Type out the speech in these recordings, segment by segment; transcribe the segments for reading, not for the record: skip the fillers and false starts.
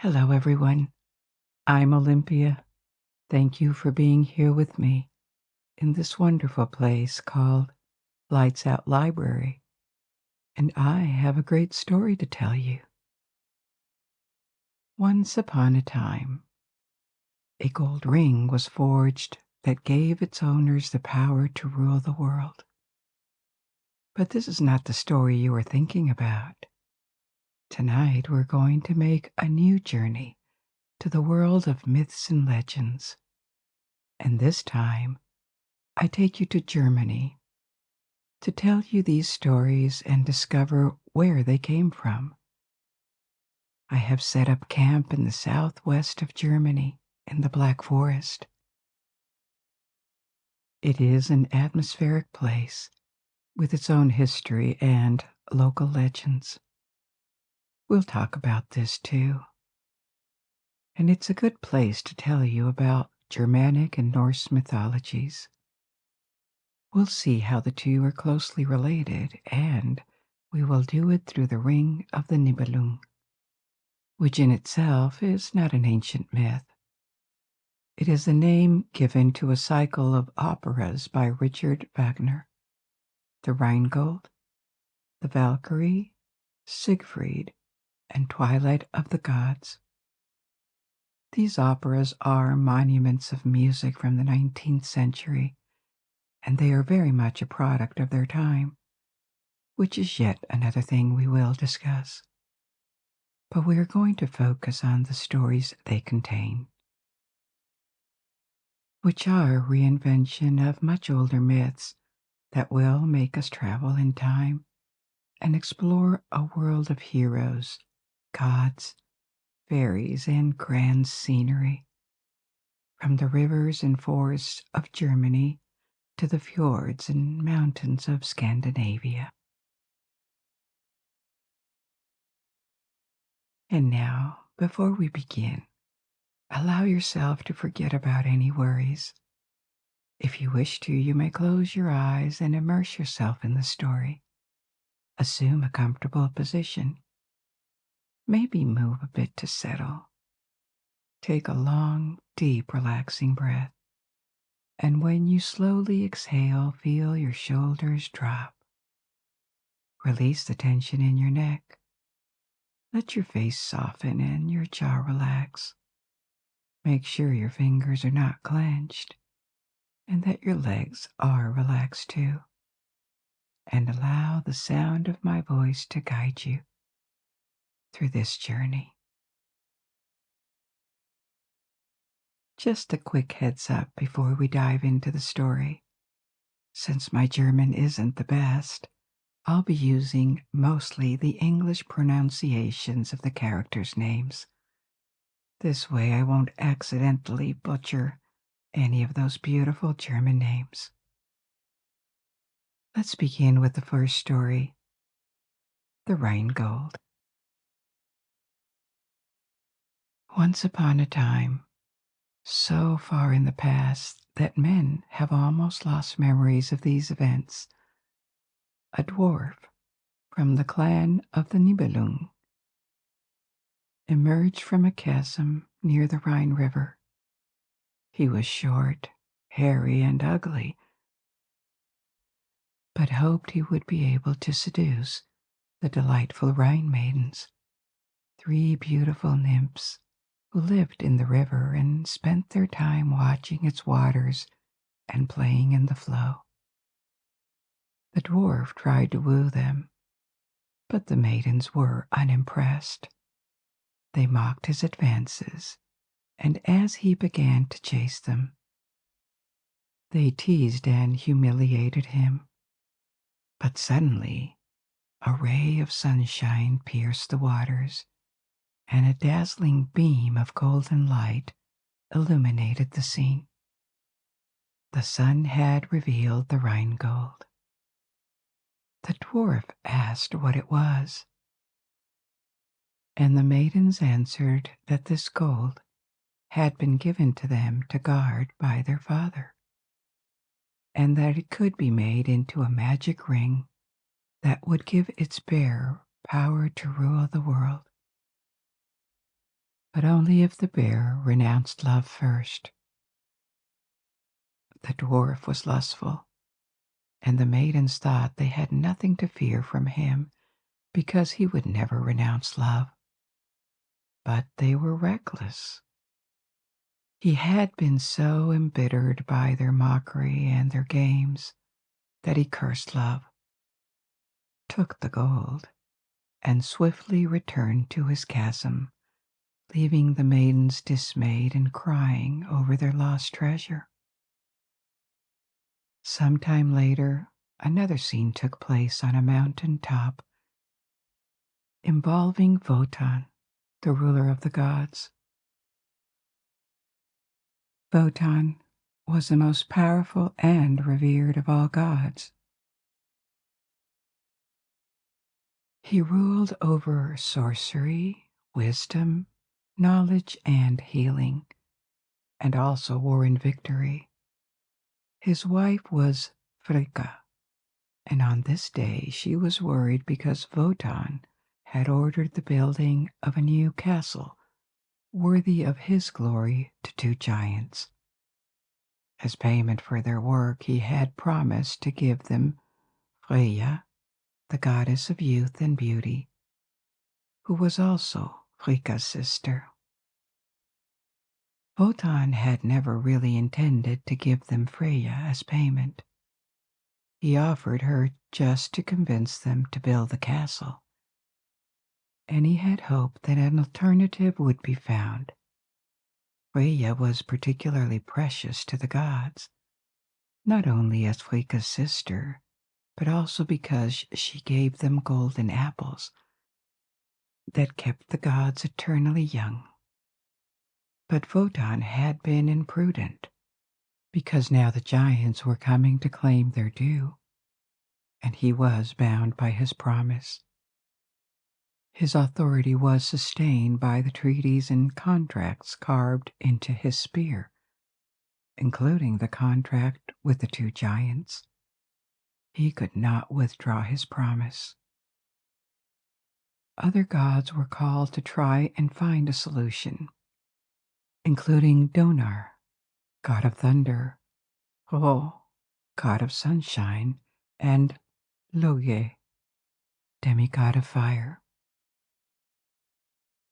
Hello, everyone. I'm Olympia. Thank you for being here with me in this wonderful place called Lights Out Library, and I have a great story to tell you. Once upon a time, a gold ring was forged that gave its owners the power to rule the world. But this is not the story you are thinking about. Tonight, we're going to make a new journey to the world of myths and legends. And this time, I take you to Germany to tell you these stories and discover where they came from. I have set up camp in the southwest of Germany in the Black Forest. It is an atmospheric place with its own history and local legends. We'll talk about this too. And it's a good place to tell you about Germanic and Norse mythologies. We'll see how the two are closely related, and we will do it through the ring of the Nibelung, which in itself is not an ancient myth. It is the name given to a cycle of operas by Richard Wagner: the Rheingold, the Valkyrie, Siegfried, and Twilight of the Gods. These operas are monuments of music from the 19th century, and they are very much a product of their time, which is yet another thing we will discuss. But we are going to focus on the stories they contain, which are a reinvention of much older myths that will make us travel in time and explore a world of heroes, gods, fairies, and grand scenery, from the rivers and forests of Germany to the fjords and mountains of Scandinavia. And now, before we begin, allow yourself to forget about any worries. If you wish to, you may close your eyes and immerse yourself in the story. Assume a comfortable position. Maybe move a bit to settle. Take a long, deep, relaxing breath. And when you slowly exhale, feel your shoulders drop. Release the tension in your neck. Let your face soften and your jaw relax. Make sure your fingers are not clenched and that your legs are relaxed too. And allow the sound of my voice to guide you through this journey. Just a quick heads up before we dive into the story. Since my German isn't the best, I'll be using mostly the English pronunciations of the characters' names. This way I won't accidentally butcher any of those beautiful German names. Let's begin with the first story, the Rheingold. Once upon a time, so far in the past that men have almost lost memories of these events, a dwarf from the clan of the Nibelung emerged from a chasm near the Rhine River. He was short, hairy, and ugly, but hoped he would be able to seduce the delightful Rhine maidens, 3 beautiful nymphs who lived in the river and spent their time watching its waters and playing in the flow. The dwarf tried to woo them, but the maidens were unimpressed. They mocked his advances, and as he began to chase them, they teased and humiliated him. But suddenly, a ray of sunshine pierced the waters, and a dazzling beam of golden light illuminated the scene. The sun had revealed the Rheingold. The dwarf asked what it was, and the maidens answered that this gold had been given to them to guard by their father, and that it could be made into a magic ring that would give its bearer power to rule the world. but only if the bear renounced love first. The dwarf was lustful, and the maidens thought they had nothing to fear from him because he would never renounce love. But they were reckless. He had been so embittered by their mockery and their games that he cursed love, took the gold, and swiftly returned to his chasm, leaving the maidens dismayed and crying over their lost treasure. Some time later, another scene took place on a mountain top involving Wotan, the ruler of the gods. Wotan was the most powerful and revered of all gods. He ruled over sorcery, wisdom, knowledge, and healing, and also war and victory. His wife was Frigga, and on this day she was worried because Wotan had ordered the building of a new castle worthy of his glory to two giants. As payment for their work, he had promised to give them Freya, the goddess of youth and beauty, who was also Frigga's sister. Wotan had never really intended to give them Freya as payment. He offered her just to convince them to build the castle, and he had hoped that an alternative would be found. Freya was particularly precious to the gods, not only as Frigga's sister, but also because she gave them golden apples that kept the gods eternally young. But Wotan had been imprudent, because now the giants were coming to claim their due, and he was bound by his promise. His authority was sustained by the treaties and contracts carved into his spear, including the contract with the two giants. He could not withdraw his promise. Other gods were called to try and find a solution, including Donar, god of thunder, Hro, god of sunshine, and Loge, demigod of fire.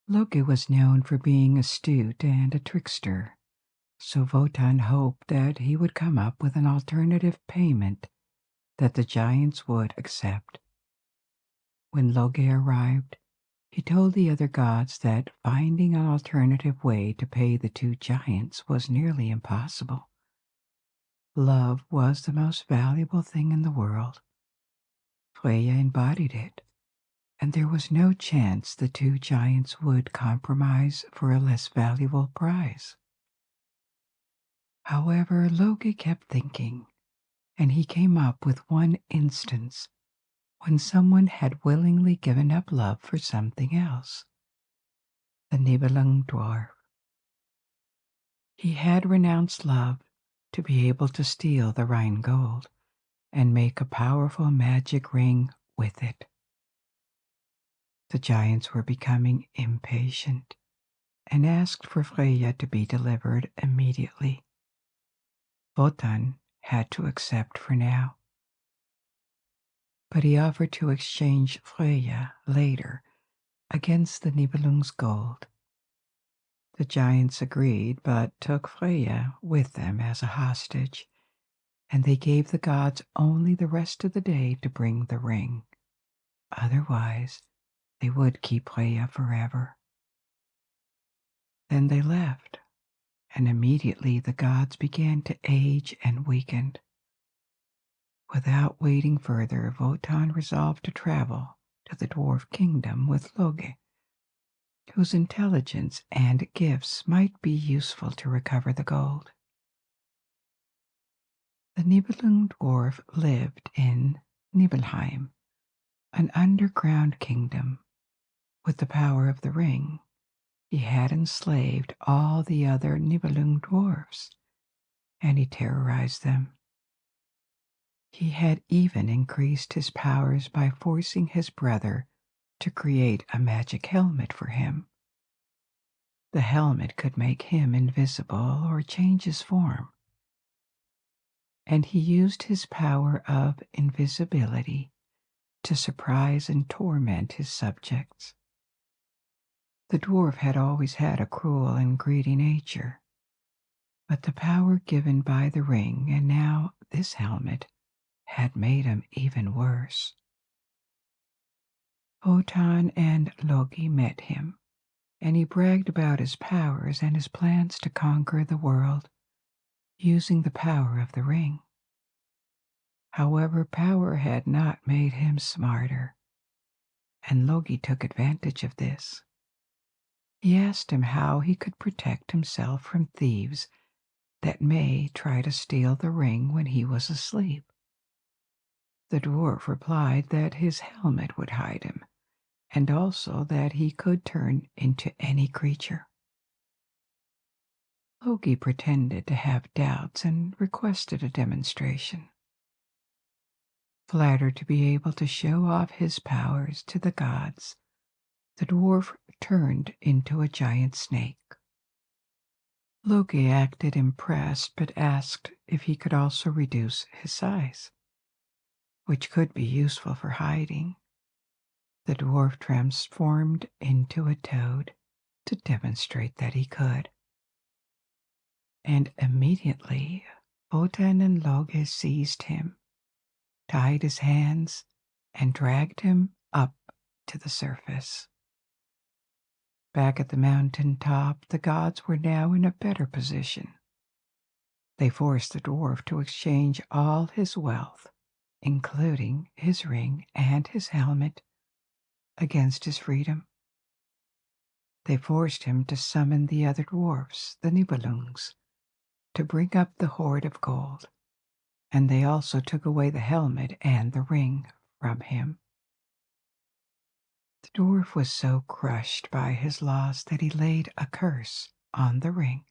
Loge was known for being astute and a trickster, so Wotan hoped that he would come up with an alternative payment that the giants would accept. When Loge arrived, he told the other gods that finding an alternative way to pay the two giants was nearly impossible. Love was the most valuable thing in the world. Freya embodied it, and there was no chance the two giants would compromise for a less valuable prize. However, Loki kept thinking, and he came up with one instance when someone had willingly given up love for something else. The Nibelung dwarf. He had renounced love to be able to steal the Rhine gold and make a powerful magic ring with it. The giants were becoming impatient and asked for Freya to be delivered immediately. Wotan had to accept for now, but he offered to exchange Freya later against the Nibelung's gold. The giants agreed, but took Freya with them as a hostage, and they gave the gods only the rest of the day to bring the ring. Otherwise, they would keep Freya forever. Then they left, and immediately the gods began to age and weaken. Without waiting further, Wotan resolved to travel to the dwarf kingdom with Loge, whose intelligence and gifts might be useful to recover the gold. The Nibelung dwarf lived in Nibelheim, an underground kingdom. With the power of the ring, he had enslaved all the other Nibelung dwarfs, and he terrorized them. He had even increased his powers by forcing his brother to create a magic helmet for him. The helmet could make him invisible or change his form, and he used his power of invisibility to surprise and torment his subjects. The dwarf had always had a cruel and greedy nature, but the power given by the ring and now this helmet had made him even worse. Wotan and Loki met him, and he bragged about his powers and his plans to conquer the world using the power of the ring. However, power had not made him smarter, and Loki took advantage of this. He asked him how he could protect himself from thieves that may try to steal the ring when he was asleep. The dwarf replied that his helmet would hide him, and also that he could turn into any creature. Loki pretended to have doubts and requested a demonstration. Flattered to be able to show off his powers to the gods, the dwarf turned into a giant snake. Loki acted impressed but asked if he could also reduce his size, which could be useful for hiding. The dwarf transformed into a toad to demonstrate that he could. And immediately Wotan and Loki seized him, tied his hands, and dragged him up to the surface. Back at the mountain top, the gods were now in a better position. They forced the dwarf to exchange all his wealth, including his ring and his helmet, against his freedom. They forced him to summon the other dwarfs, the Nibelungs, to bring up the hoard of gold, and they also took away the helmet and the ring from him. The dwarf was so crushed by his loss that he laid a curse on the ring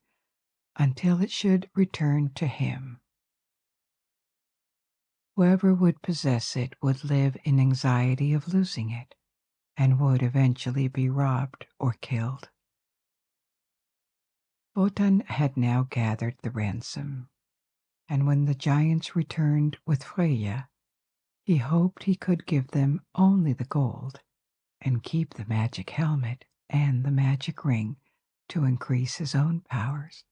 until it should return to him. Whoever would possess it would live in anxiety of losing it and would eventually be robbed or killed. Wotan had now gathered the ransom, and when the giants returned with Freyja, he hoped he could give them only the gold and keep the magic helmet and the magic ring to increase his own powers.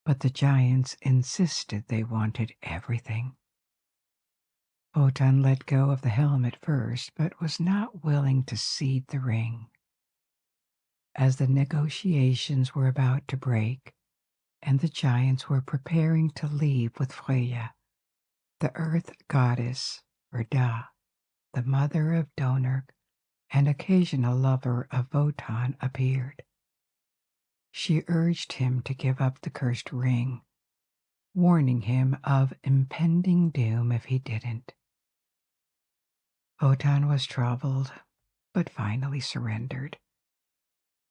But the giants insisted they wanted everything. Wotan let go of the helmet first, but was not willing to cede the ring. As the negotiations were about to break, and the giants were preparing to leave with Freyja, the earth goddess, Erda, the mother of Donnerg and occasional lover of Wotan, appeared. She urged him to give up the cursed ring, warning him of impending doom if he didn't. Wotan was troubled, but finally surrendered.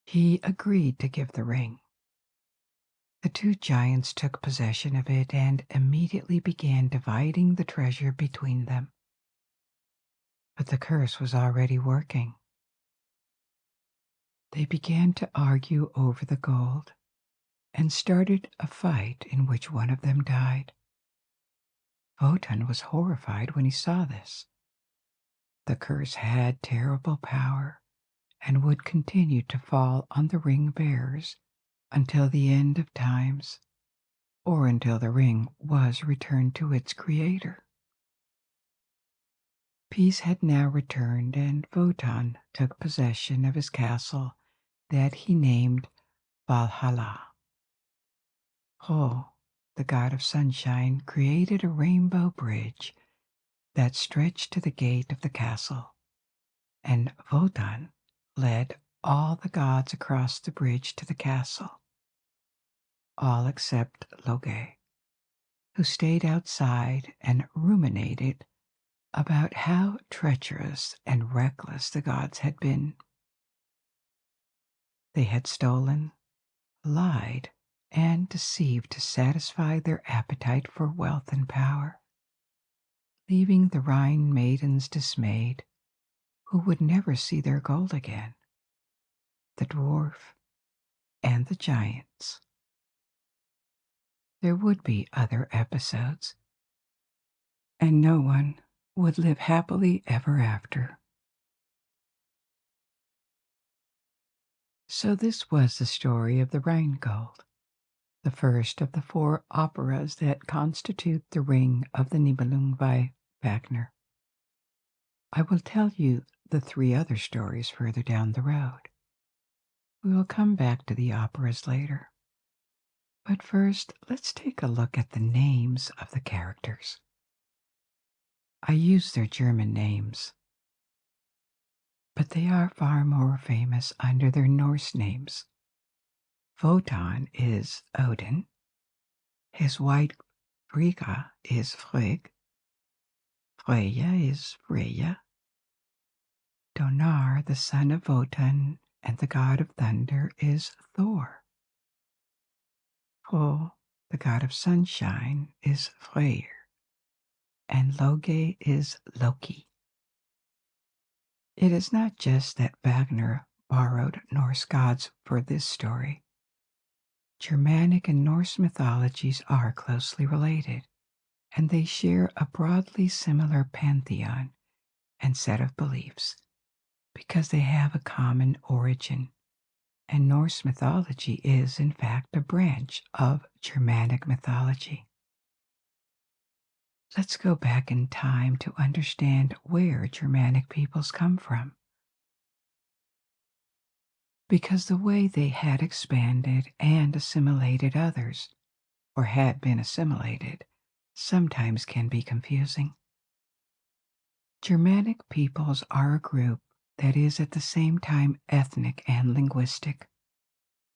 He agreed to give the ring. The two giants took possession of it and immediately began dividing the treasure between them. But the curse was already working. They began to argue over the gold and started a fight in which one of them died. Wotan was horrified when he saw this. The curse had terrible power and would continue to fall on the ring bearers until the end of times, or until the ring was returned to its creator. Peace had now returned, and Wotan took possession of his castle that he named Valhalla. Ho, the god of sunshine, created a rainbow bridge that stretched to the gate of the castle, and Wotan led all the gods across the bridge to the castle, all except Loge, who stayed outside and ruminated about how treacherous and reckless the gods had been. They had stolen, lied, and deceived to satisfy their appetite for wealth and power, leaving the Rhine maidens dismayed, who would never see their gold again. the dwarf, and the giants. There would be other episodes, and no one would live happily ever after. So this was the story of the Rheingold, the first of the 4 operas that constitute the Ring of the Nibelung by Wagner. I will tell you the 3 other stories further down the road. We will come back to the operas later. But first, let's take a look at the names of the characters. I use their German names, but they are far more famous under their Norse names. Wotan is Odin, his wife Frigga is Frigg, Freya is Freya, Donar, the son of Wotan and the god of thunder, is Thor. Thor, the god of sunshine, is Freyr, and Loge is Loki. It is not just that Wagner borrowed Norse gods for this story. Germanic and Norse mythologies are closely related, and they share a broadly similar pantheon and set of beliefs because they have a common origin. And Norse mythology is, in fact, a branch of Germanic mythology. Let's go back in time to understand where Germanic peoples come from. Because the way they had expanded and assimilated others, or had been assimilated, sometimes can be confusing. Germanic peoples are a group that is at the same time ethnic and linguistic.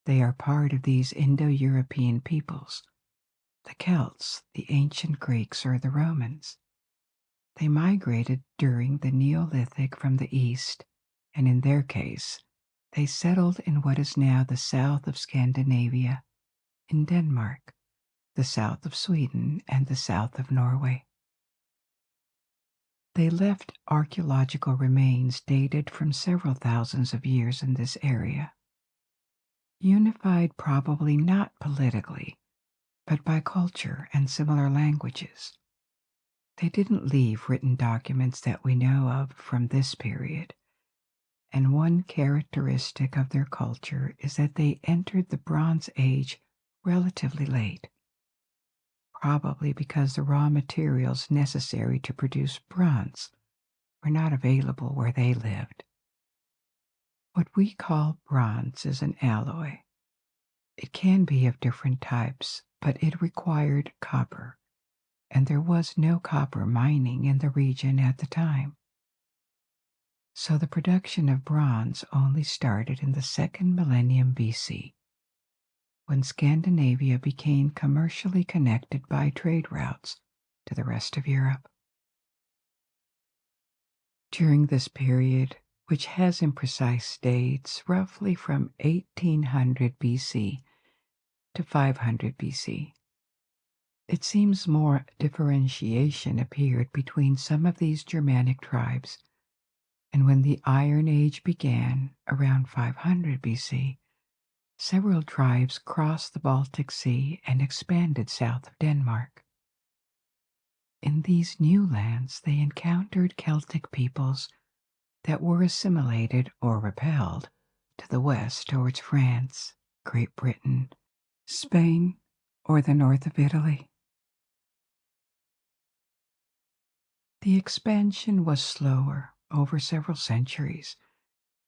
They are part of these Indo-European peoples, the Celts, the ancient Greeks, or the Romans. They migrated during the Neolithic from the east, and in their case, they settled in what is now the south of Scandinavia, in Denmark, the south of Sweden, and the south of Norway. They left archaeological remains dated from several thousands of years in this area, unified probably not politically, but by culture and similar languages. They didn't leave written documents that we know of from this period, and one characteristic of their culture is that they entered the Bronze Age relatively late, probably because the raw materials necessary to produce bronze were not available where they lived. What we call bronze is an alloy. It can be of different types, but it required copper, and there was no copper mining in the region at the time. So the production of bronze only started in the 2nd millennium BC, when Scandinavia became commercially connected by trade routes to the rest of Europe. During this period, which has imprecise dates roughly from 1800 BC to 500 BC, it seems more differentiation appeared between some of these Germanic tribes, and when the Iron Age began around 500 BC, several tribes crossed the Baltic Sea and expanded south of Denmark. In these new lands, they encountered Celtic peoples that were assimilated or repelled to the west towards France, Great Britain, Spain, or the north of Italy. The expansion was slower over several centuries,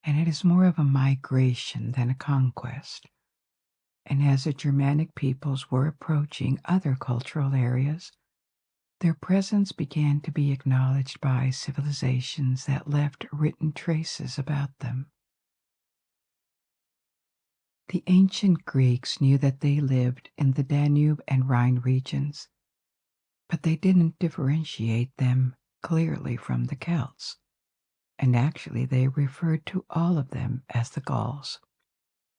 and it is more of a migration than a conquest. And as the Germanic peoples were approaching other cultural areas, their presence began to be acknowledged by civilizations that left written traces about them. The ancient Greeks knew that they lived in the Danube and Rhine regions, but they didn't differentiate them clearly from the Celts, and actually they referred to all of them as the Gauls,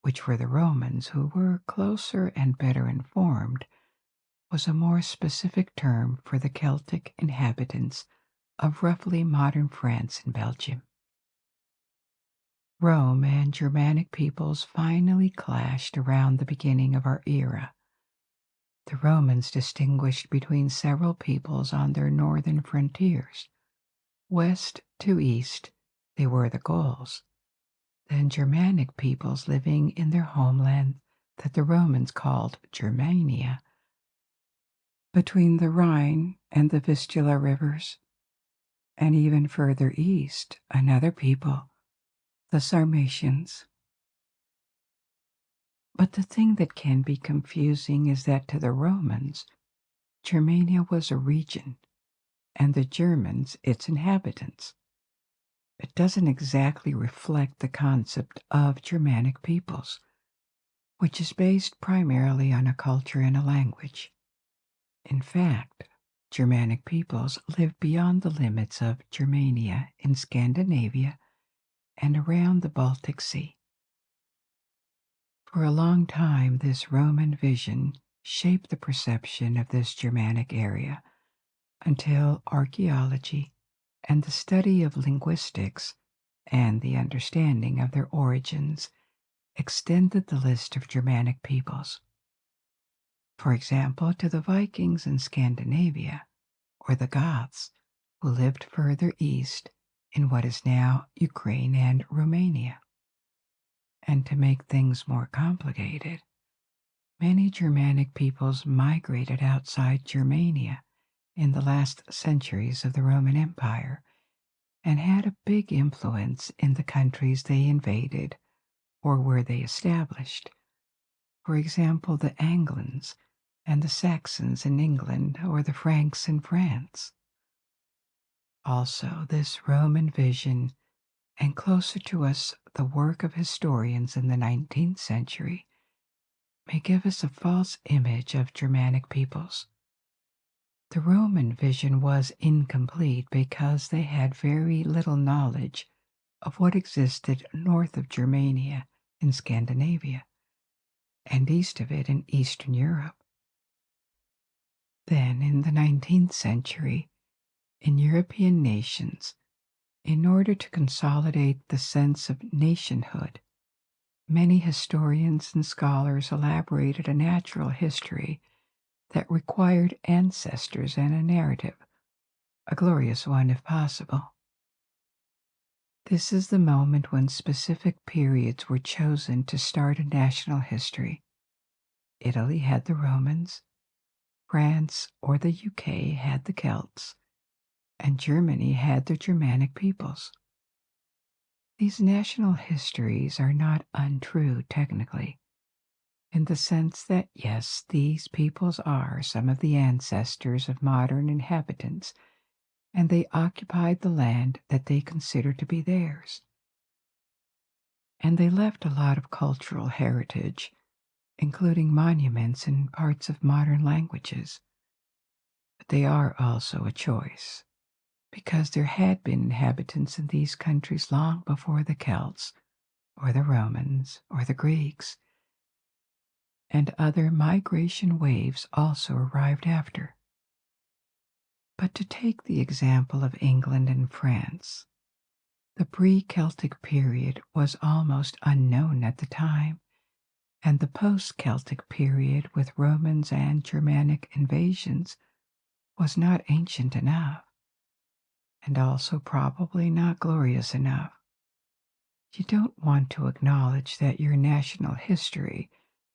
which for the Romans, who were closer and better informed, was a more specific term for the Celtic inhabitants of roughly modern France and Belgium. Rome and Germanic peoples finally clashed around the beginning of our era. The Romans distinguished between several peoples on their northern frontiers. West to east, they were the Gauls, then Germanic peoples living in their homeland that the Romans called Germania, between the Rhine and the Vistula rivers, and even further east, another people, the Sarmatians. But the thing that can be confusing is that to the Romans, Germania was a region, and the Germans its inhabitants. It doesn't exactly reflect the concept of Germanic peoples, which is based primarily on a culture and a language. In fact, Germanic peoples live beyond the limits of Germania in Scandinavia and around the Baltic Sea. For a long time, this Roman vision shaped the perception of this Germanic area until archaeology and the study of linguistics and the understanding of their origins extended the list of Germanic peoples. For example, to the Vikings in Scandinavia, or the Goths, who lived further east in what is now Ukraine and Romania. And to make things more complicated, many Germanic peoples migrated outside Germania in the last centuries of the Roman Empire and had a big influence in the countries they invaded or where they established. For example, the Angles and the Saxons in England or the Franks in France. Also, this Roman vision, and closer to us, the work of historians in the 19th century, may give us a false image of Germanic peoples. The Roman vision was incomplete because they had very little knowledge of what existed north of Germania in Scandinavia and east of it in Eastern Europe. Then, in the 19th century, in European nations, in order to consolidate the sense of nationhood, many historians and scholars elaborated a natural history that required ancestors and a narrative, a glorious one if possible. This is the moment when specific periods were chosen to start a national history. Italy had the Romans, France or the UK had the Celts, and Germany had the Germanic peoples. These national histories are not untrue technically, in the sense that yes, these peoples are some of the ancestors of modern inhabitants, and they occupied the land that they consider to be theirs. And they left a lot of cultural heritage, including monuments and parts of modern languages. But they are also a choice, because there had been inhabitants in these countries long before the Celts, or the Romans, or the Greeks, and other migration waves also arrived after. But to take the example of England and France, the pre-Celtic period was almost unknown at the time, and the post-Celtic period with Romans and Germanic invasions was not ancient enough, and also probably not glorious enough. You don't want to acknowledge that your national history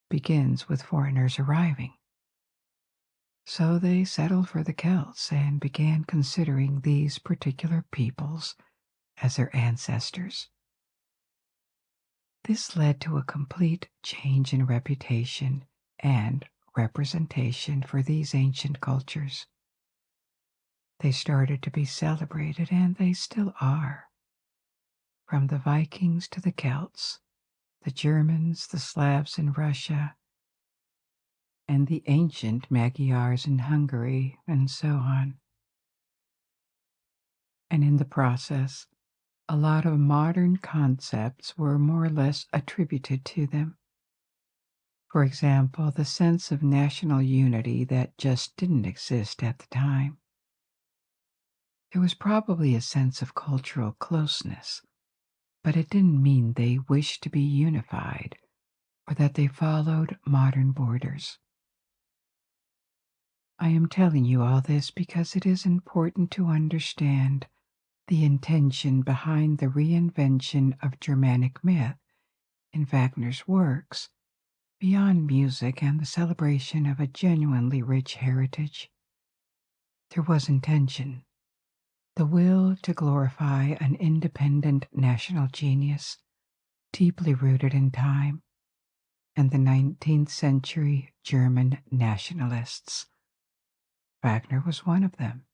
begins with foreigners arriving. So they settled for the Celts and began considering these particular peoples as their ancestors. This led to a complete change in reputation and representation for these ancient cultures. They started to be celebrated, and they still are. From the Vikings to the Celts, the Germans, the Slavs in Russia, and the ancient Magyars in Hungary, and so on. And in the process, a lot of modern concepts were more or less attributed to them. For example, the sense of national unity that just didn't exist at the time. There was probably a sense of cultural closeness, but it didn't mean they wished to be unified or that they followed modern borders. I am telling you all this because it is important to understand the intention behind the reinvention of Germanic myth in Wagner's works, beyond music and the celebration of a genuinely rich heritage. There was intention, the will to glorify an independent national genius, deeply rooted in time, and the 19th century German nationalists. Wagner was one of them,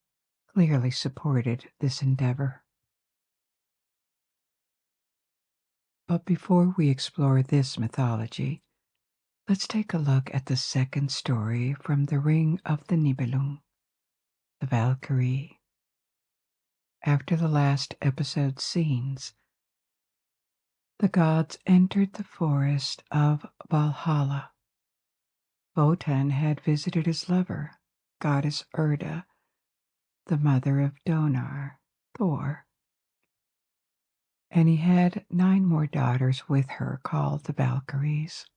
clearly supported this endeavor. But before we explore this mythology, let's take a look at the second story from the Ring of the Nibelung, the Valkyrie. After the last episode's scenes, the gods entered the forest of Valhalla. Wotan had visited his lover, goddess Erda, the mother of Donar, Thor, and he had 9 more daughters with her called the Valkyries.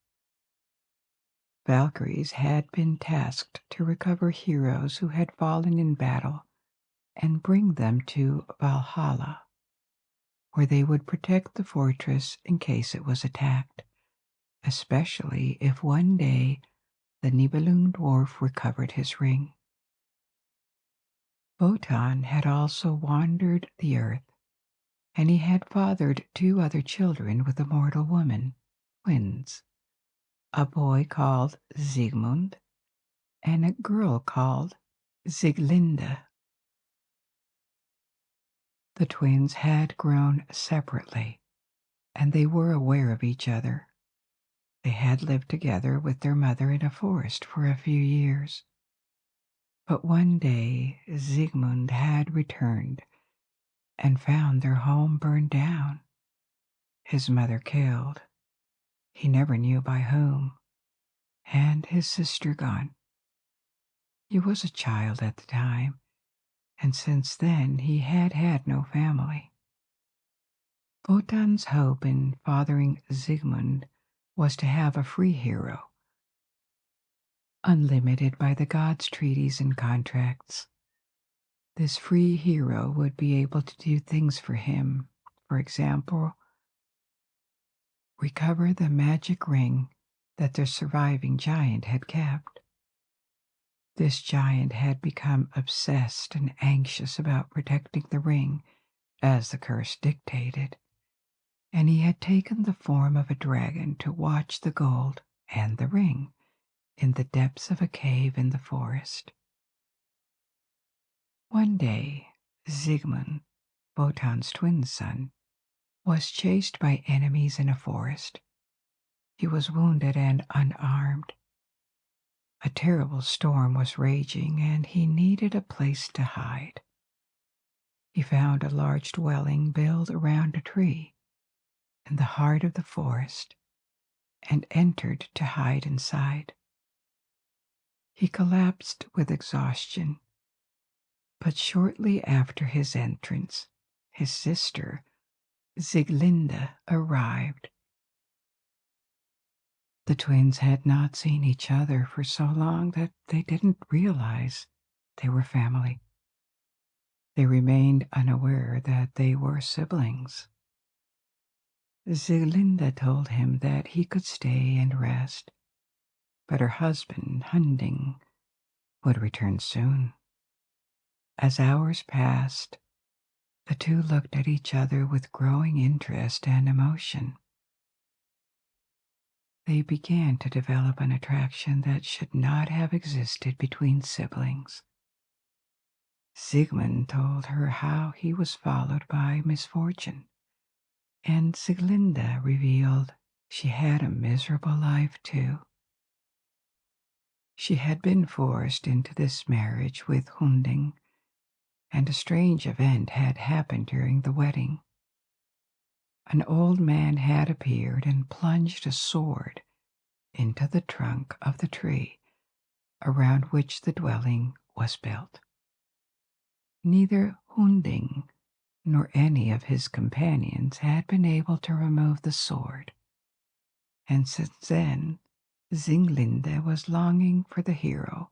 Valkyries had been tasked to recover heroes who had fallen in battle and bring them to Valhalla, where they would protect the fortress in case it was attacked, especially if one day the Nibelung dwarf recovered his ring. Wotan had also wandered the earth, and he had fathered 2 other children with a mortal woman, twins, a boy called Sigmund and a girl called Sieglinde. The twins had grown separately, and they were aware of each other. They had lived together with their mother in a forest for a few years. But one day Sigmund had returned and found their home burned down, his mother killed, he never knew by whom, and his sister gone. He was a child at the time, and since then he had had no family. Wotan's hope in fathering Sigmund was to have a free hero, unlimited by the gods' treaties and contracts. This free hero would be able to do things for him, for example, recover the magic ring that the surviving giant had kept. This giant had become obsessed and anxious about protecting the ring as the curse dictated, and he had taken the form of a dragon to watch the gold and the ring in the depths of a cave in the forest. One day, Sigmund, Wotan's twin son, was chased by enemies in a forest. He was wounded and unarmed. A terrible storm was raging, and he needed a place to hide. He found a large dwelling built around a tree in the heart of the forest and entered to hide inside. He collapsed with exhaustion, but shortly after his entrance, his sister, Sieglinde, arrived. The twins had not seen each other for so long that they didn't realize they were family. They remained unaware that they were siblings. Sieglinde told him that he could stay and rest, but her husband, Hunding, would return soon. As hours passed, the two looked at each other with growing interest and emotion. They began to develop an attraction that should not have existed between siblings. Sigmund told her how he was followed by misfortune, and Sieglinde revealed she had a miserable life too. She had been forced into this marriage with Hunding, and a strange event had happened during the wedding. An old man had appeared and plunged a sword into the trunk of the tree around which the dwelling was built. Neither Hunding nor any of his companions had been able to remove the sword, and since then Singlinde was longing for the hero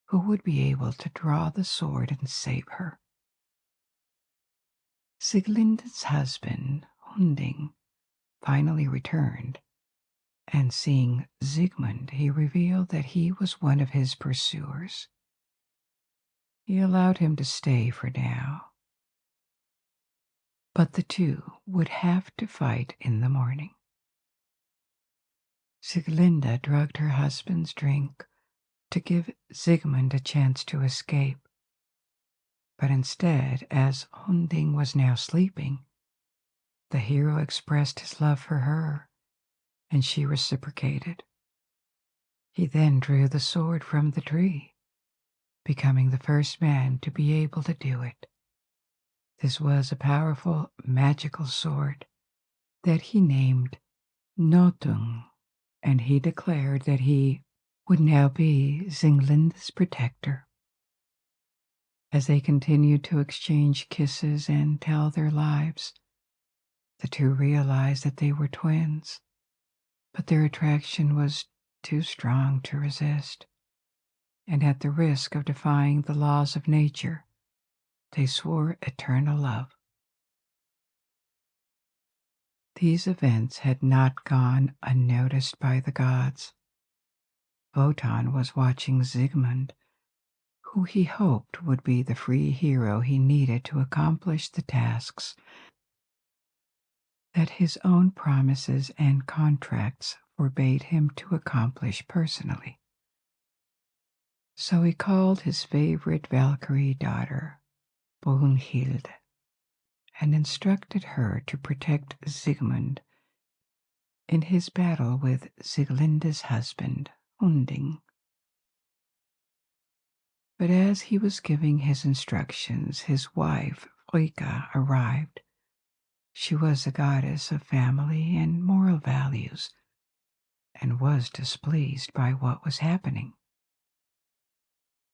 who would be able to draw the sword and save her. Sieglinde's husband, Hunding, finally returned, and seeing Siegmund, he revealed that he was one of his pursuers. He allowed him to stay for now, but the two would have to fight in the morning. Sieglinde drugged her husband's drink to give Siegmund a chance to escape, but instead, as Hunding was now sleeping, the hero expressed his love for her, and she reciprocated. He then drew the sword from the tree, becoming the first man to be able to do it. This was a powerful magical sword that he named Notung, and he declared that he would now be Singlinde's protector. As they continued to exchange kisses and tell their lives, the two realized that they were twins, but their attraction was too strong to resist, and at the risk of defying the laws of nature, they swore eternal love. These events had not gone unnoticed by the gods. Wotan was watching Sigmund, who he hoped would be the free hero he needed to accomplish the tasks that his own promises and contracts forbade him to accomplish personally. So he called his favorite Valkyrie daughter, Brunhild, and instructed her to protect Sigmund in his battle with Sieglinde's husband, Hunding. But as he was giving his instructions, his wife, Frigga, arrived. She was a goddess of family and moral values, and was displeased by what was happening.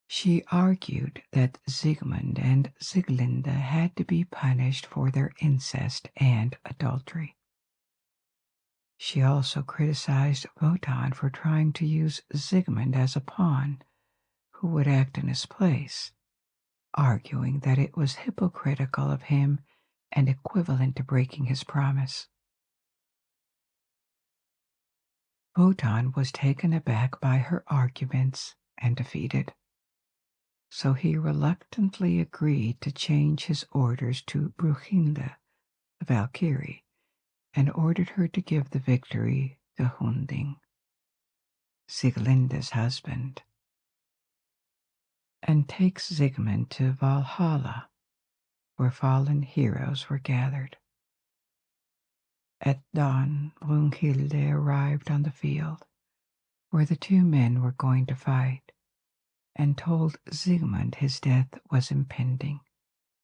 She argued that Sigmund and Sieglinde had to be punished for their incest and adultery. She also criticized Wotan for trying to use Sigmund as a pawn who would act in his place, arguing that it was hypocritical of him and equivalent to breaking his promise. Wotan was taken aback by her arguments and defeated, so he reluctantly agreed to change his orders to Brunhilde, the Valkyrie, and ordered her to give the victory to Hunding, Sieglinde's husband, and take Sigmund to Valhalla, where fallen heroes were gathered. At dawn, Brunhilde arrived on the field where the two men were going to fight, and told Sigmund his death was impending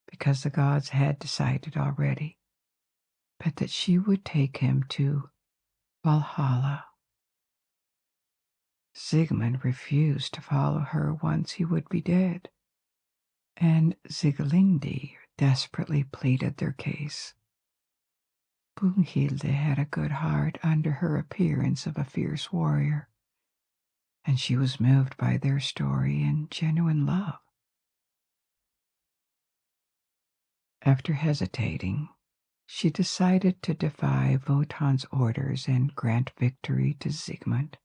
because the gods had decided already, but that she would take him to Valhalla. Sigmund refused to follow her once he would be dead, and Sieglinde desperately pleaded their case. Brunhilde had a good heart under her appearance of a fierce warrior, and she was moved by their story and genuine love. After hesitating, she decided to defy Wotan's orders and grant victory to Sigmund.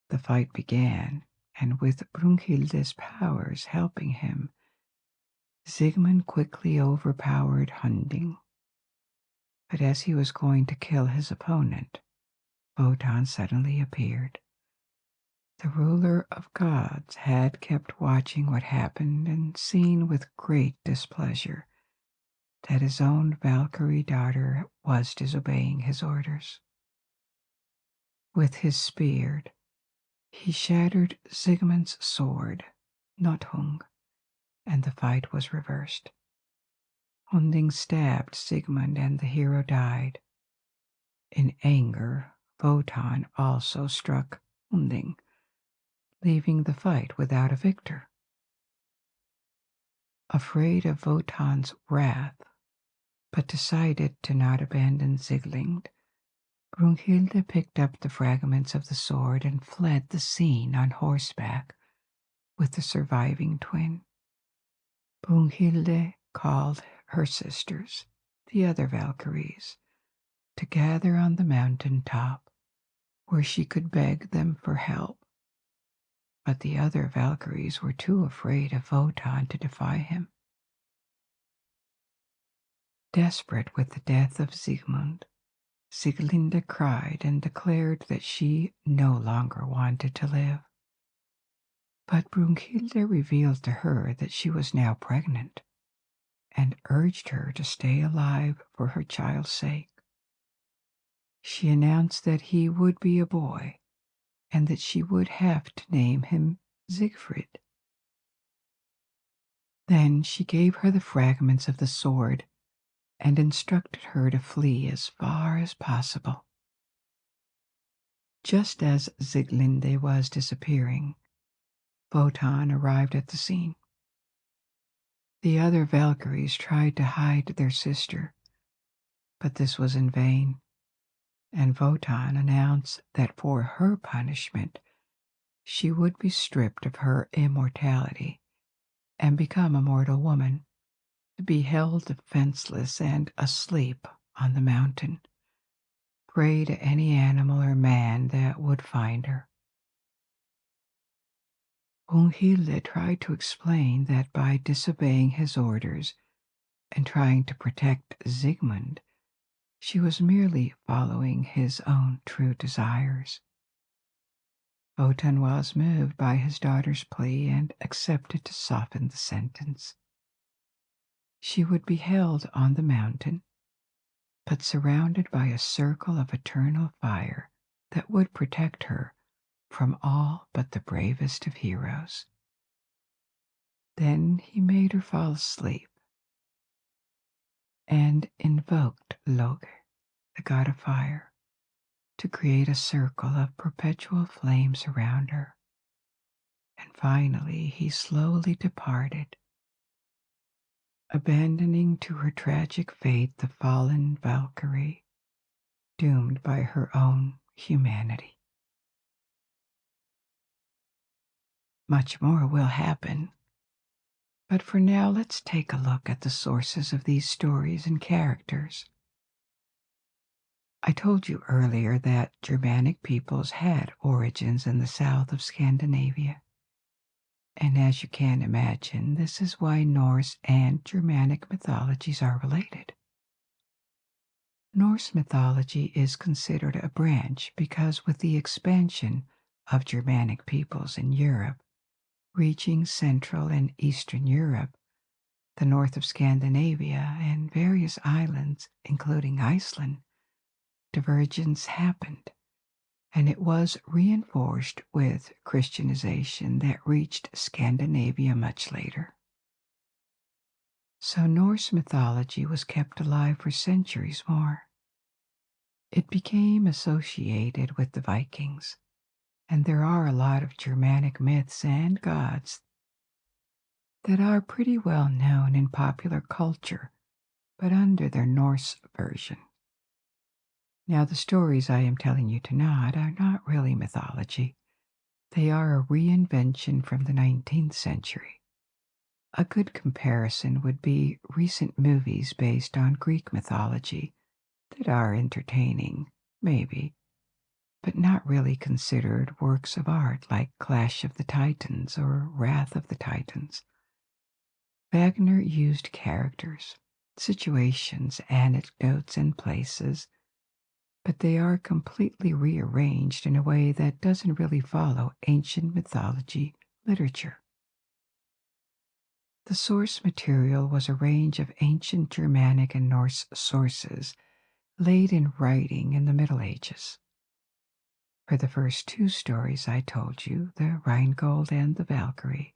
The fight began, and with Brunhilde's powers helping him, Sigmund quickly overpowered Hunding. But as he was going to kill his opponent, Wotan suddenly appeared. The ruler of gods had kept watching what happened and seen with great displeasure that his own Valkyrie daughter was disobeying his orders. With his spear, he shattered Sigmund's sword, Nothung, and the fight was reversed. Hunding stabbed Sigmund and the hero died. In anger, Wotan also struck Hunding, leaving the fight without a victor. afraid of Wotan's wrath, but decided to not abandon Sieglind, Brunhilde picked up the fragments of the sword and fled the scene on horseback with the surviving twin. Brunhilde called her sisters, the other Valkyries, to gather on the mountain top where she could beg them for help. But the other Valkyries were too afraid of Wotan to defy him. Desperate with the death of Siegmund, Sieglinde cried and declared that she no longer wanted to live. But Brunhilde revealed to her that she was now pregnant and urged her to stay alive for her child's sake. She announced that he would be a boy and that she would have to name him Siegfried. Then she gave her the fragments of the sword and instructed her to flee as far as possible. Just as Sieglinde was disappearing, Wotan arrived at the scene. The other Valkyries tried to hide their sister, but this was in vain, and Wotan announced that for her punishment she would be stripped of her immortality and become a mortal woman, to be held defenseless and asleep on the mountain, prey to any animal or man that would find her. Brunhilde tried to explain that by disobeying his orders and trying to protect Siegmund, she was merely following his own true desires. Wotan was moved by his daughter's plea and accepted to soften the sentence. She would be held on the mountain, but surrounded by a circle of eternal fire that would protect her from all but the bravest of heroes. Then he made her fall asleep and invoked Loge, the god of fire, to create a circle of perpetual flames around her. And finally he slowly departed, abandoning to her tragic fate the fallen Valkyrie, doomed by her own humanity. Much more will happen, but for now let's take a look at the sources of these stories and characters. I told you earlier that Germanic peoples had origins in the south of Scandinavia. And as you can imagine, this is why Norse and Germanic mythologies are related. Norse mythology is considered a branch because with the expansion of Germanic peoples in Europe, reaching Central and Eastern Europe, the north of Scandinavia, and various islands, including Iceland, divergence happened, and it was reinforced with Christianization that reached Scandinavia much later. So Norse mythology was kept alive for centuries more. It became associated with the Vikings, and there are a lot of Germanic myths and gods that are pretty well known in popular culture, but under their Norse version. Now, the stories I am telling you tonight are not really mythology. They are a reinvention from the 19th century. A good comparison would be recent movies based on Greek mythology that are entertaining, maybe, but not really considered works of art like Clash of the Titans or Wrath of the Titans. Wagner used characters, situations, anecdotes, and places, but they are completely rearranged in a way that doesn't really follow ancient mythology literature. The source material was a range of ancient Germanic and Norse sources laid in writing in the Middle Ages. For the first two stories I told you, the Rheingold and the Valkyrie,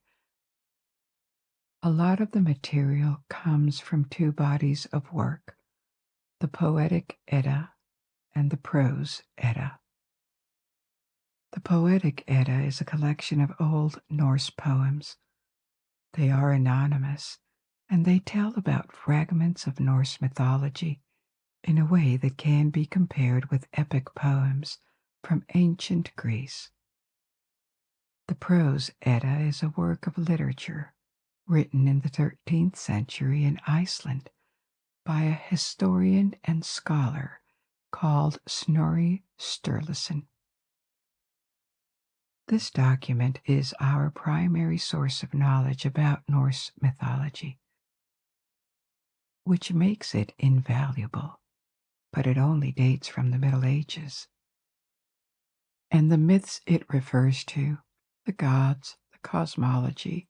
a lot of the material comes from two bodies of work, the Poetic Edda and the Prose Edda. The Poetic Edda is a collection of Old Norse poems. They are anonymous, and they tell about fragments of Norse mythology in a way that can be compared with epic poems from ancient Greece. The Prose Edda is a work of literature written in the 13th century in Iceland by a historian and scholar called Snorri Sturluson. This document is our primary source of knowledge about Norse mythology, which makes it invaluable, but it only dates from the Middle Ages. And the myths it refers to, the gods, the cosmology,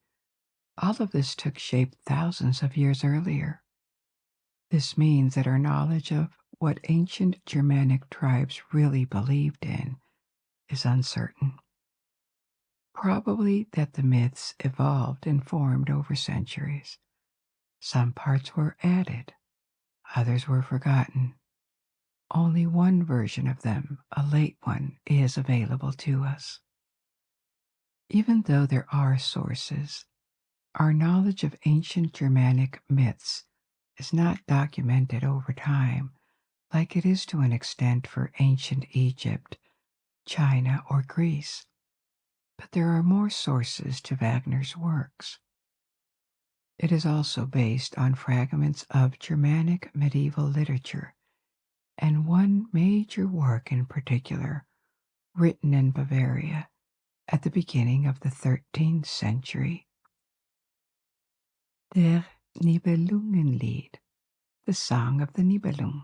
all of this took shape thousands of years earlier. This means that our knowledge of what ancient Germanic tribes really believed in is uncertain. Probably that the myths evolved and formed over centuries. Some parts were added, others were forgotten. Only one version of them, a late one, is available to us. Even though there are sources, our knowledge of ancient Germanic myths is not documented over time like it is to an extent for ancient Egypt, China, or Greece. But there are more sources to Wagner's works. It is also based on fragments of Germanic medieval literature, and one major work in particular, written in Bavaria at the beginning of the 13th century. Der Nibelungenlied, the Song of the Nibelung.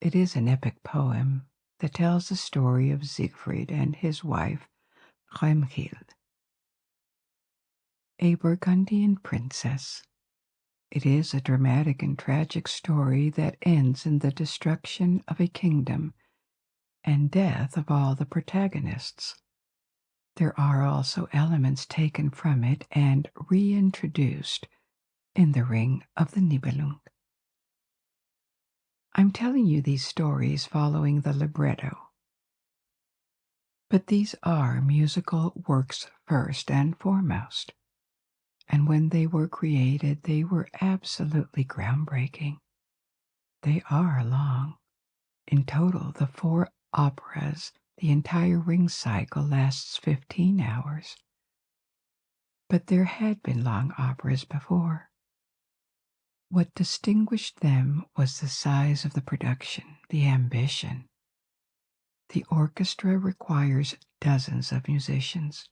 It is an epic poem that tells the story of Siegfried and his wife, Kriemhild, a Burgundian princess. It is a dramatic and tragic story that ends in the destruction of a kingdom and death of all the protagonists. There are also elements taken from it and reintroduced in the Ring of the Nibelung. I'm telling you these stories following the libretto, but these are musical works first and foremost, and when they were created, they were absolutely groundbreaking. They are long. In total, the 4 operas, the entire Ring cycle lasts 15 hours. But there had been long operas before. What distinguished them was the size of the production, the ambition. The orchestra requires dozens of musicians.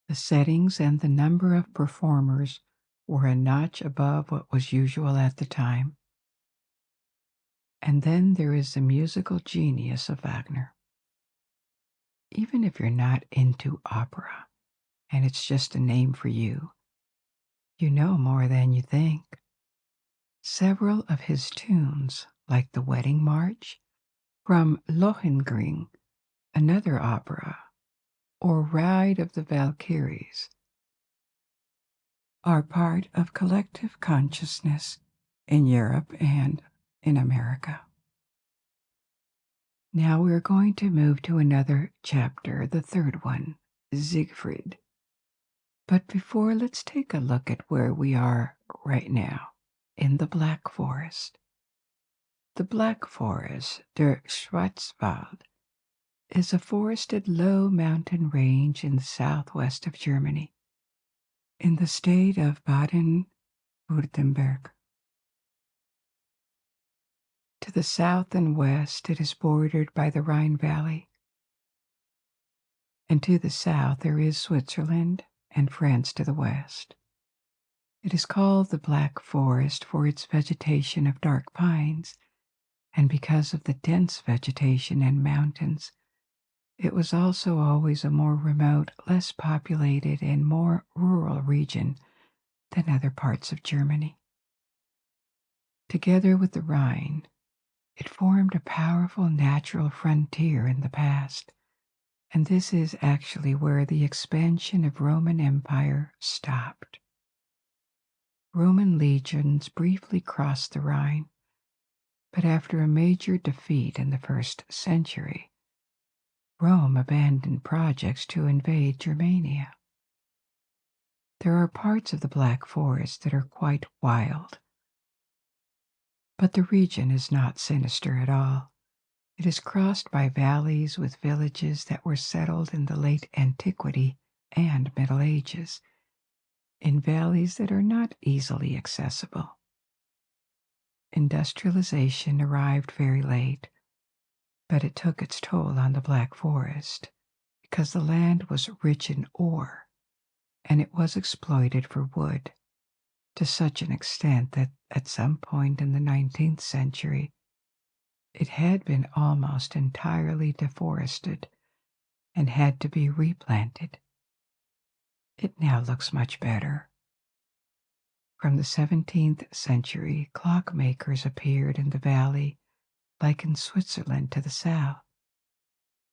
The settings and the number of performers were a notch above what was usual at the time. And then there is the musical genius of Wagner. Even if you're not into opera, and it's just a name for you, you know more than you think. Several of his tunes, like the Wedding March from Lohengrin, another opera, or Ride of the Valkyries, are part of collective consciousness in Europe and in America. Now we're going to move to another chapter, the third one, Siegfried. But before, let's take a look at where we are right now, in the Black Forest. The Black Forest, der Schwarzwald, is a forested low mountain range in the southwest of Germany, in the state of Baden-Württemberg. To the south and west, it is bordered by the Rhine Valley, and to the south there is Switzerland and France to the west. It is called the Black Forest for its vegetation of dark pines, and because of the dense vegetation and mountains, it was also always a more remote, less populated, and more rural region than other parts of Germany. Together with the Rhine, it formed a powerful natural frontier in the past, and this is actually where the expansion of Roman Empire stopped. Roman legions briefly crossed the Rhine, but after a major defeat in the 1st century, Rome abandoned projects to invade Germania. There are parts of the Black Forest that are quite wild, but the region is not sinister at all. It is crossed by valleys with villages that were settled in the late antiquity and Middle Ages, in valleys that are not easily accessible. Industrialization arrived very late, but it took its toll on the Black Forest because the land was rich in ore and it was exploited for wood to such an extent that at some point in the 19th century it had been almost entirely deforested and had to be replanted. It now looks much better. From the 17th century, clockmakers appeared in the valley like in Switzerland to the south.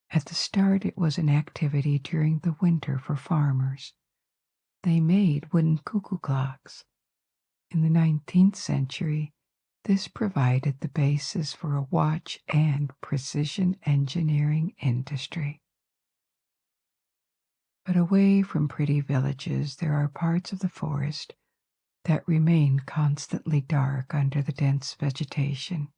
At the start, it was an activity during the winter for farmers. They made wooden cuckoo clocks. In the 19th century, this provided the basis for a watch and precision engineering industry. But away from pretty villages, there are parts of the forest that remain constantly dark under the dense vegetation.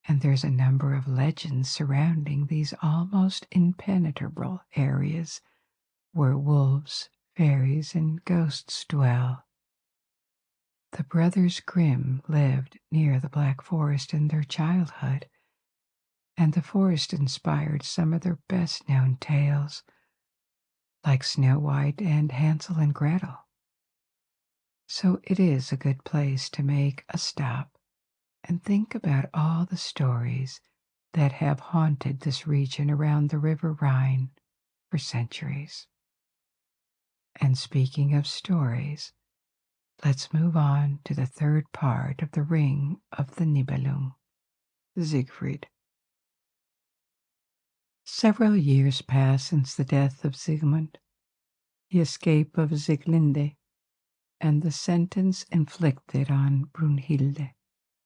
And there's a number of legends surrounding these almost impenetrable areas where wolves, fairies, and ghosts dwell. The brothers Grimm lived near the Black Forest in their childhood, and the forest inspired some of their best known tales, like Snow White and Hansel and Gretel. So it is a good place to make a stop and think about all the stories that have haunted this region around the River Rhine for centuries. And speaking of stories, let's move on to the third part of the Ring of the Nibelung, Siegfried. Several years pass since the death of Sigmund, the escape of Sieglinde, and the sentence inflicted on Brunhilde,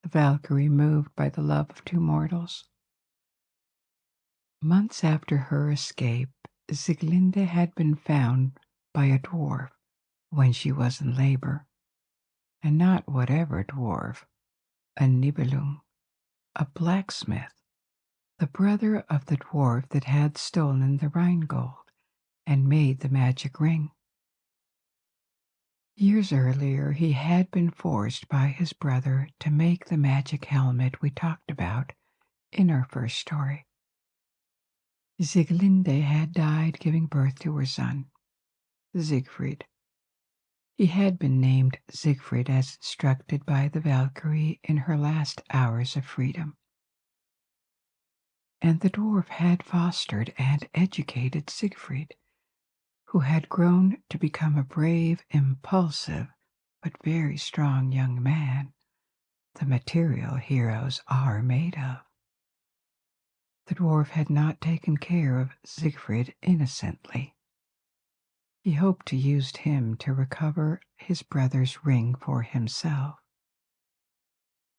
the Valkyrie moved by the love of two mortals. Months after her escape, Sieglinde had been found by a dwarf when she was in labor, and not whatever dwarf, a Nibelung, a blacksmith, the brother of the dwarf that had stolen the Rheingold and made the magic ring. Years earlier, he had been forced by his brother to make the magic helmet we talked about in our first story. Sieglinde had died giving birth to her son, Siegfried. He had been named Siegfried as instructed by the Valkyrie in her last hours of freedom. And the dwarf had fostered and educated Siegfried, who had grown to become a brave, impulsive, but very strong young man, the material heroes are made of. The dwarf had not taken care of Siegfried innocently. He hoped to use him to recover his brother's ring for himself.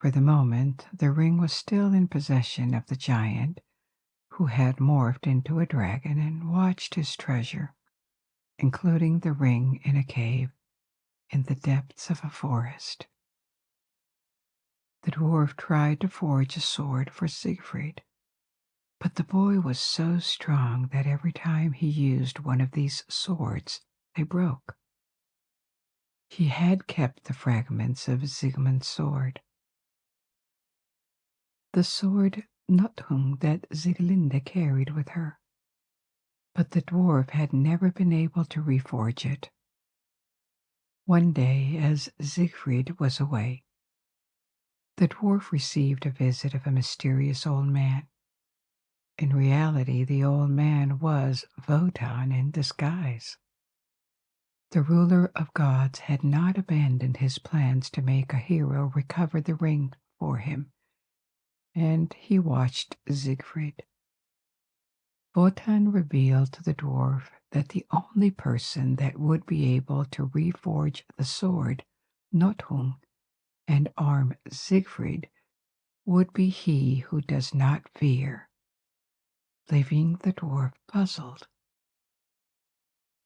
For the moment, the ring was still in possession of the giant, who had morphed into a dragon and watched his treasure, including the ring in a cave in the depths of a forest. The dwarf tried to forge a sword for Siegfried, but the boy was so strong that every time he used one of these swords, they broke. He had kept the fragments of Sigmund's sword, the sword Nothung that Sieglinde carried with her, but the dwarf had never been able to reforge it. One day, as Siegfried was away, the dwarf received a visit of a mysterious old man. In reality, the old man was Wotan in disguise. The ruler of gods had not abandoned his plans to make a hero recover the ring for him, and he watched Siegfried. Wotan revealed to the dwarf that the only person that would be able to reforge the sword, Nothung, and arm Siegfried would be he who does not fear, leaving the dwarf puzzled.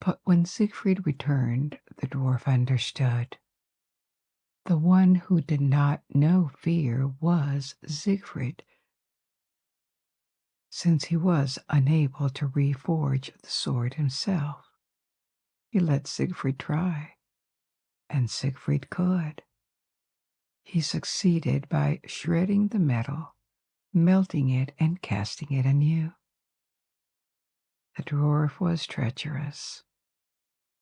But when Siegfried returned, the dwarf understood. The one who did not know fear was Siegfried, since he was unable to reforge the sword himself. He let Siegfried try, and Siegfried could. He succeeded by shredding the metal, melting it, and casting it anew. The dwarf was treacherous.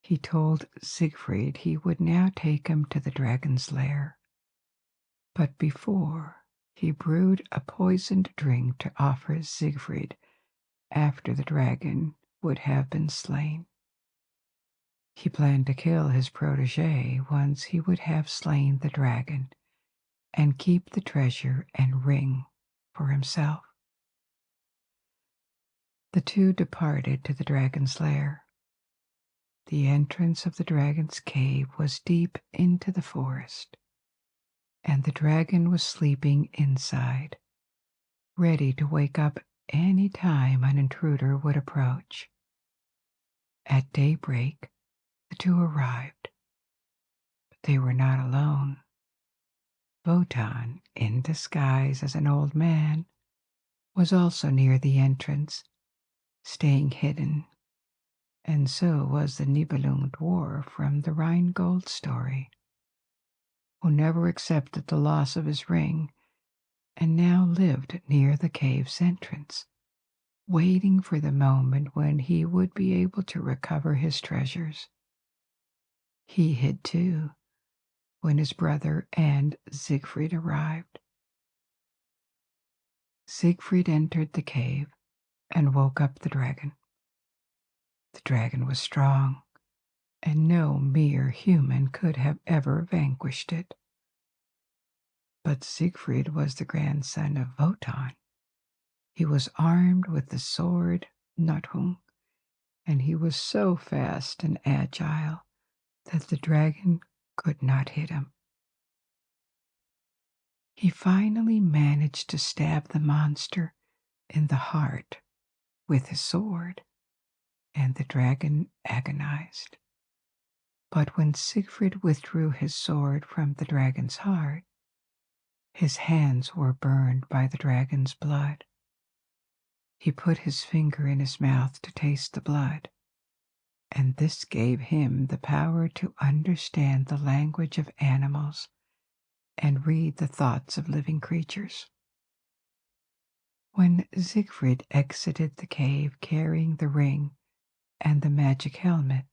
He told Siegfried he would now take him to the dragon's lair. But before, he brewed a poisoned drink to offer Siegfried after the dragon would have been slain. He planned to kill his protege once he would have slain the dragon and keep the treasure and ring for himself. The two departed to the dragon's lair. The entrance of the dragon's cave was deep into the forest, and the dragon was sleeping inside, ready to wake up any time an intruder would approach. At daybreak, the two arrived, but they were not alone. Wotan, in disguise as an old man, was also near the entrance, staying hidden, and so was the Nibelung dwarf from the Rheingold story, who never accepted the loss of his ring and now lived near the cave's entrance, waiting for the moment when he would be able to recover his treasures. He hid too when his brother and Siegfried arrived. Siegfried entered the cave and woke up the dragon. The dragon was strong, and no mere human could have ever vanquished it. But Siegfried was the grandson of Wotan. He was armed with the sword Nibelung, and he was so fast and agile that the dragon could not hit him. He finally managed to stab the monster in the heart with his sword, and the dragon agonized. But when Siegfried withdrew his sword from the dragon's heart, his hands were burned by the dragon's blood. He put his finger in his mouth to taste the blood, and this gave him the power to understand the language of animals and read the thoughts of living creatures. When Siegfried exited the cave carrying the ring and the magic helmet,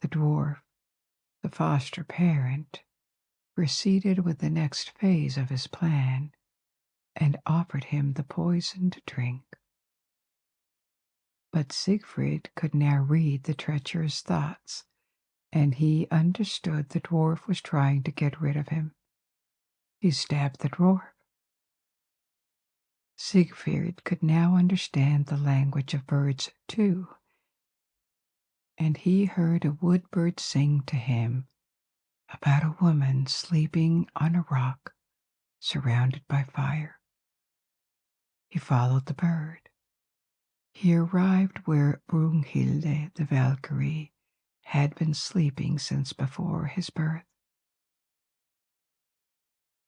the dwarf, the foster parent, proceeded with the next phase of his plan and offered him the poisoned drink. But Siegfried could now read the treacherous thoughts, and he understood the dwarf was trying to get rid of him. He stabbed the dwarf. Siegfried could now understand the language of birds too, and he heard a wood bird sing to him about a woman sleeping on a rock surrounded by fire. He followed the bird. He arrived where Brunhilde the Valkyrie had been sleeping since before his birth.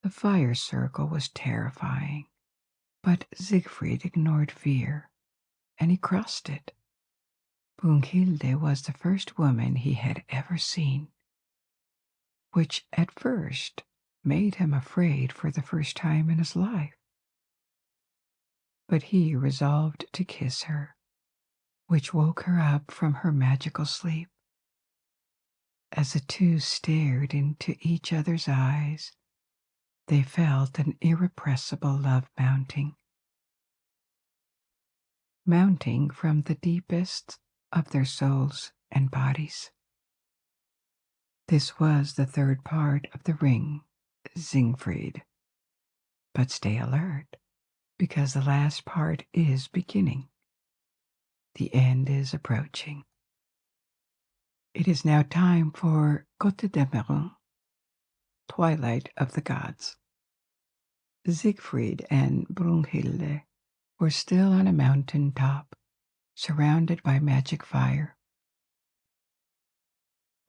The fire circle was terrifying, but Siegfried ignored fear, and he crossed it. Brunhilde was the first woman he had ever seen, which at first made him afraid for the first time in his life. But he resolved to kiss her, which woke her up from her magical sleep. As the two stared into each other's eyes, they felt an irrepressible love mounting from the deepest of their souls and bodies. This was the third part of the ring, Siegfried. But stay alert, because the last part is beginning. The end is approaching. It is now time for Côte de Meron, Twilight of the Gods. Siegfried and Brunhilde were still on a mountain top, surrounded by magic fire.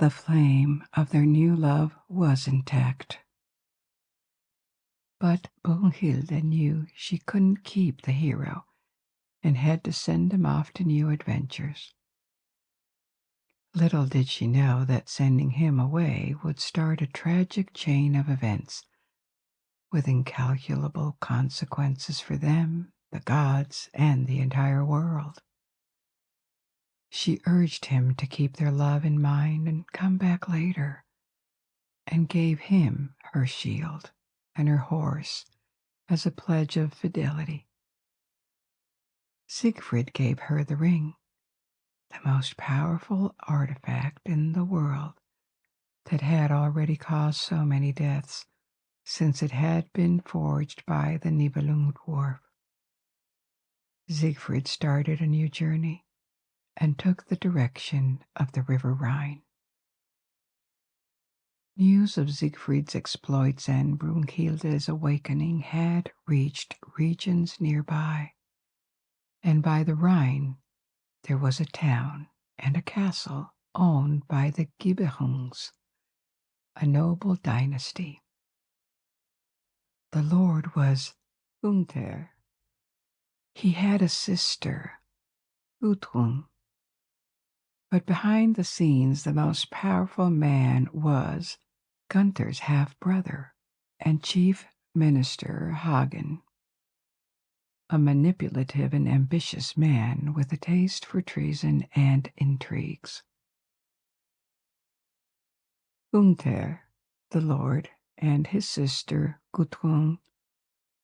The flame of their new love was intact. But Brunhilde knew she couldn't keep the hero and had to send him off to new adventures. Little did she know that sending him away would start a tragic chain of events with incalculable consequences for them, the gods, and the entire world. She urged him to keep their love in mind and come back later, and gave him her shield and her horse as a pledge of fidelity. Siegfried gave her the ring, the most powerful artifact in the world that had already caused so many deaths since it had been forged by the Nibelung dwarf. Siegfried started a new journey and took the direction of the river Rhine. News of Siegfried's exploits and Brunhilde's awakening had reached regions nearby, and by the Rhine there was a town and a castle owned by the Gibelungs, a noble dynasty. The lord was Gunther. He had a sister, Gudrun, but behind the scenes the most powerful man was Gunther's half-brother and chief minister Hagen, a manipulative and ambitious man with a taste for treason and intrigues. Gunther, the lord, and his sister Gudrun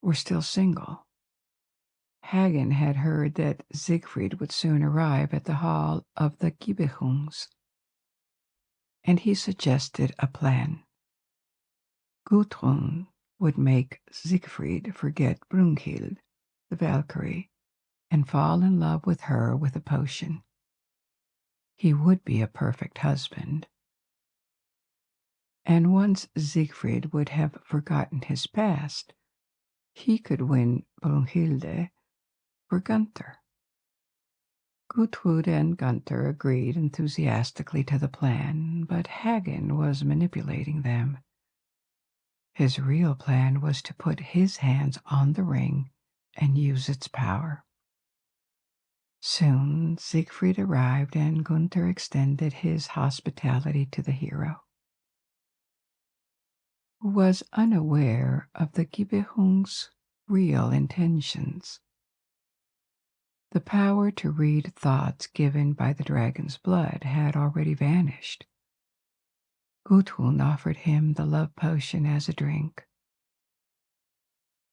were still single. Hagen had heard that Siegfried would soon arrive at the hall of the Gibelungs, and he suggested a plan. Gudrun would make Siegfried forget Brunhild, the Valkyrie, and fall in love with her with a potion. He would be a perfect husband. And once Siegfried would have forgotten his past, he could win Brunhilde for Gunther. Gudrun and Gunther agreed enthusiastically to the plan, but Hagen was manipulating them. His real plan was to put his hands on the ring and use its power. Soon Siegfried arrived, and Gunther extended his hospitality to the hero, who was unaware of the Gibelungs' real intentions. The power to read thoughts given by the dragon's blood had already vanished. Gudrun offered him the love potion as a drink,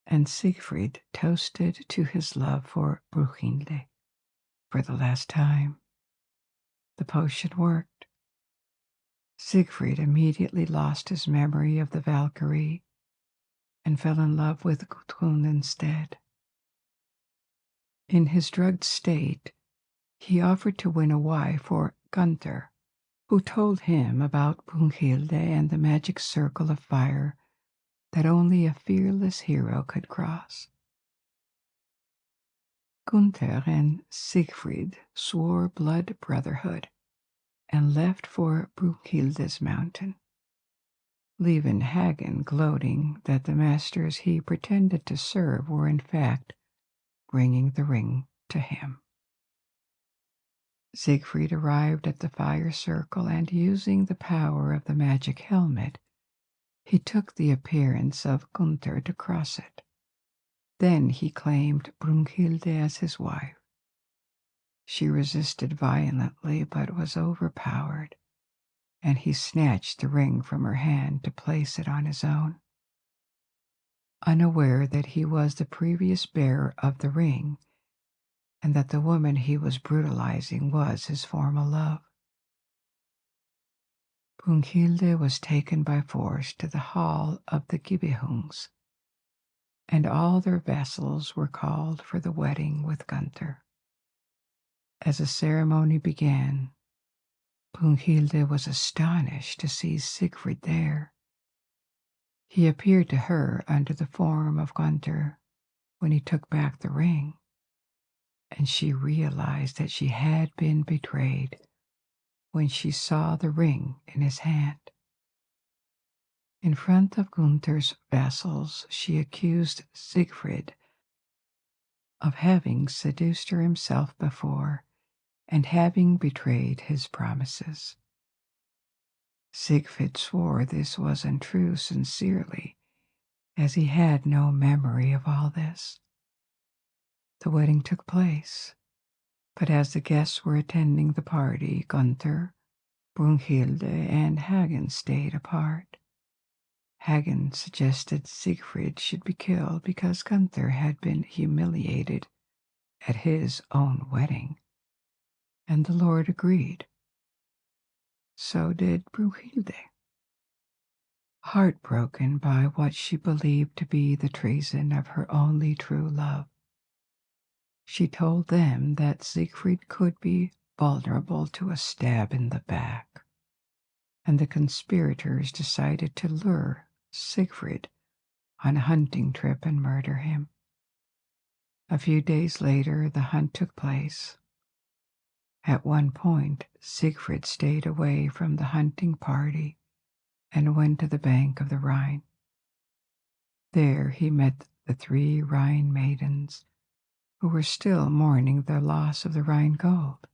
and Siegfried toasted to his love for Brunhilde for the last time. The potion worked. Siegfried immediately lost his memory of the Valkyrie and fell in love with Gudrun instead. In his drugged state, he offered to win a wife for Gunther, who told him about Brunhilde and the magic circle of fire that only a fearless hero could cross. Gunther and Siegfried swore blood brotherhood and left for Brunhilde's mountain, leaving Hagen gloating that the masters he pretended to serve were in fact bringing the ring to him. Siegfried arrived at the fire circle, and using the power of the magic helmet, he took the appearance of Gunther to cross it. Then he claimed Brunhilde as his wife. She resisted violently but was overpowered, and he snatched the ring from her hand to place it on his own, unaware that he was the previous bearer of the ring and that the woman he was brutalizing was his former love. Brunhilde was taken by force to the hall of the Gibelungs, and all their vassals were called for the wedding with Gunther. As the ceremony began, Brunhilde was astonished to see Siegfried there. He appeared to her under the form of Gunther when he took back the ring, and she realized that she had been betrayed when she saw the ring in his hand. In front of Gunther's vassals, she accused Siegfried of having seduced her himself before and having betrayed his promises. Siegfried swore this was untrue sincerely, as he had no memory of all this. The wedding took place, but as the guests were attending the party, Gunther, Brunhilde, and Hagen stayed apart. Hagen suggested Siegfried should be killed because Gunther had been humiliated at his own wedding, and the Lord agreed. So did Brunhilde. Heartbroken by what she believed to be the treason of her only true love, she told them that Siegfried could be vulnerable to a stab in the back, and the conspirators decided to lure Siegfried on a hunting trip and murder him. A few days later, the hunt took place. At one point, Siegfried stayed away from the hunting party and went to the bank of the Rhine. There he met the 3 Rhine maidens, who were still mourning the loss of the Rhine gold,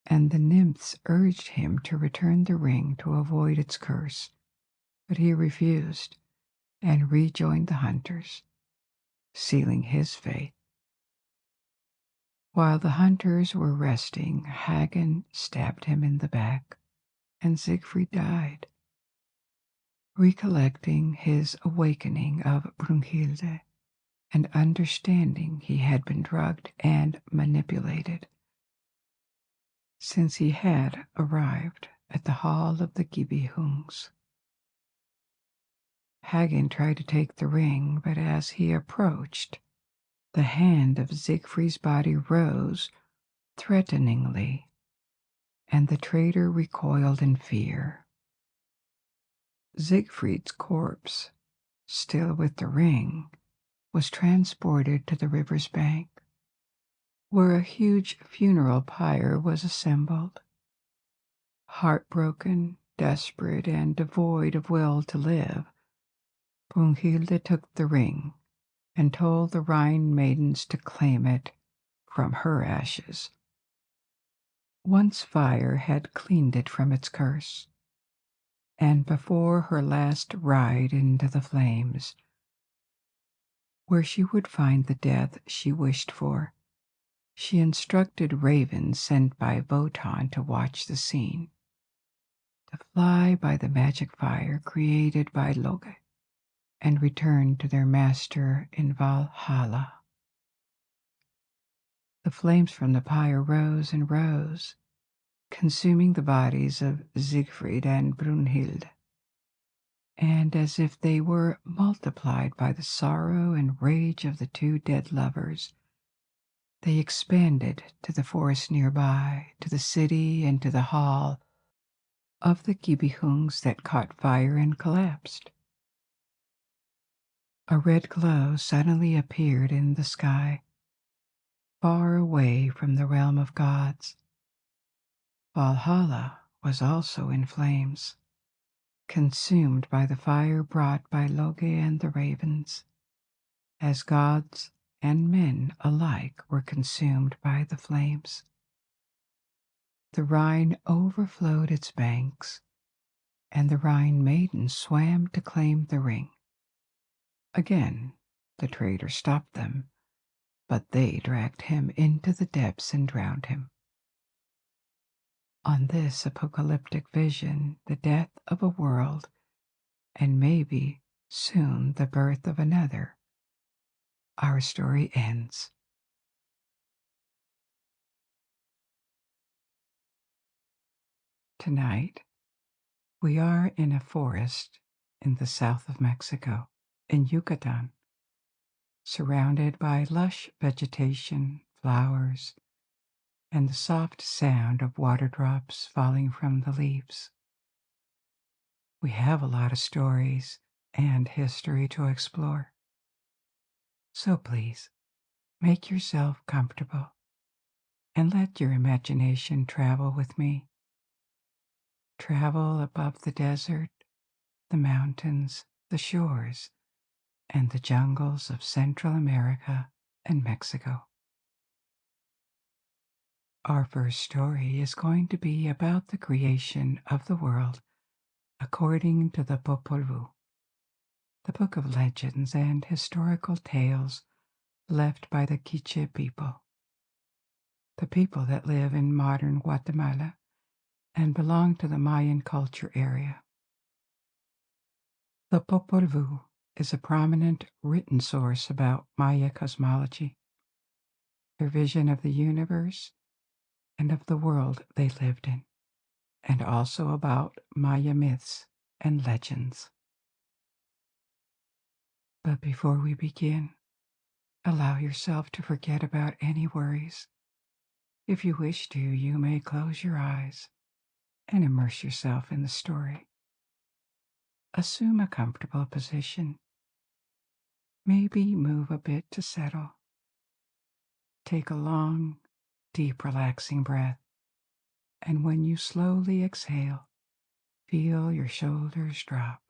and the nymphs urged him to return the ring to avoid its curse, but he refused and rejoined the hunters, sealing his fate. While the hunters were resting, Hagen stabbed him in the back, and Siegfried died. Recollecting his awakening of Brunhilde and understanding he had been drugged and manipulated, since he had arrived at the hall of the Gibelungs. Hagen tried to take the ring, but as he approached, the hand of Siegfried's body rose threateningly, and the traitor recoiled in fear. Siegfried's corpse, still with the ring, was transported to the river's bank, where a huge funeral pyre was assembled. Heartbroken, desperate, and devoid of will to live, Brunhilde took the ring and told the Rhine maidens to claim it from her ashes. Once fire had cleaned it from its curse, and before her last ride into the flames, where she would find the death she wished for, she instructed ravens sent by Wotan to watch the scene, to fly by the magic fire created by Loge, and return to their master in Valhalla. The flames from the pyre rose and rose, consuming the bodies of Siegfried and Brunhild, and as if they were multiplied by the sorrow and rage of the 2 dead lovers, they expanded to the forest nearby, to the city, and to the hall of the Gibelungs that caught fire and collapsed. A red glow suddenly appeared in the sky, far away from the realm of gods. Valhalla was also in flames, consumed by the fire brought by Loge and the ravens, as gods and men alike were consumed by the flames. The Rhine overflowed its banks, and the Rhine maidens swam to claim the ring. Again, the traitor stopped them, but they dragged him into the depths and drowned him. On this apocalyptic vision, the death of a world, and maybe soon the birth of another, our story ends. Tonight, we are in a forest in the south of Mexico, in Yucatan, surrounded by lush vegetation, flowers, and the soft sound of water drops falling from the leaves. We have a lot of stories and history to explore. So please, make yourself comfortable and let your imagination travel with me Travel above the desert, the mountains, the shores, and the jungles of Central America and Mexico. Our first story is going to be about the creation of the world according to the Popol Vuh, the book of legends and historical tales left by the Quiche people, the people that live in modern Guatemala and belong to the Mayan culture area. The Popol Vuh is a prominent written source about Maya cosmology, their vision of the universe and of the world they lived in, and also about Maya myths and legends. But before we begin, allow yourself to forget about any worries. If you wish to, you may close your eyes and immerse yourself in the story. Assume a comfortable position. Maybe move a bit to settle. Take a long, deep, relaxing breath, and when you slowly exhale, feel your shoulders drop.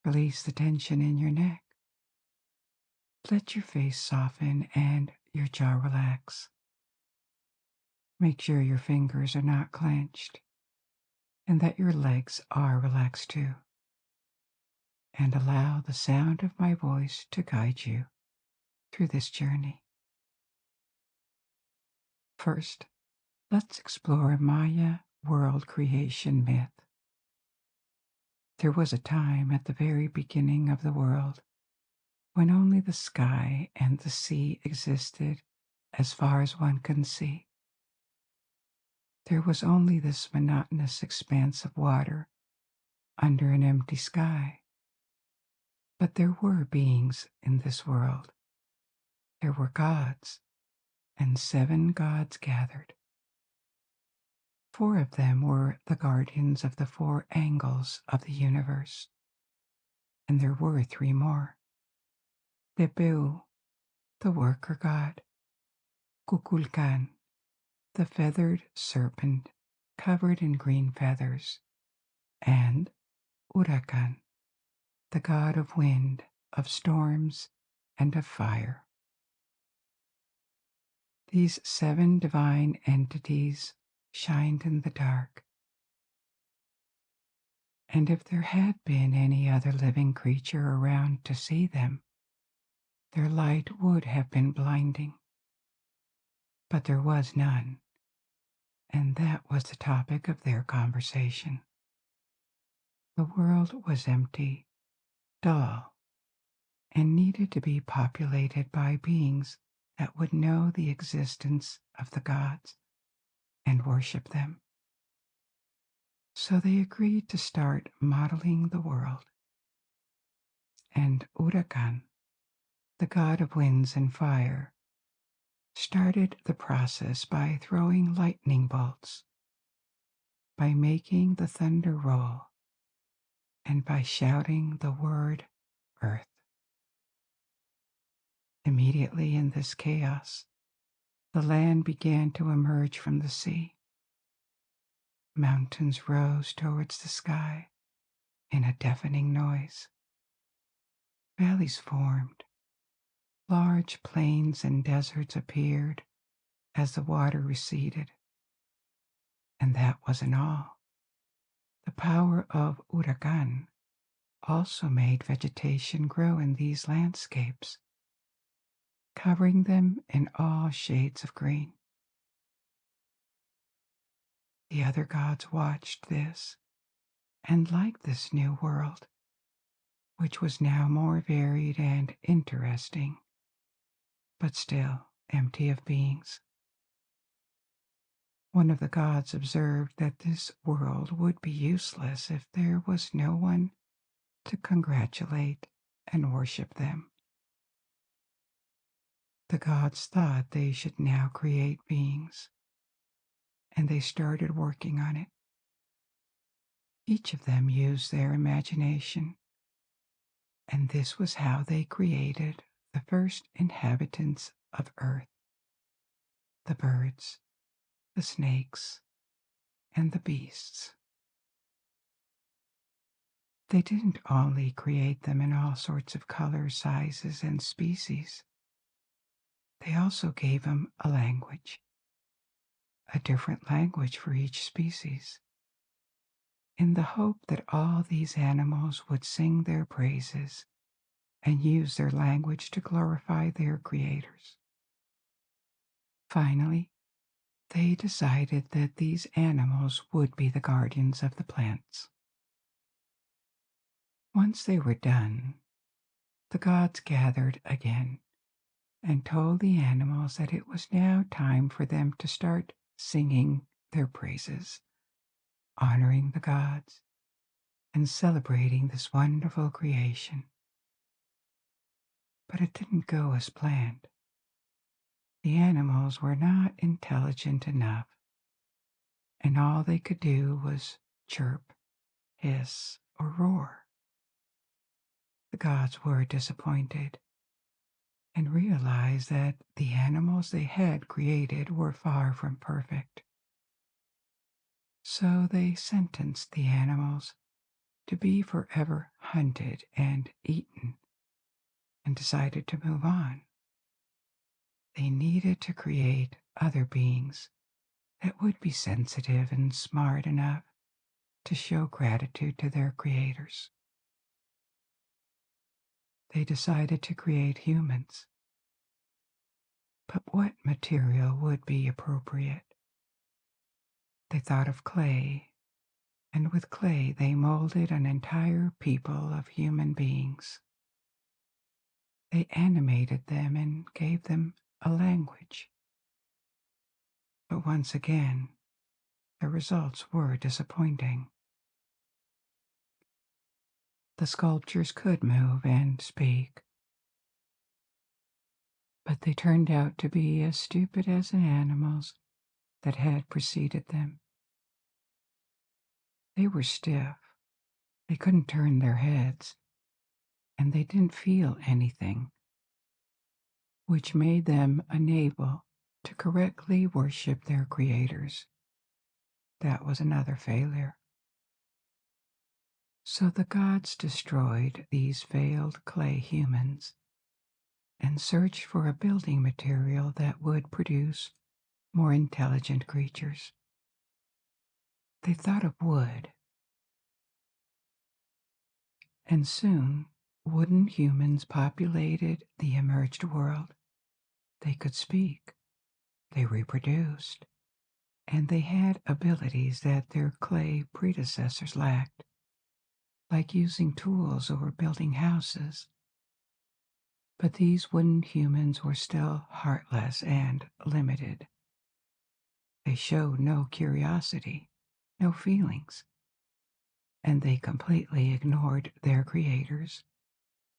Release the tension in your neck. Let your face soften and your jaw relax. Make sure your fingers are not clenched and that your legs are relaxed too. And allow the sound of my voice to guide you through this journey. First, let's explore a Maya world creation myth. There was a time at the very beginning of the world when only the sky and the sea existed as far as one can see. There was only this monotonous expanse of water under an empty sky. But there were beings in this world. There were gods, and 7 gods gathered. 4 of them were the guardians of the 4 angles of the universe, and there were 3 more. Bebeu, the worker god, Kukulkan, the feathered serpent covered in green feathers, and Urakan, the god of wind, of storms, and of fire. These 7 divine entities shined in the dark, and if there had been any other living creature around to see them, their light would have been blinding. But there was none, and that was the topic of their conversation. The world was empty, dull, and needed to be populated by beings that would know the existence of the gods and worship them. So they agreed to start modeling the world. And Urakan, the god of winds and fire, started the process by throwing lightning bolts, by making the thunder roll, and by shouting the word earth. Immediately in this chaos, the land began to emerge from the sea. Mountains rose towards the sky in a deafening noise. Valleys formed. Large plains and deserts appeared as the water receded. And that wasn't all. The power of Urakan also made vegetation grow in these landscapes, covering them in all shades of green. The other gods watched this and liked this new world, which was now more varied and interesting, but still empty of beings. One of the gods observed that this world would be useless if there was no one to congratulate and worship them. The gods thought they should now create beings, and they started working on it. Each of them used their imagination, and this was how they created the first inhabitants of Earth: the birds, the snakes, and the beasts. They didn't only create them in all sorts of colors, sizes, and species. They also gave them a language, a different language for each species, in the hope that all these animals would sing their praises and use their language to glorify their creators. Finally, they decided that these animals would be the guardians of the plants. Once they were done, the gods gathered again and told the animals that it was now time for them to start singing their praises, honoring the gods, and celebrating this wonderful creation. But it didn't go as planned. The animals were not intelligent enough, and all they could do was chirp, hiss, or roar. The gods were disappointed and realized that the animals they had created were far from perfect. So they sentenced the animals to be forever hunted and eaten and decided to move on. They needed to create other beings that would be sensitive and smart enough to show gratitude to their creators. They decided to create humans. But what material would be appropriate? They thought of clay, and with clay they molded an entire people of human beings. They animated them and gave them a language. But once again, the results were disappointing. The sculptures could move and speak, but they turned out to be as stupid as the animals that had preceded them. They were stiff, they couldn't turn their heads, and they didn't feel anything, which made them unable to correctly worship their creators. That was another failure. So the gods destroyed these failed clay humans and searched for a building material that would produce more intelligent creatures. They thought of wood, and soon wooden humans populated the emerged world. They could speak, they reproduced, and they had abilities that their clay predecessors lacked, like using tools or building houses. But these wooden humans were still heartless and limited. They showed no curiosity, no feelings, and they completely ignored their creators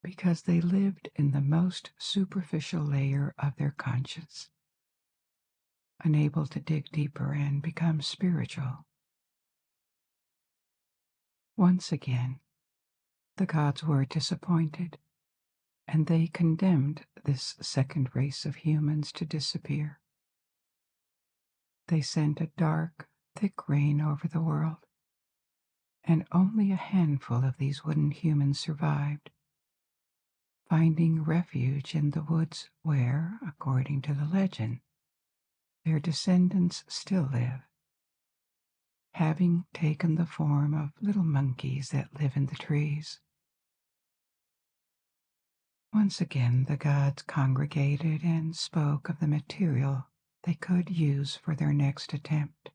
because they lived in the most superficial layer of their conscience, unable to dig deeper and become spiritual. Once again, the gods were disappointed, and they condemned this second race of humans to disappear. They sent a dark, thick rain over the world, and only a handful of these wooden humans survived, finding refuge in the woods where, according to the legend, their descendants still live, having taken the form of little monkeys that live in the trees. Once again the gods congregated and spoke of the material they could use for their next attempt.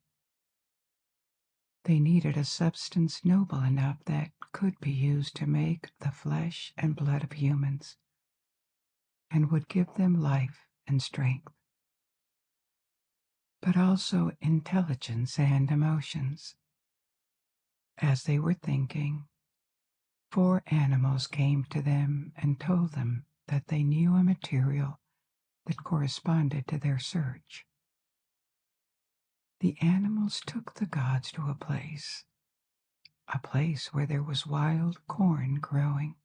They needed a substance noble enough that could be used to make the flesh and blood of humans, and would give them life and strength, but also intelligence and emotions. As they were thinking, 4 animals came to them and told them that they knew a material that corresponded to their search. The animals took the gods to a place where there was wild corn growing.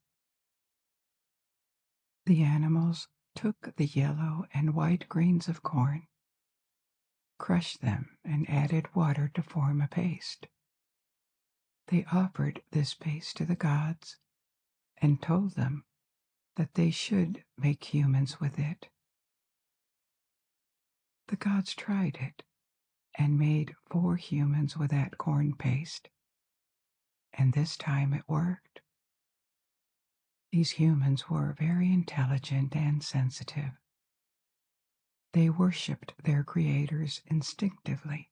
The animals took the yellow and white grains of corn, crushed them and added water to form a paste. They offered this paste to the gods and told them that they should make humans with it. The gods tried it and made 4 humans with that corn paste, and this time it worked. These humans were very intelligent and sensitive. They worshipped their creators instinctively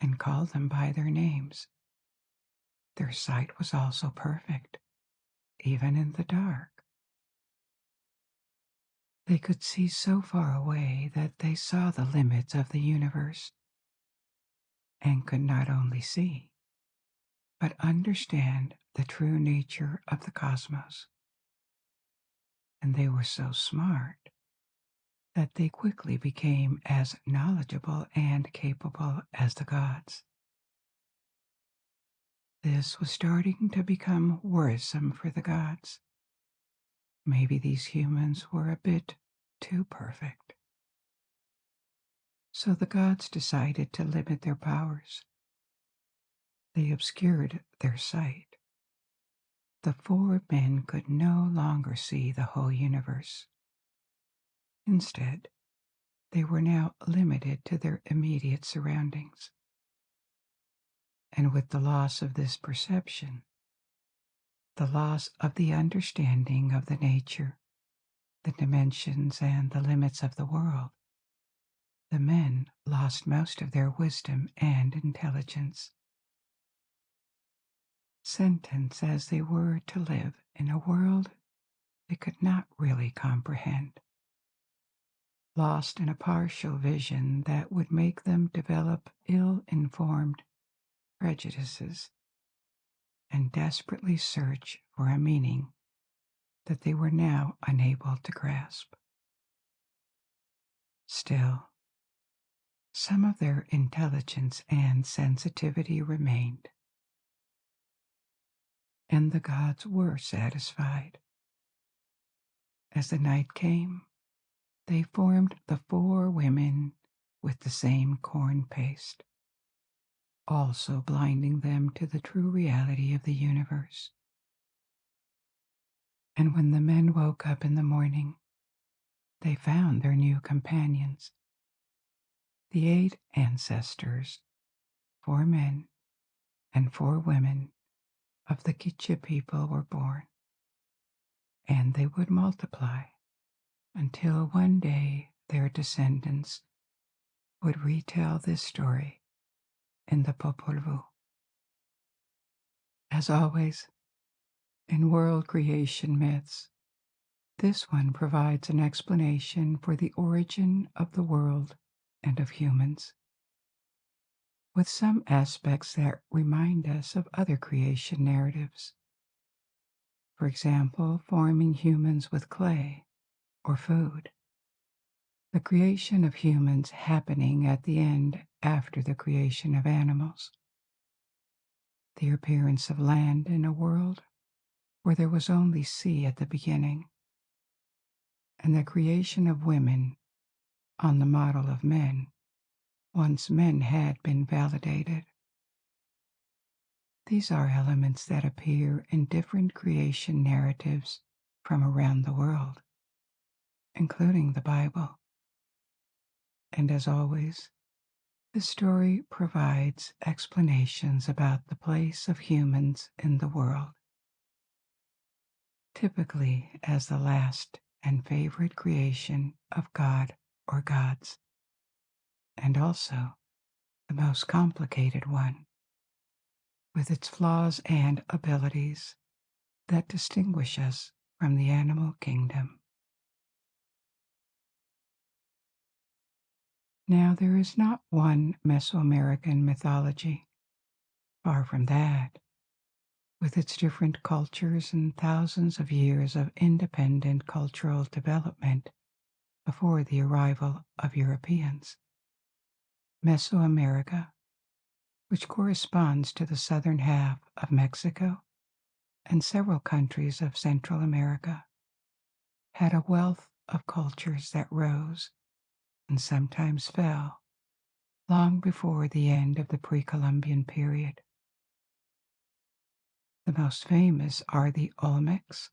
and called them by their names. Their sight was also perfect, even in the dark. They could see so far away that they saw the limits of the universe and could not only see, but understand the true nature of the cosmos. And they were so smart that they quickly became as knowledgeable and capable as the gods. This was starting to become worrisome for the gods. Maybe these humans were a bit too perfect. So the gods decided to limit their powers. They obscured their sight. The 4 men could no longer see the whole universe. Instead, they were now limited to their immediate surroundings. And with the loss of this perception, the loss of the understanding of the nature, the dimensions, and the limits of the world, the men lost most of their wisdom and intelligence. Sentenced as they were to live in a world they could not really comprehend, lost in a partial vision that would make them develop ill-informed prejudices and desperately search for a meaning that they were now unable to grasp. Still, some of their intelligence and sensitivity remained, and the gods were satisfied. As the night came, they formed the 4 women with the same corn paste, also blinding them to the true reality of the universe. And when the men woke up in the morning, they found their new companions, the 8 ancestors, 4 men and 4 women of the Quiche people were born, and they would multiply until one day their descendants would retell this story in the Popol Vuh. As always, in world creation myths, this one provides an explanation for the origin of the world and of humans, with some aspects that remind us of other creation narratives. For example, forming humans with clay or food, the creation of humans happening at the end after the creation of animals, the appearance of land in a world where there was only sea at the beginning, and the creation of women on the model of men once men had been validated. These are elements that appear in different creation narratives from around the world, including the Bible. And as always, the story provides explanations about the place of humans in the world, typically as the last and favorite creation of God or gods, and also the most complicated one, with its flaws and abilities that distinguish us from the animal kingdom. Now, there is not one Mesoamerican mythology, far from that, with its different cultures and thousands of years of independent cultural development before the arrival of Europeans. Mesoamerica, which corresponds to the southern half of Mexico and several countries of Central America, had a wealth of cultures that rose and sometimes fell long before the end of the pre-Columbian period. The most famous are the Olmecs,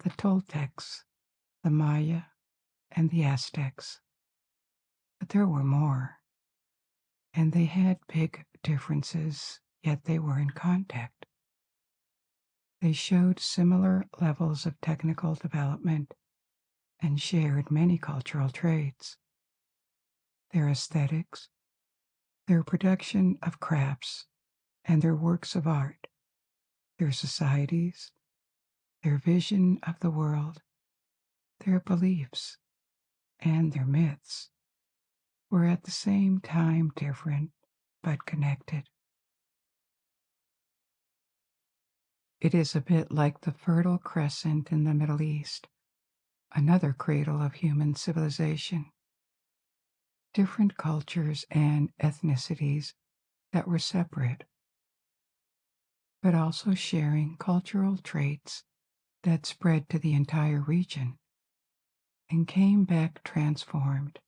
the Toltecs, the Maya, and the Aztecs. But there were more, and they had big differences, yet they were in contact. They showed similar levels of technical development and shared many cultural traits. Their aesthetics, their production of crafts, and their works of art, their societies, their vision of the world, their beliefs, and their myths were at the same time different but connected. It is a bit like the Fertile Crescent in the Middle East, another cradle of human civilization. Different cultures and ethnicities that were separate, but also sharing cultural traits that spread to the entire region and came back transformed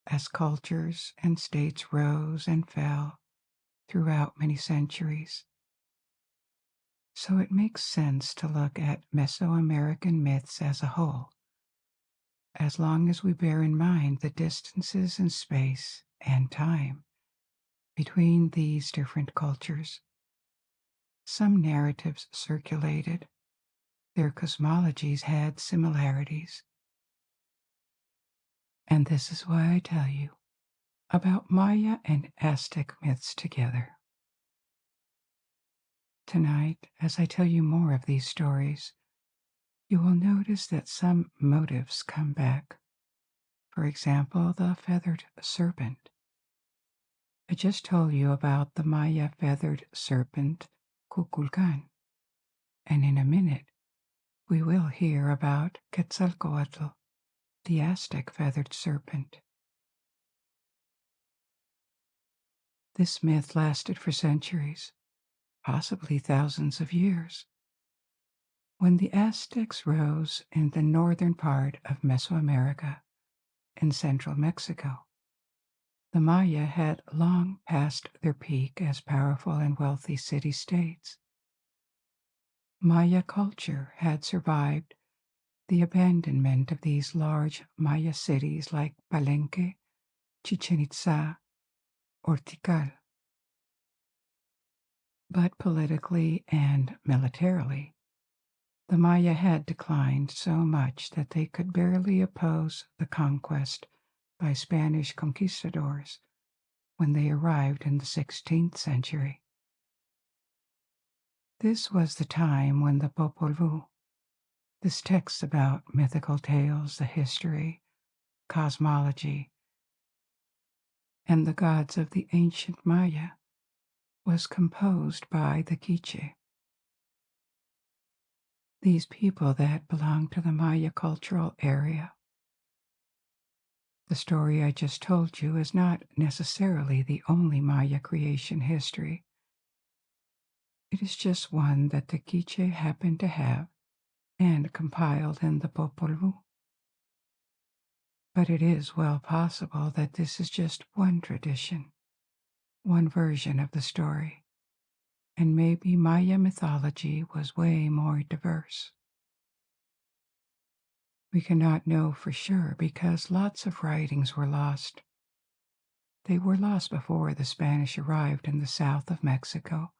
as cultures and states rose and fell throughout many centuries. So it makes sense to look at Mesoamerican myths as a whole, as long as we bear in mind the distances in space and time between these different cultures. Some narratives circulated, their cosmologies had similarities. And this is why I tell you about Maya and Aztec myths together. Tonight, as I tell you more of these stories, you will notice that some motives come back. For example, the feathered serpent. I just told you about the Maya feathered serpent, Kukulkan, and in a minute we will hear about Quetzalcoatl, the Aztec feathered serpent. This myth lasted for centuries, possibly thousands of years. When the Aztecs rose in the northern part of Mesoamerica and central Mexico, the Maya had long passed their peak as powerful and wealthy city-states. Maya culture had survived the abandonment of these large Maya cities like Palenque, Chichen Itza, or Tikal. But politically and militarily, the Maya had declined so much that they could barely oppose the conquest by Spanish conquistadors when they arrived in the 16th century. This was the time when the Popol Vuh, this text about mythical tales, the history, cosmology, and the gods of the ancient Maya, was composed by the Quiche. These people that belong to the Maya cultural area. The story I just told you is not necessarily the only Maya creation history. It is just one that the Quiche happened to have and compiled in the Popol Vuh. But it is well possible that this is just one tradition, one version of the story, and maybe Maya mythology was way more diverse. We cannot know for sure because lots of writings were lost. They were lost before the Spanish arrived in the south of Mexico,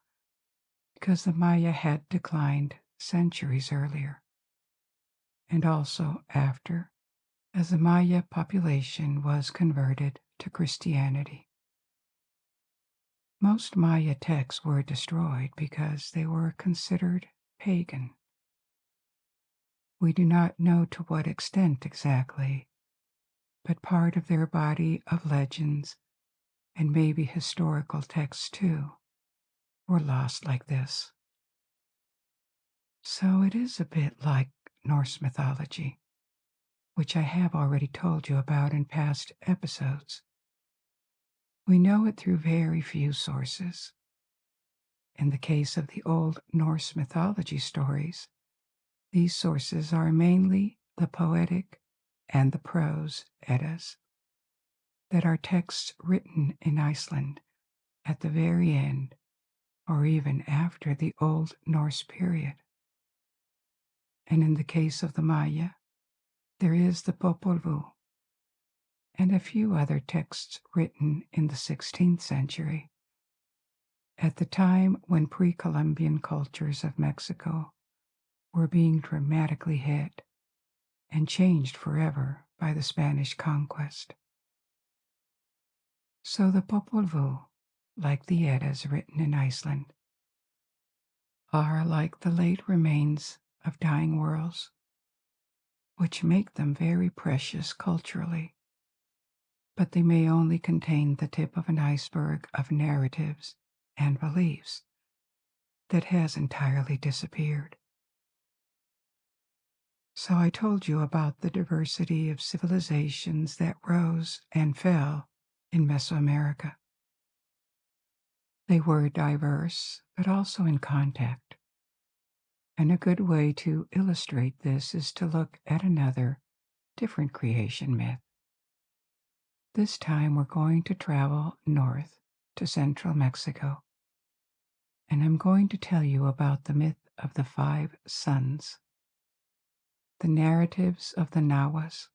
because the Maya had declined centuries earlier, and also after, as the Maya population was converted to Christianity. Most Maya texts were destroyed because they were considered pagan. We do not know to what extent exactly, but part of their body of legends, and maybe historical texts too, were lost like this. So it is a bit like Norse mythology, which I have already told you about in past episodes. We know it through very few sources. In the case of the old Norse mythology stories, these sources are mainly the poetic and the prose Eddas. that are texts written in Iceland at the very end or even after the Old Norse period. And in the case of the Maya, there is the Popol Vuh and a few other texts written in the 16th century, at the time when pre-Columbian cultures of Mexico were being dramatically hit and changed forever by the Spanish conquest. So the Popol Vuh, like the Eddas written in Iceland, are like the late remains of dying worlds, which make them very precious culturally, but they may only contain the tip of an iceberg of narratives and beliefs that has entirely disappeared. So I told you about the diversity of civilizations that rose and fell in Mesoamerica. They were diverse, but also in contact. And a good way to illustrate this is to look at another, different creation myth. This time we're going to travel north to central Mexico, and I'm going to tell you about the myth of the 5 suns. The narratives of the Nahuas,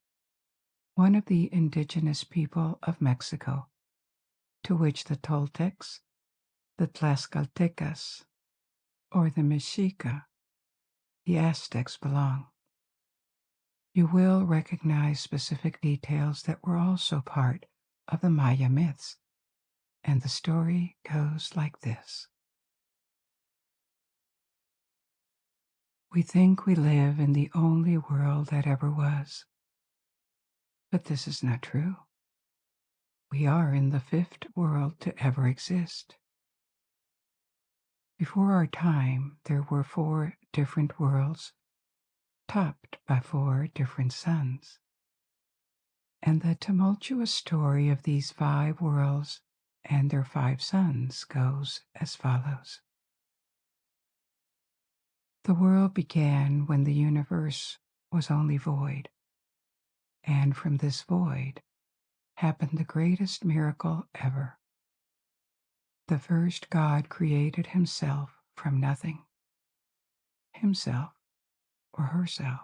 one of the indigenous people of Mexico, to which the Toltecs, the Tlaxcaltecas, or the Mexica, the Aztecs belong. You will recognize specific details that were also part of the Maya myths, and the story goes like this. We think we live in the only world that ever was, but this is not true. We are in the 5th world to ever exist. Before our time, there were 4 different worlds, topped by 4 different suns. And the tumultuous story of these 5 worlds and their 5 suns goes as follows. The world began when the universe was only void, and from this void happened the greatest miracle ever. The first God created himself from nothing, himself or herself,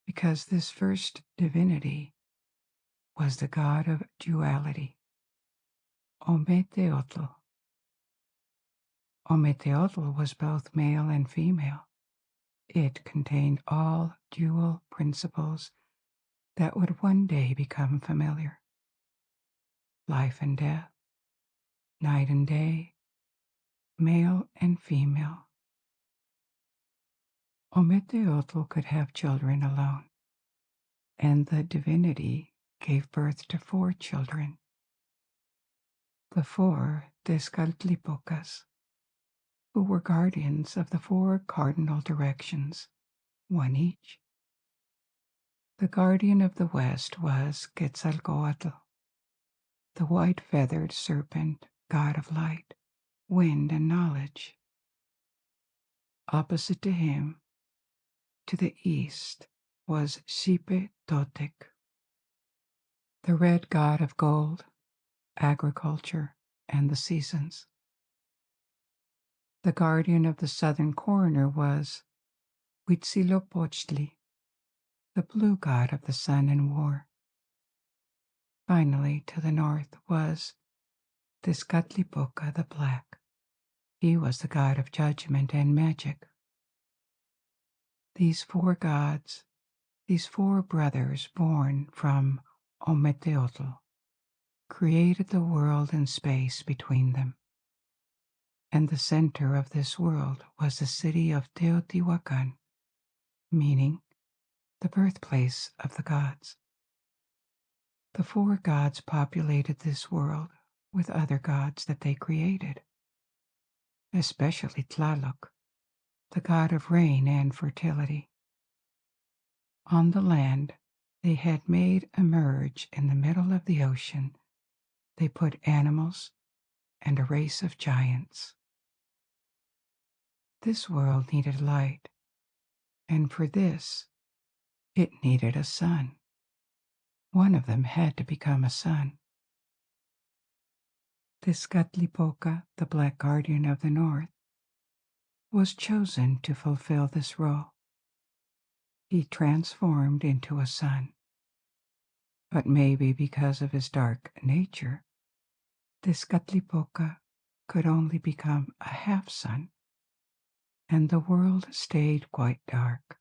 because this first divinity was the God of duality, Ometeotl. Ometeotl was both male and female. It contained all dual principles that would one day become familiar. Life and death, night and day, male and female. Ometeotl could have children alone, and the divinity gave birth to 4 children. The 4 Tezcaltlipocas, who were guardians of the 4 cardinal directions, one each. The guardian of the west was Quetzalcoatl, the white-feathered serpent, god of light, wind, and knowledge. Opposite to him, to the east, was Xipe Totec, the red god of gold, agriculture, and the seasons. The guardian of the southern corner was Huitzilopochtli, the blue god of the sun and war. Finally, to the north was Tezcatlipoca the Black. He was the god of judgment and magic. These 4 gods, these 4 brothers born from Ometeotl, created the world and space between them. And the center of this world was the city of Teotihuacan, meaning the birthplace of the gods. The 4 gods populated this world with other gods that they created, especially Tlaloc, the god of rain and fertility. On the land they had made emerge in the middle of the ocean, they put animals and a race of giants. This world needed light, and for this it needed a sun. one of them had to become a sun. Tezcatlipoca, the Black Guardian of the North, was chosen to fulfill this role. He transformed into a sun. But maybe because of his dark nature, Tezcatlipoca could only become a half-sun, and the world stayed quite dark.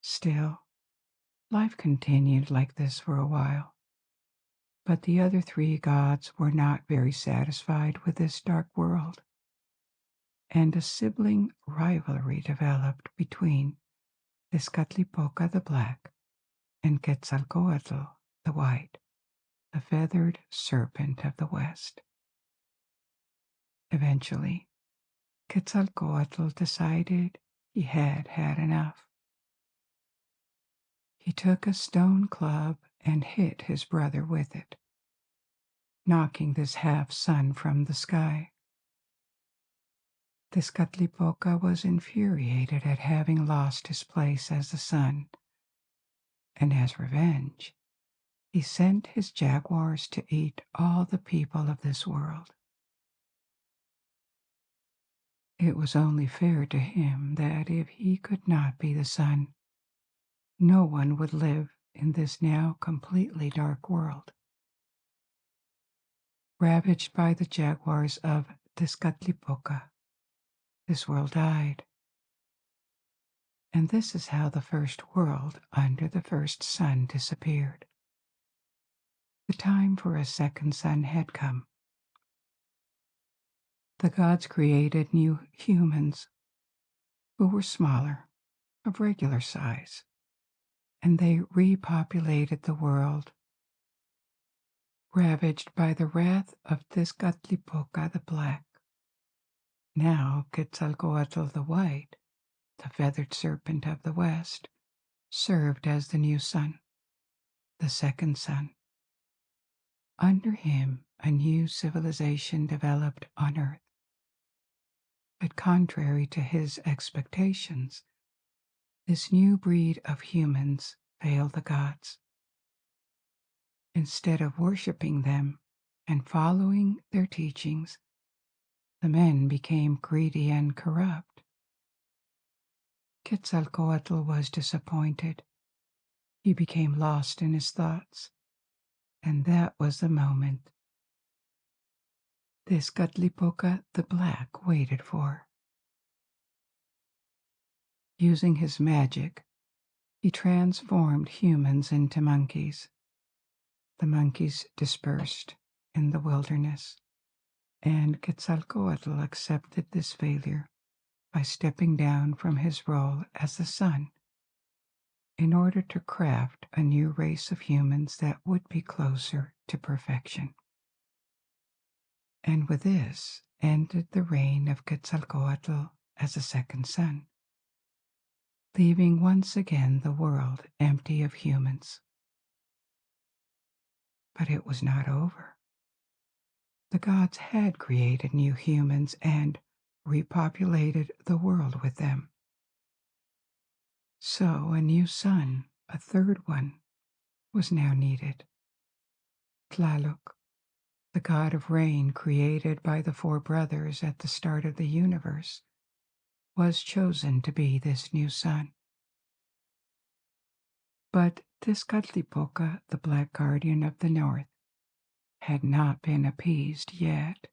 Still, life continued like this for a while. But the other three gods were not very satisfied with this dark world, and a sibling rivalry developed between Tezcatlipoca the Black and Quetzalcoatl the White, the feathered serpent of the West. Eventually, Quetzalcoatl decided he had had enough. He took a stone club and hit his brother with it, knocking this half-sun from the sky. Tezcatlipoca was infuriated at having lost his place as the sun, and as revenge, he sent his jaguars to eat all the people of this world. It was only fair to him that if he could not be the sun, no one would live in this now completely dark world. Ravaged by the jaguars of Tezcatlipoca, this world died. And this is how the first world under the first sun disappeared. The time for a second sun had come. The gods created new humans who were smaller, of regular size, and they repopulated the world. Ravaged by the wrath of Tezcatlipoca the Black, now Quetzalcoatl the White, the feathered serpent of the West, served as the new sun, the second sun. Under him, a new civilization developed on Earth. But contrary to his expectations, this new breed of humans failed the gods. Instead of worshiping them and following their teachings, the men became greedy and corrupt. Quetzalcoatl was disappointed. He became lost in his thoughts, and that was the moment Tezcatlipoca the Black waited for. Using his magic, he transformed humans into monkeys. The monkeys dispersed in the wilderness, and Quetzalcoatl accepted this failure by stepping down from his role as the sun in order to craft a new race of humans that would be closer to perfection. And with this ended the reign of Quetzalcoatl as a second sun, leaving once again the world empty of humans. But it was not over. The gods had created new humans and repopulated the world with them. So a new sun, a third one, was now needed. Tlaloc, the god of rain created by the four brothers at the start of the universe, was chosen to be this new sun. But Tezcatlipoca, the Black Guardian of the North, had not been appeased yet,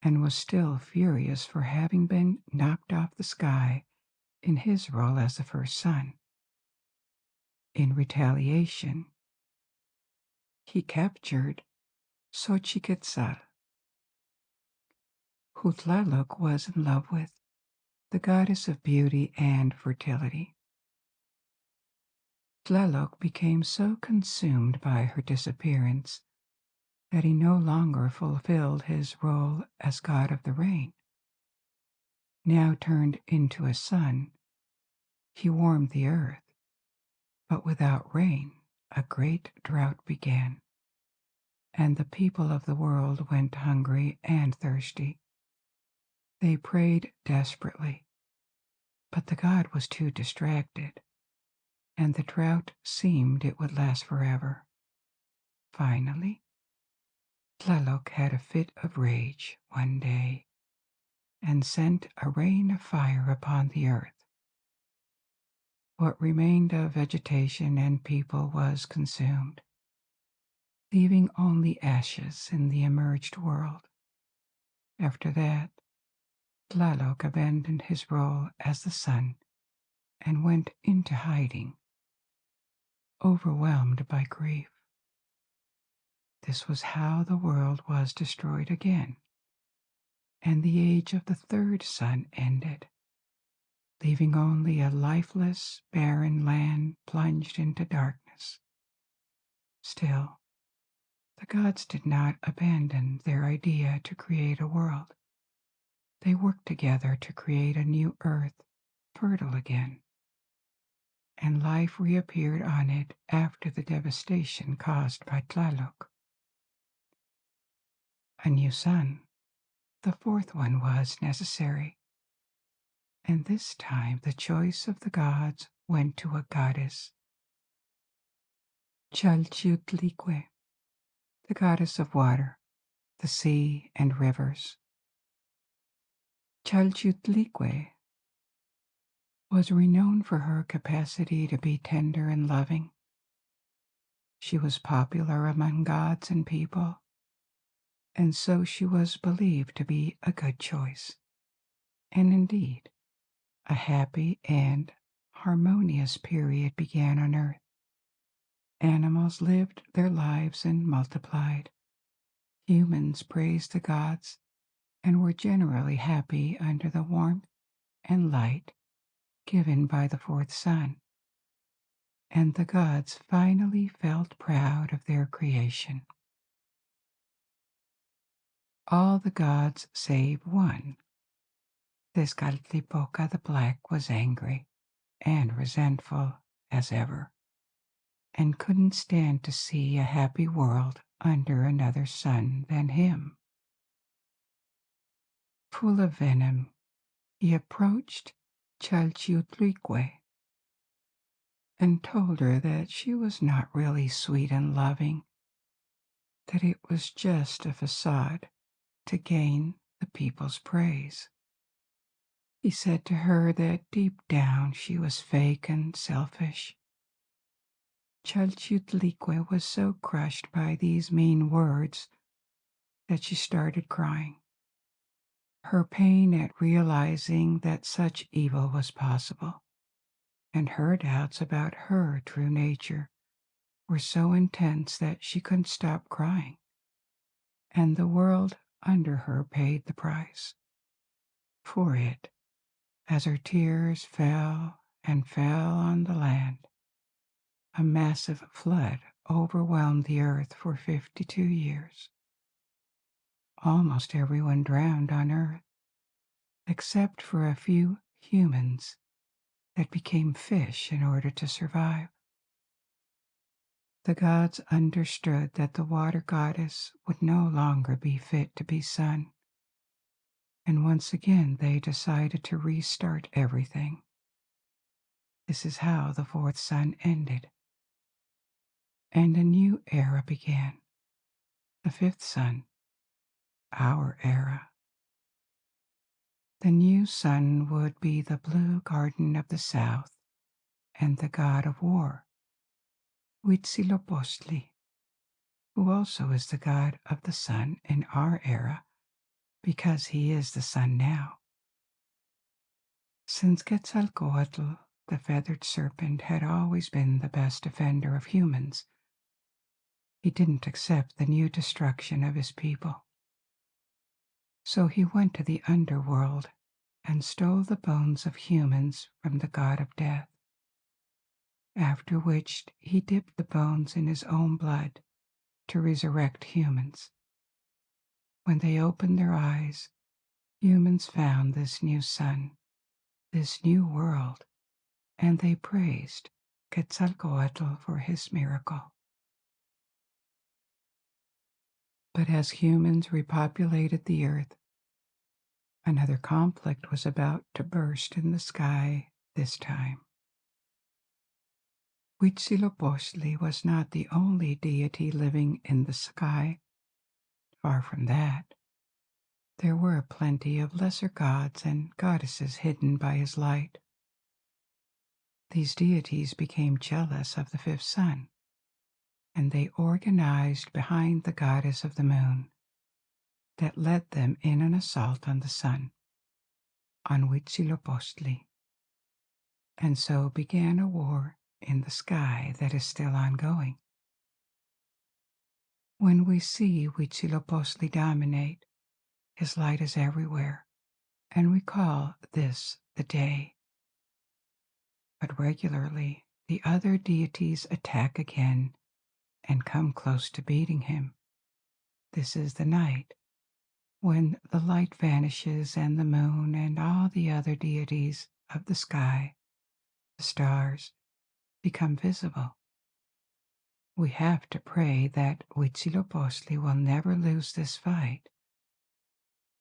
and was still furious for having been knocked off the sky in his role as the first sun. In retaliation, he captured Xochiquetzal, who Tlaloc was in love with, the goddess of beauty and fertility. Tlaloc became so consumed by her disappearance that he no longer fulfilled his role as god of the rain. Now turned into a sun, he warmed the earth, but without rain, a great drought began, and the people of the world went hungry and thirsty. They prayed desperately, but the god was too distracted, and the drought seemed it would last forever. Finally, Tlaloc had a fit of rage one day and sent a rain of fire upon the earth. What remained of vegetation and people was consumed, leaving only ashes in the emerged world. After that, Tlaloc abandoned his role as the sun and went into hiding, overwhelmed by grief. This was how the world was destroyed again, and the age of the third sun ended, leaving only a lifeless, barren land plunged into darkness. Still, the gods did not abandon their idea to create a world. They worked together to create a new earth, fertile again, and life reappeared on it after the devastation caused by Tlaloc. A new sun, the fourth one, was necessary, and this time the choice of the gods went to a goddess, Chalchiutlique, the goddess of water, the sea, and rivers. Chalchiutlique was renowned for her capacity to be tender and loving. She was popular among gods and people, and so she was believed to be a good choice, and indeed, a happy and harmonious period began on earth. Animals lived their lives and multiplied. Humans praised the gods and were generally happy under the warmth and light given by the fourth sun. And the gods finally felt proud of their creation. All the gods save one. Tezcatlipoca the Black was angry and resentful as ever, and couldn't stand to see a happy world under another sun than him. Full of venom, he approached Chalchiutlique and told her that she was not really sweet and loving, that it was just a facade to gain the people's praise. He said to her that deep down she was fake and selfish. Chalchiutlique was so crushed by these mean words that she started crying. Her pain at realizing that such evil was possible, and her doubts about her true nature, were so intense that she couldn't stop crying, and the world under her paid the price for it. As her tears fell and fell on the land, a massive flood overwhelmed the earth for 52 years. Almost everyone drowned on earth, except for a few humans that became fish in order to survive. The gods understood that the water goddess would no longer be fit to be sun, and once again they decided to restart everything. This is how the fourth sun ended, and a new era began, the fifth sun, our era. The new sun would be the blue garden of the south and the god of war, Huitzilopochtli, who also is the god of the sun in our era because he is the sun now. Since Quetzalcoatl, the feathered serpent, had always been the best defender of humans, he didn't accept the new destruction of his people. So he went to the underworld and stole the bones of humans from the god of death, after which he dipped the bones in his own blood to resurrect humans. When they opened their eyes, humans found this new sun, this new world, and they praised Quetzalcoatl for his miracle. But as humans repopulated the earth, another conflict was about to burst in the sky this time. Huitzilopochtli was not the only deity living in the sky. Far from that. There were plenty of lesser gods and goddesses hidden by his light. These deities became jealous of the fifth sun, and they organized behind the goddess of the moon that led them in an assault on the sun, on Huitzilopochtli. And so began a war in the sky that is still ongoing. When we see Huitzilopochtli dominate, his light is everywhere, and we call this the day. But regularly, the other deities attack again and come close to beating him. This is the night, when the light vanishes and the moon and all the other deities of the sky, the stars, become visible. We have to pray that Huitzilopochtli will never lose this fight,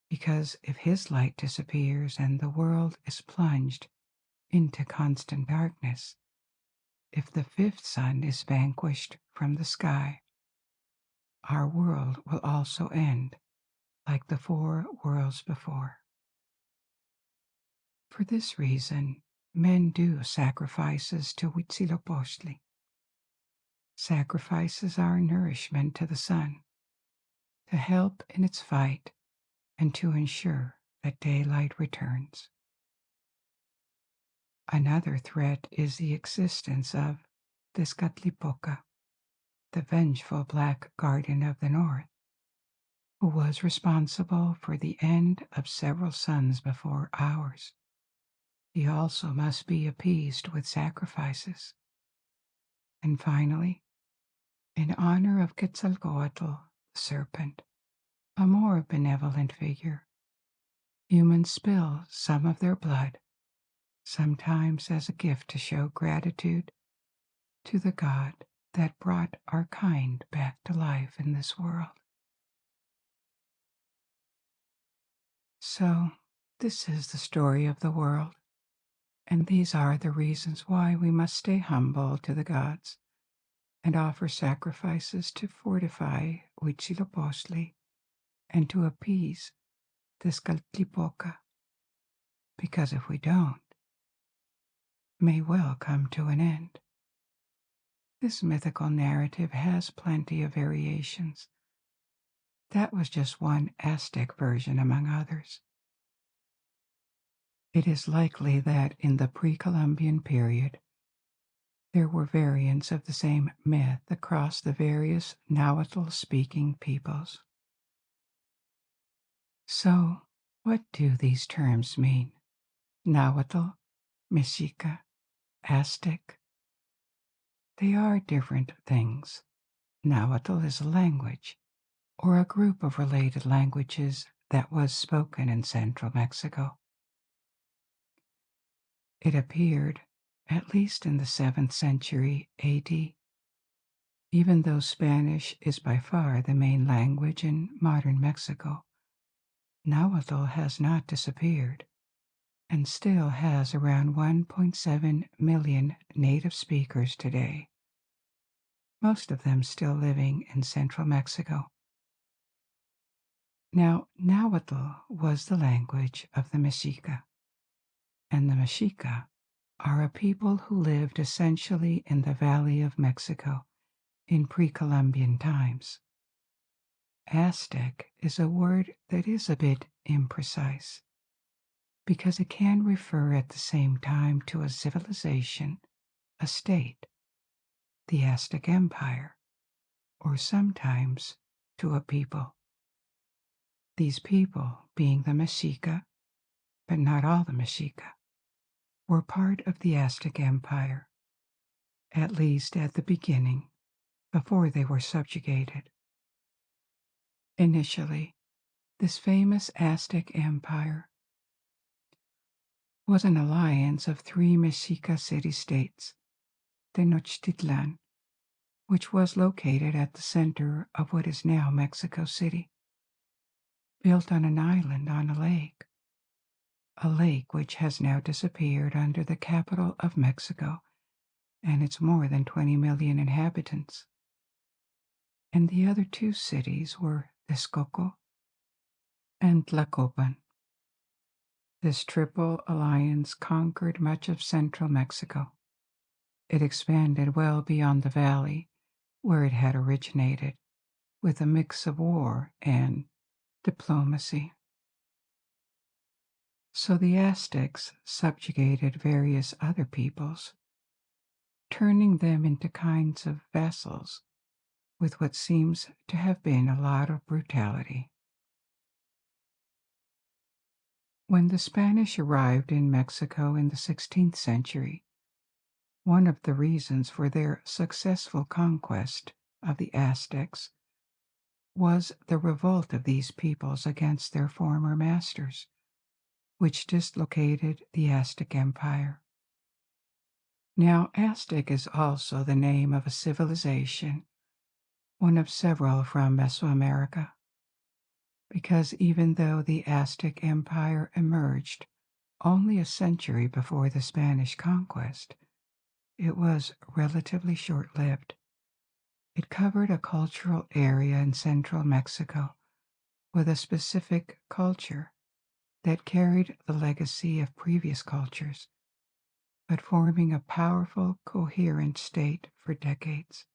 because if his light disappears and the world is plunged into constant darkness, if the fifth sun is vanquished from the sky, our world will also end like the four worlds before. For this reason, men do sacrifices to Huitzilopochtli. Sacrifices are nourishment to the sun, to help in its fight and to ensure that daylight returns. Another threat is the existence of Tezcatlipoca, the vengeful black guardian of the north, who was responsible for the end of several suns before ours. He also must be appeased with sacrifices. And finally, in honor of Quetzalcoatl, the serpent, a more benevolent figure, humans spill some of their blood, sometimes as a gift to show gratitude to the God that brought our kind back to life in this world. So, this is the story of the world, and these are the reasons why we must stay humble to the gods and offer sacrifices to fortify Huitzilopochtli and to appease Tezcatlipoca, because if we don't, may well come to an end. This mythical narrative has plenty of variations. That was just one Aztec version among others. It is likely that in the pre-Columbian period, there were variants of the same myth across the various Nahuatl-speaking peoples. So, what do these terms mean? Nahuatl, Mexica, Aztec? They are different things. Nahuatl is a language, or a group of related languages that was spoken in central Mexico. It appeared, at least in the 7th century AD. Even though Spanish is by far the main language in modern Mexico, Nahuatl has not disappeared and still has around 1.7 million native speakers today, most of them still living in central Mexico. Now, Nahuatl was the language of the Mexica, and the Mexica are a people who lived essentially in the Valley of Mexico in pre-Columbian times. Aztec is a word that is a bit imprecise, because it can refer at the same time to a civilization, a state, the Aztec Empire, or sometimes to a people. These people, being the Mexica, but not all the Mexica, were part of the Aztec Empire, at least at the beginning, before they were subjugated. Initially, this famous Aztec Empire was an alliance of 3 Mexica city-states, Tenochtitlan, which was located at the center of what is now Mexico City, built on an island on a lake which has now disappeared under the capital of Mexico and it's more than 20 million inhabitants. And the other two cities were Texcoco and Tlacopan. This triple alliance conquered much of central Mexico. It expanded well beyond the valley where it had originated, with a mix of war and diplomacy. So the Aztecs subjugated various other peoples, turning them into kinds of vassals with what seems to have been a lot of brutality. When the Spanish arrived in Mexico in the 16th century, one of the reasons for their successful conquest of the Aztecs was the revolt of these peoples against their former masters, which dislocated the Aztec Empire. Now, Aztec is also the name of a civilization, one of several from Mesoamerica, because even though the Aztec Empire emerged only a century before the Spanish conquest, it was relatively short-lived. It covered a cultural area in central Mexico with a specific culture that carried the legacy of previous cultures, but forming a powerful, coherent state for decades.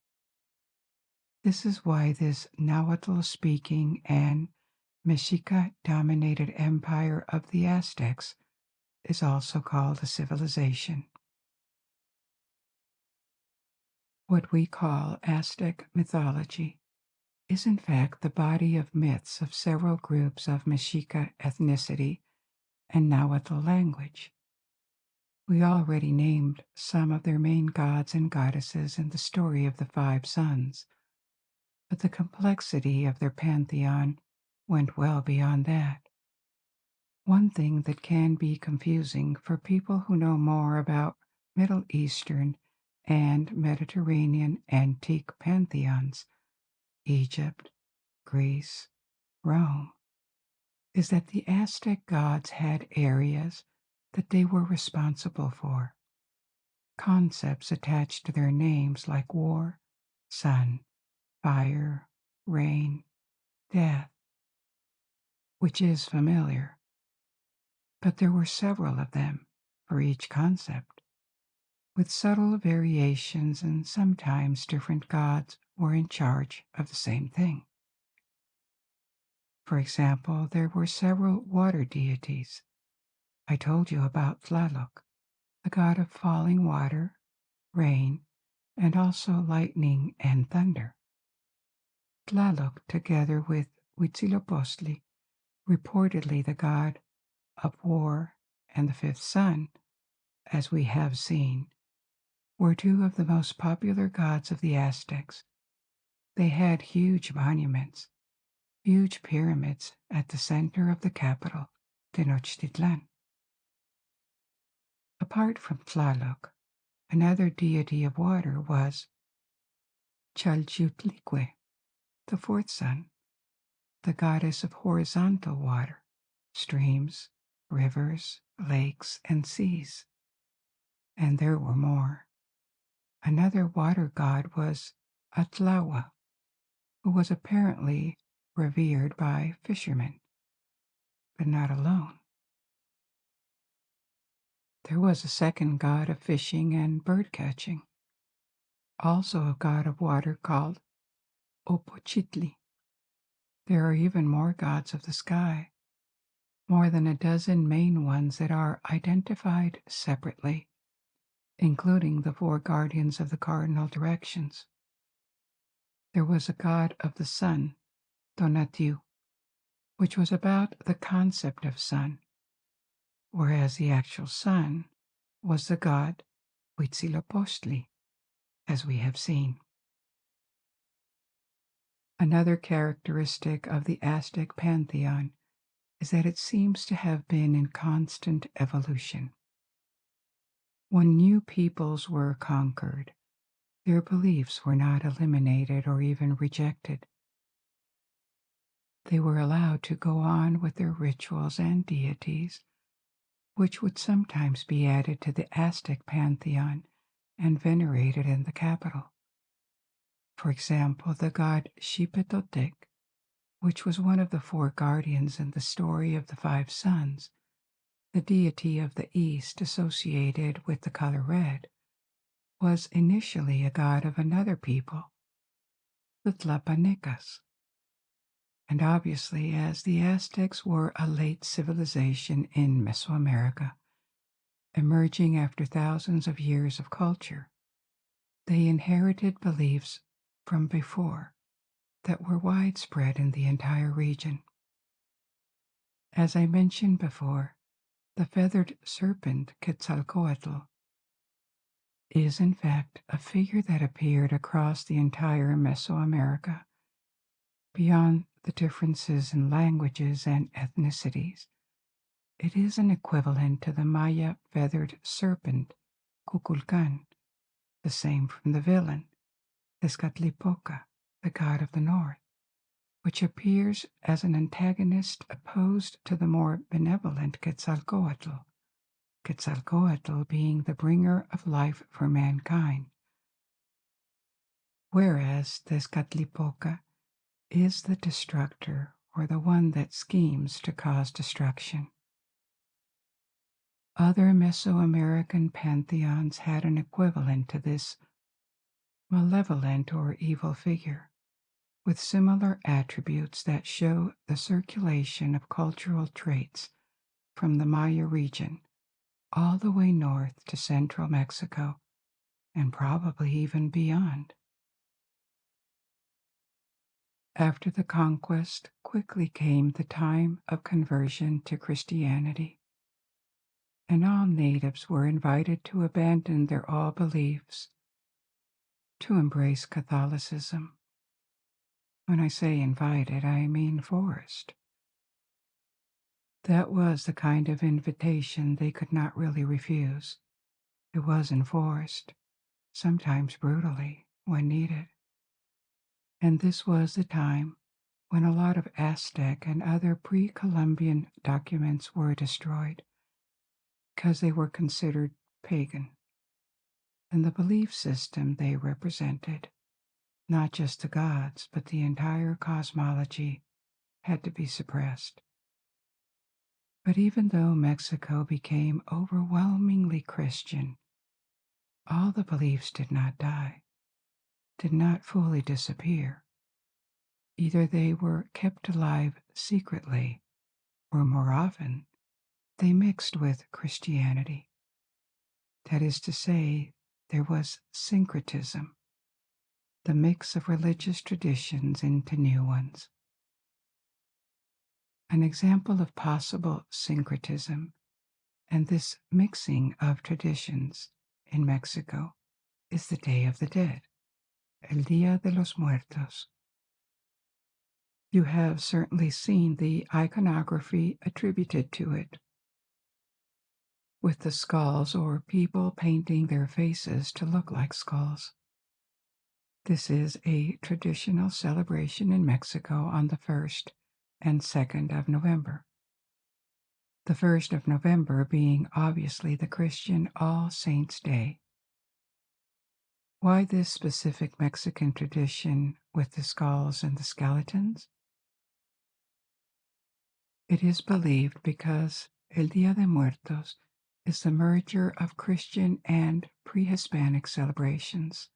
This is why this Nahuatl-speaking and Mexica-dominated empire of the Aztecs is also called a civilization. What we call Aztec mythology is in fact the body of myths of several groups of Mexica ethnicity and Nahuatl language. We already named some of their main gods and goddesses in the story of the five sons, but the complexity of their pantheon went well beyond that. One thing that can be confusing for people who know more about Middle Eastern and Mediterranean antique pantheons, Egypt, Greece, Rome, is that the Aztec gods had areas that they were responsible for. Concepts attached to their names like war, sun, fire, rain, death, which is familiar. But there were several of them for each concept, with subtle variations, and sometimes different gods were in charge of the same thing. For example, there were several water deities. I told you about Tlaloc, the god of falling water, rain, and also lightning and thunder. Tlaloc, together with Huitzilopochtli, reportedly the god of war and the fifth sun, as we have seen, were two of the most popular gods of the Aztecs. They had huge monuments, huge pyramids at the center of the capital, Tenochtitlan. Apart from Tlaloc, another deity of water was Chalchutlicue, the fourth sun, the goddess of horizontal water, streams, rivers, lakes, and seas. And there were more. Another water god was Atlawa, who was apparently revered by fishermen, but not alone. There was a second god of fishing and bird catching, also a god of water called Opochitli. There are even more gods of the sky, more than a dozen main ones that are identified separately, including the four guardians of the cardinal directions. There was a god of the sun, Tonatiuh, which was about the concept of sun, whereas the actual sun was the god Huitzilopochtli, as we have seen. Another characteristic of the Aztec pantheon is that it seems to have been in constant evolution. When new peoples were conquered, their beliefs were not eliminated or even rejected. They were allowed to go on with their rituals and deities, which would sometimes be added to the Aztec pantheon and venerated in the capital. For example, the god Xipetotec, which was one of the four guardians in the story of the five sons, the deity of the east associated with the color red, was initially a god of another people, the Tlapanecas. And obviously, as the Aztecs were a late civilization in Mesoamerica, emerging after thousands of years of culture, they inherited beliefs from before that were widespread in the entire region. As I mentioned before, the feathered serpent Quetzalcoatl is in fact a figure that appeared across the entire Mesoamerica, beyond the differences in languages and ethnicities. It is an equivalent to the Maya feathered serpent Kukulkan, the same from the villain, Tezcatlipoca, the god of the north, which appears as an antagonist opposed to the more benevolent Quetzalcoatl, Quetzalcoatl being the bringer of life for mankind, whereas Tezcatlipoca is the destructor or the one that schemes to cause destruction. Other Mesoamerican pantheons had an equivalent to this malevolent or evil figure, with similar attributes that show the circulation of cultural traits from the Maya region all the way north to central Mexico, and probably even beyond. After the conquest, quickly came the time of conversion to Christianity, and all natives were invited to abandon their old beliefs to embrace Catholicism. When I say invited, I mean forced. That was the kind of invitation they could not really refuse. It was enforced, sometimes brutally, when needed. And this was the time when a lot of Aztec and other pre-Columbian documents were destroyed because they were considered pagan, and the belief system they represented, not just the gods, but the entire cosmology, had to be suppressed. But even though Mexico became overwhelmingly Christian, all the beliefs did not die, did not fully disappear. Either they were kept alive secretly, or more often, they mixed with Christianity. That is to say, there was syncretism, the mix of religious traditions into new ones. An example of possible syncretism and this mixing of traditions in Mexico is the Day of the Dead, El Día de los Muertos. You have certainly seen the iconography attributed to it, with the skulls or people painting their faces to look like skulls. This is a traditional celebration in Mexico on the 1st and 2nd of November. The 1st of November being obviously the Christian All Saints' Day. Why this specific Mexican tradition with the skulls and the skeletons? It is believed because El Día de Muertos is the merger of Christian and pre-Hispanic celebrations.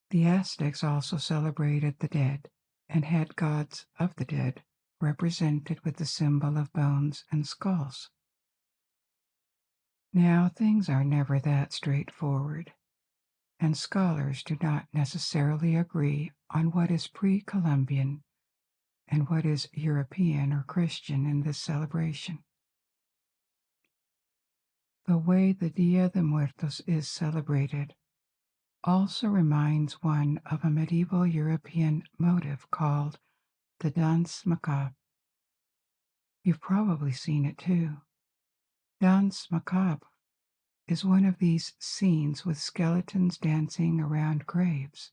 The Aztecs also celebrated the dead and had gods of the dead represented with the symbol of bones and skulls. Now, things are never that straightforward, and scholars do not necessarily agree on what is pre-Columbian and what is European or Christian in this celebration. The way the Dia de Muertos is celebrated also reminds one of a medieval European motive called the Danse Macabre. You've probably seen it too. Danse Macabre is one of these scenes with skeletons dancing around graves.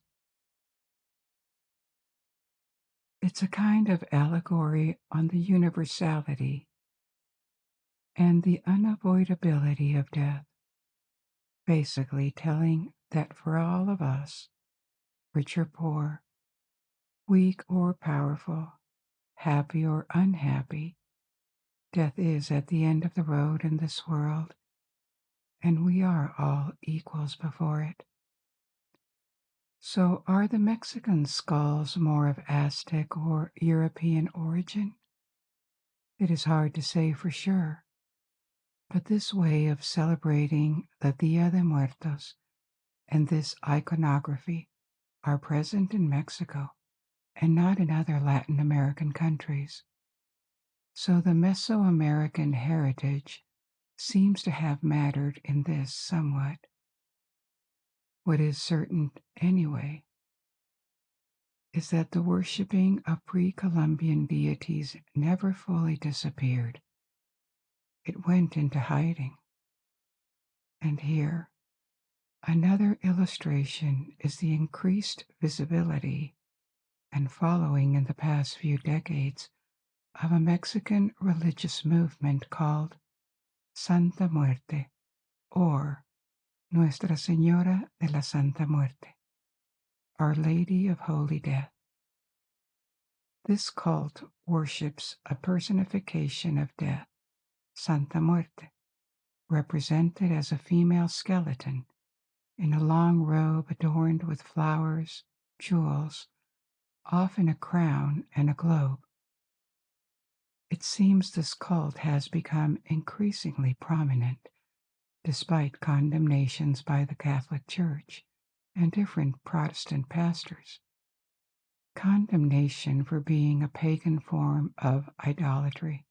It's a kind of allegory on the universality and the unavoidability of death. basically telling that for all of us, rich or poor, weak or powerful, happy or unhappy, death is at the end of the road in this world, and we are all equals before it. So, are the Mexican skulls more of Aztec or European origin? It is hard to say for sure, but this way of celebrating the Dia de Muertos and this iconography are present in Mexico and not in other Latin American countries. So the Mesoamerican heritage seems to have mattered in this somewhat. What is certain, anyway, is that the worshipping of pre-Columbian deities never fully disappeared. It went into hiding. And here, another illustration is the increased visibility and following in the past few decades of a Mexican religious movement called Santa Muerte, or Nuestra Señora de la Santa Muerte, Our Lady of Holy Death. This cult worships a personification of death, Santa Muerte, represented as a female skeleton in a long robe adorned with flowers, jewels, often a crown and a globe. It seems this cult has become increasingly prominent, despite condemnations by the Catholic Church and different Protestant pastors. Condemnation for being a pagan form of idolatry,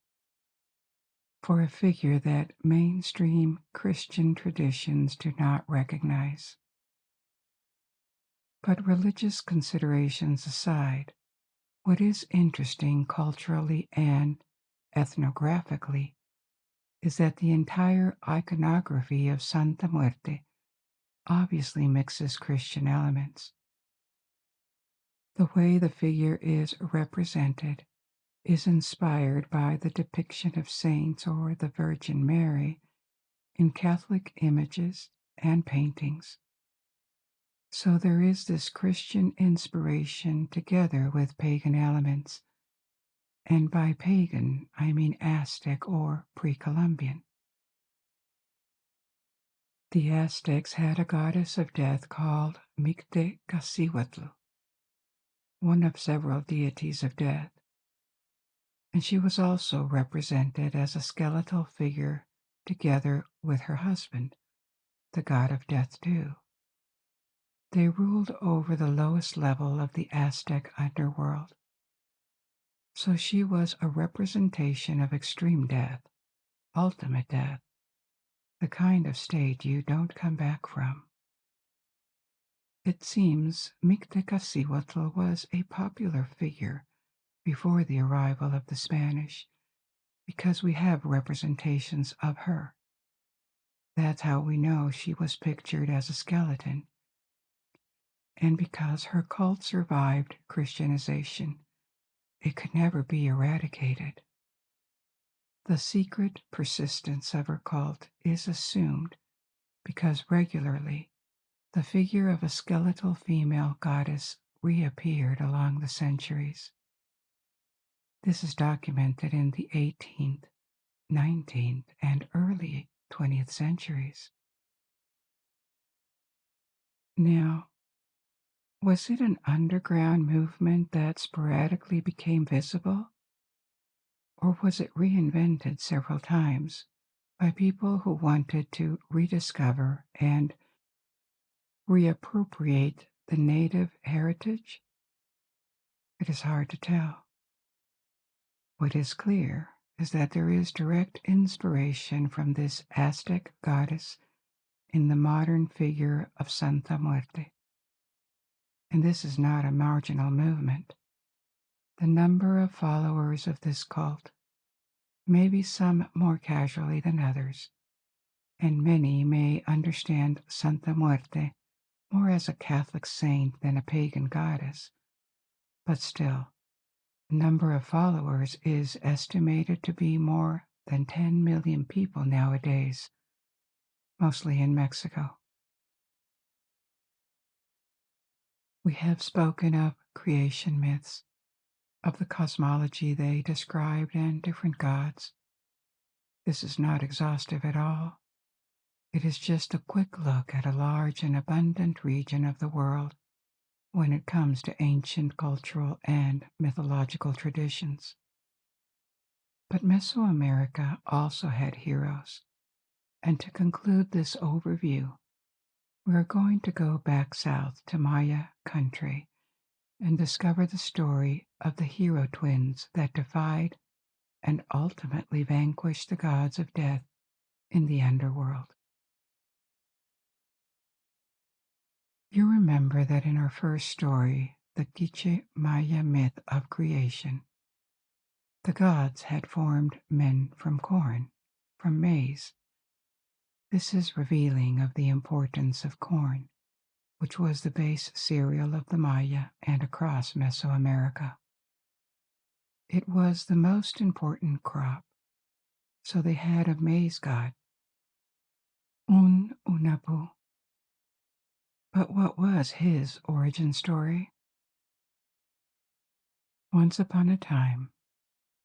for a figure that mainstream Christian traditions do not recognize. But religious considerations aside, what is interesting culturally and ethnographically is that the entire iconography of Santa Muerte obviously mixes Christian elements. The way the figure is represented is inspired by the depiction of saints or the Virgin Mary in Catholic images and paintings. So there is this Christian inspiration together with pagan elements, and by pagan I mean Aztec or pre-Columbian. The Aztecs had a goddess of death called Mictecacihuatl, one of several deities of death, and she was also represented as a skeletal figure together with her husband, the god of death too. They ruled over the lowest level of the Aztec underworld. So she was a representation of extreme death, ultimate death, the kind of state you don't come back from. It seems Mictecacihuatl was a popular figure before the arrival of the Spanish because we have representations of her. That's how we know she was pictured as a skeleton, and because her cult survived Christianization, it could never be eradicated. The secret persistence of her cult is assumed because regularly the figure of a skeletal female goddess reappeared along the centuries. This is documented in the 18th, 19th, and early 20th centuries. Now, was it an underground movement that sporadically became visible? Or was it reinvented several times by people who wanted to rediscover and reappropriate the native heritage? It is hard to tell. What is clear is that there is direct inspiration from this Aztec goddess in the modern figure of Santa Muerte. And this is not a marginal movement. The number of followers of this cult, maybe some more casually than others, and many may understand Santa Muerte more as a Catholic saint than a pagan goddess, but still, the number of followers is estimated to be more than 10 million people nowadays, mostly in Mexico. We have spoken of creation myths, of the cosmology they described, and different gods. This is not exhaustive at all. It is just a quick look at a large and abundant region of the world when it comes to ancient cultural and mythological traditions. But Mesoamerica also had heroes, and to conclude this overview, we are going to go back south to Maya country and discover the story of the hero twins that defied and ultimately vanquished the gods of death in the underworld. You remember that in our first story, the Quiche Maya myth of creation, the gods had formed men from corn, from maize. This is revealing of the importance of corn, which was the base cereal of the Maya and across Mesoamerica. It was the most important crop, so they had a maize god, Unapu. But what was his origin story? Once upon a time,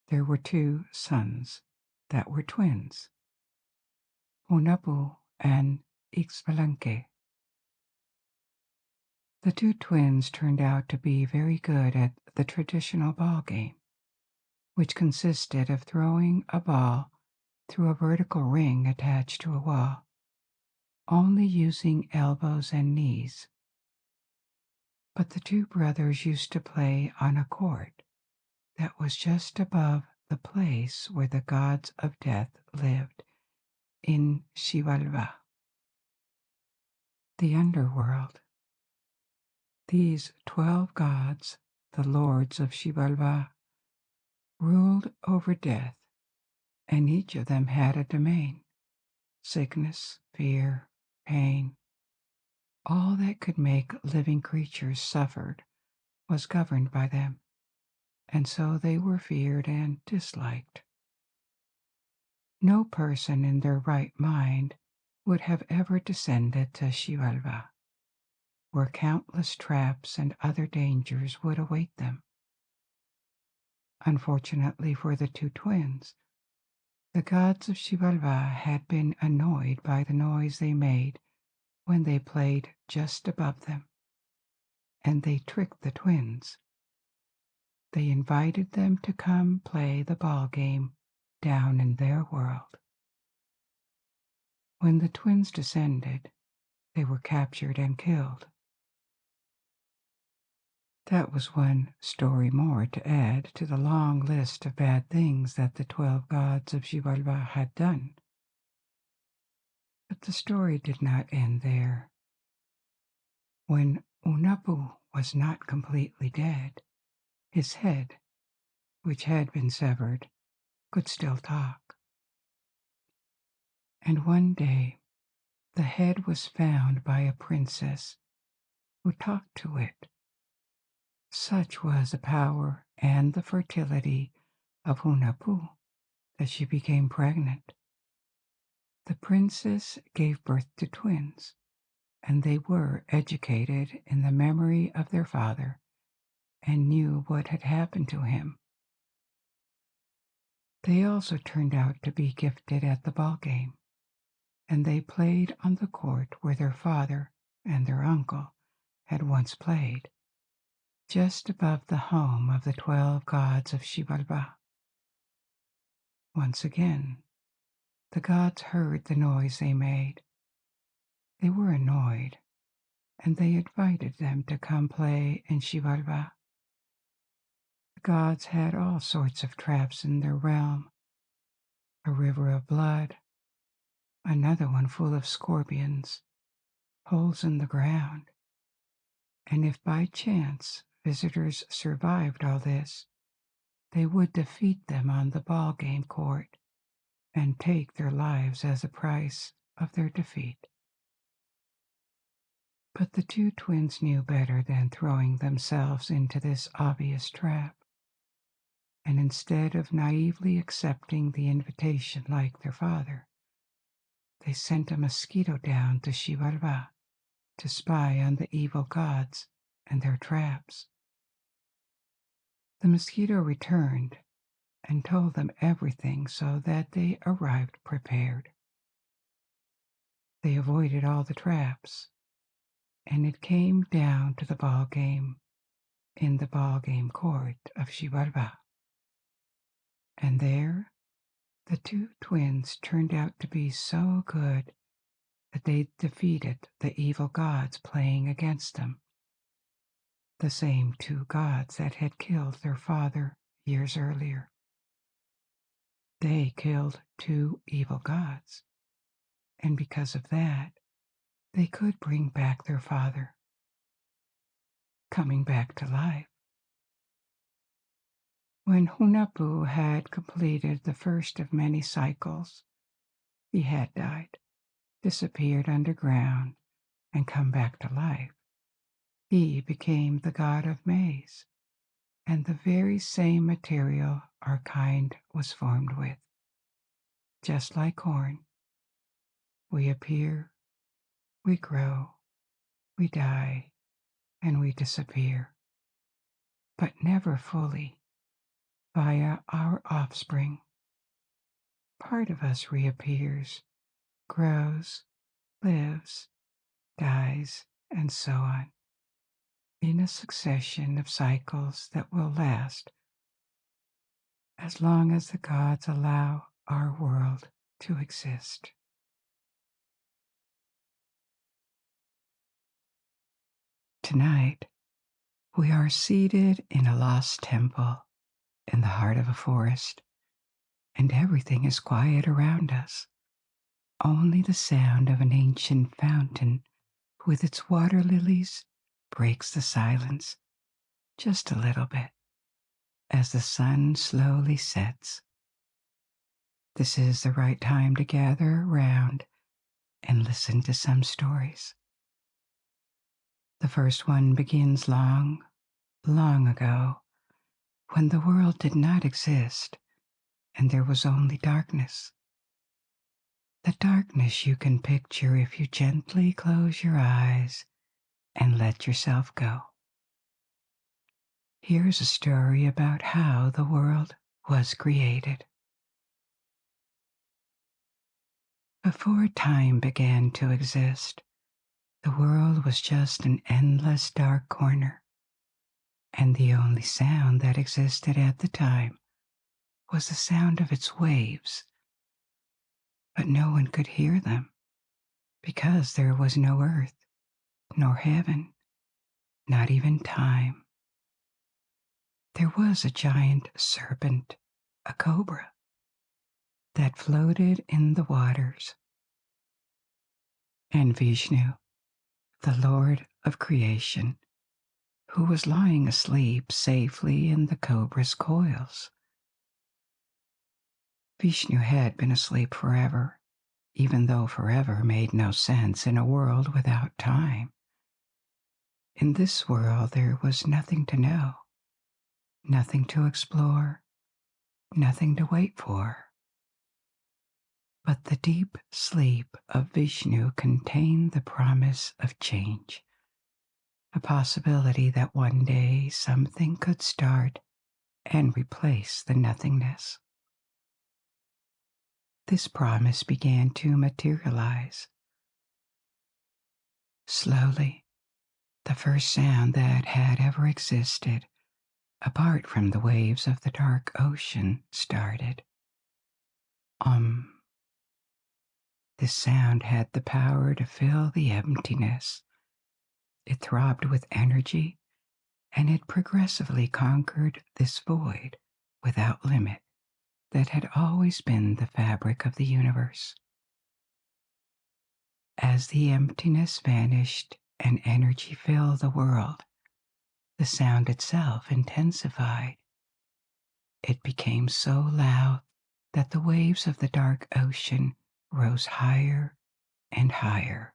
there were two sons that were twins, Unapu and Ixbalanque. The two twins turned out to be very good at the traditional ball game, which consisted of throwing a ball through a vertical ring attached to a wall, only using elbows and knees. But the two brothers used to play on a court that was just above the place where the gods of death lived, in Xibalba, the underworld. These 12 gods, the lords of Xibalba, ruled over death, and each of them had a domain: sickness, fear, pain. All that could make living creatures suffered was governed by them, and so they were feared and disliked. No person in their right mind would have ever descended to Xibalba, where countless traps and other dangers would await them. Unfortunately for the two twins, the gods of Xibalba had been annoyed by the noise they made when they played just above them, and they tricked the twins. They invited them to come play the ball game down in their world. When the twins descended, they were captured and killed. That was one story more to add to the long list of bad things that the 12 gods of Xibalba had done. But the story did not end there. When Unapu was not completely dead, his head, which had been severed, could still talk. And one day, the head was found by a princess who talked to it. Such was the power and the fertility of Unapu that she became pregnant. The princess gave birth to twins, and they were educated in the memory of their father and knew what had happened to him. They also turned out to be gifted at the ball game, and they played on the court where their father and their uncle had once played, just above the home of the 12 gods of Xibalba. Once again, the gods heard the noise they made. They were annoyed, and they invited them to come play in Xibalba. The gods had all sorts of traps in their realm: a river of blood, another one full of scorpions, holes in the ground, and if by chance visitors survived all this, they would defeat them on the ball game court and take their lives as a price of their defeat. But the two twins knew better than throwing themselves into this obvious trap, and instead of naively accepting the invitation like their father, they sent a mosquito down to Xibalba to spy on the evil gods and their traps. The mosquito returned and told them everything so that they arrived prepared. They avoided all the traps, and it came down to the ball game in the ball game court of Xibalba. And there, the two twins turned out to be so good that they defeated the evil gods playing against them, the same two gods that had killed their father years earlier. They killed two evil gods, and because of that, they could bring back their father, coming back to life. When Hunahpu had completed the first of many cycles, he had died, disappeared underground, and come back to life. He became the god of maize, and the very same material our kind was formed with. Just like corn, we appear, we grow, we die, and we disappear, but never fully. Via our offspring, part of us reappears, grows, lives, dies, and so on, in a succession of cycles that will last as long as the gods allow our world to exist. Tonight, we are seated in a lost temple in the heart of a forest, and everything is quiet around us. Only the sound of an ancient fountain with its water lilies breaks the silence just a little bit as the sun slowly sets. This is the right time to gather around and listen to some stories. The first one begins long, long ago, when the world did not exist and there was only darkness. The darkness you can picture if you gently close your eyes and let yourself go. Here's a story about how the world was created. Before time began to exist, the world was just an endless dark corner, and the only sound that existed at the time was the sound of its waves. But no one could hear them, because there was no earth, nor heaven, not even time. There was a giant serpent, a cobra, that floated in the waters. And Vishnu, the Lord of creation, who was lying asleep safely in the cobra's coils. Vishnu had been asleep forever, even though forever made no sense in a world without time. In this world there was nothing to know, nothing to explore, nothing to wait for. But the deep sleep of Vishnu contained the promise of change, a possibility that one day something could start and replace the nothingness. This promise began to materialize. Slowly, the first sound that had ever existed, apart from the waves of the dark ocean, started. This sound had the power to fill the emptiness. It throbbed with energy, and it progressively conquered this void without limit that had always been the fabric of the universe. As the emptiness vanished and energy filled the world, the sound itself intensified. It became so loud that the waves of the dark ocean rose higher and higher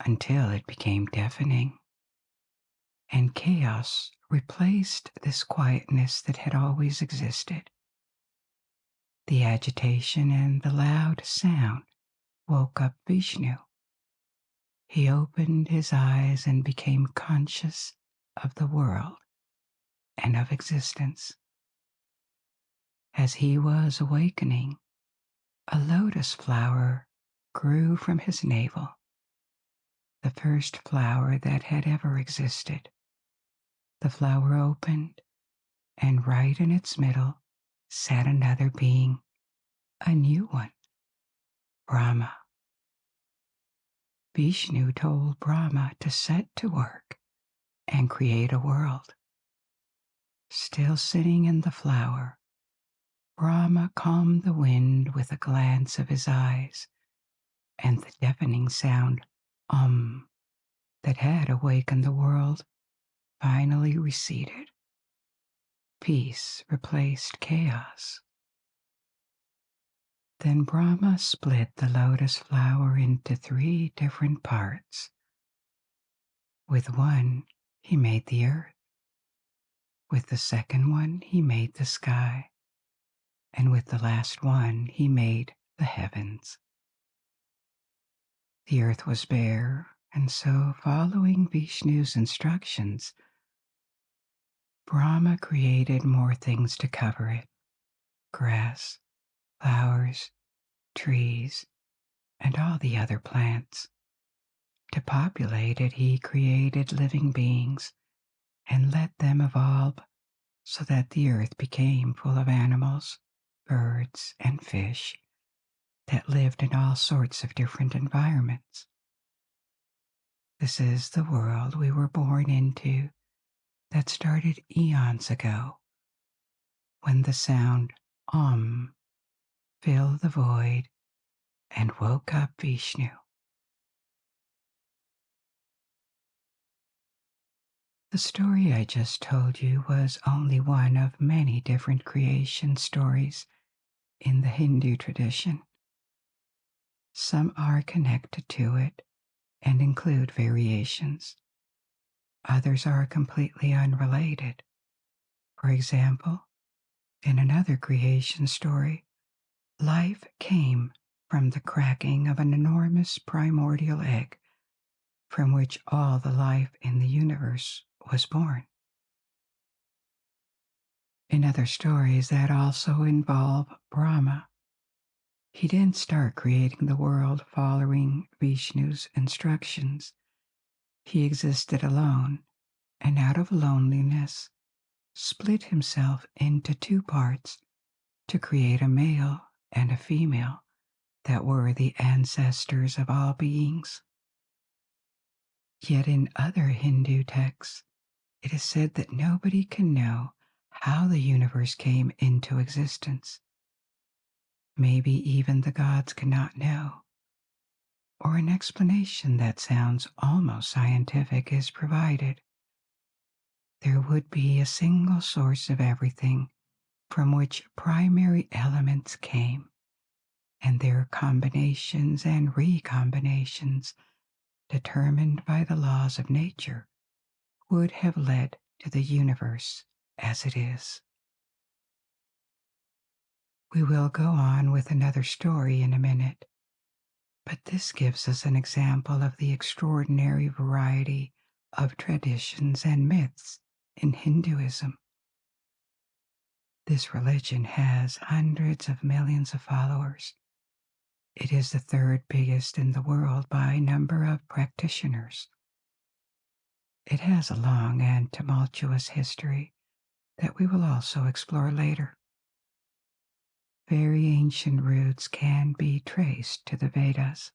until it became deafening. And chaos replaced this quietness that had always existed. The agitation and the loud sound woke up Vishnu. He opened his eyes and became conscious of the world and of existence. As he was awakening, a lotus flower grew from his navel, the first flower that had ever existed. The flower opened, and right in its middle sat another being, a new one, Brahma. Vishnu told Brahma to set to work and create a world. Still sitting in the flower, Brahma calmed the wind with a glance of his eyes, and the deafening sound, that had awakened the world finally receded. Peace replaced chaos. Then Brahma split the lotus flower into 3 different parts. With one, he made the earth. With the second one, he made the sky. And with the last one, he made the heavens. The earth was bare, and so, following Vishnu's instructions, Brahma created more things to cover it: grass, flowers, trees, and all the other plants. To populate it, he created living beings and let them evolve so that the earth became full of animals, birds, and fish that lived in all sorts of different environments. This is the world we were born into that started eons ago, when the sound Om filled the void and woke up Vishnu. The story I just told you was only one of many different creation stories in the Hindu tradition. Some are connected to it and include variations. Others are completely unrelated. For example, in another creation story, life came from the cracking of an enormous primordial egg from which all the life in the universe was born. In other stories that also involve Brahma, he didn't start creating the world following Vishnu's instructions. He existed alone, and out of loneliness, split himself into 2 parts to create a male and a female that were the ancestors of all beings. Yet in other Hindu texts, it is said that nobody can know how the universe came into existence. Maybe even the gods cannot know. Or an explanation that sounds almost scientific is provided. There would be a single source of everything from which primary elements came, and their combinations and recombinations, determined by the laws of nature, would have led to the universe as it is. We will go on with another story in a minute, but this gives us an example of the extraordinary variety of traditions and myths in Hinduism. This religion has hundreds of millions of followers. It is the 3rd biggest in the world by number of practitioners. It has a long and tumultuous history that we will also explore later. Very ancient roots can be traced to the Vedas,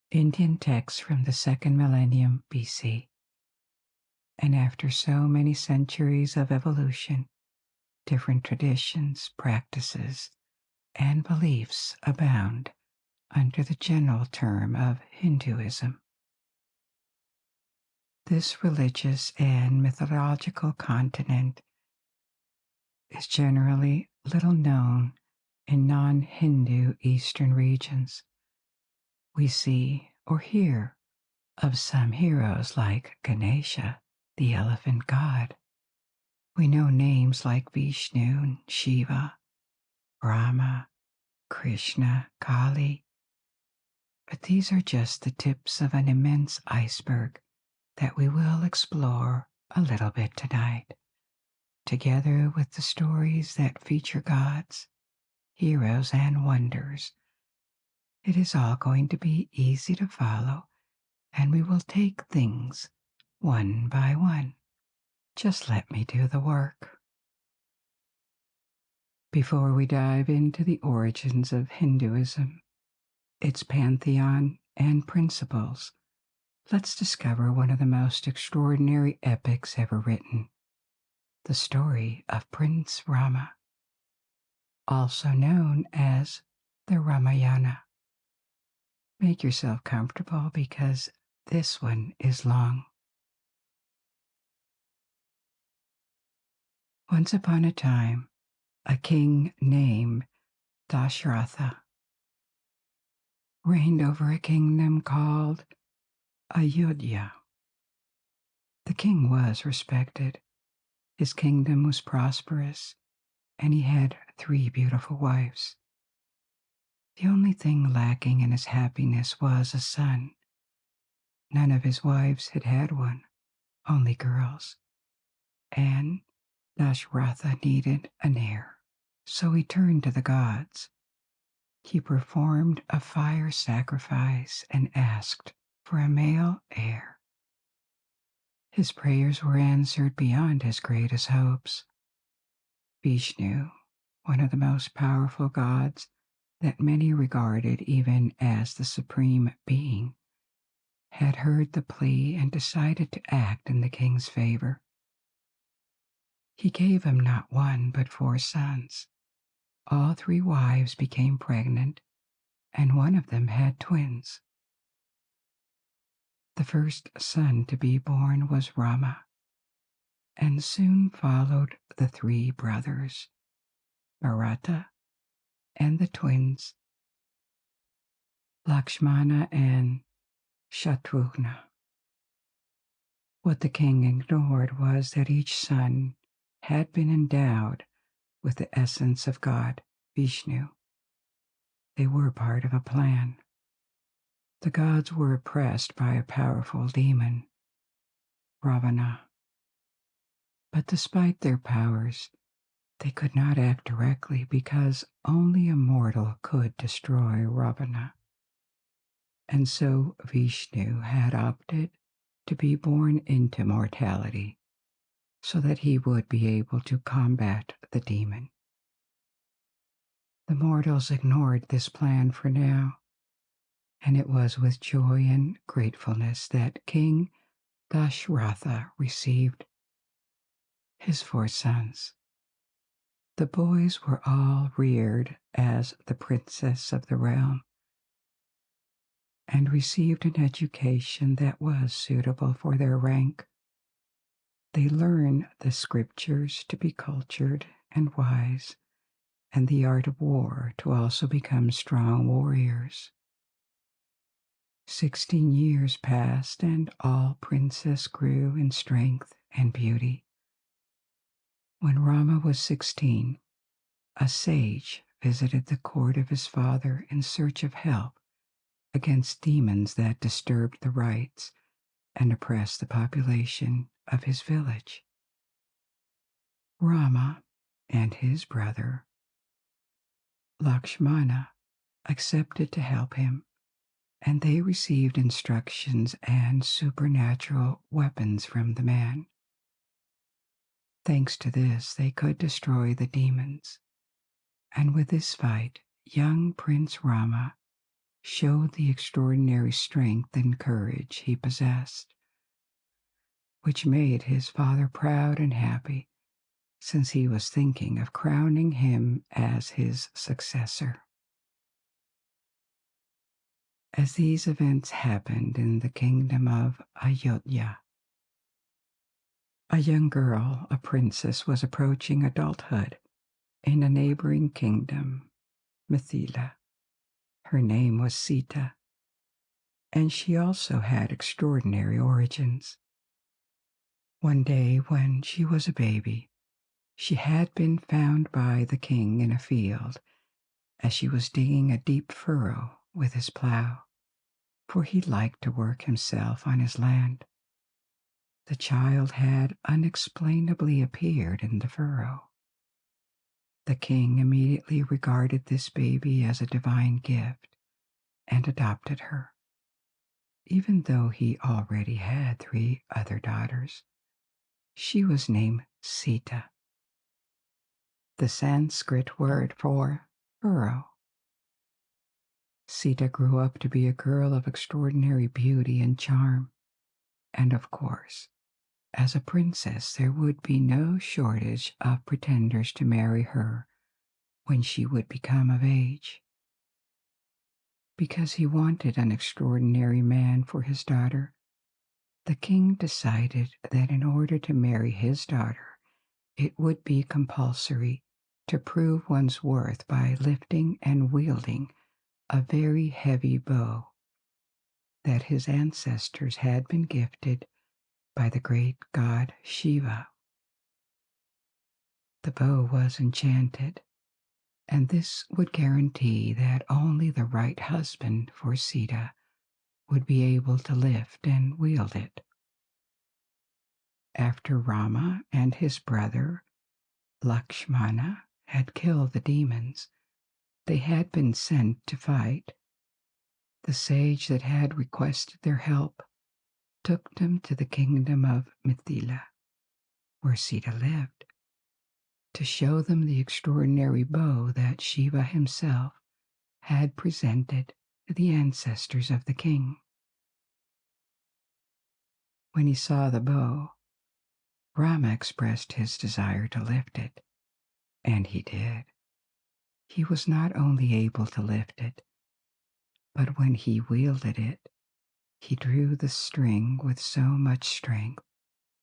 Indian texts from the 2nd millennium BC. And after so many centuries of evolution, different traditions, practices, and beliefs abound under the general term of Hinduism. This religious and mythological continent is generally little known in non-Hindu Eastern regions. We see or hear of some heroes like Ganesha, the elephant god. We know names like Vishnu and Shiva, Brahma, Krishna, Kali. But these are just the tips of an immense iceberg that we will explore a little bit tonight, together with the stories that feature gods, heroes, and wonders. It is all going to be easy to follow, and we will take things one by one. Just let me do the work. Before we dive into the origins of Hinduism, its pantheon and principles, let's discover one of the most extraordinary epics ever written, the story of Prince Rama, also known as the Ramayana. Make yourself comfortable because this one is long. Once upon a time, a king named Dashratha reigned over a kingdom called Ayodhya. The king was respected, his kingdom was prosperous, and he had 3 beautiful wives. The only thing lacking in his happiness was a son. None of his wives had had one, only girls, and Dashratha needed an heir. So he turned to the gods. He performed a fire sacrifice and asked for a male heir. His prayers were answered beyond his greatest hopes. Vishnu, one of the most powerful gods that many regarded even as the supreme being, had heard the plea and decided to act in the king's favor. He gave him not 1 but 4 sons. All 3 wives became pregnant, and one of them had twins. The first son to be born was Rama, and soon followed the 3 brothers, Bharata, and the twins, Lakshmana and Shatrughna. What the king ignored was that each son had been endowed with the essence of God, Vishnu. They were part of a plan. The gods were oppressed by a powerful demon, Ravana. But despite their powers, they could not act directly because only a mortal could destroy Ravana. And so Vishnu had opted to be born into mortality so that he would be able to combat the demon. The mortals ignored this plan for now, and it was with joy and gratefulness that King Dashratha received his 4 sons. The boys were all reared as the princess of the realm and received an education that was suitable for their rank. They learned the scriptures to be cultured and wise, and the art of war to also become strong warriors. 16 years passed, and all princes grew in strength and beauty. When Rama was 16, a sage visited the court of his father in search of help against demons that disturbed the rights and oppressed the population of his village. Rama and his brother Lakshmana accepted to help him, and they received instructions and supernatural weapons from the man. Thanks to this, they could destroy the demons. And with this fight, young Prince Rama showed the extraordinary strength and courage he possessed, which made his father proud and happy, since he was thinking of crowning him as his successor. As these events happened in the kingdom of Ayodhya, a young girl, a princess, was approaching adulthood in a neighboring kingdom, Mithila. Her name was Sita, and she also had extraordinary origins. One day, when she was a baby, she had been found by the king in a field as she was digging a deep furrow with his plow, for he liked to work himself on his land. the child had unexplainably appeared in the furrow. The king immediately regarded this baby as a divine gift and adopted her, even though he already had 3 other daughters. She was named Sita, the Sanskrit word for furrow. Sita grew up to be a girl of extraordinary beauty and charm, and of course, as a princess, there would be no shortage of pretenders to marry her when she would become of age. Because he wanted an extraordinary man for his daughter, the king decided that in order to marry his daughter, it would be compulsory to prove one's worth by lifting and wielding a very heavy bow that his ancestors had been gifted by the great god Shiva. The bow was enchanted, and this would guarantee that only the right husband for Sita would be able to lift and wield it. After Rama and his brother Lakshmana had killed the demons they had been sent to fight, the sage that had requested their help took them to the kingdom of Mithila, where Sita lived, to show them the extraordinary bow that Shiva himself had presented to the ancestors of the king. When he saw the bow, Rama expressed his desire to lift it, and he did. He was not only able to lift it, but when he wielded it, he drew the string with so much strength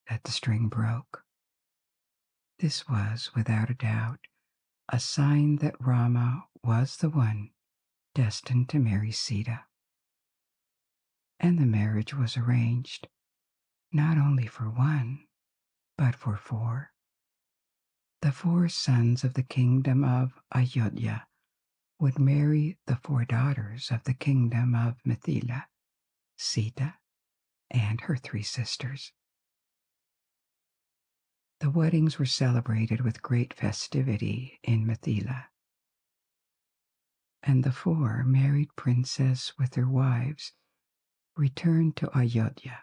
that the string broke. This was, without a doubt, a sign that Rama was the one destined to marry Sita. And the marriage was arranged, not only for one, but for 4. The 4 sons of the kingdom of Ayodhya would marry the 4 daughters of the kingdom of Mithila, Sita, and her 3 sisters. The weddings were celebrated with great festivity in Mithila, and the 4 married princes with their wives returned to Ayodhya.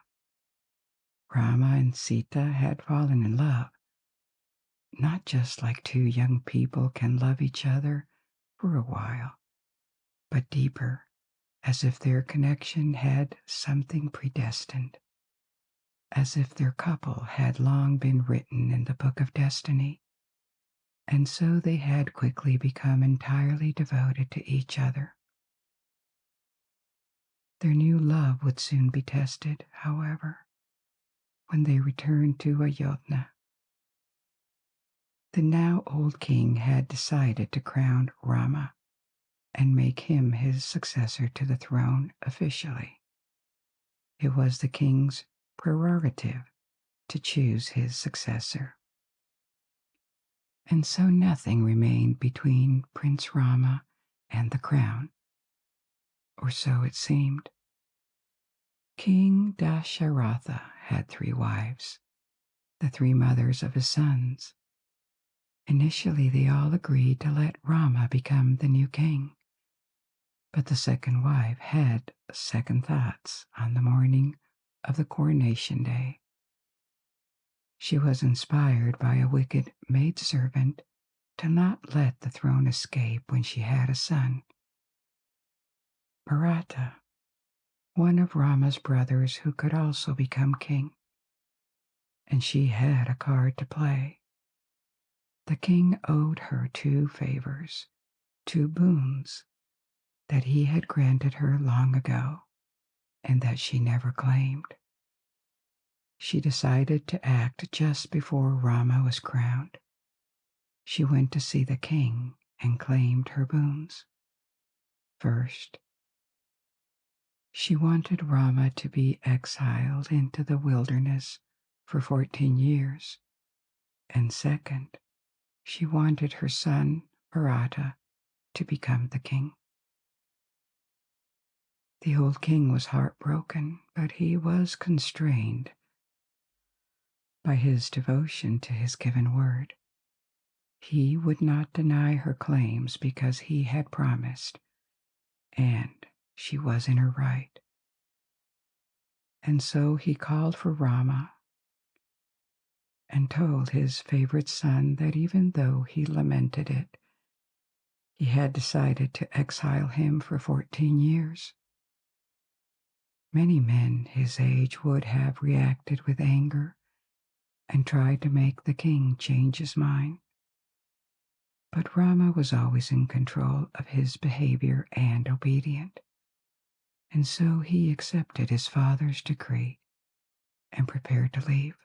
Rama and Sita had fallen in love, not just like 2 young people can love each other for a while, but deeper, as if their connection had something predestined, as if their couple had long been written in the book of destiny, and so they had quickly become entirely devoted to each other. Their new love would soon be tested, however, when they returned to Ayodhya. The now old king had decided to crown Rama and make him his successor to the throne officially. It was the king's prerogative to choose his successor. And so nothing remained between Prince Rama and the crown, or so it seemed. King Dasharatha had 3 wives, the 3 mothers of his sons. Initially, they all agreed to let Rama become the new king, but the second wife had second thoughts on the morning of the coronation day. She was inspired by a wicked maidservant to not let the throne escape when she had a son. Bharata, one of Rama's brothers who could also become king, and she had a card to play. The king owed her 2 favors, 2 boons that he had granted her long ago and that she never claimed. She decided to act just before Rama was crowned. She went to see the king and claimed her boons. First, she wanted Rama to be exiled into the wilderness for 14 years. And second, she wanted her son, Bharata, to become the king. The old king was heartbroken, but he was constrained by his devotion to his given word. He would not deny her claims because he had promised, and she was in her right. And so he called for Rama and told his favorite son that even though he lamented it, he had decided to exile him for 14 years. Many men his age would have reacted with anger and tried to make the king change his mind. But Rama was always in control of his behavior and obedient, and so he accepted his father's decree and prepared to leave.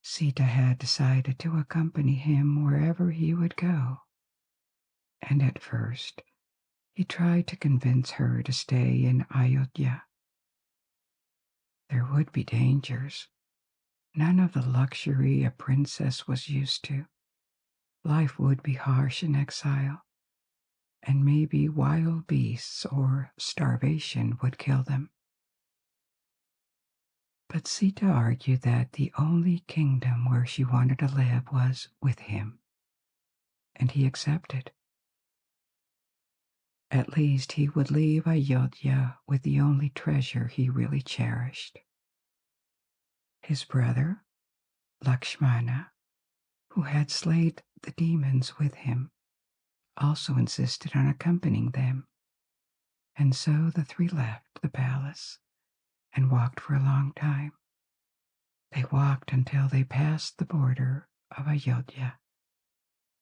Sita had decided to accompany him wherever he would go, and at first he tried to convince her to stay in Ayodhya. There would be dangers, none of the luxury a princess was used to. Life would be harsh in exile, and maybe wild beasts or starvation would kill them. But Sita argued that the only kingdom where she wanted to live was with him, and he accepted. At least he would leave Ayodhya with the only treasure he really cherished. His brother, Lakshmana, who had slayed the demons with him, also insisted on accompanying them, and so the three left the palace and walked for a long time. They walked until they passed the border of Ayodhya,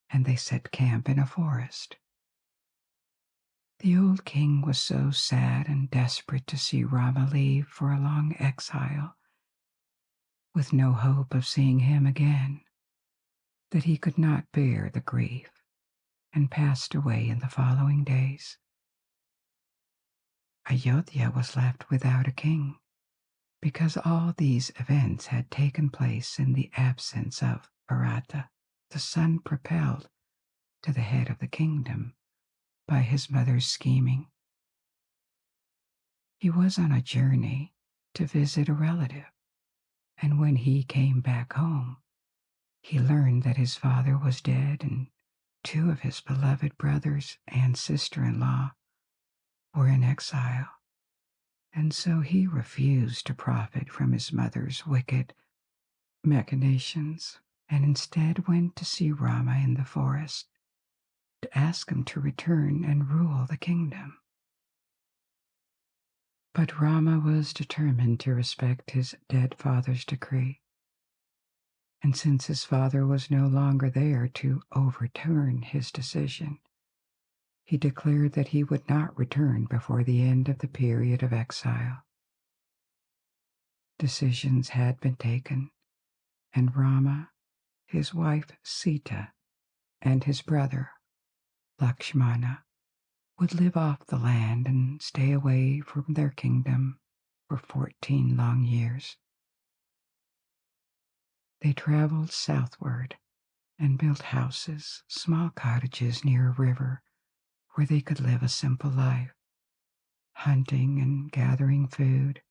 and they set camp in a forest. The old king was so sad and desperate to see Rama leave for a long exile, with no hope of seeing him again, that he could not bear the grief and passed away in the following days. Ayodhya was left without a king, because all these events had taken place in the absence of Bharata, the son propelled to the head of the kingdom by his mother's scheming. He was on a journey to visit a relative, and when he came back home, he learned that his father was dead and two of his beloved brothers and sister-in-law were in exile, and so he refused to profit from his mother's wicked machinations and instead went to see Rama in the forest to ask him to return and rule the kingdom. But Rama was determined to respect his dead father's decree, and since his father was no longer there to overturn his decision, he declared that he would not return before the end of the period of exile. Decisions had been taken, and Rama, his wife Sita, and his brother Lakshmana would live off the land and stay away from their kingdom for 14 long years. They traveled southward and built houses, small cottages near a river where they could live a simple life, hunting and gathering food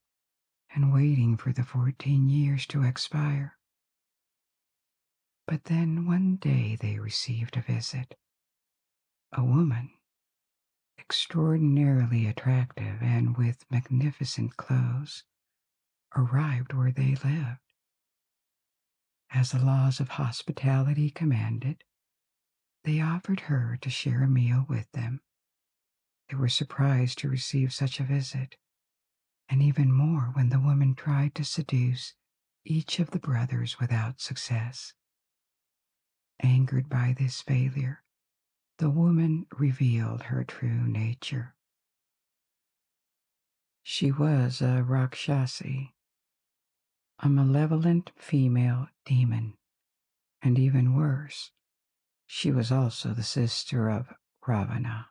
and waiting for the 14 years to expire. But then one day they received a visit. A woman, extraordinarily attractive and with magnificent clothes, arrived where they lived. As the laws of hospitality commanded, they offered her to share a meal with them. They were surprised to receive such a visit, and even more when the woman tried to seduce each of the brothers without success. Angered by this failure, the woman revealed her true nature. She was a Rakshasi, a malevolent female demon, and even worse, she was also the sister of Ravana,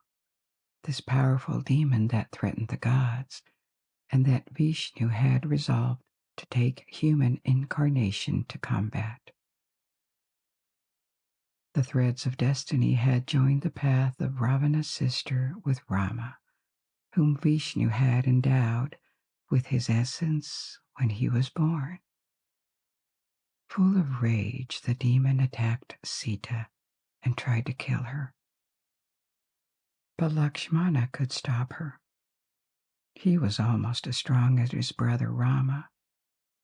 this powerful demon that threatened the gods, and that Vishnu had resolved to take human incarnation to combat. The threads of destiny had joined the path of Ravana's sister with Rama, whom Vishnu had endowed with his essence when he was born. Full of rage, the demon attacked Sita and tried to kill her. But Lakshmana could stop her. He was almost as strong as his brother Rama,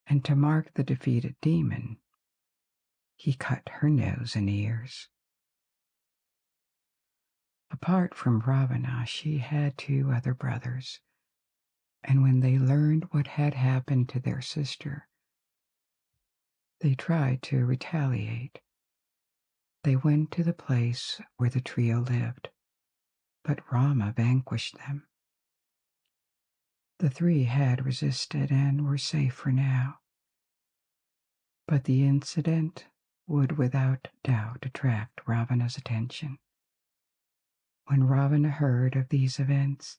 and to mark the defeated demon, he cut her nose and ears. Apart from Ravana, she had two other brothers, and when they learned what had happened to their sister, they tried to retaliate. They went to the place where the trio lived, but Rama vanquished them. The three had resisted and were safe for now, but the incident would without doubt attract Ravana's attention. When Ravana heard of these events,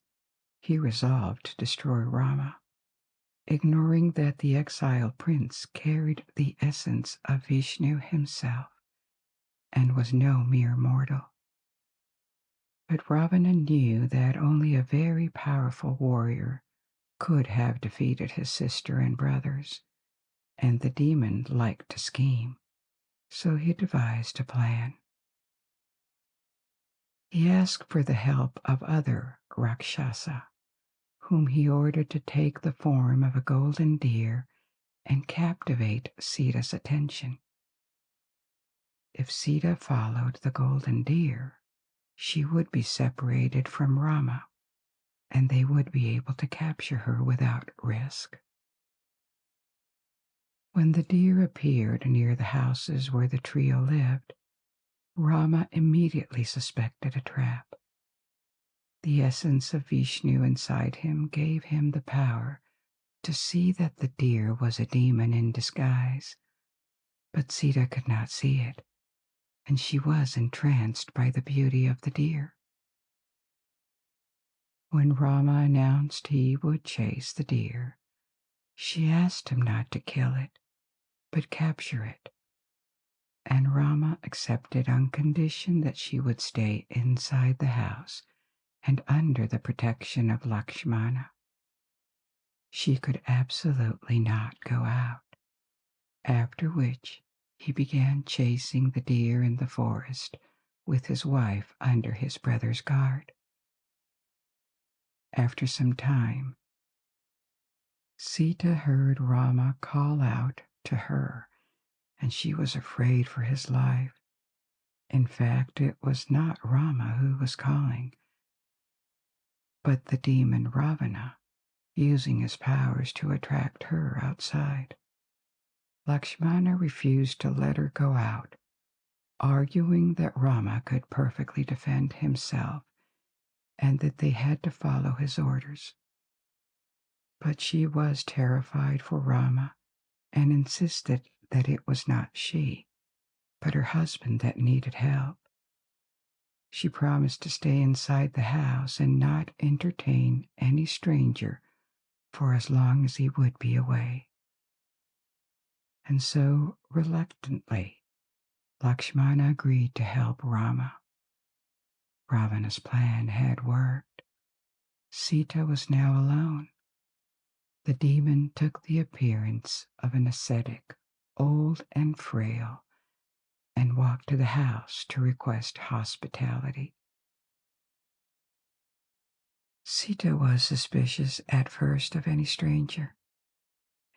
he resolved to destroy Rama, ignoring that the exiled prince carried the essence of Vishnu himself and was no mere mortal. But Ravana knew that only a very powerful warrior could have defeated his sister and brothers, and the demon liked to scheme, so he devised a plan. He asked for the help of other Rakshasa, whom he ordered to take the form of a golden deer and captivate Sita's attention. If Sita followed the golden deer, she would be separated from Rama, and they would be able to capture her without risk. When the deer appeared near the houses where the trio lived, Rama immediately suspected a trap. The essence of Vishnu inside him gave him the power to see that the deer was a demon in disguise, but Sita could not see it, and she was entranced by the beauty of the deer. When Rama announced he would chase the deer, she asked him not to kill it, but capture it, and Rama accepted on condition that she would stay inside the house and under the protection of Lakshmana. She could absolutely not go out, after which he began chasing the deer in the forest with his wife under his brother's guard. After some time, Sita heard Rama call out to her, and she was afraid for his life. In fact, it was not Rama who was calling, but the demon Ravana, using his powers to attract her outside. Lakshmana refused to let her go out, arguing that Rama could perfectly defend himself and that they had to follow his orders. But she was terrified for Rama and insisted that it was not she, but her husband that needed help. She promised to stay inside the house and not entertain any stranger for as long as he would be away. And so, reluctantly, Lakshmana agreed to help Rama. Ravana's plan had worked. Sita was now alone. The demon took the appearance of an ascetic, old and frail, and walked to the house to request hospitality. Sita was suspicious at first of any stranger,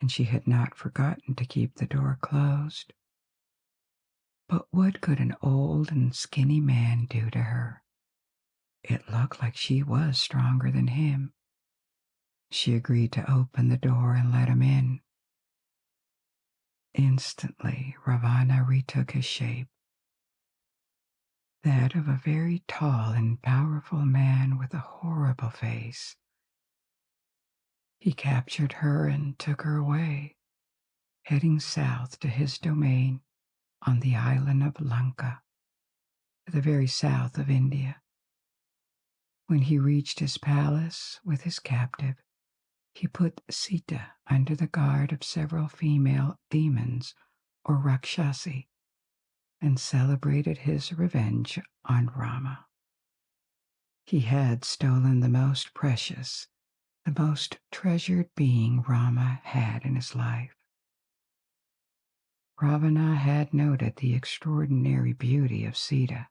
and she had not forgotten to keep the door closed. But what could an old and skinny man do to her? It looked like she was stronger than him. She agreed to open the door and let him in. Instantly, Ravana retook his shape, that of a very tall and powerful man with a horrible face. He captured her and took her away, heading south to his domain on the island of Lanka, to the very south of India. When he reached his palace with his captive, he put Sita under the guard of several female demons or Rakshasi and celebrated his revenge on Rama. He had stolen the most precious, the most treasured being Rama had in his life. Ravana had noted the extraordinary beauty of Sita,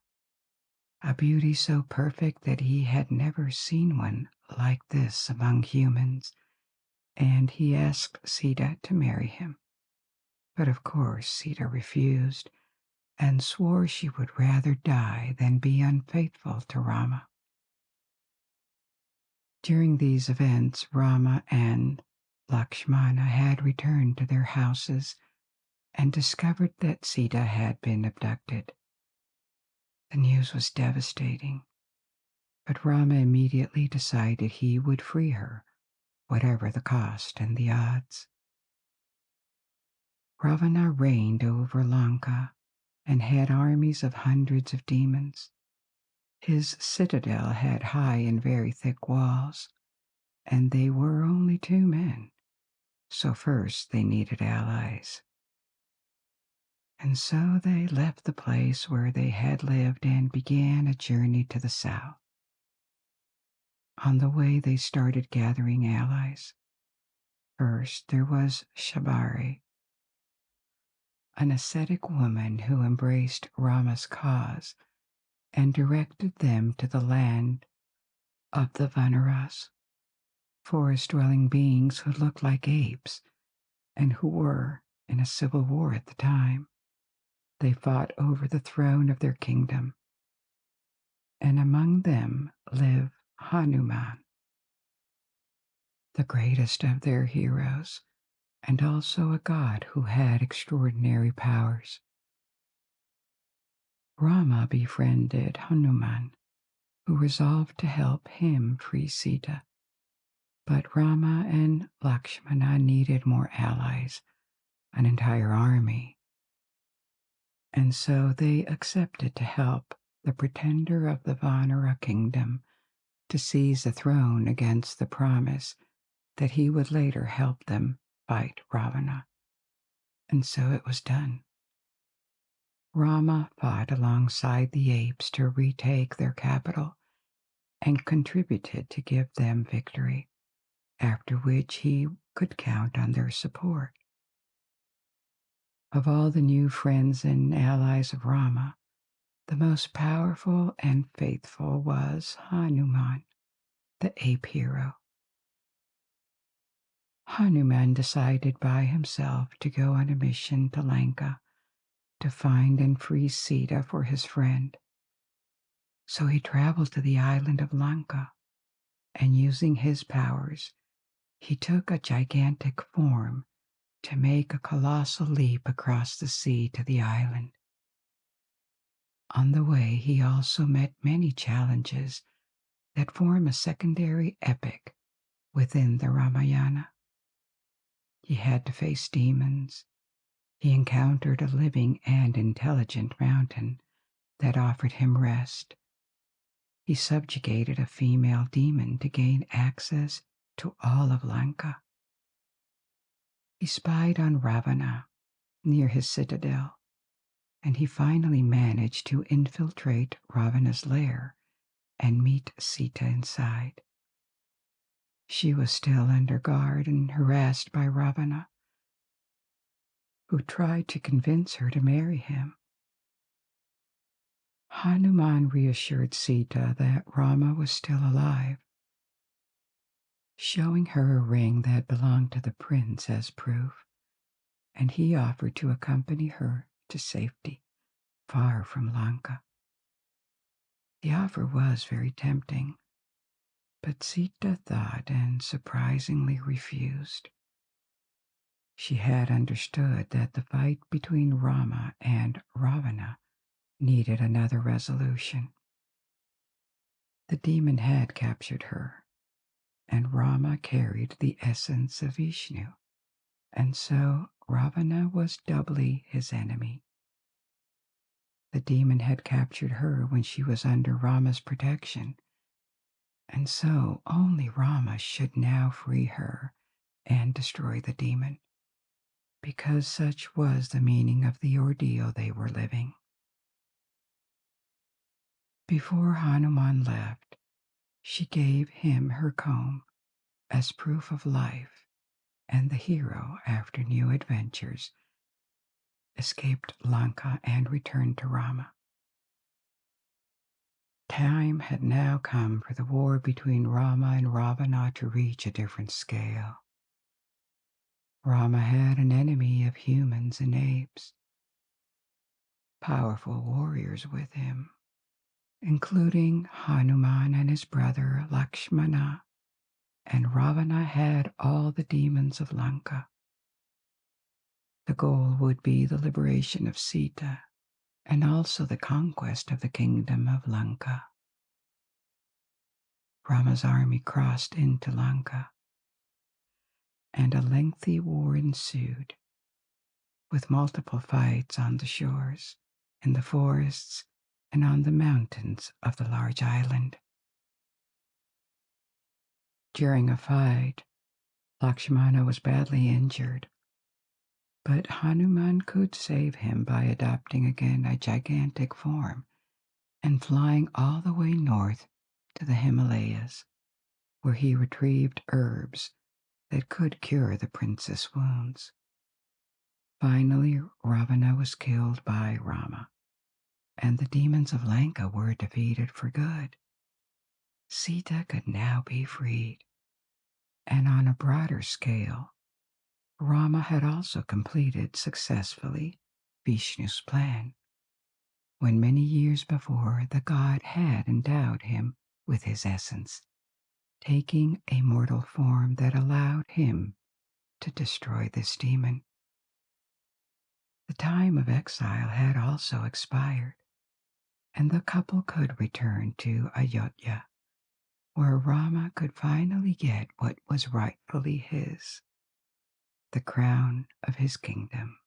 a beauty so perfect that he had never seen one like this among humans, and he asked Sita to marry him. But of course Sita refused and swore she would rather die than be unfaithful to Rama. During these events, Rama and Lakshmana had returned to their houses and discovered that Sita had been abducted. The news was devastating, but Rama immediately decided he would free her, whatever the cost and the odds. Ravana reigned over Lanka and had armies of hundreds of demons. His citadel had high and very thick walls, and they were only 2 men, so first they needed allies. And so they left the place where they had lived and began a journey to the south. On the way, they started gathering allies. First, there was Shabari, an ascetic woman who embraced Rama's cause and directed them to the land of the Vanaras, forest-dwelling beings who looked like apes and who were in a civil war at the time. They fought over the throne of their kingdom, and among them lived Hanuman, the greatest of their heroes, and also a god who had extraordinary powers. Rama befriended Hanuman, who resolved to help him free Sita. But Rama and Lakshmana needed more allies, an entire army, and so they accepted to help the pretender of the Vanara kingdom to seize the throne against the promise that he would later help them fight Ravana. And so it was done. Rama fought alongside the apes to retake their capital and contributed to give them victory, after which he could count on their support. Of all the new friends and allies of Rama, the most powerful and faithful was Hanuman, the ape hero. Hanuman decided by himself to go on a mission to Lanka to find and free Sita for his friend. So he traveled to the island of Lanka, and using his powers, he took a gigantic form to make a colossal leap across the sea to the island. On the way, he also met many challenges that form a secondary epic within the Ramayana. He had to face demons. He encountered a living and intelligent mountain that offered him rest. He subjugated a female demon to gain access to all of Lanka. He spied on Ravana near his citadel, and he finally managed to infiltrate Ravana's lair and meet Sita inside. She was still under guard and harassed by Ravana, who tried to convince her to marry him. Hanuman reassured Sita that Rama was still alive, showing her a ring that belonged to the prince as proof, and he offered to accompany her to safety, far from Lanka. The offer was very tempting, but Sita thought and surprisingly refused. She had understood that the fight between Rama and Ravana needed another resolution. The demon had captured her, and Rama carried the essence of Vishnu, and so Ravana was doubly his enemy. The demon had captured her when she was under Rama's protection, and so only Rama should now free her and destroy the demon, because such was the meaning of the ordeal they were living. Before Hanuman left, she gave him her comb as proof of life, and the hero, after new adventures, escaped Lanka and returned to Rama. Time had now come for the war between Rama and Ravana to reach a different scale. Rama had an enemy of humans and apes, powerful warriors with him, including Hanuman and his brother Lakshmana, and Ravana had all the demons of Lanka. The goal would be the liberation of Sita and also the conquest of the kingdom of Lanka. Rama's army crossed into Lanka, and a lengthy war ensued, with multiple fights on the shores, in the forests, and on the mountains of the large island. During a fight, Lakshmana was badly injured, but Hanuman could save him by adopting again a gigantic form and flying all the way north to the Himalayas, where he retrieved herbs that could cure the prince's wounds. Finally, Ravana was killed by Rama, and the demons of Lanka were defeated for good. Sita could now be freed, and on a broader scale, Rama had also completed successfully Vishnu's plan, when many years before the god had endowed him with his essence, taking a mortal form that allowed him to destroy this demon. The time of exile had also expired, and the couple could return to Ayodhya, where Rama could finally get what was rightfully his, the crown of his kingdom.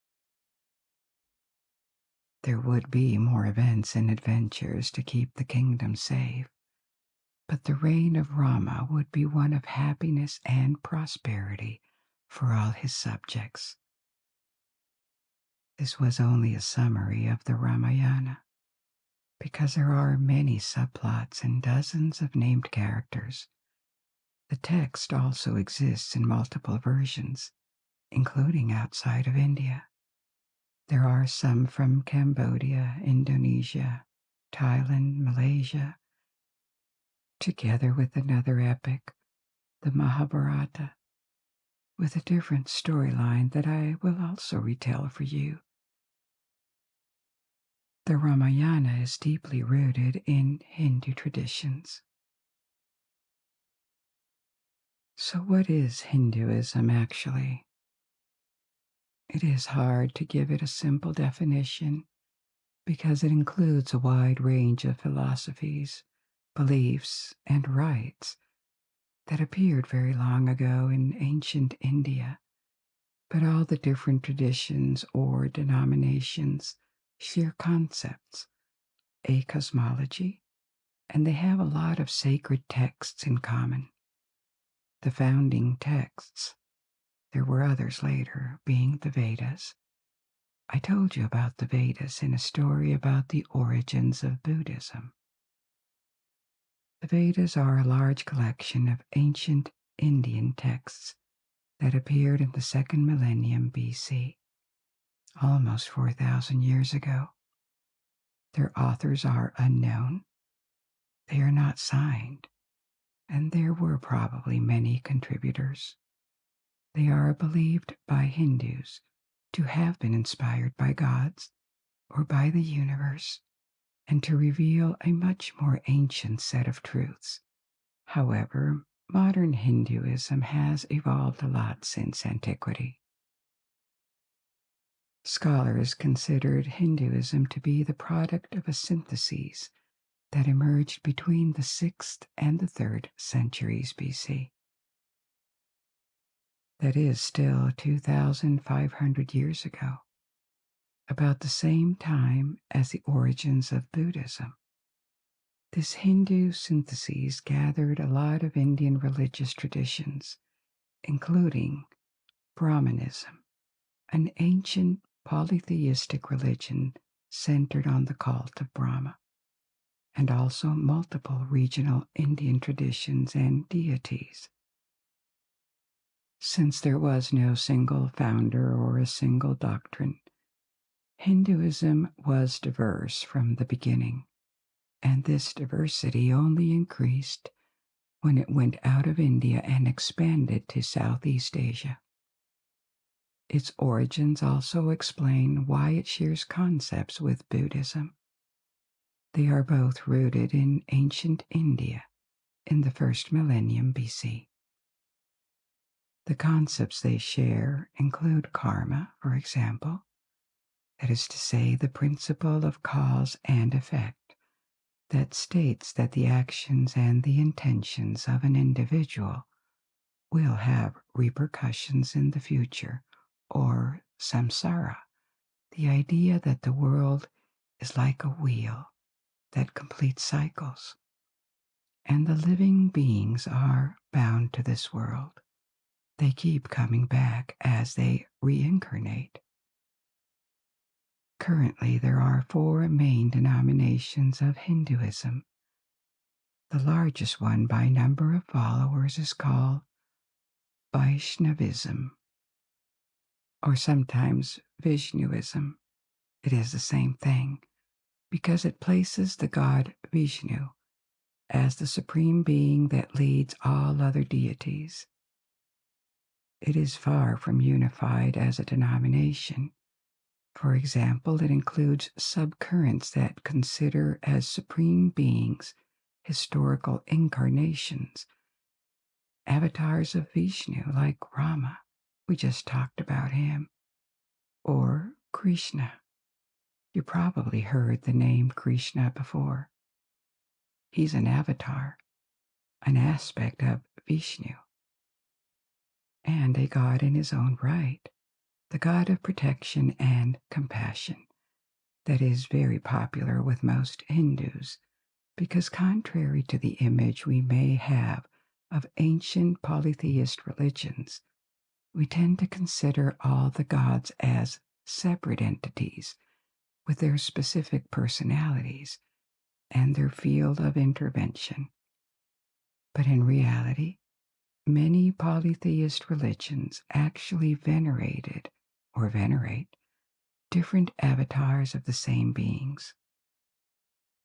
There would be more events and adventures to keep the kingdom safe, but the reign of Rama would be one of happiness and prosperity for all his subjects. This was only a summary of the Ramayana, because there are many subplots and dozens of named characters. The text also exists in multiple versions, including outside of India. There are some from Cambodia, Indonesia, Thailand, Malaysia, together with another epic, the Mahabharata, with a different storyline that I will also retell for you. The Ramayana is deeply rooted in Hindu traditions. So, what is Hinduism actually? It is hard to give it a simple definition because it includes a wide range of philosophies, beliefs, and rites that appeared very long ago in ancient India. But all the different traditions or denominations share concepts, a cosmology, and they have a lot of sacred texts in common. The founding texts, there were others later, being the Vedas. I told you about the Vedas in a story about the origins of Buddhism. The Vedas are a large collection of ancient Indian texts that appeared in the second millennium BC, almost 4,000 years ago. Their authors are unknown, they are not signed, and there were probably many contributors. They are believed by Hindus to have been inspired by gods or by the universe, and to reveal a much more ancient set of truths. However, modern Hinduism has evolved a lot since antiquity. Scholars considered Hinduism to be the product of a synthesis that emerged between the 6th and the 3rd centuries BC. That is still 2,500 years ago, about the same time as the origins of Buddhism. This Hindu synthesis gathered a lot of Indian religious traditions, including Brahmanism, an ancient polytheistic religion centered on the cult of Brahma, and also multiple regional Indian traditions and deities. Since there was no single founder or a single doctrine, Hinduism was diverse from the beginning, and this diversity only increased when it went out of India and expanded to Southeast Asia. Its origins also explain why it shares concepts with Buddhism. They are both rooted in ancient India in the first millennium BC. The concepts they share include karma, for example, that is to say, the principle of cause and effect that states that the actions and the intentions of an individual will have repercussions in the future, or samsara, the idea that the world is like a wheel that completes cycles, and the living beings are bound to this world. They keep coming back as they reincarnate. Currently, there are 4 main denominations of Hinduism. The largest one by number of followers is called Vaishnavism, or sometimes Vishnuism. It is the same thing because it places the god Vishnu as the supreme being that leads all other deities. It is far from unified as a denomination. For example, it includes subcurrents that consider as supreme beings historical incarnations, avatars of Vishnu like Rama, we just talked about him, or Krishna. You probably heard the name Krishna before. He's an avatar, an aspect of Vishnu, and a god in his own right, the god of protection and compassion. That is very popular with most Hindus because, contrary to the image we may have of ancient polytheist religions, we tend to consider all the gods as separate entities with their specific personalities and their field of intervention. But in reality, many polytheist religions actually venerated or venerate different avatars of the same beings.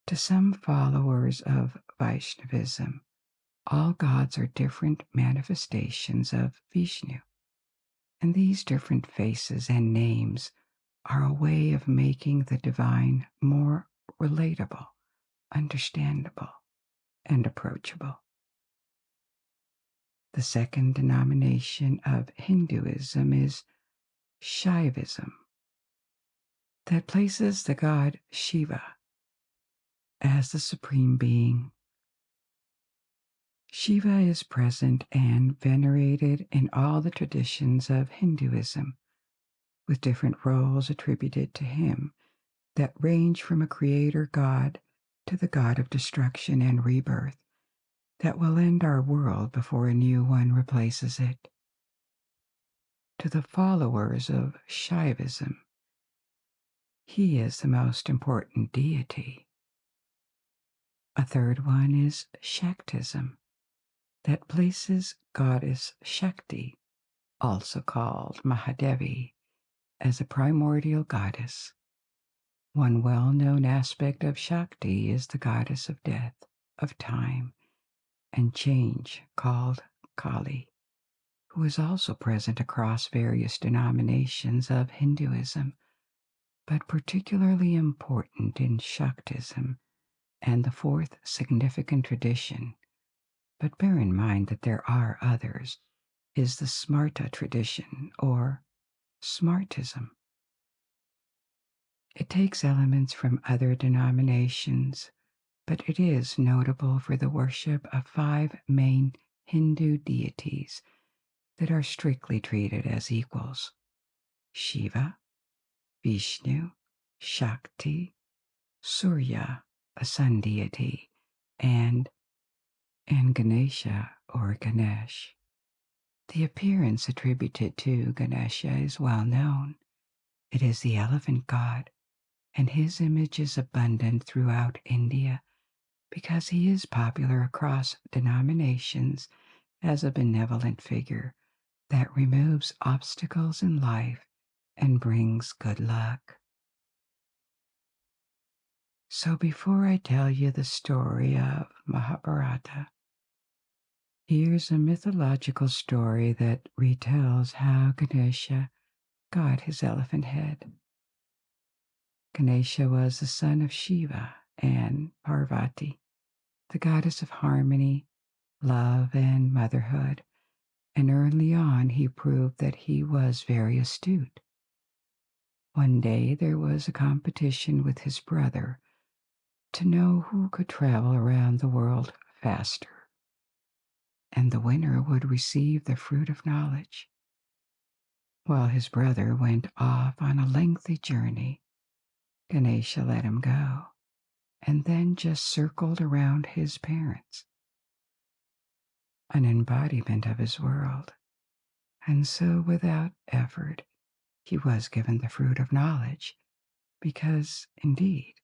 To some followers of Vaishnavism, all gods are different manifestations of Vishnu, and these different faces and names are a way of making the divine more relatable, understandable, and approachable. The second denomination of Hinduism is Shaivism, that places the god Shiva as the supreme being. Shiva is present and venerated in all the traditions of Hinduism, with different roles attributed to him that range from a creator god to the god of destruction and rebirth that will end our world before a new one replaces it. To the followers of Shaivism, he is the most important deity. A third one is Shaktism, that places goddess Shakti, also called Mahadevi, as a primordial goddess. One well-known aspect of Shakti is the goddess of death, of time, and change called Kali, who is also present across various denominations of Hinduism, but particularly important in Shaktism and the fourth significant tradition, but bear in mind that there are others, is the Smarta tradition, or Smartism. It takes elements from other denominations, but it is notable for the worship of 5 main Hindu deities that are strictly treated as equals: Shiva, Vishnu, Shakti, Surya, a sun deity, and Ganesha or Ganesh. The appearance attributed to Ganesha is well known. It is the elephant god, and his image is abundant throughout India because he is popular across denominations as a benevolent figure that removes obstacles in life and brings good luck. So before I tell you the story of Mahabharata, here's a mythological story that retells how Ganesha got his elephant head. Ganesha was the son of Shiva and Parvati, the goddess of harmony, love, and motherhood, and early on he proved that he was very astute. One day there was a competition with his brother to know who could travel around the world faster, and the winner would receive the fruit of knowledge. While his brother went off on a lengthy journey, Ganesha let him go, and then just circled around his parents, an embodiment of his world. And so, without effort, he was given the fruit of knowledge, because, indeed,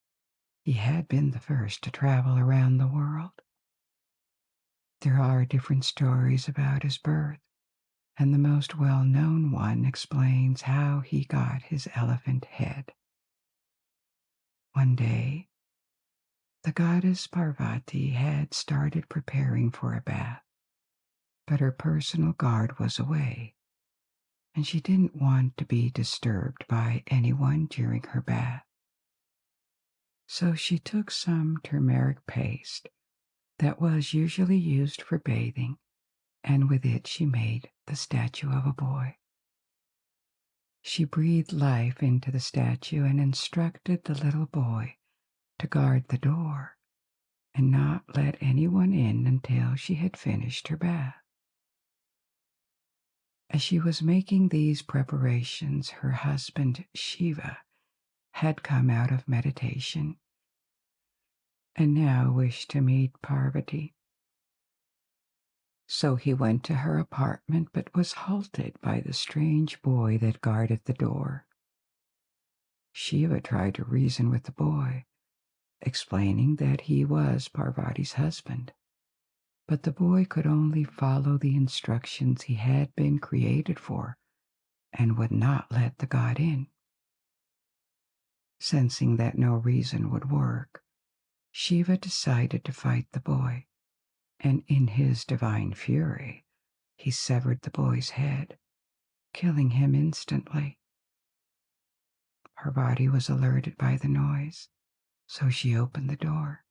he had been the first to travel around the world. There are different stories about his birth, and the most well-known one explains how he got his elephant head. One day, the goddess Parvati had started preparing for a bath, but her personal guard was away, and she didn't want to be disturbed by anyone during her bath. So she took some turmeric paste that was usually used for bathing, and with it she made the statue of a boy. She breathed life into the statue and instructed the little boy to guard the door and not let anyone in until she had finished her bath. As she was making these preparations, her husband Shiva had come out of meditation and now wished to meet Parvati. So he went to her apartment but was halted by the strange boy that guarded the door. Shiva tried to reason with the boy, explaining that he was Parvati's husband, but the boy could only follow the instructions he had been created for and would not let the god in. Sensing that no reason would work, Shiva decided to fight the boy, and in his divine fury, he severed the boy's head, killing him instantly. Parvati was alerted by the noise, so she opened the door,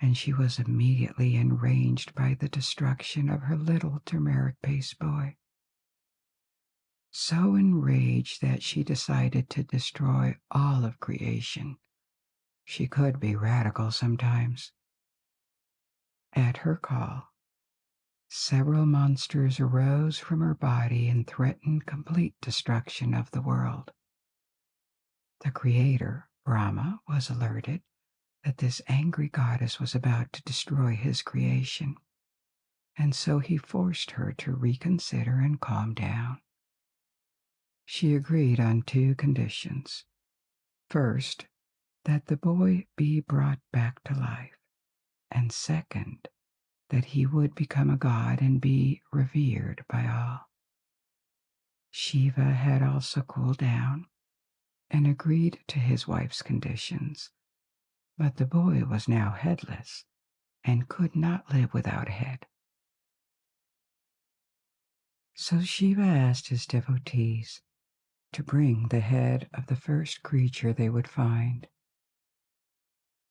and she was immediately enraged by the destruction of her little turmeric paste boy. So enraged that she decided to destroy all of creation. She could be radical sometimes. At her call, several monsters arose from her body and threatened complete destruction of the world. The creator, Brahma, was alerted that this angry goddess was about to destroy his creation, and so he forced her to reconsider and calm down. She agreed on two conditions. First, that the boy be brought back to life, and second, that he would become a god and be revered by all. Shiva had also cooled down and agreed to his wife's conditions, but the boy was now headless and could not live without a head. So Shiva asked his devotees to bring the head of the first creature they would find,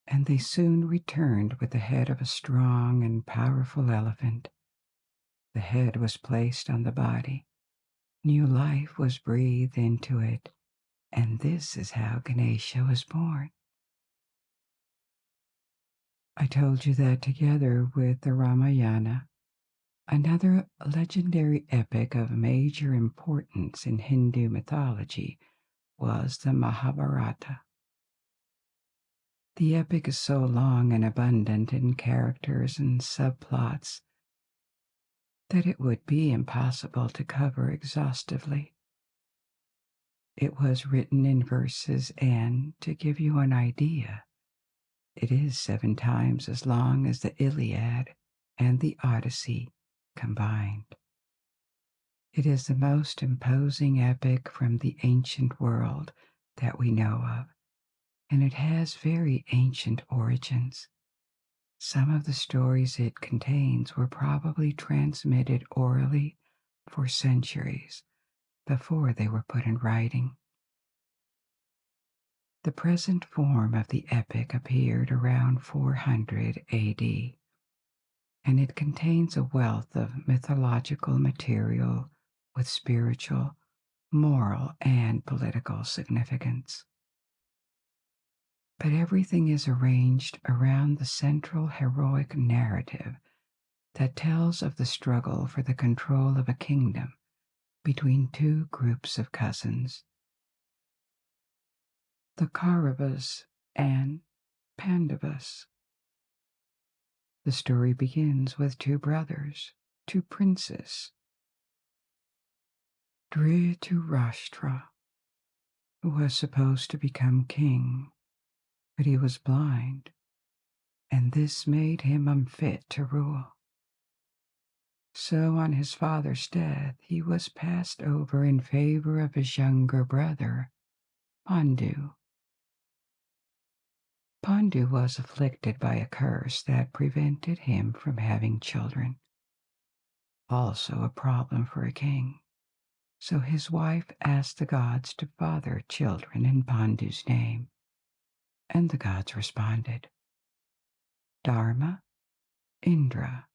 and they soon returned with the head of a strong and powerful elephant. The head was placed on the body, new life was breathed into it, and this is how Ganesha was born. I told you that together with the Ramayana, another legendary epic of major importance in Hindu mythology was the Mahabharata. The epic is so long and abundant in characters and subplots that it would be impossible to cover exhaustively. It was written in verses, and to give you an idea, it is 7 times as long as the Iliad and the Odyssey combined. It is the most imposing epic from the ancient world that we know of, and it has very ancient origins. Some of the stories it contains were probably transmitted orally for centuries before they were put in writing. The present form of the epic appeared around 400 AD, and it contains a wealth of mythological material with spiritual, moral, and political significance. But everything is arranged around the central heroic narrative that tells of the struggle for the control of a kingdom between two groups of cousins, the Kauravas and Pandavas. The story begins with two brothers, two princes, Dhritarashtra, who was supposed to become king, but he was blind, and this made him unfit to rule. So on his father's death, he was passed over in favor of his younger brother, Pandu. Pandu was afflicted by a curse that prevented him from having children, also a problem for a king. So his wife asked the gods to father children in Pandu's name, and the gods responded. Dharma, Indra,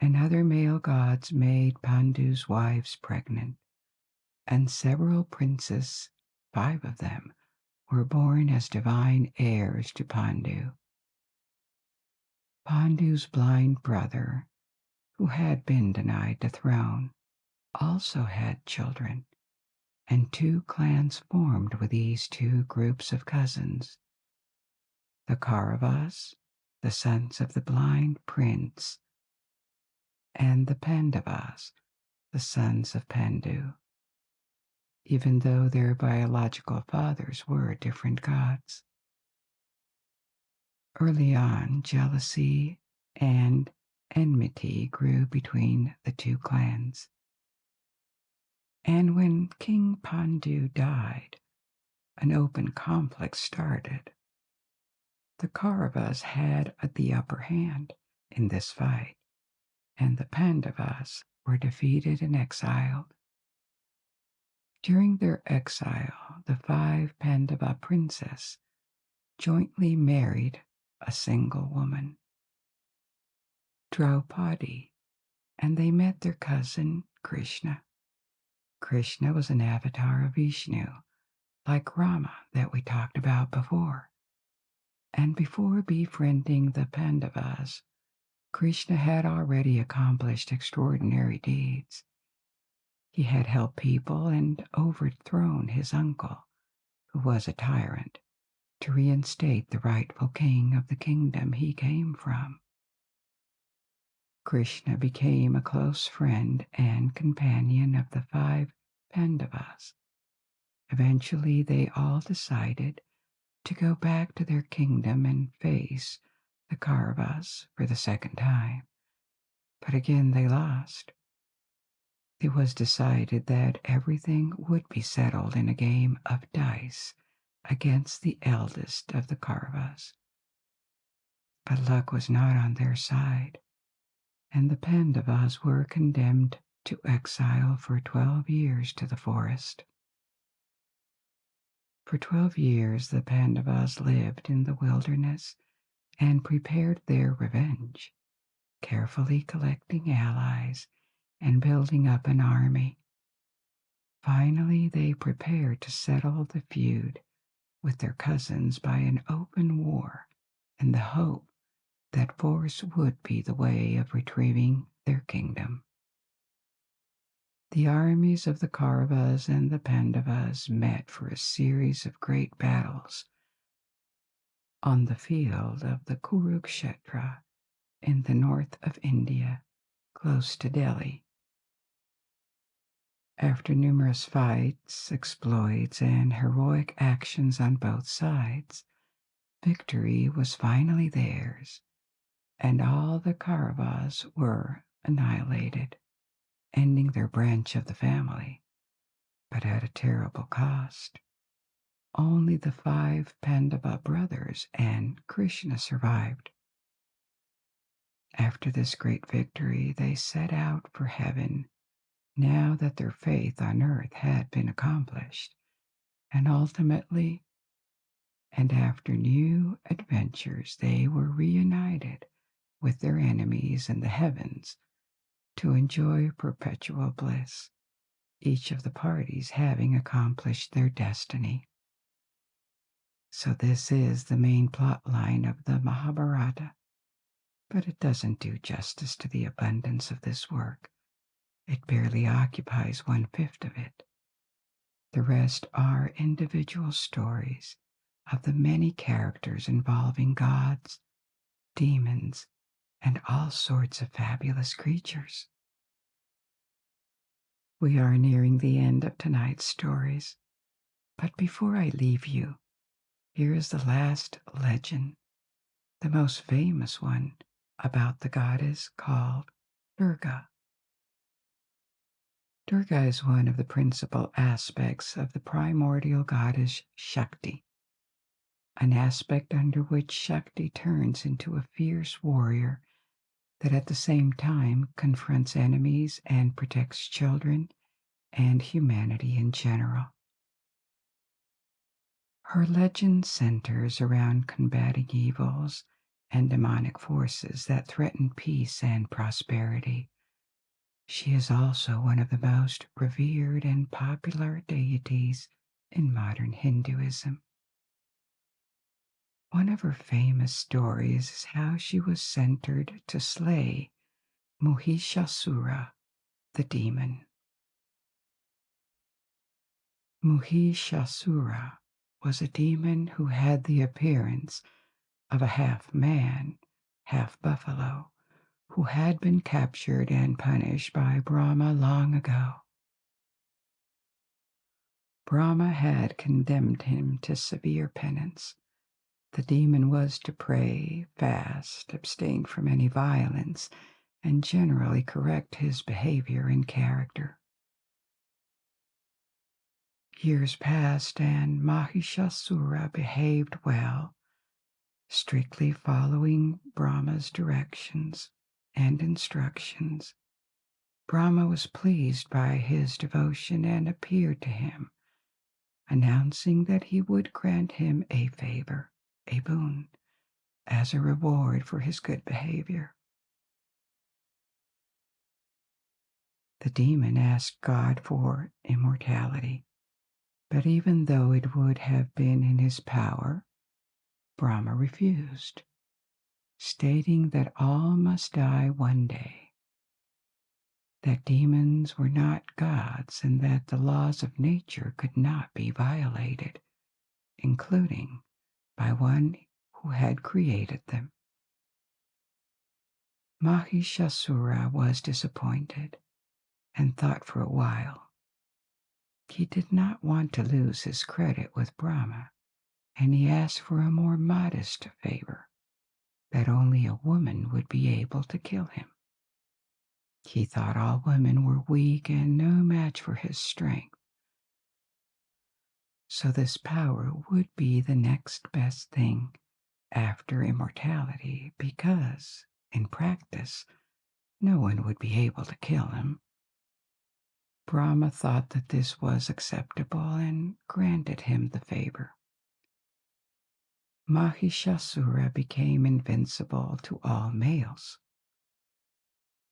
and other male gods made Pandu's wives pregnant, and several princes, 5 of them, were born as divine heirs to Pandu. Pandu's blind brother, who had been denied the throne, also had children, and 2 clans formed with these 2 groups of cousins. The Kauravas, the sons of the blind prince, and the Pandavas, the sons of Pandu, even though their biological fathers were different gods. Early on, jealousy and enmity grew between the 2 clans. And when King Pandu died, an open conflict started. The Kauravas had the upper hand in this fight, and the Pandavas were defeated and exiled. During their exile, the 5 Pandava princes jointly married a single woman, Draupadi, and they met their cousin Krishna. Krishna was an avatar of Vishnu, like Rama that we talked about before. And before befriending the Pandavas, Krishna had already accomplished extraordinary deeds. He had helped people and overthrown his uncle, who was a tyrant, to reinstate the rightful king of the kingdom he came from. Krishna became a close friend and companion of the 5 Pandavas. Eventually, they all decided to go back to their kingdom and face the Kauravas for the second time. But again, they lost. It was decided that everything would be settled in a game of dice against the eldest of the Kauravas. But luck was not on their side, and the Pandavas were condemned to exile for 12 years to the forest. For 12 years, the Pandavas lived in the wilderness and prepared their revenge, carefully collecting allies and building up an army. Finally, they prepared to settle the feud with their cousins by an open war in the hope that force would be the way of retrieving their kingdom. The armies of the Kauravas and the Pandavas met for a series of great battles on the field of the Kurukshetra in the north of India, close to Delhi. After numerous fights, exploits, and heroic actions on both sides, victory was finally theirs, and all the Kauravas were annihilated, ending their branch of the family, but at a terrible cost. only the 5 Pandava brothers and Krishna survived. After this great victory, they set out for heaven now that their faith on earth had been accomplished, and ultimately, and after new adventures, they were reunited with their enemies in the heavens to enjoy perpetual bliss, each of the parties having accomplished their destiny. So this is the main plot line of the Mahabharata, but it doesn't do justice to the abundance of this work. It barely occupies 1/5 of it. The rest are individual stories of the many characters involving gods, demons, and all sorts of fabulous creatures. We are nearing the end of tonight's stories, but before I leave you, here is the last legend, the most famous one, about the goddess called Durga. Durga is one of the principal aspects of the primordial goddess Shakti, an aspect under which Shakti turns into a fierce warrior that at the same time confronts enemies and protects children and humanity in general. Her legend centers around combating evils and demonic forces that threaten peace and prosperity. She is also one of the most revered and popular deities in modern Hinduism. One of her famous stories is how she was centered to slay Mahishasura, the demon. Mahishasura was a demon who had the appearance of a half man, half buffalo, who had been captured and punished by Brahma long ago. Brahma had condemned him to severe penance. The demon was to pray, fast, abstain from any violence, and generally correct his behavior and character. Years passed, and Mahishasura behaved well, strictly following Brahma's directions and instructions. Brahma was pleased by his devotion and appeared to him, announcing that he would grant him a favor, a boon, as a reward for his good behavior. The demon asked God for immortality, but even though it would have been in his power, Brahma refused, stating that all must die one day, that demons were not gods and that the laws of nature could not be violated, including by one who had created them. Mahishasura was disappointed and thought for a while. He did not want to lose his credit with Brahma, and he asked for a more modest favor, that only a woman would be able to kill him. He thought all women were weak and no match for his strength, so this power would be the next best thing after immortality, because, in practice, no one would be able to kill him. Brahma thought that this was acceptable and granted him the favor. Mahishasura became invincible to all males.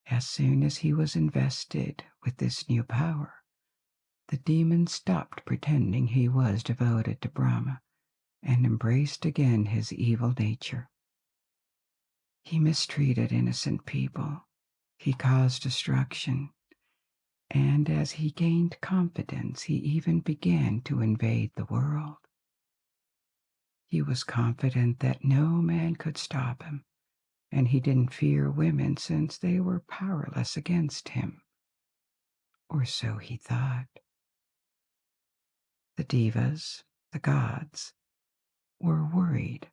As soon as he was invested with this new power, the demon stopped pretending he was devoted to Brahma and embraced again his evil nature. He mistreated innocent people, he caused destruction, and as he gained confidence, he even began to invade the world. He was confident that no man could stop him, and he didn't fear women since they were powerless against him. Or so he thought. The devas, the gods, were worried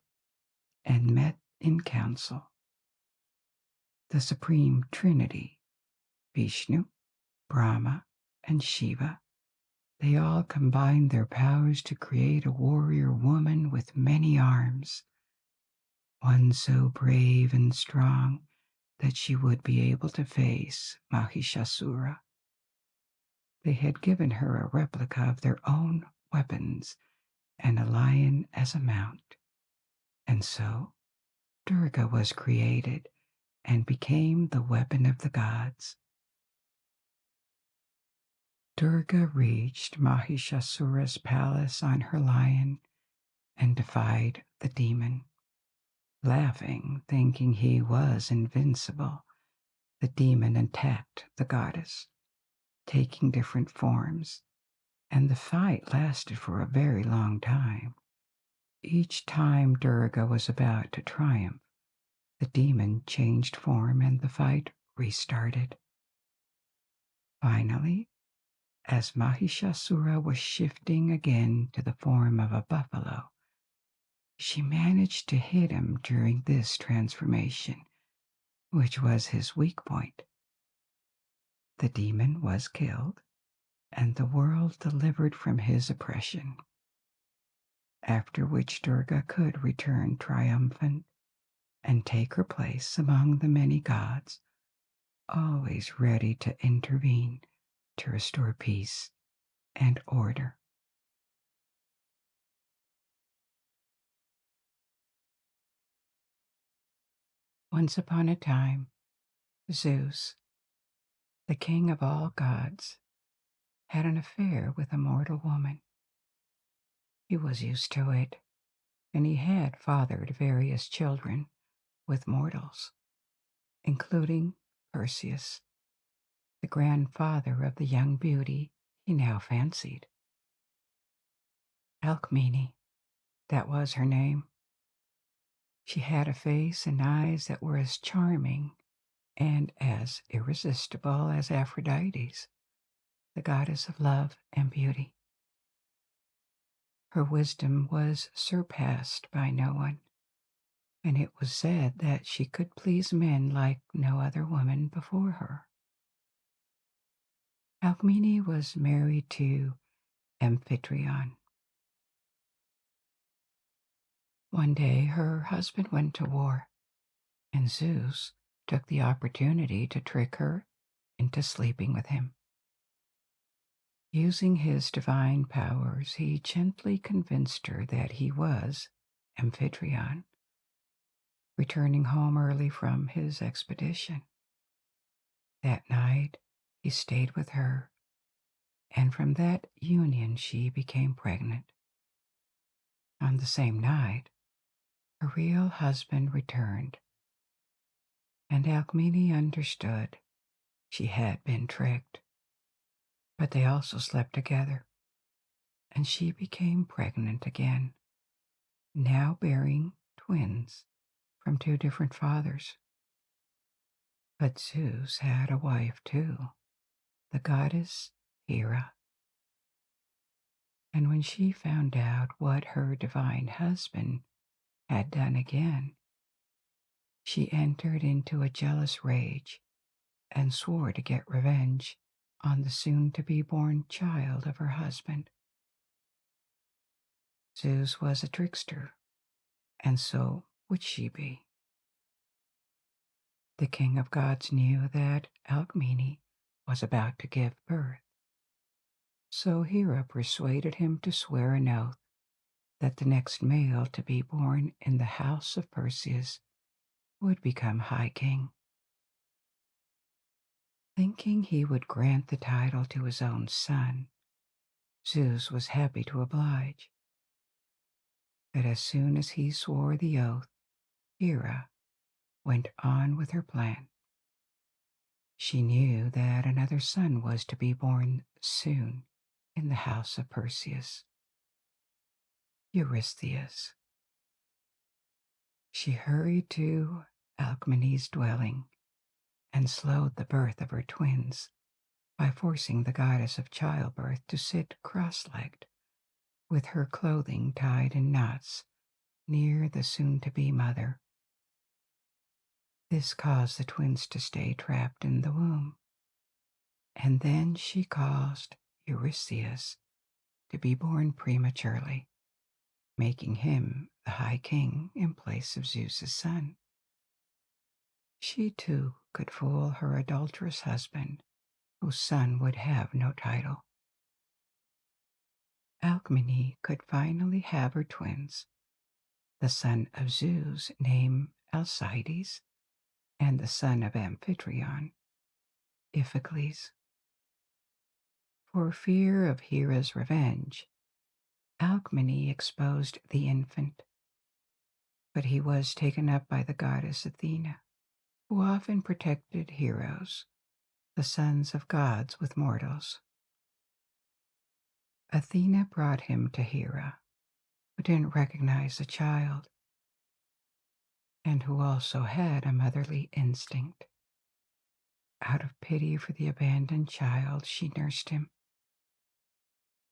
and met in council. The Supreme Trinity, Vishnu, Brahma, and Shiva, They all combined their powers to create a warrior woman with many arms, one so brave and strong that she would be able to face Mahishasura. They had given her a replica of their own weapons and a lion as a mount. And so Durga was created and became the weapon of the gods. Durga reached Mahishasura's palace on her lion and defied the demon. Laughing, thinking he was invincible, the demon attacked the goddess, taking different forms, and the fight lasted for a very long time. Each time Durga was about to triumph, the demon changed form and the fight restarted. Finally, as Mahishasura was shifting again to the form of a buffalo, she managed to hit him during this transformation, which was his weak point. The demon was killed, and the world delivered from his oppression, after which Durga could return triumphant and take her place among the many gods, always ready to intervene to restore peace and order. Once upon a time, Zeus, the king of all gods, had an affair with a mortal woman. He was used to it, and he had fathered various children with mortals, including Perseus, the grandfather of the young beauty he now fancied. Alcmene, that was her name. She had a face and eyes that were as charming and as irresistible as Aphrodite's, the goddess of love and beauty. Her wisdom was surpassed by no one, and it was said that she could please men like no other woman before her. Alcmene was married to Amphitryon. One day her husband went to war, and Zeus took the opportunity to trick her into sleeping with him. Using his divine powers, he gently convinced her that he was Amphitryon, returning home early from his expedition. That night, he stayed with her, and from that union she became pregnant. On the same night, her real husband returned, and Alcmene understood she had been tricked. But they also slept together, and she became pregnant again, now bearing twins from two different fathers. But Zeus had a wife too, the goddess Hera. And when she found out what her divine husband had done again, she entered into a jealous rage and swore to get revenge on the soon-to-be-born child of her husband. Zeus was a trickster, and so would she be. The king of gods knew that Alcmene was about to give birth, so Hera persuaded him to swear an oath that the next male to be born in the house of Perseus would become High King. Thinking he would grant the title to his own son, Zeus was happy to oblige. But as soon as he swore the oath, Hera went on with her plan. She knew that another son was to be born soon in the house of Perseus, Eurystheus. She hurried to Alcmene's dwelling and slowed the birth of her twins by forcing the goddess of childbirth to sit cross-legged, with her clothing tied in knots near the soon-to-be mother. This caused the twins to stay trapped in the womb, and then she caused Eurystheus to be born prematurely, making him the High King in place of Zeus's son. She too could fool her adulterous husband, whose son would have no title. Alcmene could finally have her twins, the son of Zeus named Alcides, and the son of Amphitryon, Iphicles. For fear of Hera's revenge, Alcmene exposed the infant, but he was taken up by the goddess Athena, who often protected heroes, the sons of gods with mortals. Athena brought him to Hera, who didn't recognize the child, and who also had a motherly instinct. Out of pity for the abandoned child, she nursed him.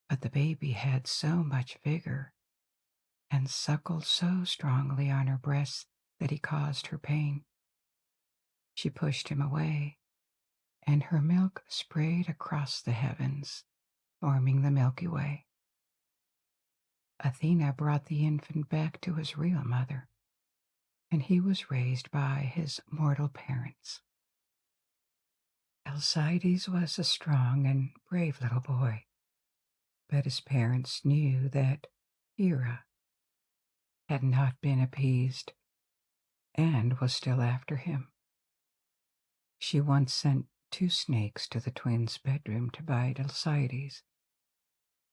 But the baby had so much vigor and suckled so strongly on her breast that he caused her pain. She pushed him away, and her milk sprayed across the heavens, forming the Milky Way. Athena brought the infant back to his real mother, and he was raised by his mortal parents. Alcides was a strong and brave little boy, but his parents knew that Hera had not been appeased and was still after him. She once sent 2 snakes to the twins' bedroom to bite Alcides,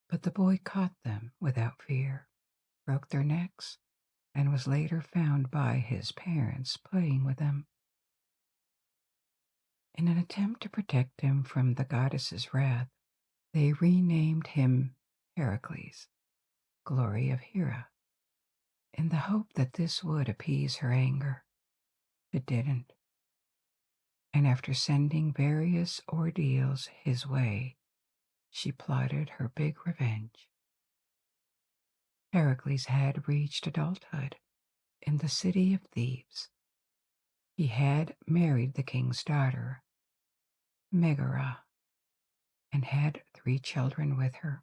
but the boy caught them without fear, broke their necks, and was later found by his parents playing with them. In an attempt to protect him from the goddess's wrath, they renamed him Heracles, glory of Hera, in the hope that this would appease her anger. It didn't. And after sending various ordeals his way, she plotted her big revenge. Heracles had reached adulthood in the city of Thebes. He had married the king's daughter, Megara, and had 3 children with her.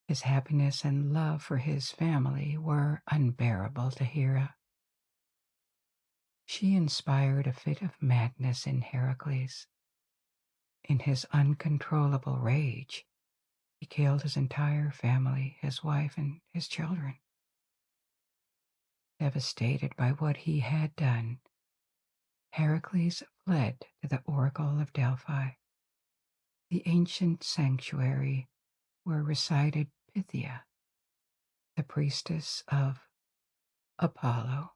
His happiness and love for his family were unbearable to Hera. She inspired a fit of madness in Heracles. In his uncontrollable rage, he killed his entire family, his wife, and his children. Devastated by what he had done, Heracles fled to the Oracle of Delphi, the ancient sanctuary where resided Pythia, the priestess of Apollo,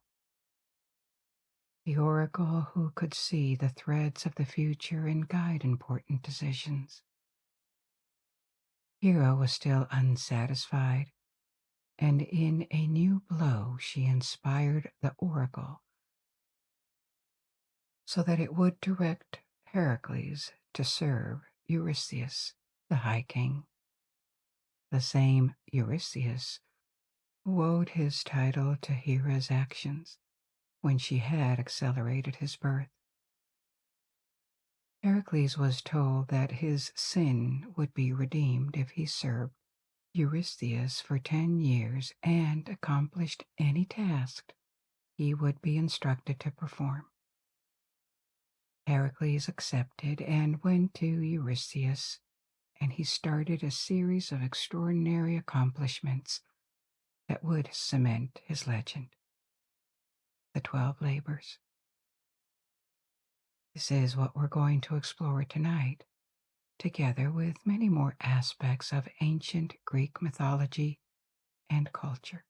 the oracle who could see the threads of the future and guide important decisions. Hera was still unsatisfied, and in a new blow she inspired the oracle so that it would direct Heracles to serve Eurystheus, the High King, the same Eurystheus who owed his title to Hera's actions when she had accelerated his birth. Heracles was told that his sin would be redeemed if he served Eurystheus for 10 years and accomplished any task he would be instructed to perform. Heracles accepted and went to Eurystheus, and he started a series of extraordinary accomplishments that would cement his legend. The 12 labors. This is what we're going to explore tonight, together with many more aspects of ancient Greek mythology and culture.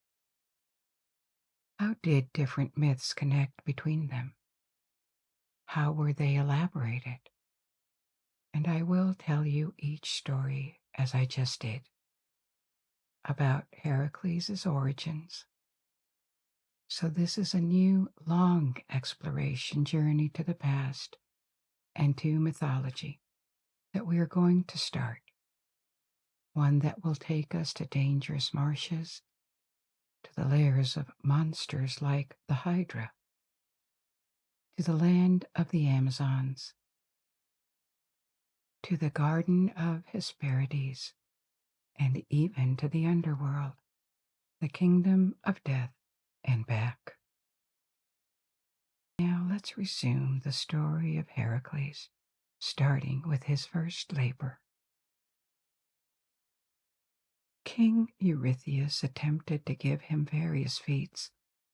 How did different myths connect between them? How were they elaborated? And I will tell you each story as I just did about Heracles' origins. So this is a new, long exploration journey to the past and to mythology that we are going to start. One that will take us to dangerous marshes, to the lairs of monsters like the Hydra, to the land of the Amazons, to the garden of Hesperides, and even to the underworld, the kingdom of death, and back. Now let's resume the story of Heracles, starting with his first labor. King Eurystheus attempted to give him various feats,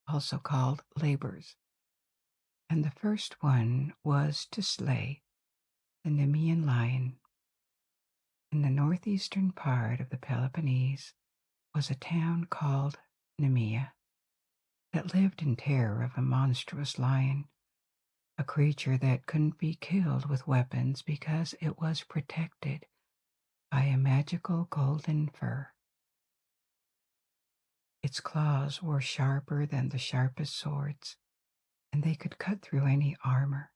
also called labors, and the first one was to slay the Nemean lion. In the northeastern part of the Peloponnese was a town called Nemea that lived in terror of a monstrous lion, a creature that couldn't be killed with weapons because it was protected by a magical golden fur. Its claws were sharper than the sharpest swords, and they could cut through any armor.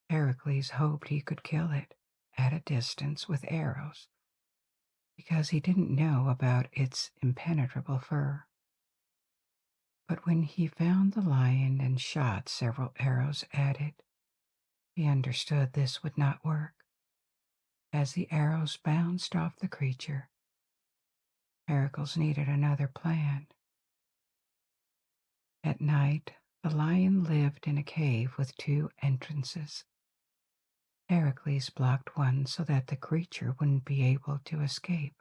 Heracles hoped he could kill it at a distance with arrows, because he didn't know about its impenetrable fur. But when he found the lion and shot several arrows at it, he understood this would not work. As the arrows bounced off the creature, Heracles needed another plan. At night, the lion lived in a cave with two entrances. Heracles blocked one so that the creature wouldn't be able to escape.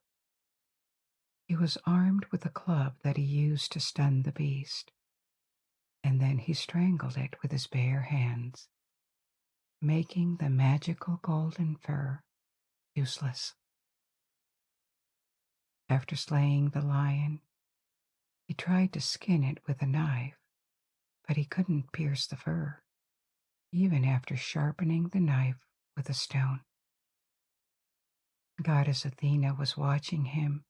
He was armed with a club that he used to stun the beast, and then he strangled it with his bare hands, making the magical golden fur useless. After slaying the lion, he tried to skin it with a knife, but he couldn't pierce the fur, even after sharpening the knife with a stone. Goddess Athena was watching him,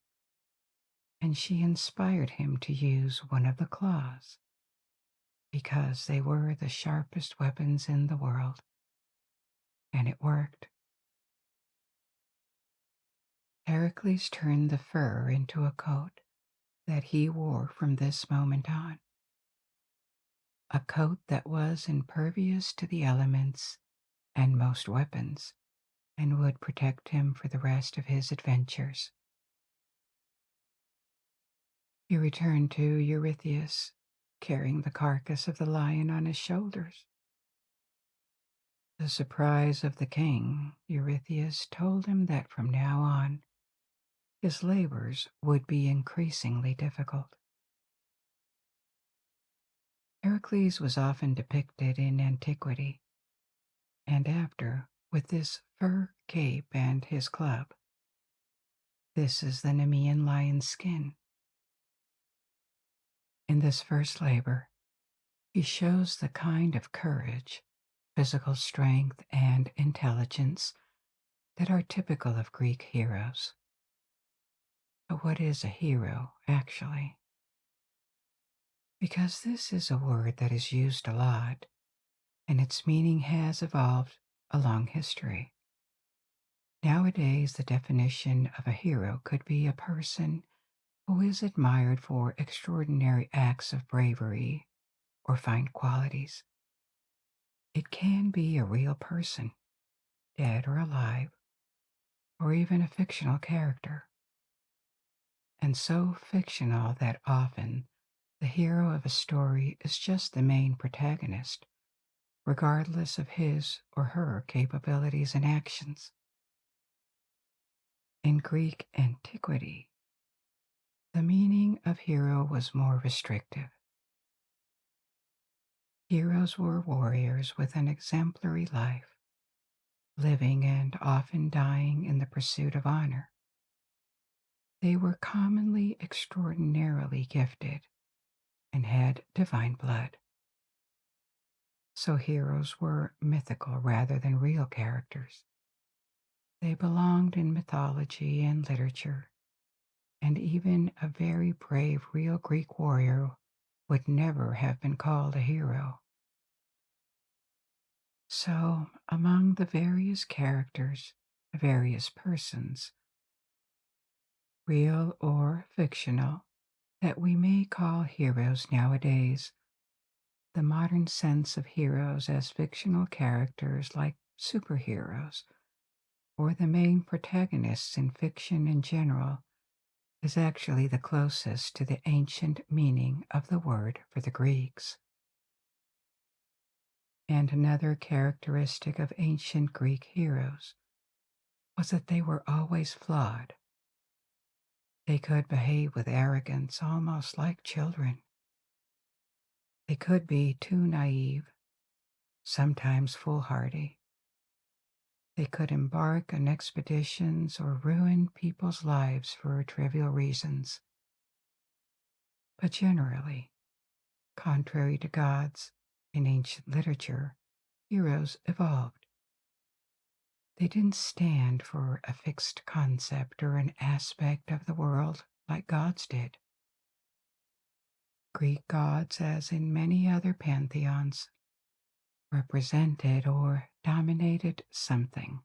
and she inspired him to use one of the claws, because they were the sharpest weapons in the world, and it worked. Heracles turned the fur into a coat that he wore from this moment on, a coat that was impervious to the elements and most weapons, and would protect him for the rest of his adventures. He returned to Eurystheus, carrying the carcass of the lion on his shoulders. To the surprise of the king, Eurystheus told him that from now on, his labors would be increasingly difficult. Heracles was often depicted in antiquity, and after, with this fur cape and his club. This is the Nemean lion's skin. In this first labor, he shows the kind of courage, physical strength, and intelligence that are typical of Greek heroes. But what is a hero, actually? Because this is a word that is used a lot, and its meaning has evolved along history. Nowadays, the definition of a hero could be a person who is admired for extraordinary acts of bravery or fine qualities. It can be a real person, dead or alive, or even a fictional character. And so fictional that often the hero of a story is just the main protagonist, regardless of his or her capabilities and actions. In Greek antiquity, the meaning of hero was more restrictive. Heroes were warriors with an exemplary life, living and often dying in the pursuit of honor. They were commonly extraordinarily gifted and had divine blood. So heroes were mythical rather than real characters. They belonged in mythology and literature, and even a very brave real Greek warrior would never have been called a hero. So, among the various characters, various persons, real or fictional, that we may call heroes nowadays, the modern sense of heroes as fictional characters like superheroes or the main protagonists in fiction in general, is actually the closest to the ancient meaning of the word for the Greeks. And another characteristic of ancient Greek heroes was that they were always flawed. They could behave with arrogance almost like children. They could be too naive, sometimes foolhardy. They could embark on expeditions or ruin people's lives for trivial reasons. But generally, contrary to gods in ancient literature, heroes evolved. They didn't stand for a fixed concept or an aspect of the world like gods did. Greek gods, as in many other pantheons, represented or dominated something: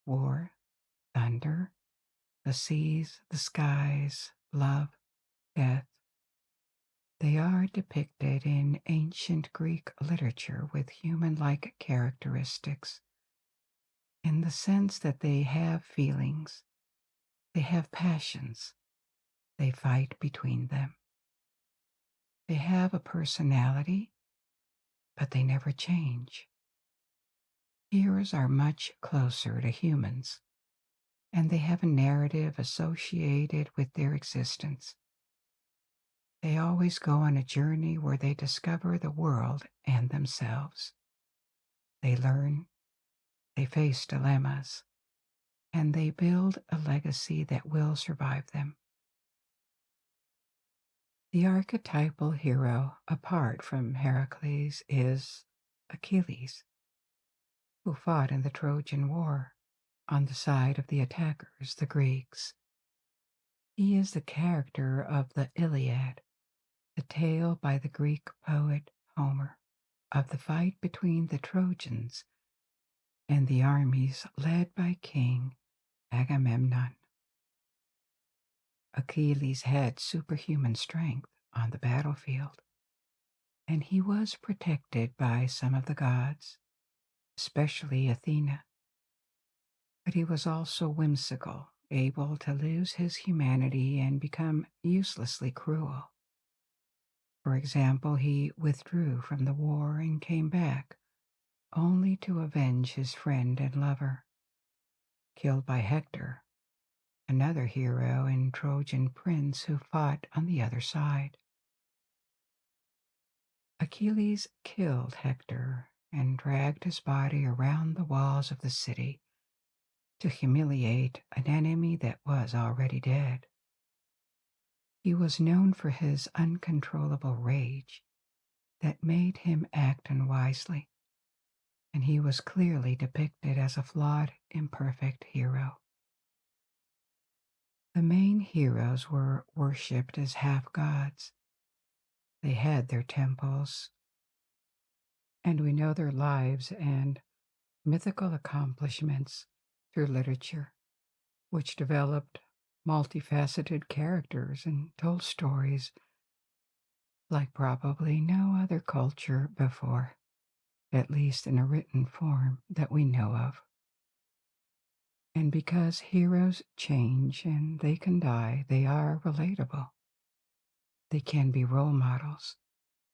war, thunder, the seas, the skies, love, death. They are depicted in ancient Greek literature with human like characteristics, in the sense that they have feelings, they have passions, they fight between them. They have a personality, but they never change. Heroes are much closer to humans, and they have a narrative associated with their existence. They always go on a journey where they discover the world and themselves. They learn, they face dilemmas, and they build a legacy that will survive them. The archetypal hero, apart from Heracles, is Achilles, who fought in the Trojan War on the side of the attackers, the Greeks. He is the character of the Iliad, the tale by the Greek poet Homer of the fight between the Trojans and the armies led by King Agamemnon. Achilles had superhuman strength on the battlefield, and he was protected by some of the gods, especially Athena. But he was also whimsical, able to lose his humanity and become uselessly cruel. For example, he withdrew from the war and came back, only to avenge his friend and lover, killed by Hector, another hero and Trojan prince who fought on the other side. Achilles killed Hector and dragged his body around the walls of the city to humiliate an enemy that was already dead. He was known for his uncontrollable rage that made him act unwisely, and he was clearly depicted as a flawed, imperfect hero. The main heroes were worshipped as half gods. They had their temples, and we know their lives and mythical accomplishments through literature, which developed multifaceted characters and told stories like probably no other culture before, at least in a written form that we know of. And because heroes change and they can die, they are relatable. They can be role models,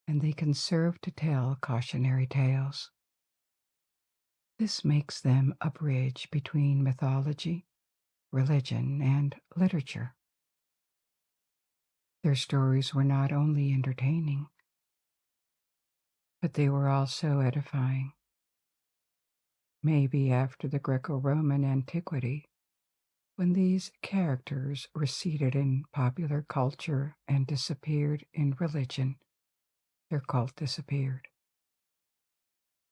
and they can serve to tell cautionary tales. This makes them a bridge between mythology, religion, and literature. Their stories were not only entertaining, but they were also edifying. Maybe after the Greco-Roman antiquity, when these characters receded in popular culture and disappeared in religion, their cult disappeared.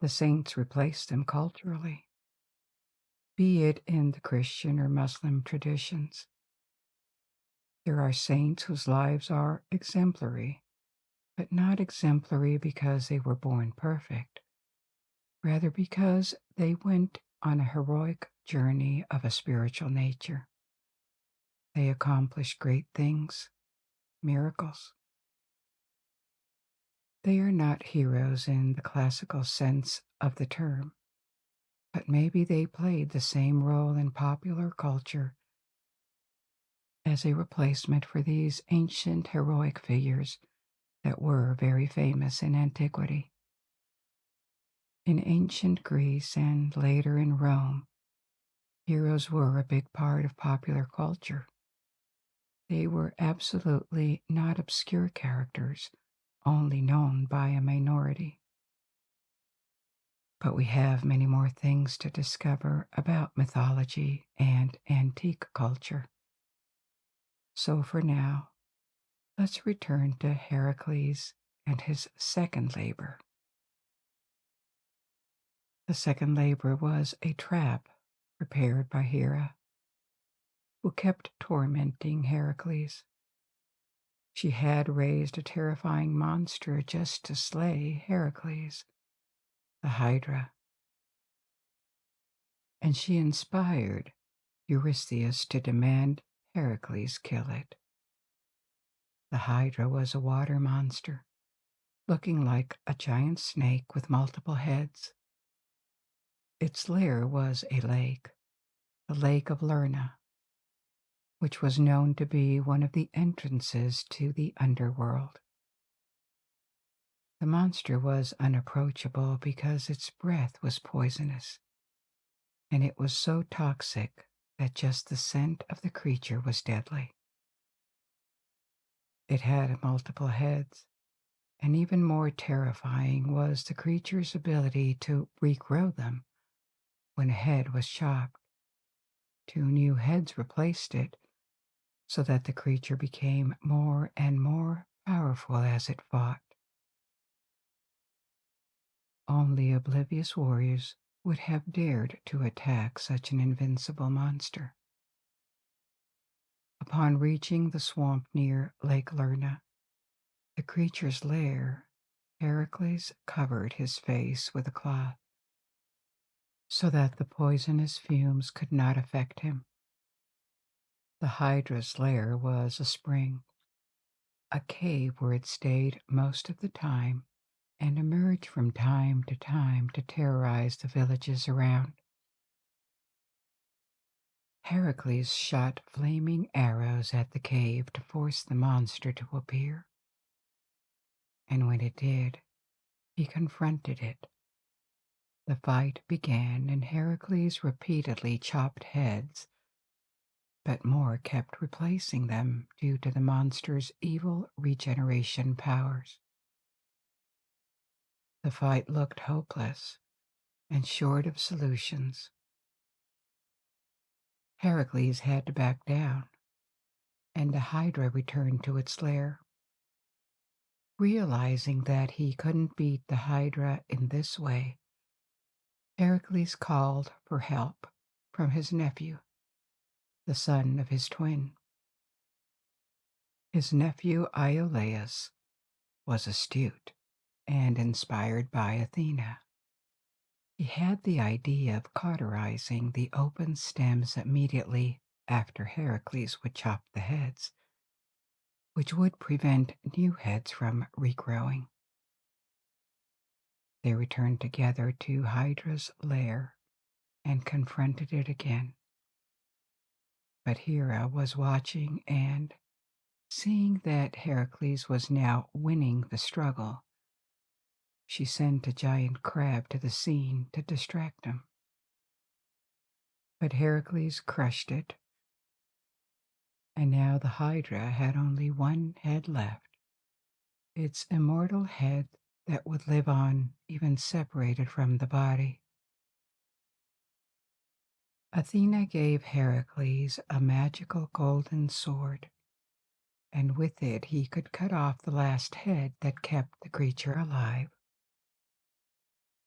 The saints replaced them culturally, be it in the Christian or Muslim traditions. There are saints whose lives are exemplary, but not exemplary because they were born perfect, rather because they went on a heroic journey of a spiritual nature. They accomplished great things, miracles. They are not heroes in the classical sense of the term. but maybe they played the same role in popular culture as a replacement for these ancient heroic figures that were very famous in antiquity. In ancient Greece and later in Rome, heroes were a big part of popular culture. They were absolutely not obscure characters, only known by a minority. But we have many more things to discover about mythology and antique culture. So for now, let's return to Heracles and his second labor. The second labor was a trap prepared by Hera, who kept tormenting Heracles. She had raised a terrifying monster just to slay Heracles, the Hydra, and she inspired Eurystheus to demand Heracles kill it. The Hydra was a water monster, looking like a giant snake with multiple heads. Its lair was a lake, the Lake of Lerna, which was known to be one of the entrances to the underworld. The monster was unapproachable because its breath was poisonous, and it was so toxic that just the scent of the creature was deadly. It had multiple heads, and even more terrifying was the creature's ability to regrow them when a head was chopped. Two new heads replaced it, so that the creature became more and more powerful as it fought. Only oblivious warriors would have dared to attack such an invincible monster. Upon reaching the swamp near Lake Lerna, the creature's lair, Heracles covered his face with a cloth so that the poisonous fumes could not affect him. The Hydra's lair was a spring, a cave where it stayed most of the time and emerged from time to terrorize the villages around. Heracles shot flaming arrows at the cave to force the monster to appear, and when it did, he confronted it. The fight began, and Heracles repeatedly chopped heads, but more kept replacing them due to the monster's evil regeneration powers. The fight looked hopeless and short of solutions. Heracles had to back down, and the Hydra returned to its lair. Realizing that he couldn't beat the Hydra in this way, Heracles called for help from his nephew, the son of his twin. His nephew Iolaus was astute and inspired by Athena. He had the idea of cauterizing the open stems immediately after Heracles would chop the heads, which would prevent new heads from regrowing. They returned together to Hydra's lair and confronted it again. But Hera was watching, and, seeing that Heracles was now winning the struggle, she sent a giant crab to the scene to distract him. But Heracles crushed it, and now the Hydra had only one head left, its immortal head that would live on even separated from the body. Athena gave Heracles a magical golden sword, and with it he could cut off the last head that kept the creature alive.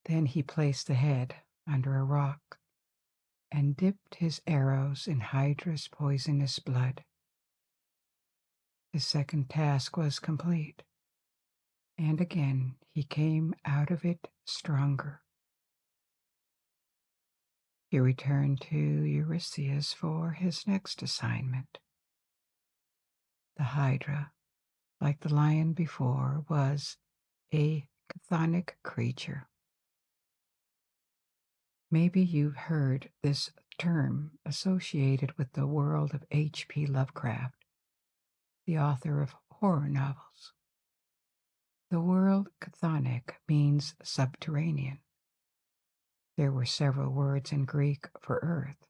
Then he placed the head under a rock and dipped his arrows in Hydra's poisonous blood. His second task was complete, and again he came out of it stronger. He returned to Eurystheus for his next assignment. The Hydra, like the lion before, was a chthonic creature. Maybe you've heard this term associated with the world of H.P. Lovecraft, the author of horror novels. The word chthonic means subterranean. There were several words in Greek for earth.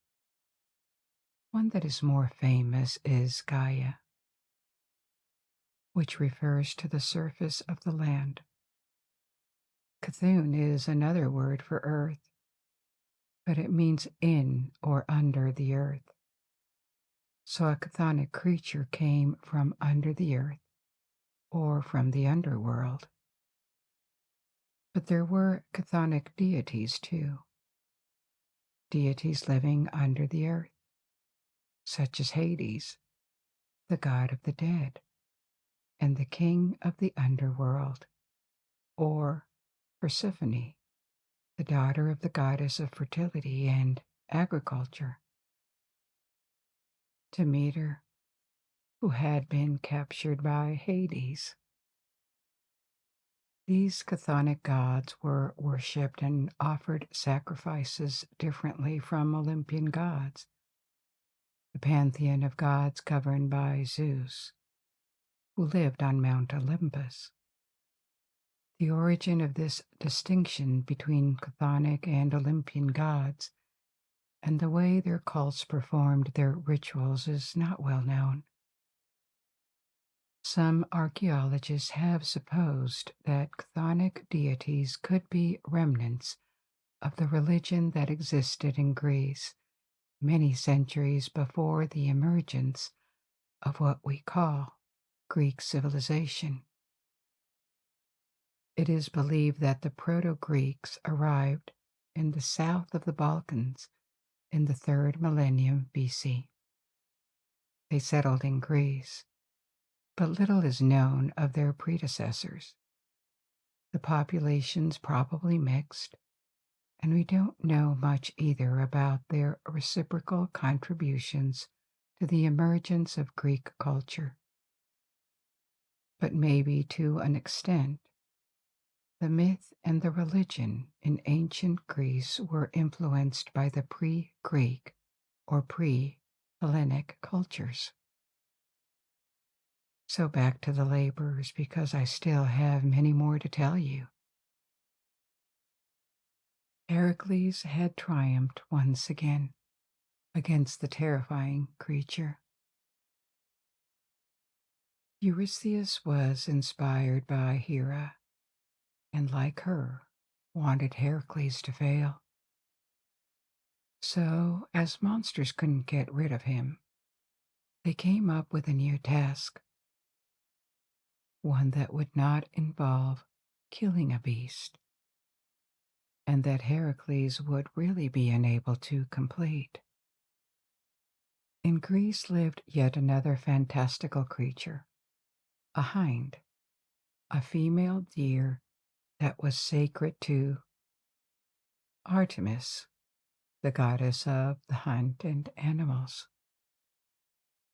One that is more famous is Gaia, which refers to the surface of the land. Cthulhu is another word for earth, but it means in or under the earth. So a chthonic creature came from under the earth or from the underworld. But there were chthonic deities too, deities living under the earth, such as Hades, the god of the dead, and the king of the underworld, or Persephone, the daughter of the goddess of fertility and agriculture. Demeter, who had been captured by Hades. These chthonic gods were worshipped and offered sacrifices differently from Olympian gods, the pantheon of gods governed by Zeus, who lived on Mount Olympus. The origin of this distinction between chthonic and Olympian gods and the way their cults performed their rituals is not well known. Some archaeologists have supposed that chthonic deities could be remnants of the religion that existed in Greece many centuries before the emergence of what we call Greek civilization. It is believed that the Proto-Greeks arrived in the south of the Balkans in the 3rd millennium BC. They settled in Greece, but little is known of their predecessors. The populations probably mixed, and we don't know much either about their reciprocal contributions to the emergence of Greek culture. But maybe to an extent, the myth and the religion in ancient Greece were influenced by the pre-Greek or pre-Hellenic cultures. So back to the laborers, because I still have many more to tell you. Heracles had triumphed once again against the terrifying creature. Eurystheus was inspired by Hera, and like her, wanted Heracles to fail. So, as monsters couldn't get rid of him, they came up with a new task, one that would not involve killing a beast, and that Heracles would really be unable to complete. In Greece lived yet another fantastical creature, a hind, a female deer that was sacred to Artemis, the goddess of the hunt and animals.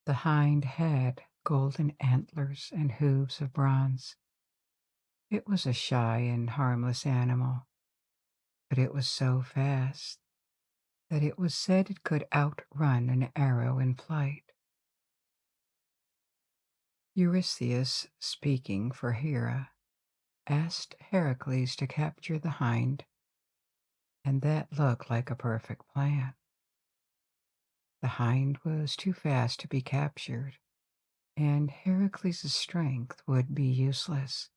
The hind had golden antlers and hooves of bronze. It was a shy and harmless animal, but it was so fast that it was said it could outrun an arrow in flight. Eurystheus, speaking for Hera, asked Heracles to capture the hind, and that looked like a perfect plan. The hind was too fast to be captured, and Heracles' strength would be useless.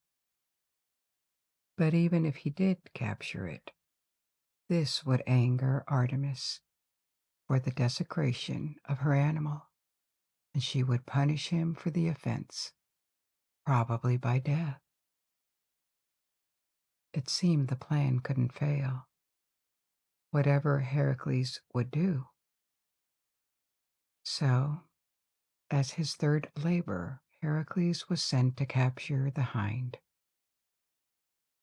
But even if he did capture it, this would anger Artemis for the desecration of her animal, and she would punish him for the offense, probably by death. It seemed the plan couldn't fail, whatever Heracles would do. So, as his third labor, Heracles was sent to capture the hind.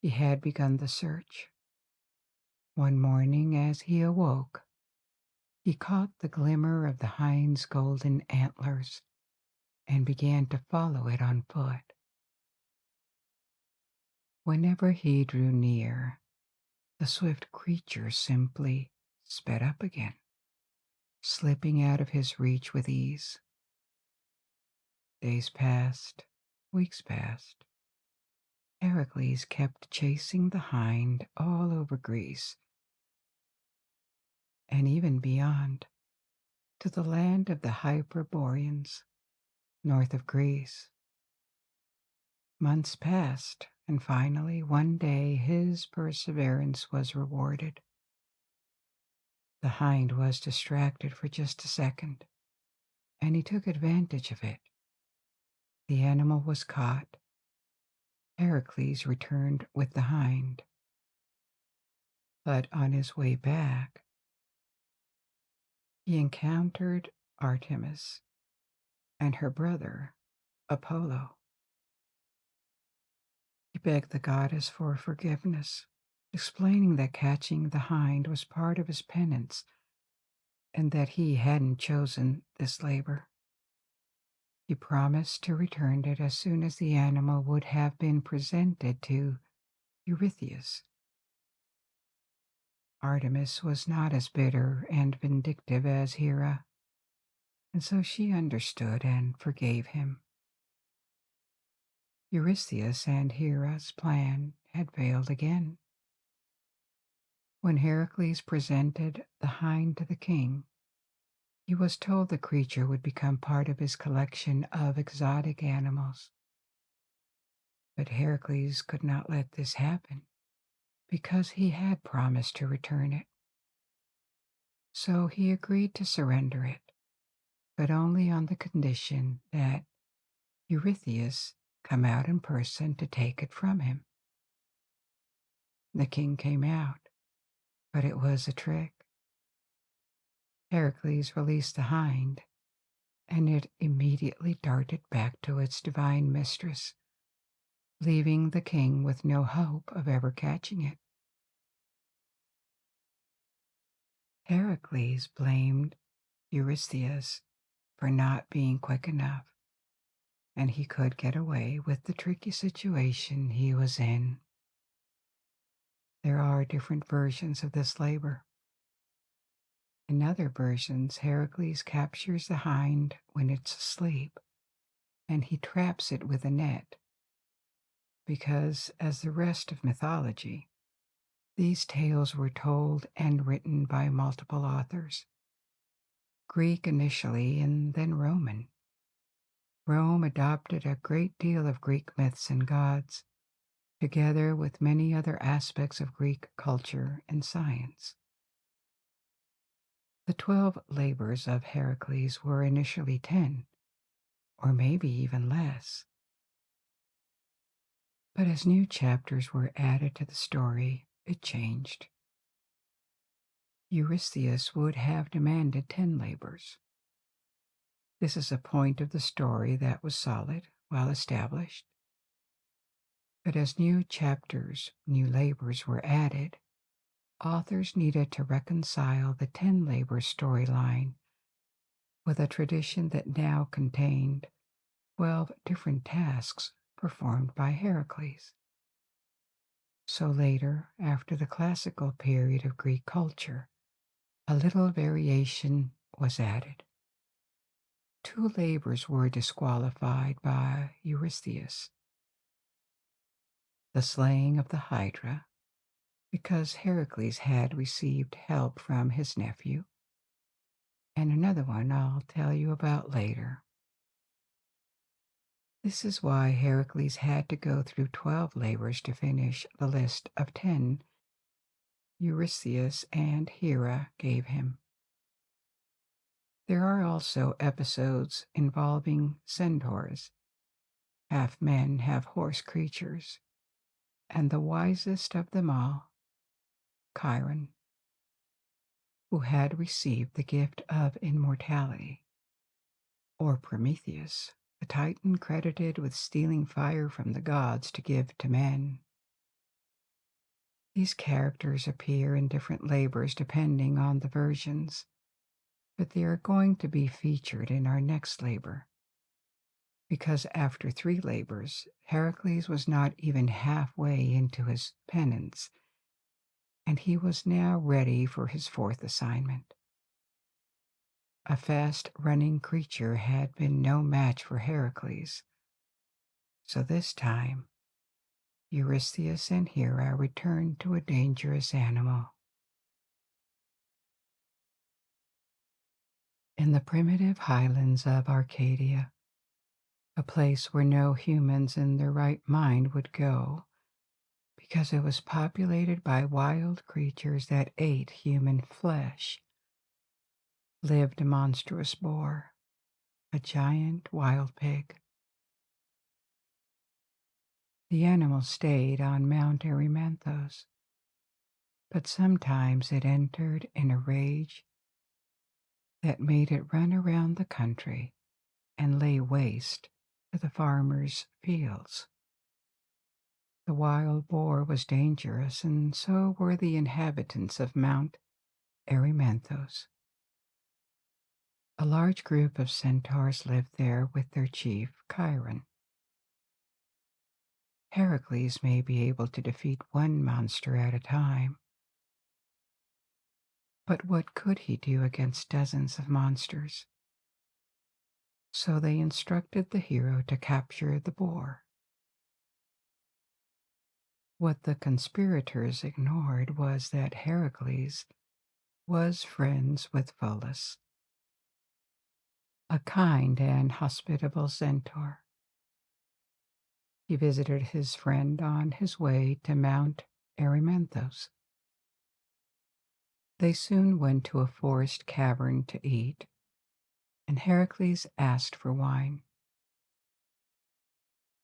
He had begun the search. One morning, as he awoke, he caught the glimmer of the hind's golden antlers and began to follow it on foot. Whenever he drew near, the swift creature simply sped up again, slipping out of his reach with ease. Days passed, weeks passed. Heracles kept chasing the hind all over Greece, and even beyond, to the land of the Hyperboreans, north of Greece. Months passed, and finally, one day, his perseverance was rewarded. The hind was distracted for just a second, and he took advantage of it. The animal was caught. Heracles returned with the hind. But on his way back, he encountered Artemis and her brother, Apollo. He begged the goddess for forgiveness, explaining that catching the hind was part of his penance and that he hadn't chosen this labor. He promised to return it as soon as the animal would have been presented to Eurystheus. Artemis was not as bitter and vindictive as Hera, and so she understood and forgave him. Eurystheus and Hera's plan had failed again. When Heracles presented the hind to the king, he was told the creature would become part of his collection of exotic animals. But Heracles could not let this happen because he had promised to return it. So he agreed to surrender it, but only on the condition that Eurystheus come out in person to take it from him. The king came out, but it was a trick. Heracles released the hind, and it immediately darted back to its divine mistress, leaving the king with no hope of ever catching it. Heracles blamed Eurystheus for not being quick enough, and he could get away with the tricky situation he was in. There are different versions of this labor. In other versions, Heracles captures the hind when it's asleep, and he traps it with a net, because, as the rest of mythology, these tales were told and written by multiple authors, Greek initially and then Roman. Rome adopted a great deal of Greek myths and gods, together with many other aspects of Greek culture and science. The 12 labors of Heracles were initially 10, or maybe even less. But as new chapters were added to the story, it changed. Eurystheus would have demanded 10 labors. This is a point of the story that was solid, well established. But as new chapters, new labors were added, authors needed to reconcile the 10 labor storyline with a tradition that now contained 12 different tasks performed by Heracles. So later, after the classical period of Greek culture, a little variation was added. 2 labors were disqualified by Eurystheus: the slaying of the Hydra, because Heracles had received help from his nephew, and another one I'll tell you about later. This is why Heracles had to go through 12 labors to finish the list of 10 Eurystheus and Hera gave him. There are also episodes involving centaurs, half men, half horse creatures, and the wisest of them all, Chiron, who had received the gift of immortality, or Prometheus, the titan credited with stealing fire from the gods to give to men. These characters appear in different labors depending on the versions, but they are going to be featured in our next labor, because after 3 labors, Heracles was not even halfway into his penance, and he was now ready for his fourth assignment. A fast-running creature had been no match for Heracles, so this time Eurystheus and Hera returned to a dangerous animal. In the primitive highlands of Arcadia, a place where no humans in their right mind would go because it was populated by wild creatures that ate human flesh, lived a monstrous boar, a giant wild pig. The animal stayed on Mount Erymanthos, but sometimes it entered in a rage that made it run around the country and lay waste to the farmers' fields. The wild boar was dangerous, and so were the inhabitants of Mount Erymanthos. A large group of centaurs lived there with their chief, Chiron. Heracles may be able to defeat one monster at a time, but what could he do against dozens of monsters? So they instructed the hero to capture the boar. What the conspirators ignored was that Heracles was friends with Pholus, a kind and hospitable centaur. He visited his friend on his way to Mount Erymanthos. They soon went to a forest cavern to eat, and Heracles asked for wine.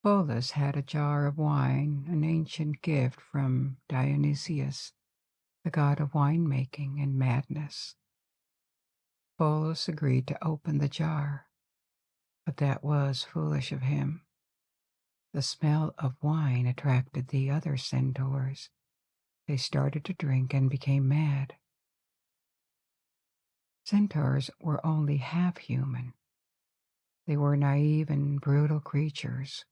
Pholus had a jar of wine, an ancient gift from Dionysius, the god of winemaking and madness. Pholus agreed to open the jar, but that was foolish of him. The smell of wine attracted the other centaurs. They started to drink and became mad. Centaurs were only half human. They were naive and brutal creatures,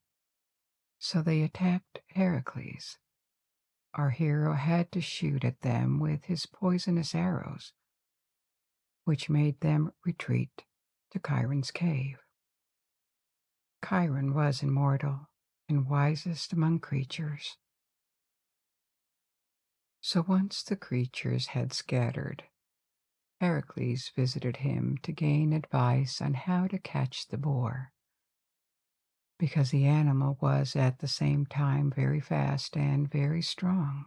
so they attacked Heracles. Our hero had to shoot at them with his poisonous arrows, which made them retreat to Chiron's cave. Chiron was immortal and wisest among creatures. So once the creatures had scattered, Heracles visited him to gain advice on how to catch the boar, because the animal was at the same time very fast and very strong.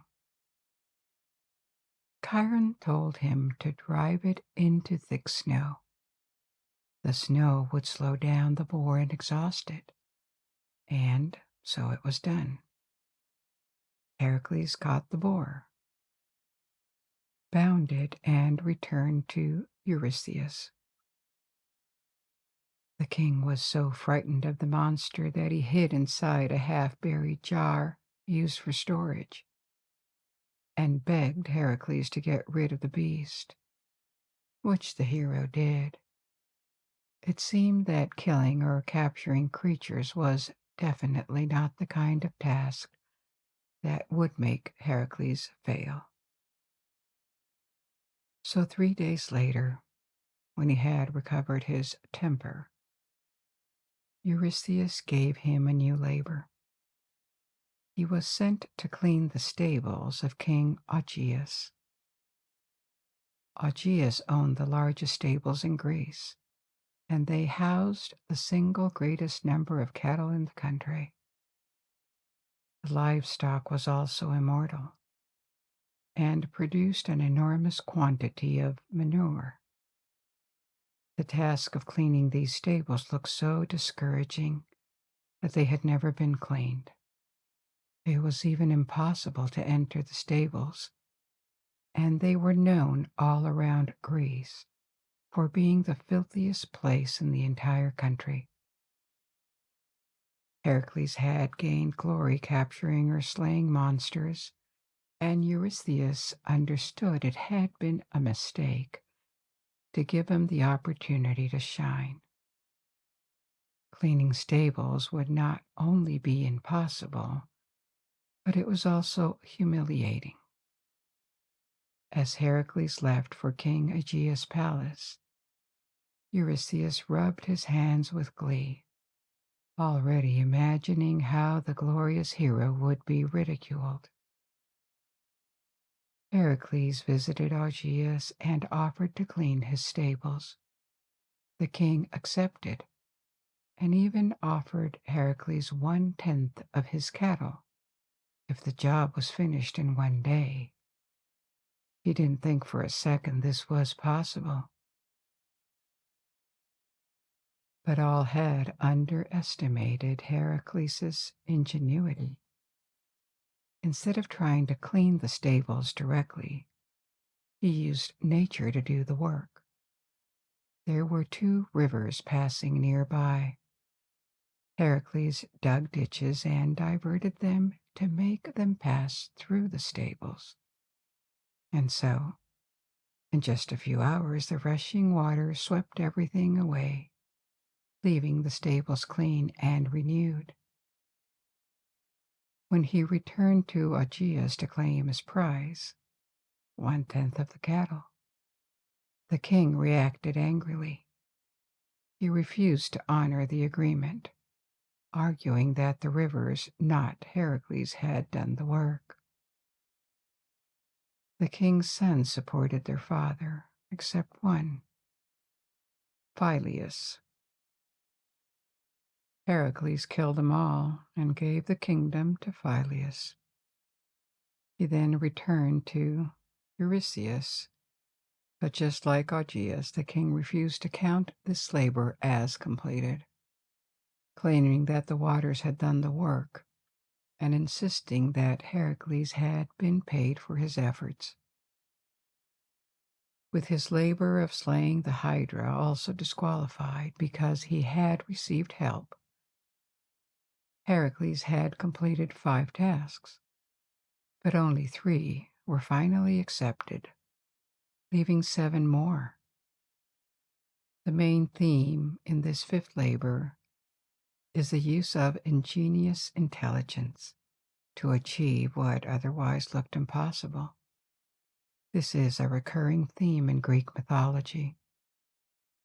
Chiron told him to drive it into thick snow. The snow would slow down the boar and exhaust it, and so it was done. Heracles caught the boar, bound it, and returned to Eurystheus. The king was so frightened of the monster that he hid inside a half-buried jar used for storage and begged Heracles to get rid of the beast, which the hero did. It seemed that killing or capturing creatures was definitely not the kind of task that would make Heracles fail. So 3 days later, when he had recovered his temper, Eurystheus gave him a new labor. He was sent to clean the stables of King Augeas. Augeas owned the largest stables in Greece, and they housed the single greatest number of cattle in the country. The livestock was also immortal and produced an enormous quantity of manure. The task of cleaning these stables looked so discouraging that they had never been cleaned. It was even impossible to enter the stables, and they were known all around Greece for being the filthiest place in the entire country. Heracles had gained glory capturing or slaying monsters, and Eurystheus understood it had been a mistake to give him the opportunity to shine. Cleaning stables would not only be impossible, but it was also humiliating. As Heracles left for King Aegeus' palace, Eurystheus rubbed his hands with glee, already imagining how the glorious hero would be ridiculed. Heracles visited Aegeus and offered to clean his stables. The king accepted and even offered Heracles 1/10 of his cattle if the job was finished in one day. He didn't think for a second this was possible. But all had underestimated Heracles' ingenuity. Instead of trying to clean the stables directly, he used nature to do the work. There were 2 rivers passing nearby. Heracles dug ditches and diverted them to make them pass through the stables. And so, in just a few hours, the rushing water swept everything away, leaving the stables clean and renewed. When he returned to Aegeus to claim his prize, 1/10 of the cattle, the king reacted angrily. He refused to honor the agreement, arguing that the rivers, not Heracles, had done the work. The king's sons supported their father, except one, Phyleus. Heracles killed them all and gave the kingdom to Phyleus. He then returned to Eurystheus, but just like Aegeus, the king refused to count this labor as completed, claiming that the waters had done the work and insisting that Heracles had been paid for his efforts. With his labor of slaying the Hydra also disqualified because he had received help, Heracles had completed 5 tasks, but only 3 were finally accepted, leaving 7 more. The main theme in this 5th labor is the use of ingenious intelligence to achieve what otherwise looked impossible. This is a recurring theme in Greek mythology,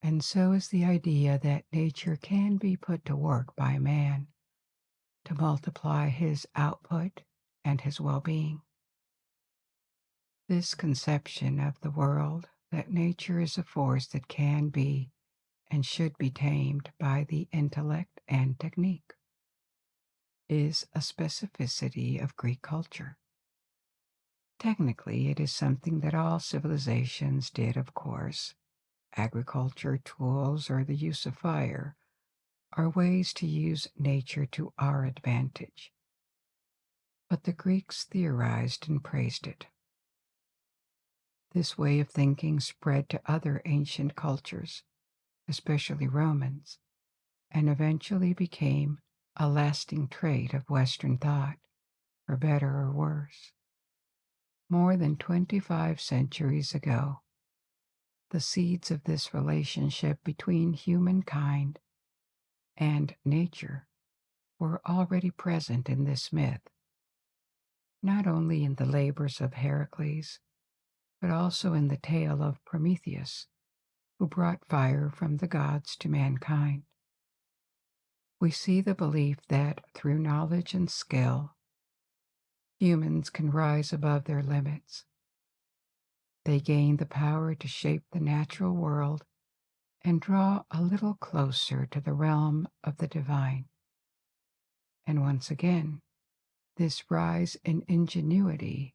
and so is the idea that nature can be put to work by man to multiply his output and his well-being. This conception of the world, that nature is a force that can be and should be tamed by the intellect and technique, is a specificity of Greek culture. Technically, it is something that all civilizations did, of course. Agriculture, tools, or the use of fire are ways to use nature to our advantage. But the Greeks theorized and praised it. This way of thinking spread to other ancient cultures, especially Romans, and eventually became a lasting trait of Western thought, for better or worse. More than 25 centuries ago, the seeds of this relationship between humankind and nature were already present in this myth, not only in the labors of Heracles, but also in the tale of Prometheus, who brought fire from the gods to mankind. We see the belief that through knowledge and skill, humans can rise above their limits. They gain the power to shape the natural world and draw a little closer to the realm of the divine. And once again, this rise in ingenuity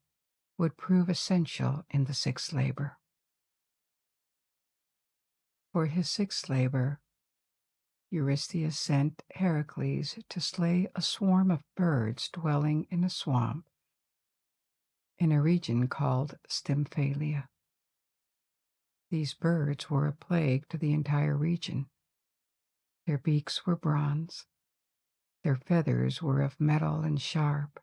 would prove essential in the 6th labor. For his 6th labor, Eurystheus sent Heracles to slay a swarm of birds dwelling in a swamp in a region called Stymphalia. These birds were a plague to the entire region. Their beaks were bronze, their feathers were of metal and sharp.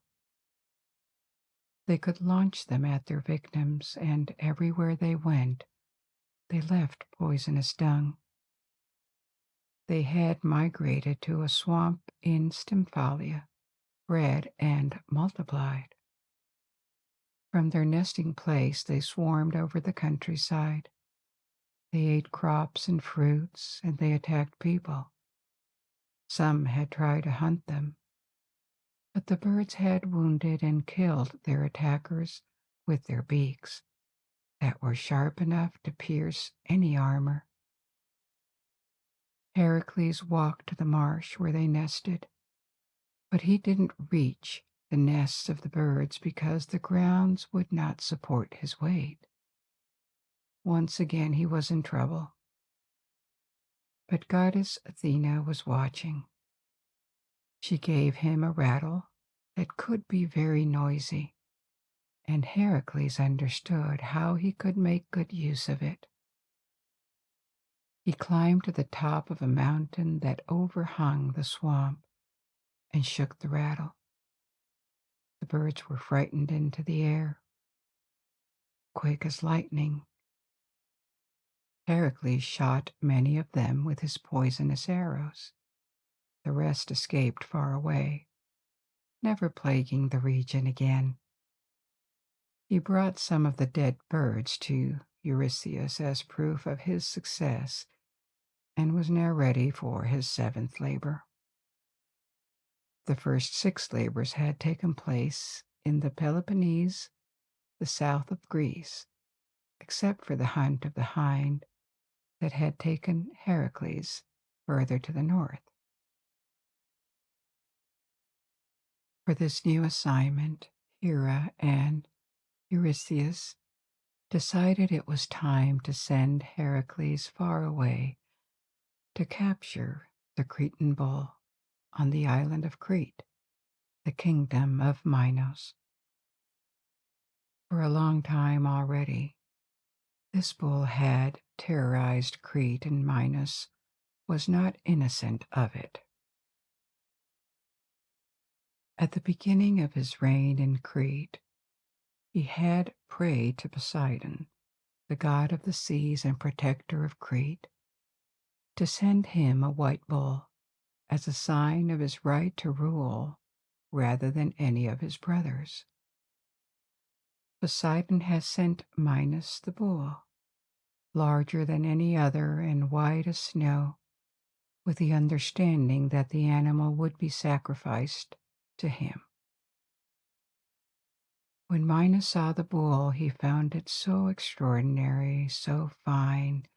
They could launch them at their victims, and everywhere they went, they left poisonous dung. They had migrated to a swamp in Stymphalia, bred and multiplied. From their nesting place, they swarmed over the countryside. They ate crops and fruits, and they attacked people. Some had tried to hunt them, but the birds had wounded and killed their attackers with their beaks that were sharp enough to pierce any armor. Heracles walked to the marsh where they nested, but he didn't reach the nests of the birds because the grounds would not support his weight. Once again he was in trouble. But goddess Athena was watching. She gave him a rattle that could be very noisy, and Heracles understood how he could make good use of it. He climbed to the top of a mountain that overhung the swamp and shook the rattle. The birds were frightened into the air. Quick as lightning, Heracles shot many of them with his poisonous arrows. The rest escaped far away, never plaguing the region again. He brought some of the dead birds to Eurystheus as proof of his success and was now ready for his seventh labor. The first 6 labors had taken place in the Peloponnese, the south of Greece, except for the hunt of the hind that had taken Heracles further to the north. For this new assignment, Hera and Eurystheus decided it was time to send Heracles far away to capture the Cretan bull on the island of Crete, the kingdom of Minos. For a long time already, this bull had terrorized Crete, and Minos was not innocent of it. At the beginning of his reign in Crete, he had prayed to Poseidon, the god of the seas and protector of Crete, to send him a white bull as a sign of his right to rule rather than any of his brothers. Poseidon has sent Minos the bull, larger than any other and white as snow, with the understanding that the animal would be sacrificed to him. When Minos saw the bull, he found it so extraordinary, so fine,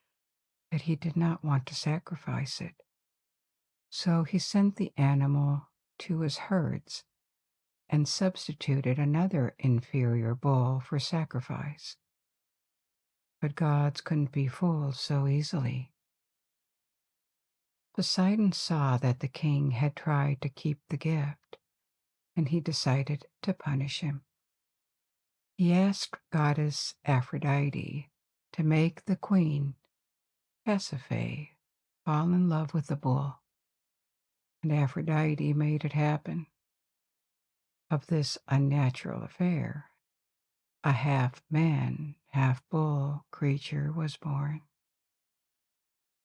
that he did not want to sacrifice it. So he sent the animal to his herds and substituted another inferior bull for sacrifice. But gods couldn't be fooled so easily. Poseidon saw that the king had tried to keep the gift, and he decided to punish him. He asked goddess Aphrodite to make the queen, Pasiphae, fall in love with the bull, and Aphrodite made it happen. Of this unnatural affair, a half-man, half-bull creature was born,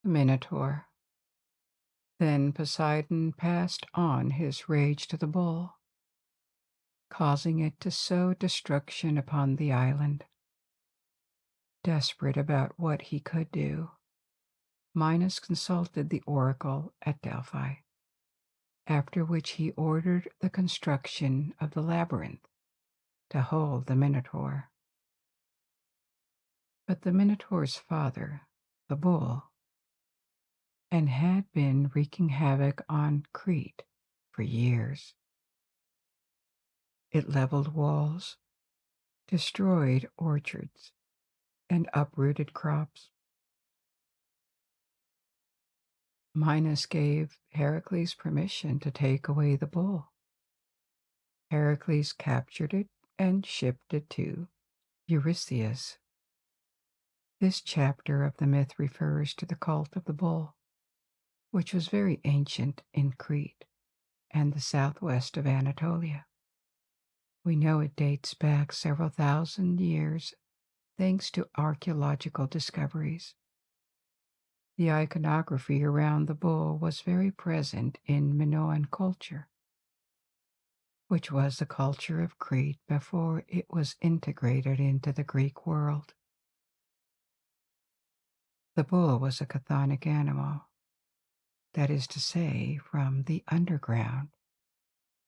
the Minotaur. Then Poseidon passed on his rage to the bull, causing it to sow destruction upon the island. Desperate about what he could do, Minos consulted the oracle at Delphi, after which he ordered the construction of the labyrinth to hold the Minotaur. But the Minotaur's father, the bull, and had been wreaking havoc on Crete for years. It leveled walls, destroyed orchards, and uprooted crops. Minos gave Heracles permission to take away the bull. Heracles captured it and shipped it to Eurystheus. This chapter of the myth refers to the cult of the bull, which was very ancient in Crete and the southwest of Anatolia. We know it dates back several thousand years thanks to archaeological discoveries. The iconography around the bull was very present in Minoan culture. which was the culture of Crete before it was integrated into the Greek world. The bull was a chthonic animal, that is to say, from the underground.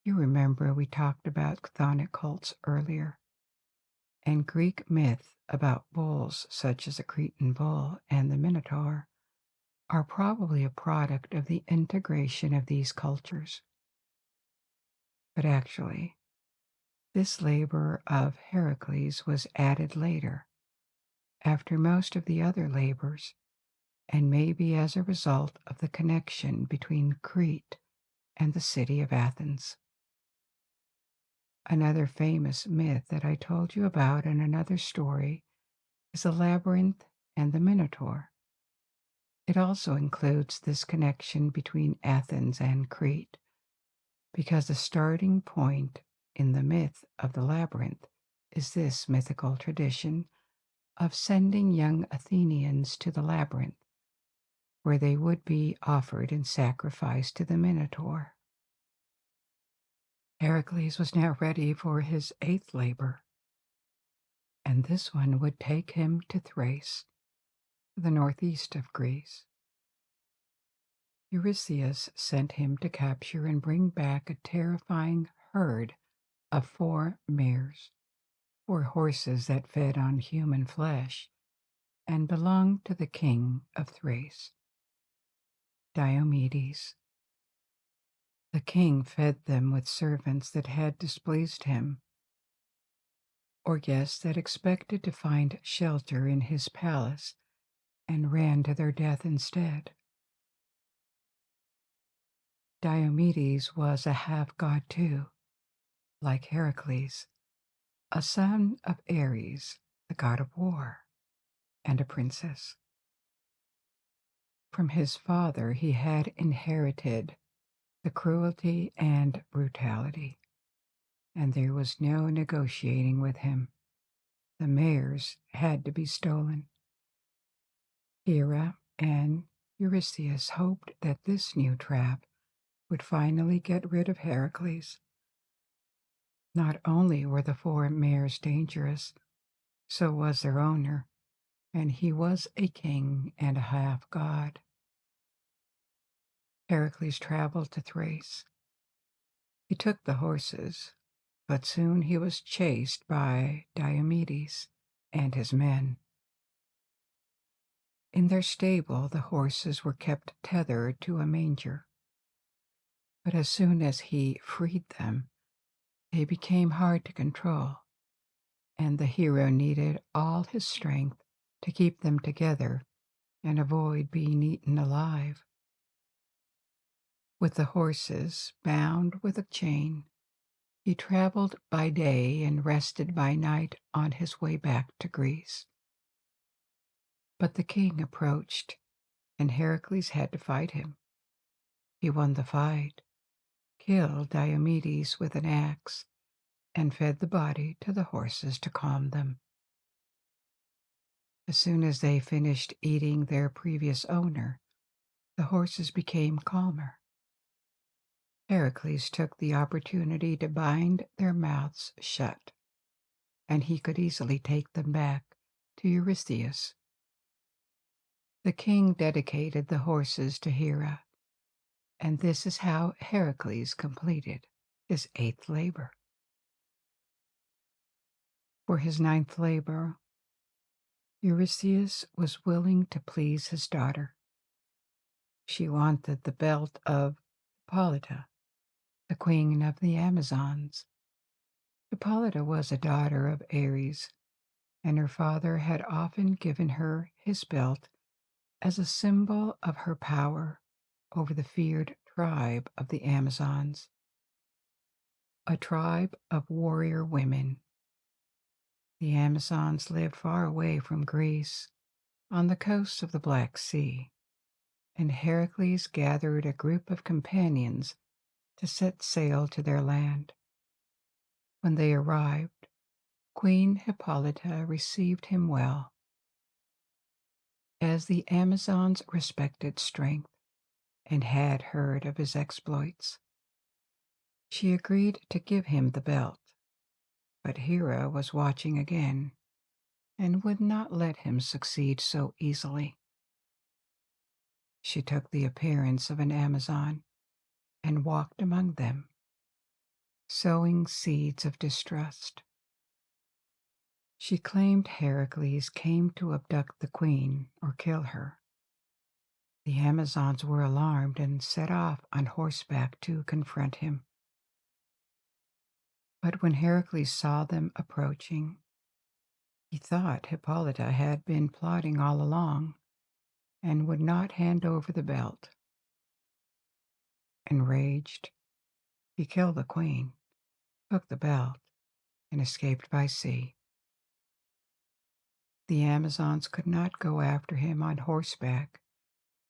You remember we talked about chthonic cults earlier, and Greek myth about bulls such as the Cretan bull and the Minotaur are probably a product of the integration of these cultures. But actually, this labor of Heracles was added later, after most of the other labors, and maybe as a result of the connection between Crete and the city of Athens. Another famous myth that I told you about in another story is the labyrinth and the Minotaur. It also includes this connection between Athens and Crete, because the starting point in the myth of the labyrinth is this mythical tradition of sending young Athenians to the labyrinth, where they would be offered in sacrifice to the Minotaur. Heracles was now ready for his eighth labor, and this one would take him to Thrace, the northeast of Greece. Eurystheus sent him to capture and bring back a terrifying herd of 4 mares, or horses that fed on human flesh, and belonged to the king of Thrace, Diomedes. The king fed them with servants that had displeased him, or guests that expected to find shelter in his palace and ran to their death instead. Diomedes was a half-god too, like Heracles, a son of Ares, the god of war, and a princess. From his father he had inherited the cruelty and brutality, and there was no negotiating with him. The mares had to be stolen. Hera and Eurystheus hoped that this new trap would finally get rid of Heracles. Not only were the 4 mares dangerous, so was their owner, and he was a king and a half-god. Heracles traveled to Thrace. He took the horses, but soon he was chased by Diomedes and his men. In their stable, the horses were kept tethered to a manger. But as soon as he freed them, they became hard to control, and the hero needed all his strength to keep them together and avoid being eaten alive. With the horses bound with a chain, he traveled by day and rested by night on his way back to Greece. But the king approached, and Heracles had to fight him. He won the fight, killed Diomedes with an axe, and fed the body to the horses to calm them. As soon as they finished eating their previous owner, the horses became calmer. Heracles took the opportunity to bind their mouths shut, and he could easily take them back to Eurystheus. The king dedicated the horses to Hera, and this is how Heracles completed his 8th labor. For his 9th labor, Eurystheus was willing to please his daughter. She wanted the belt of Hippolyta, the queen of the Amazons. Hippolyta was a daughter of Ares, and her father had often given her his belt as a symbol of her power over the feared tribe of the Amazons, a tribe of warrior women. The Amazons lived far away from Greece, on the coasts of the Black Sea, and Heracles gathered a group of companions to set sail to their land. When they arrived, Queen Hippolyta received him well, as the Amazons respected strength and had heard of his exploits. She agreed to give him the belt, but Hera was watching again and would not let him succeed so easily. She took the appearance of an Amazon and walked among them, sowing seeds of distrust. She claimed Heracles came to abduct the queen or kill her. The Amazons were alarmed and set off on horseback to confront him. But when Heracles saw them approaching, he thought Hippolyta had been plotting all along and would not hand over the belt. Enraged, he killed the queen, took the belt, and escaped by sea. The Amazons could not go after him on horseback,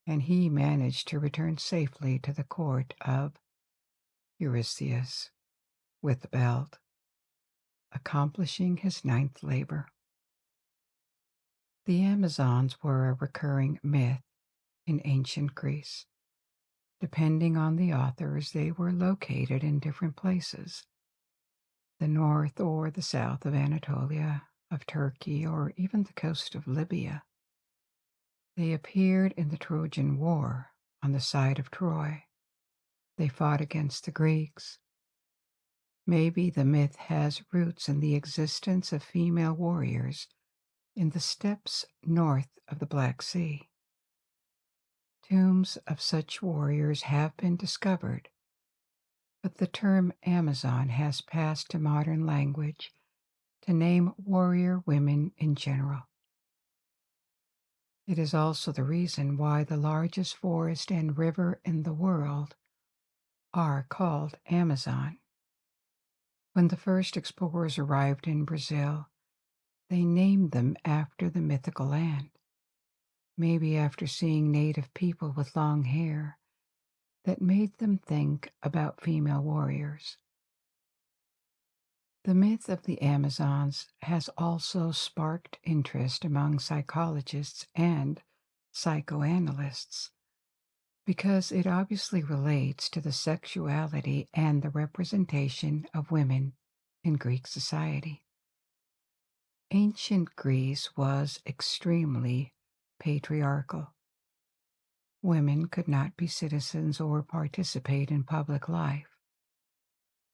and he managed to return safely to the court of Eurystheus with the belt, accomplishing his ninth labor. The Amazons were a recurring myth in ancient Greece. Depending on the authors, they were located in different places, the north or the south of Anatolia, of Turkey, or even the coast of Libya. They appeared in the Trojan War on the side of Troy. They fought against the Greeks. Maybe the myth has roots in the existence of female warriors in the steppes north of the Black Sea. Tombs of such warriors have been discovered, but the term Amazon has passed to modern language to name warrior women in general. It is also the reason why the largest forest and river in the world are called Amazon. When the first explorers arrived in Brazil, they named them after the mythical land, maybe after seeing native people with long hair that made them think about female warriors. The myth of the Amazons has also sparked interest among psychologists and psychoanalysts because it obviously relates to the sexuality and the representation of women in Greek society. Ancient Greece was extremely patriarchal. Women could not be citizens or participate in public life.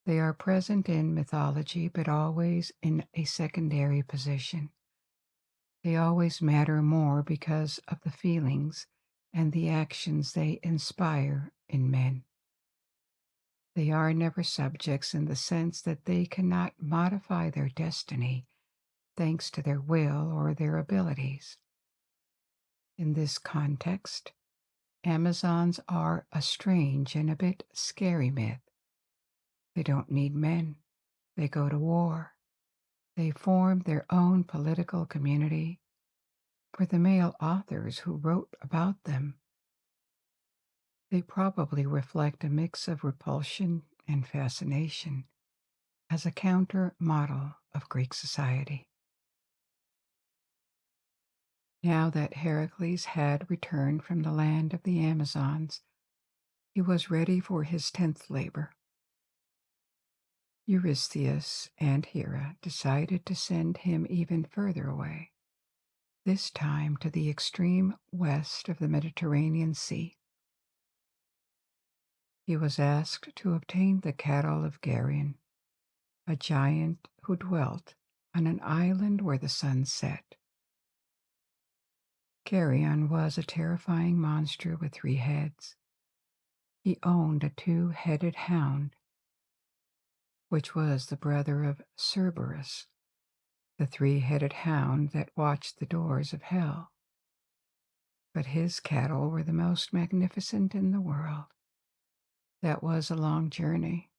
They are present in mythology, but always in a secondary position. They always matter more because of the feelings and the actions they inspire in men. They are never subjects in the sense that they cannot modify their destiny thanks to their will or their abilities. In this context, Amazons are a strange and a bit scary myth. They don't need men. They go to war. They form their own political community. For the male authors who wrote about them, they probably reflect a mix of repulsion and fascination as a counter model of Greek society. Now that Heracles had returned from the land of the Amazons, he was ready for his 10th labor. Eurystheus and Hera decided to send him even further away, this time to the extreme west of the Mediterranean Sea. He was asked to obtain the cattle of Geryon, a giant who dwelt on an island where the sun set. Geryon was a terrifying monster with 3 heads. He owned a 2-headed hound, which was the brother of Cerberus, the 3-headed hound that watched the doors of hell. But his cattle were the most magnificent in the world. That was a long journey,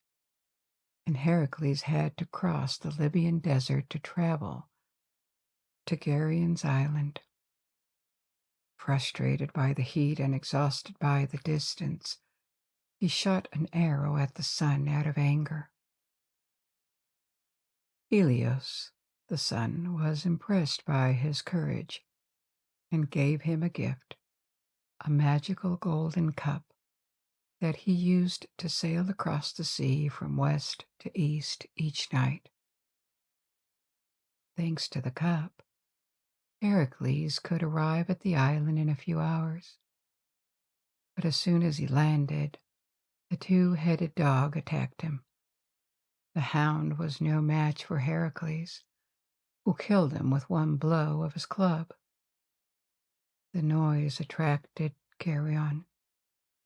and Heracles had to cross the Libyan desert to travel to Geryon's island. Frustrated by the heat and exhausted by the distance, he shot an arrow at the sun out of anger. Helios, the sun, was impressed by his courage and gave him a gift, a magical golden cup that he used to sail across the sea from west to east each night. Thanks to the cup, Heracles could arrive at the island in a few hours. But as soon as he landed, the two-headed dog attacked him. The hound was no match for Heracles, who killed him with one blow of his club. The noise attracted Geryon,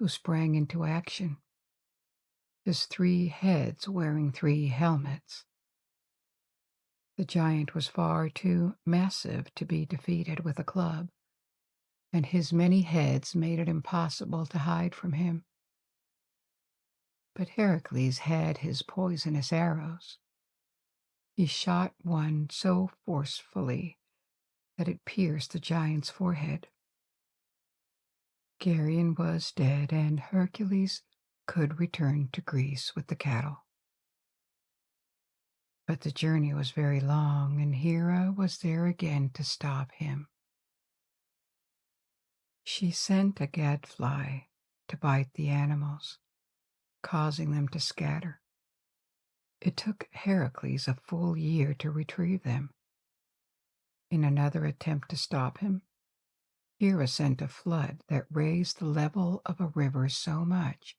who sprang into action, his 3 heads wearing 3 helmets. The giant was far too massive to be defeated with a club, and his many heads made it impossible to hide from him. But Heracles had his poisonous arrows. He shot one so forcefully that it pierced the giant's forehead. Geryon was dead, and Hercules could return to Greece with the cattle. But the journey was very long, and Hera was there again to stop him. She sent a gadfly to bite the animals, causing them to scatter. It took Heracles a full year to retrieve them. In another attempt to stop him, Hera sent a flood that raised the level of a river so much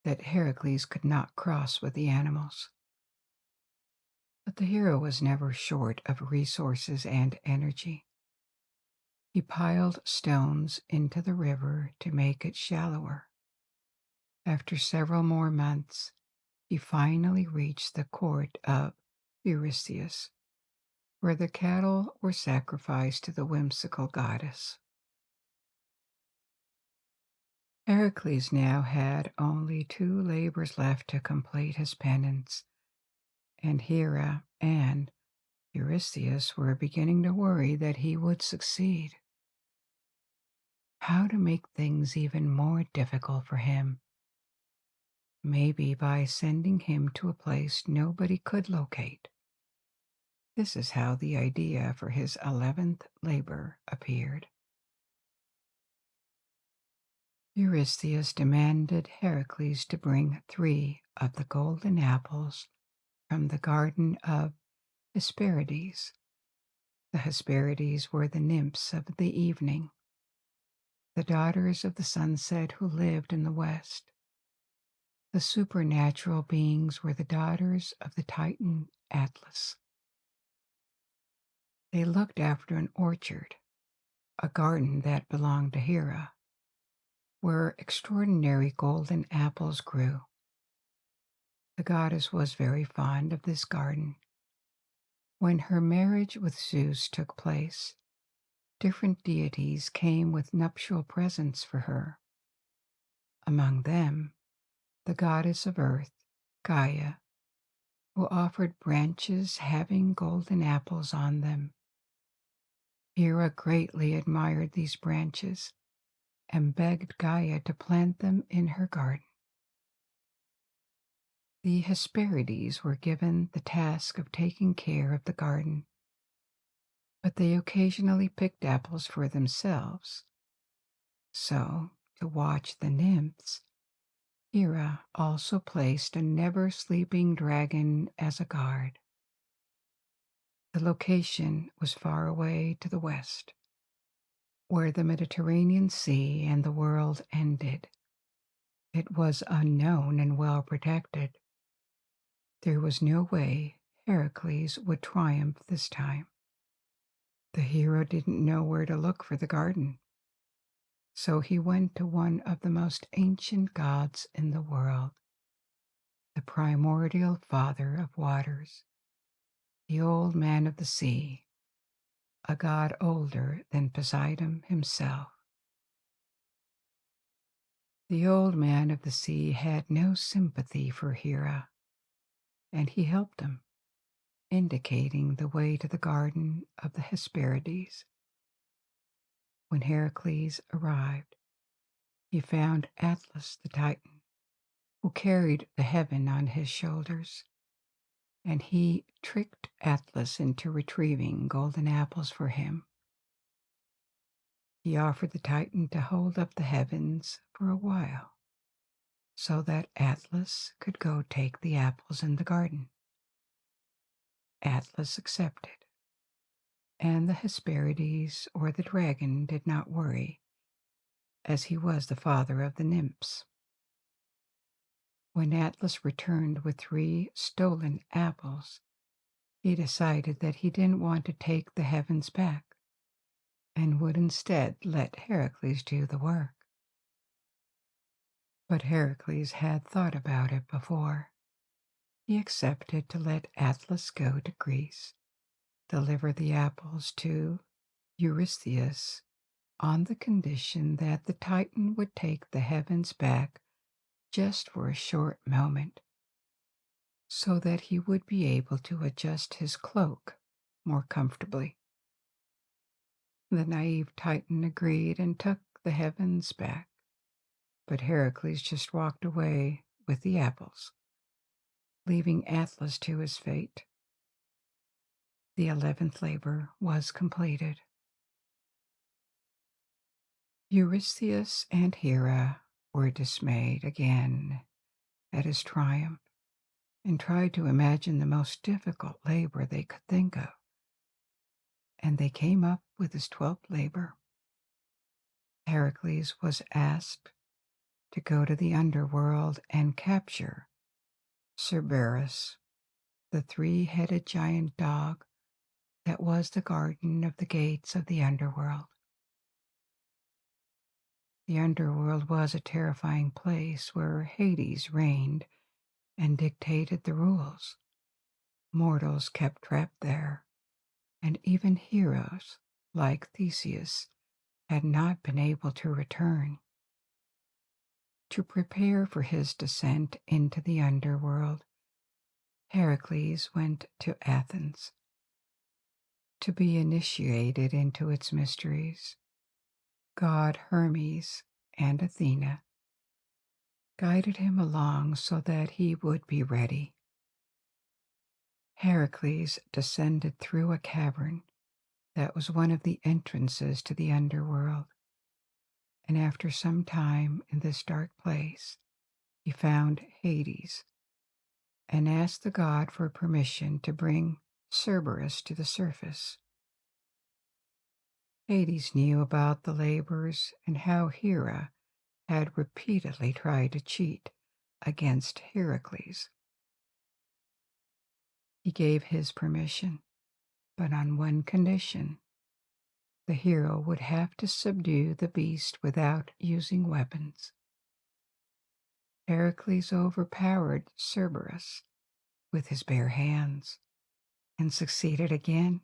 that Heracles could not cross with the animals. But the hero was never short of resources and energy. He piled stones into the river to make it shallower. After several more months, he finally reached the court of Eurystheus, where the cattle were sacrificed to the whimsical goddess. Heracles now had only 2 labors left to complete his penance, and Hera and Eurystheus were beginning to worry that he would succeed. How to make things even more difficult for him? Maybe by sending him to a place nobody could locate. This is how the idea for his 11th labor appeared. Eurystheus demanded Heracles to bring 3 of the golden apples from the garden of Hesperides. The Hesperides were the nymphs of the evening, the daughters of the sunset who lived in the west. The supernatural beings were the daughters of the Titan Atlas. They looked after an orchard, a garden that belonged to Hera, where extraordinary golden apples grew. The goddess was very fond of this garden. When her marriage with Zeus took place, different deities came with nuptial presents for her. Among them, the goddess of earth, Gaia, who offered branches having golden apples on them. Hera greatly admired these branches and begged Gaia to plant them in her garden. The Hesperides were given the task of taking care of the garden, but they occasionally picked apples for themselves. So, to watch the nymphs, Hera also placed a never-sleeping dragon as a guard. The location was far away to the west, where the Mediterranean Sea and the world ended. It was unknown and well protected. There was no way Heracles would triumph this time. The hero didn't know where to look for the garden, so he went to one of the most ancient gods in the world, the primordial father of waters, the old man of the sea, a god older than Poseidon himself. The old man of the sea had no sympathy for Hera, and he helped him, indicating the way to the garden of the Hesperides. When Heracles arrived, he found Atlas the Titan, who carried the heaven on his shoulders, and he tricked Atlas into retrieving golden apples for him. He offered the Titan to hold up the heavens for a while, so that Atlas could go take the apples in the garden. Atlas accepted, and the Hesperides or the dragon did not worry, as he was the father of the nymphs. When Atlas returned with 3 stolen apples, he decided that he didn't want to take the heavens back and would instead let Heracles do the work. But Heracles had thought about it before. He accepted to let Atlas go to Greece, deliver the apples to Eurystheus, on the condition that the Titan would take the heavens back just for a short moment, so that he would be able to adjust his cloak more comfortably. The naive Titan agreed and took the heavens back, but Heracles just walked away with the apples, leaving Atlas to his fate. The 11th labor was completed. Eurystheus and Hera were dismayed again at his triumph and tried to imagine the most difficult labor they could think of, and they came up with his 12th labor. Heracles was asked to go to the underworld and capture Cerberus, the 3-headed giant dog that was the guardian of the gates of the underworld. The underworld was a terrifying place where Hades reigned and dictated the rules. Mortals kept trapped there, and even heroes like Theseus had not been able to return. To prepare for his descent into the underworld, Heracles went to Athens to be initiated into its mysteries. God Hermes and Athena guided him along so that he would be ready. Heracles descended through a cavern that was one of the entrances to the underworld, and after some time in this dark place, he found Hades and asked the god for permission to bring Cerberus to the surface. Hades knew about the labors and how Hera had repeatedly tried to cheat against Heracles. He gave his permission, but on one condition: the hero would have to subdue the beast without using weapons. Heracles overpowered Cerberus with his bare hands and succeeded again.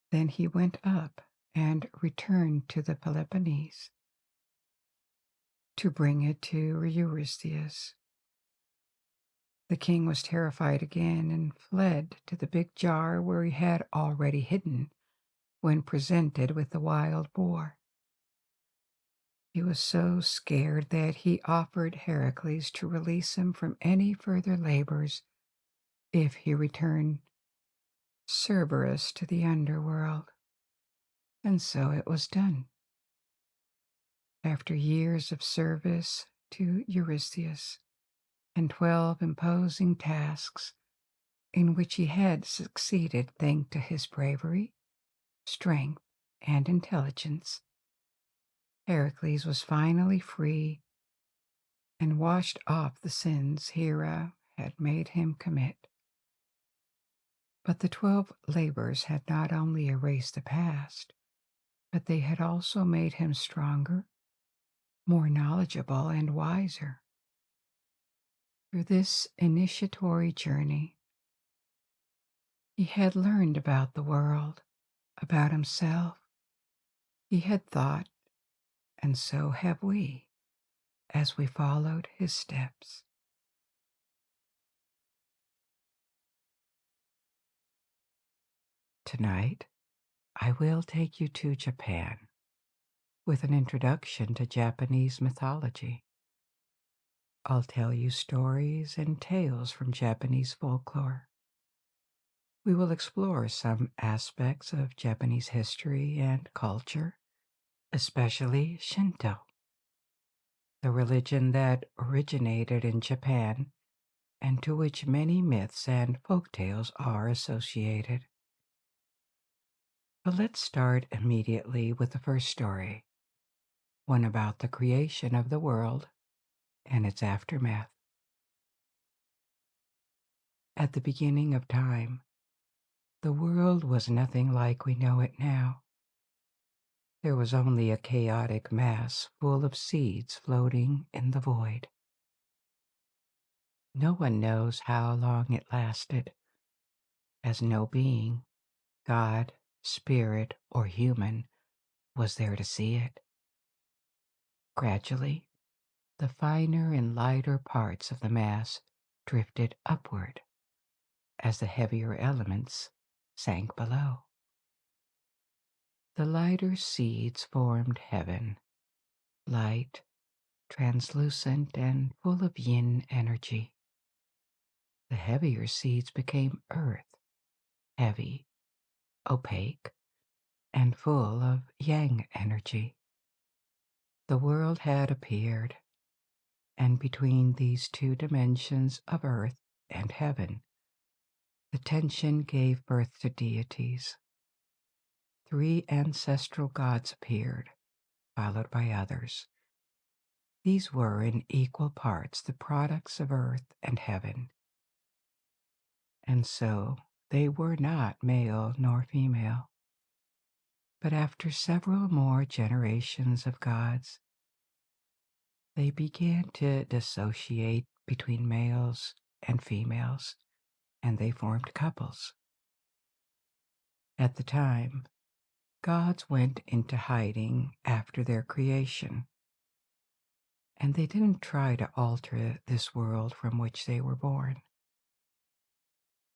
Then he went up and returned to the Peloponnese to bring it to Eurystheus. The king was terrified again and fled to the big jar where he had already hidden when presented with the wild boar. He was so scared that he offered Heracles to release him from any further labors if he returned Cerberus to the underworld. And so it was done. After years of service to Eurystheus and 12 imposing tasks in which he had succeeded thanks to his bravery, strength, and intelligence, Heracles was finally free and washed off the sins Hera had made him commit. But the 12 labors had not only erased the past, but they had also made him stronger, more knowledgeable, and wiser. Through this initiatory journey, he had learned about the world, about himself. He had thought, and so have we, as we followed his steps. Tonight, I will take you to Japan with an introduction to Japanese mythology. I'll tell you stories and tales from Japanese folklore. We will explore some aspects of Japanese history and culture, especially Shinto. the religion that originated in Japan and to which many myths and folk tales are associated. But let's start immediately with the first story, one about the creation of the world and its aftermath. At the beginning of time, the world was nothing like we know it now. There was only a chaotic mass full of seeds floating in the void. No one knows how long it lasted, as no being, God, spirit, or human, was there to see it. Gradually, the finer and lighter parts of the mass drifted upward as the heavier elements sank below. The lighter seeds formed heaven, light, translucent, and full of yin energy. The heavier seeds became earth, heavy, opaque, and full of yang energy. The world had appeared, and between these two dimensions of earth and heaven, the tension gave birth to deities. Three ancestral gods appeared, followed by others. These were in equal parts the products of earth and heaven, and so they were not male nor female. But after several more generations of gods, they began to dissociate between males and females, and they formed couples. At the time, gods went into hiding after their creation, and they didn't try to alter this world from which they were born.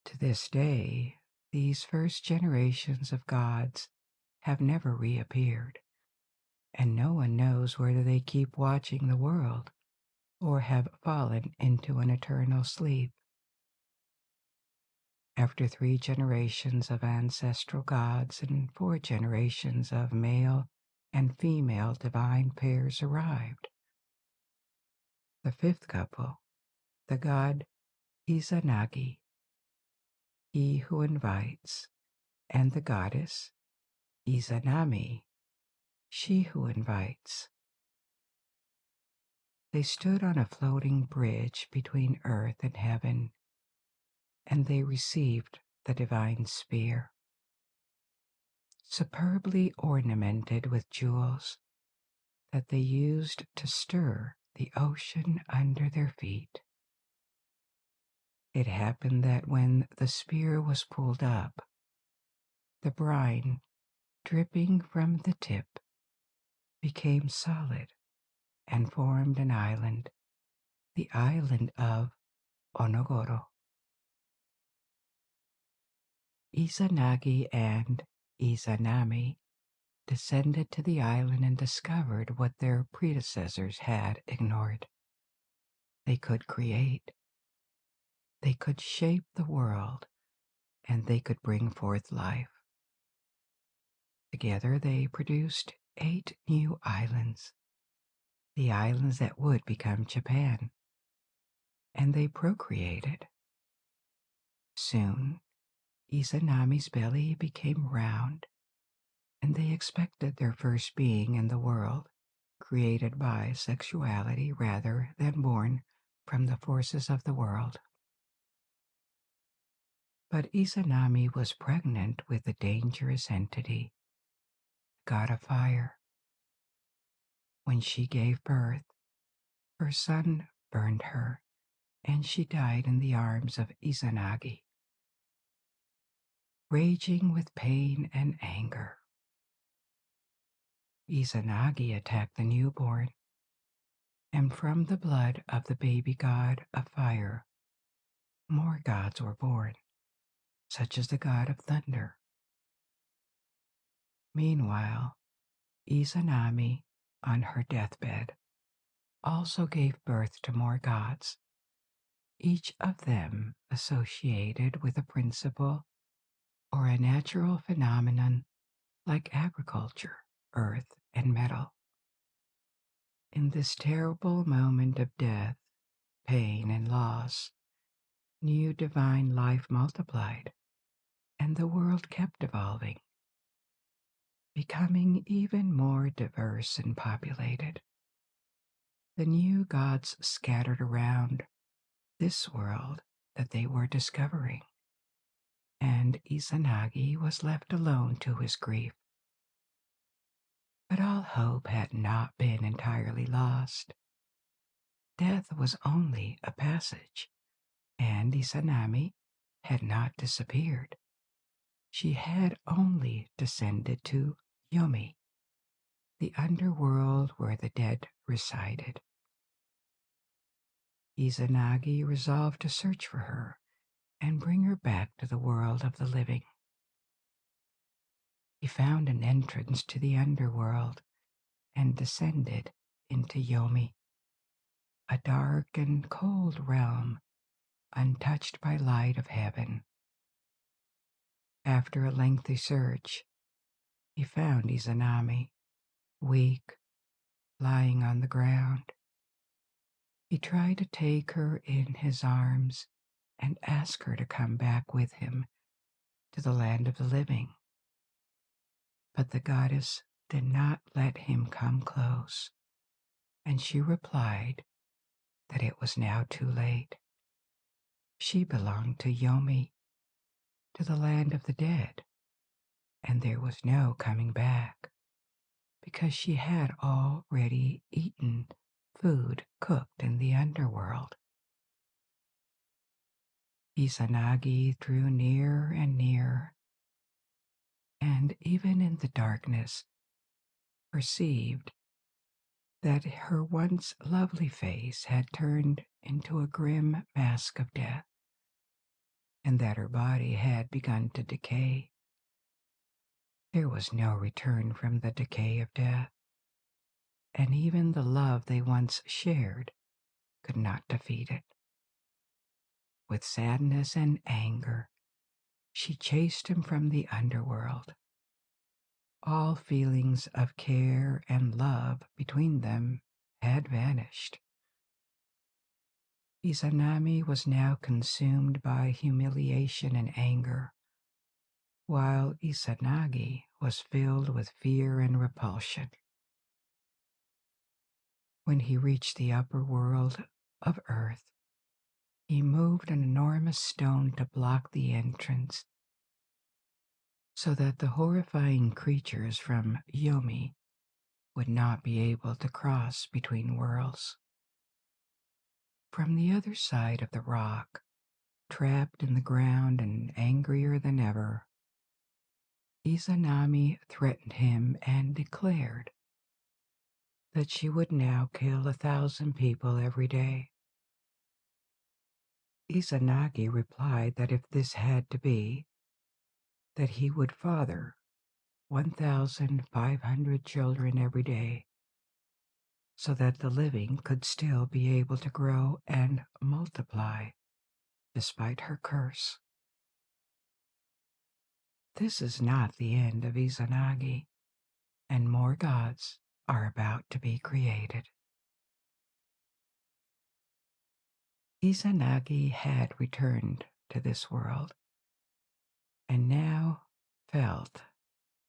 To this day, these first generations of gods have never reappeared, and no one knows whether they keep watching the world or have fallen into an eternal sleep. After 3 generations of ancestral gods and 4 generations of male and female divine pairs arrived. The fifth couple, the god Izanagi, he who invites, and the goddess Izanami, she who invites. They stood on a floating bridge between earth and heaven, and they received the divine spear. Superbly ornamented with jewels that they used to stir the ocean under their feet. It happened that when the spear was pulled up, the brine, dripping from the tip, became solid and formed an island, the island of Onogoro. Izanagi and Izanami descended to the island and discovered what their predecessors had ignored. They could create, they could shape the world, and they could bring forth life. Together they produced 8 new islands, the islands that would become Japan, and they procreated. Soon, Izanami's belly became round, and they expected their first being in the world, created by sexuality rather than born from the forces of the world. But Izanami was pregnant with a dangerous entity, the god of fire. When she gave birth, her son burned her, and she died in the arms of Izanagi. Raging with pain and anger, Izanagi attacked the newborn, and from the blood of the baby god of fire, more gods were born, such as the god of thunder. Meanwhile, Izanami, on her deathbed, also gave birth to more gods, each of them associated with a principle or a natural phenomenon like agriculture, earth, and metal. In this terrible moment of death, pain, and loss, new divine life multiplied, and the world kept evolving, becoming even more diverse and populated. The new gods scattered around this world that they were discovering, and Izanagi was left alone to his grief. But all hope had not been entirely lost. Death was only a passage, and Izanami had not disappeared. She had only descended to Yomi, the underworld where the dead resided. Izanagi resolved to search for her and bring her back to the world of the living. He found an entrance to the underworld and descended into Yomi, a dark and cold realm untouched by light of heaven. After a lengthy search, he found Izanami, weak, lying on the ground. He tried to take her in his arms and ask her to come back with him to the land of the living. But the goddess did not let him come close, and she replied that it was now too late. She belonged to Yomi, to the land of the dead, and there was no coming back, because she had already eaten food cooked in the underworld. Izanagi drew near and near, and even in the darkness perceived that her once lovely face had turned into a grim mask of death, and that her body had begun to decay. There was no return from the decay of death, and even the love they once shared could not defeat it. With sadness and anger, she chased him from the underworld. All feelings of care and love between them had vanished. Izanami was now consumed by humiliation and anger, while Izanagi was filled with fear and repulsion. When he reached the upper world of earth, he moved an enormous stone to block the entrance so that the horrifying creatures from Yomi would not be able to cross between worlds. From the other side of the rock, trapped in the ground and angrier than ever, Izanami threatened him and declared that she would now kill 1,000 people every day. Izanagi replied that if this had to be, that he would father 1,500 children every day, so that the living could still be able to grow and multiply despite her curse. This is not the end of Izanagi, and more gods are about to be created. Izanagi had returned to this world, and now felt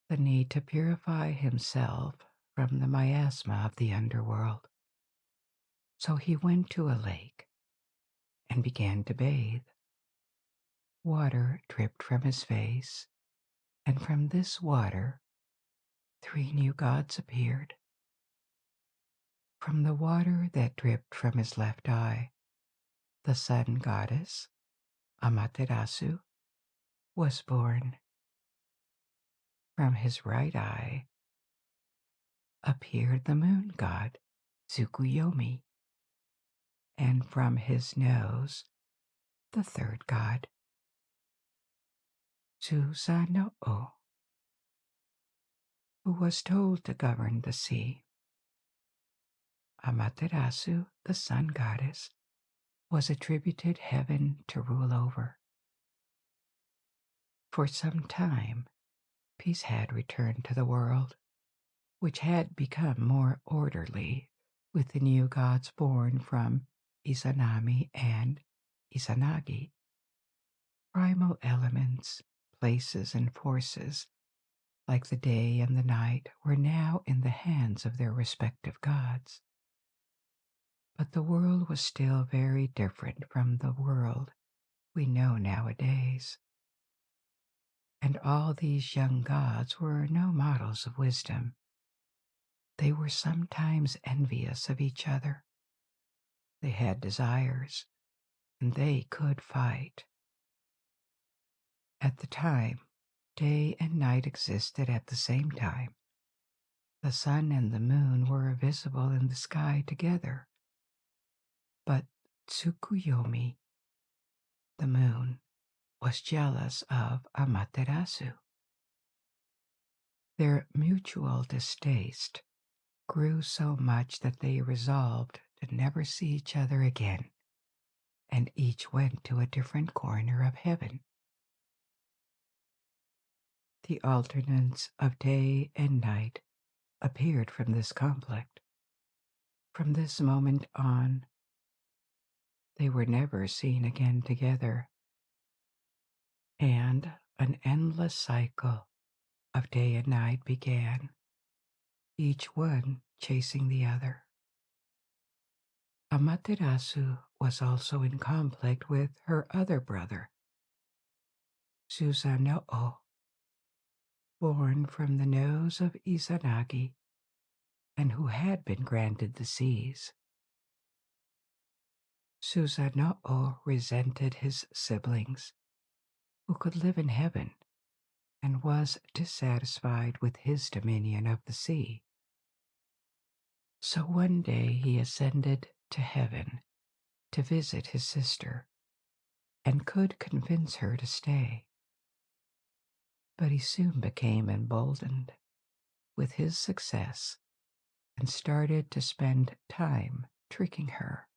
the need to purify himself from the miasma of the underworld. So he went to a lake and began to bathe. Water dripped from his face, and from this water 3 new gods appeared. From the water that dripped from his left eye, the sun goddess, Amaterasu, was born. From his right eye appeared the moon god, Tsukuyomi, and from his nose the third god, Susanoo, who was told to govern the sea. Amaterasu, the sun goddess, was attributed heaven to rule over. For some time, peace had returned to the world, which had become more orderly with the new gods born from Izanami and Izanagi. Primal elements, places, and forces, like the day and the night, were now in the hands of their respective gods. But the world was still very different from the world we know nowadays. And all these young gods were no models of wisdom. They were sometimes envious of each other. They had desires, and they could fight. At the time, day and night existed at the same time. The sun and the moon were visible in the sky together. But Tsukuyomi, the moon, was jealous of Amaterasu. Their mutual distaste grew so much that they resolved to never see each other again, and each went to a different corner of heaven. The alternates of day and night appeared from this conflict. From this moment on, they were never seen again together, and an endless cycle of day and night began, each one chasing the other. Amaterasu was also in conflict with her other brother, Susanoo, born from the nose of Izanagi, and who had been granted the seas. Susanoo resented his siblings, who could live in heaven, and was dissatisfied with his dominion of the sea. So one day he ascended to heaven to visit his sister, and could convince her to stay. But he soon became emboldened with his success and started to spend time tricking her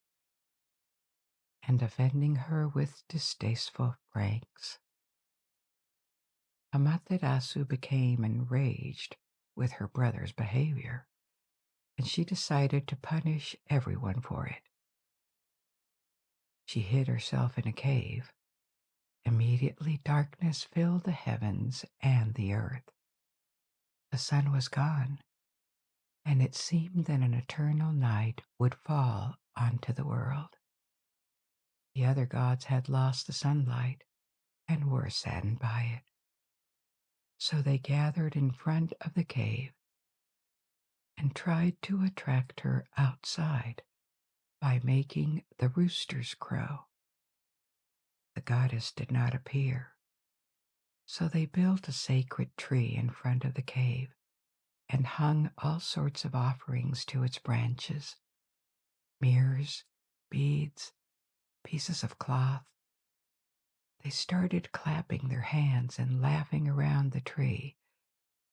and offending her with distasteful pranks. Amaterasu became enraged with her brother's behavior, and she decided to punish everyone for it. She hid herself in a cave. Immediately darkness filled the heavens and the earth. The sun was gone, and it seemed that an eternal night would fall onto the world. The other gods had lost the sunlight and were saddened by it. So they gathered in front of the cave and tried to attract her outside by making the roosters crow. The goddess did not appear, so they built a sacred tree in front of the cave and hung all sorts of offerings to its branches: mirrors, beads, pieces of cloth. They started clapping their hands and laughing around the tree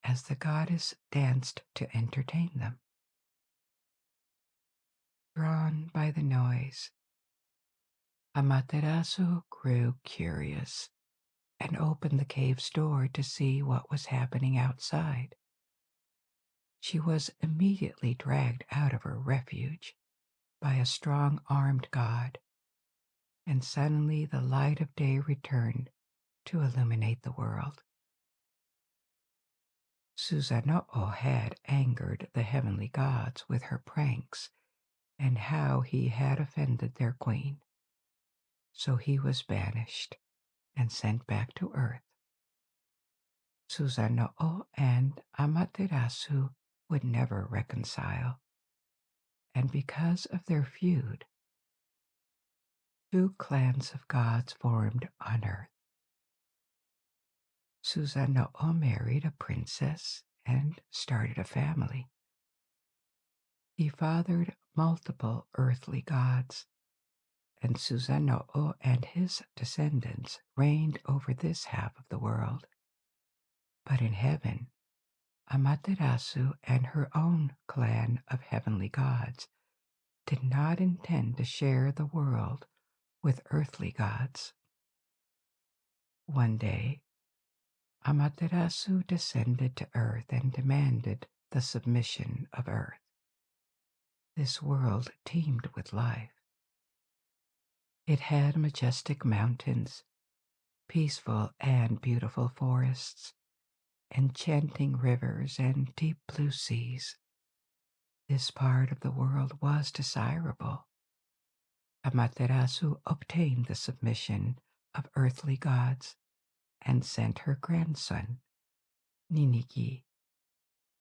as the goddess danced to entertain them. Drawn by the noise, Amaterasu grew curious and opened the cave's door to see what was happening outside. She was immediately dragged out of her refuge by a strong-armed god, and suddenly the light of day returned to illuminate the world. Susanoo had angered the heavenly gods with her pranks and how he had offended their queen, so he was banished and sent back to earth. Susanoo and Amaterasu would never reconcile, and because of their feud, two clans of gods formed on earth. Susanoo married a princess and started a family. He fathered multiple earthly gods, and Susanoo and his descendants reigned over this half of the world. But in heaven, Amaterasu and her own clan of heavenly gods did not intend to share the world with earthly gods. One day, Amaterasu descended to earth and demanded the submission of earth. this world teemed with life. It had majestic mountains, peaceful and beautiful forests, enchanting rivers, and deep blue seas. This part of the world was desirable. Amaterasu obtained the submission of earthly gods and sent her grandson, Ninigi,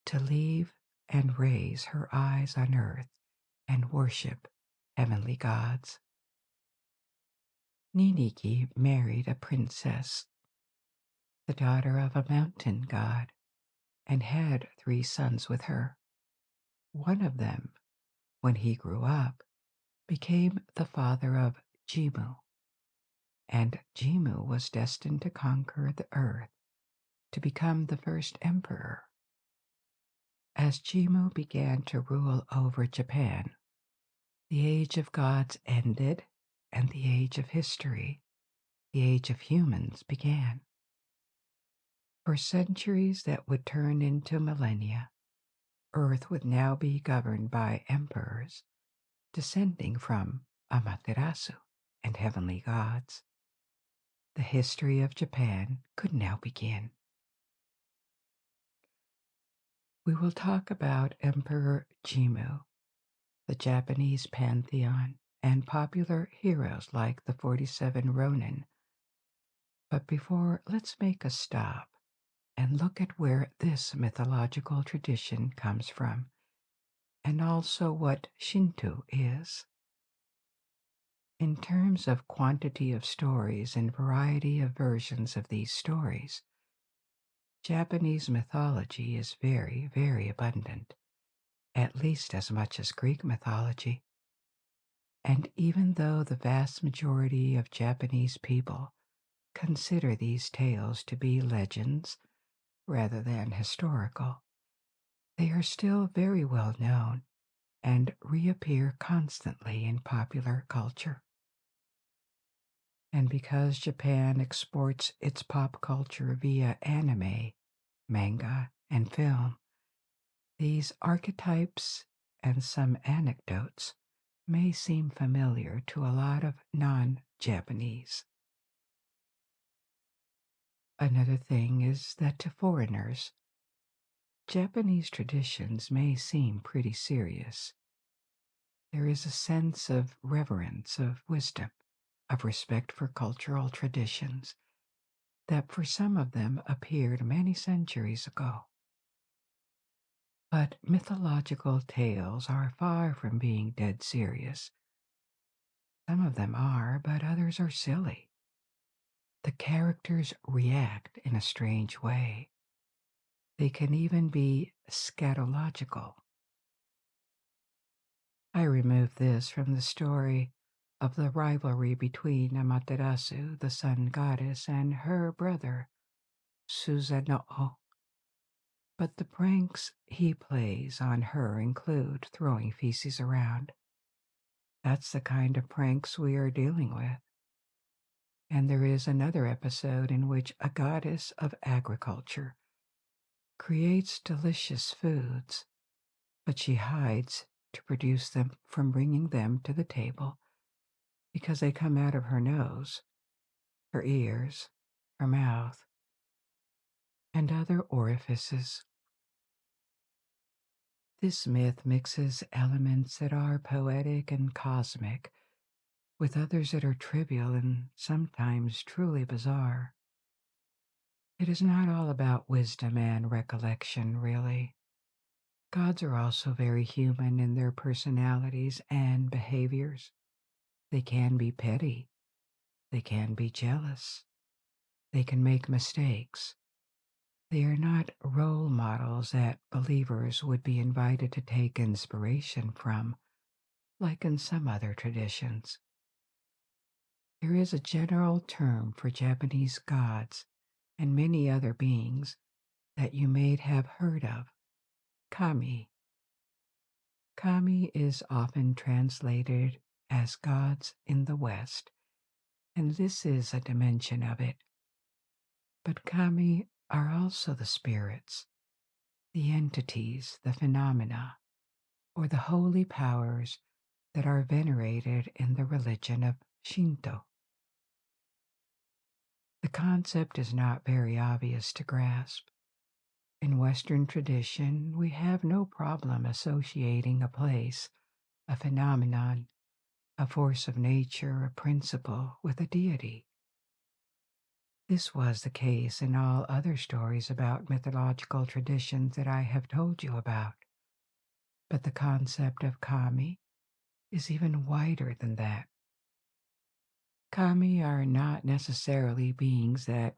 to leave and raise her eyes on earth and worship heavenly gods. Ninigi married a princess, the daughter of a mountain god, and had 3 sons with her. One of them, when he grew up, became the father of Jimmu, and Jimmu was destined to conquer the earth to become the first emperor. As Jimmu began to rule over Japan, the age of gods ended and the age of history, the age of humans, began. For centuries that would turn into millennia, Earth would now be governed by emperors descending from Amaterasu and heavenly gods. The history of Japan could now begin. We will talk about Emperor Jimmu, the Japanese pantheon, and popular heroes like the 47 Ronin. But before, let's make a stop and look at where this mythological tradition comes from, and also what Shinto is. In terms of quantity of stories and variety of versions of these stories, Japanese mythology is very, very abundant, at least as much as Greek mythology. And even though the vast majority of Japanese people consider these tales to be legends rather than historical, they are still very well known and reappear constantly in popular culture. And because Japan exports its pop culture via anime, manga, and film, these archetypes and some anecdotes may seem familiar to a lot of non-Japanese. Another thing is that to foreigners, Japanese traditions may seem pretty serious. There is a sense of reverence, of wisdom, of respect for cultural traditions that for some of them appeared many centuries ago. But mythological tales are far from being dead serious. Some of them are, but others are silly. The characters react in a strange way. They can even be scatological. I removed this from the story of the rivalry between Amaterasu, the sun goddess, and her brother, Susanoo. But the pranks he plays on her include throwing feces around. That's the kind of pranks we are dealing with. And there is another episode in which a goddess of agriculture creates delicious foods, but she hides to produce them from bringing them to the table because they come out of her nose, her ears, her mouth, and other orifices. This myth mixes elements that are poetic and cosmic with others that are trivial and sometimes truly bizarre. It is not all about wisdom and recollection, really. Gods are also very human in their personalities and behaviors. They can be petty. They can be jealous. They can make mistakes. They are not role models that believers would be invited to take inspiration from, like in some other traditions. There is a general term for Japanese gods and many other beings that you may have heard of: kami. Kami is often translated as gods in the West, and this is a dimension of it. But kami are also the spirits, the entities, the phenomena or the holy powers that are venerated in the religion of Shinto. The concept is not very obvious to grasp. In Western tradition, we have no problem associating a place, a phenomenon, a force of nature, a principle, with a deity. This was the case in all other stories about mythological traditions that I have told you about. But the concept of kami is even wider than that. Kami are not necessarily beings that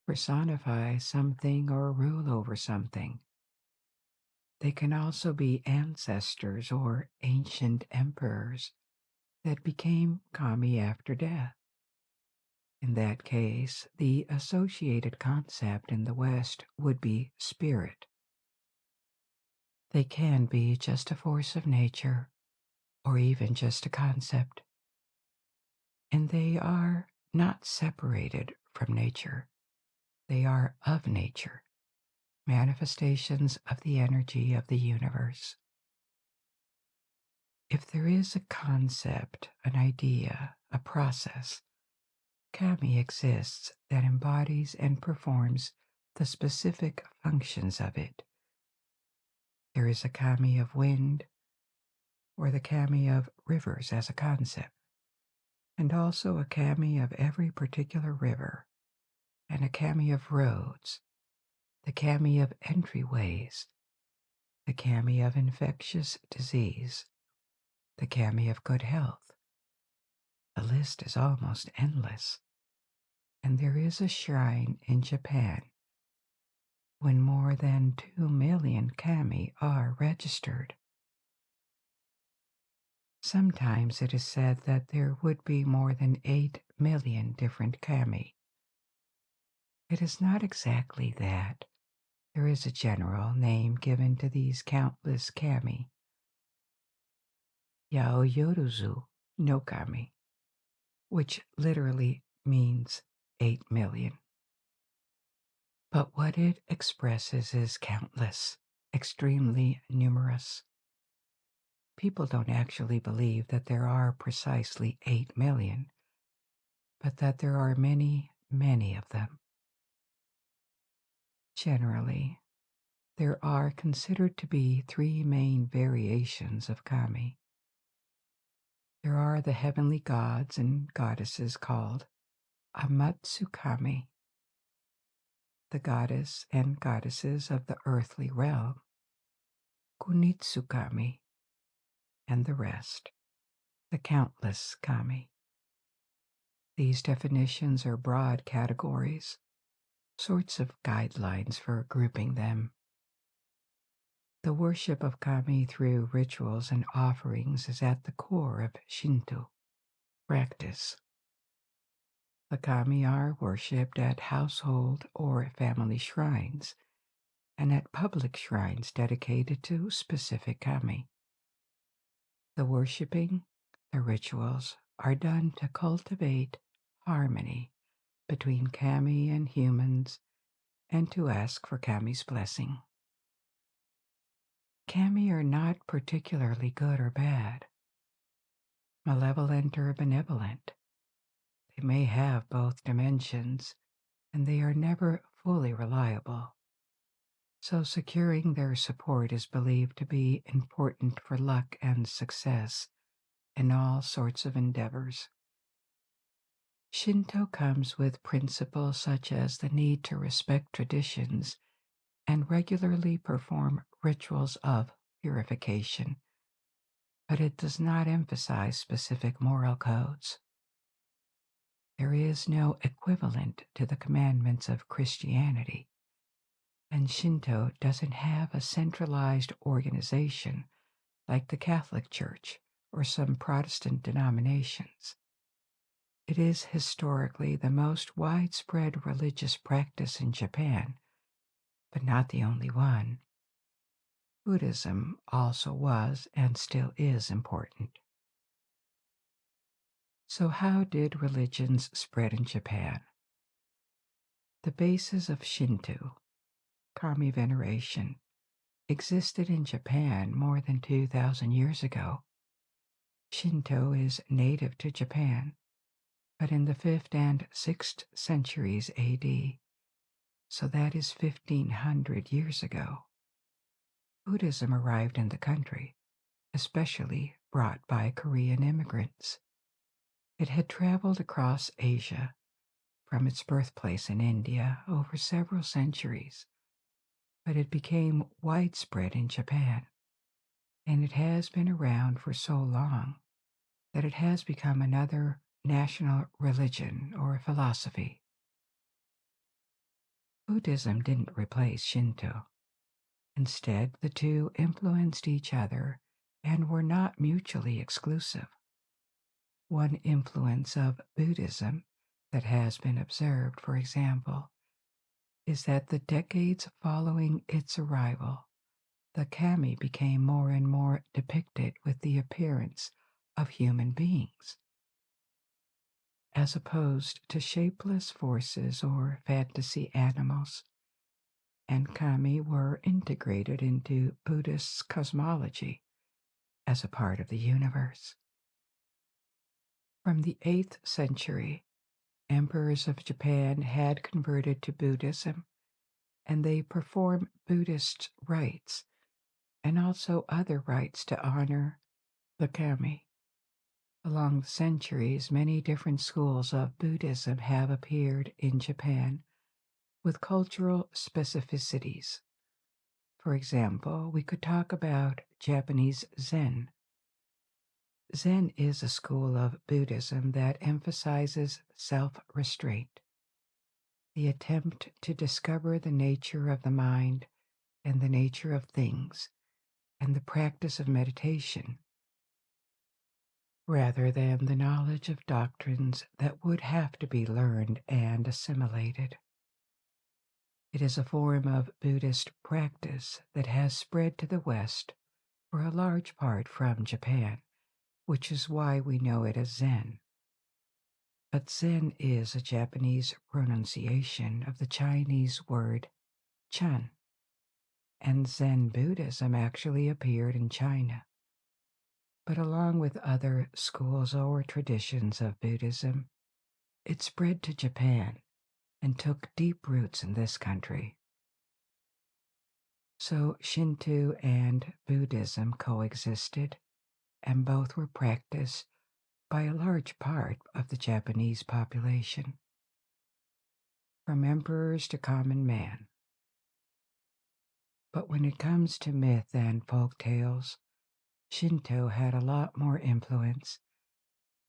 personify something or rule over something. They can also be ancestors or ancient emperors that became kami after death. In that case, the associated concept in the West would be spirit. They can be just a force of nature or even just a concept. And they are not separated from nature. They are of nature, manifestations of the energy of the universe. If there is a concept, an idea, a process, kami exists that embodies and performs the specific functions of it. There is a kami of wind, or the kami of rivers as a concept, and also a kami of every particular river, and a kami of roads, the kami of entryways, the kami of infectious disease, the kami of good health. The list is almost endless, and there is a shrine in Japan when more than 2 million kami are registered. Sometimes it is said that there would be more than 8 million different kami. It is not exactly that. There is a general name given to these countless kami. Yaoyoruzu no kami, which literally means 8 million. But what it expresses is countless, extremely numerous. People don't actually believe that there are precisely 8 million, but that there are many, many of them. Generally, there are considered to be 3 main variations of kami. There are the heavenly gods and goddesses called Amatsukami, the goddess and goddesses of the earthly realm, Kunitsukami, and the rest, the countless kami. These definitions are broad categories, sorts of guidelines for grouping them. The worship of kami through rituals and offerings is at the core of Shinto practice. The kami are worshipped at household or family shrines and at public shrines dedicated to specific kami. The worshipping, the rituals, are done to cultivate harmony between kami and humans and to ask for kami's blessing. Kami are not particularly good or bad, malevolent or benevolent. They may have both dimensions, and they are never fully reliable. So securing their support is believed to be important for luck and success in all sorts of endeavors. Shinto comes with principles such as the need to respect traditions and regularly perform rituals of purification, but it does not emphasize specific moral codes. There is no equivalent to the commandments of Christianity, and Shinto doesn't have a centralized organization like the Catholic Church or some Protestant denominations. It is historically the most widespread religious practice in Japan, but not the only one. Buddhism also was and still is important. So, how did religions spread in Japan? The basis of Shinto, kami veneration, existed in Japan more than 2,000 years ago. Shinto is native to Japan, but in the 5th and 6th centuries AD, so that is 1500 years ago, Buddhism arrived in the country, especially brought by Korean immigrants. It had traveled across Asia from its birthplace in India over several centuries, but it became widespread in Japan, and it has been around for so long that it has become another national religion or philosophy. Buddhism didn't replace Shinto. Instead, the two influenced each other and were not mutually exclusive. One influence of Buddhism that has been observed, for example, is that the decades following its arrival, the kami became more and more depicted with the appearance of human beings, as opposed to shapeless forces or fantasy animals, and kami were integrated into Buddhist cosmology as a part of the universe. From the 8th century, emperors of Japan had converted to Buddhism, and they performed Buddhist rites and also other rites to honor the kami. Along the centuries, many different schools of Buddhism have appeared in Japan with cultural specificities. For example, we could talk about Japanese Zen. Zen is a school of Buddhism that emphasizes self-restraint, the attempt to discover the nature of the mind and the nature of things, and the practice of meditation, rather than the knowledge of doctrines that would have to be learned and assimilated. It is a form of Buddhist practice that has spread to the West for a large part from Japan, which is why we know it as Zen. But Zen is a Japanese pronunciation of the Chinese word Chan, and Zen Buddhism actually appeared in China. But along with other schools or traditions of Buddhism, it spread to Japan and took deep roots in this country. So Shinto and Buddhism coexisted, and both were practiced by a large part of the Japanese population, from emperors to common man. But when it comes to myth and folk tales, Shinto had a lot more influence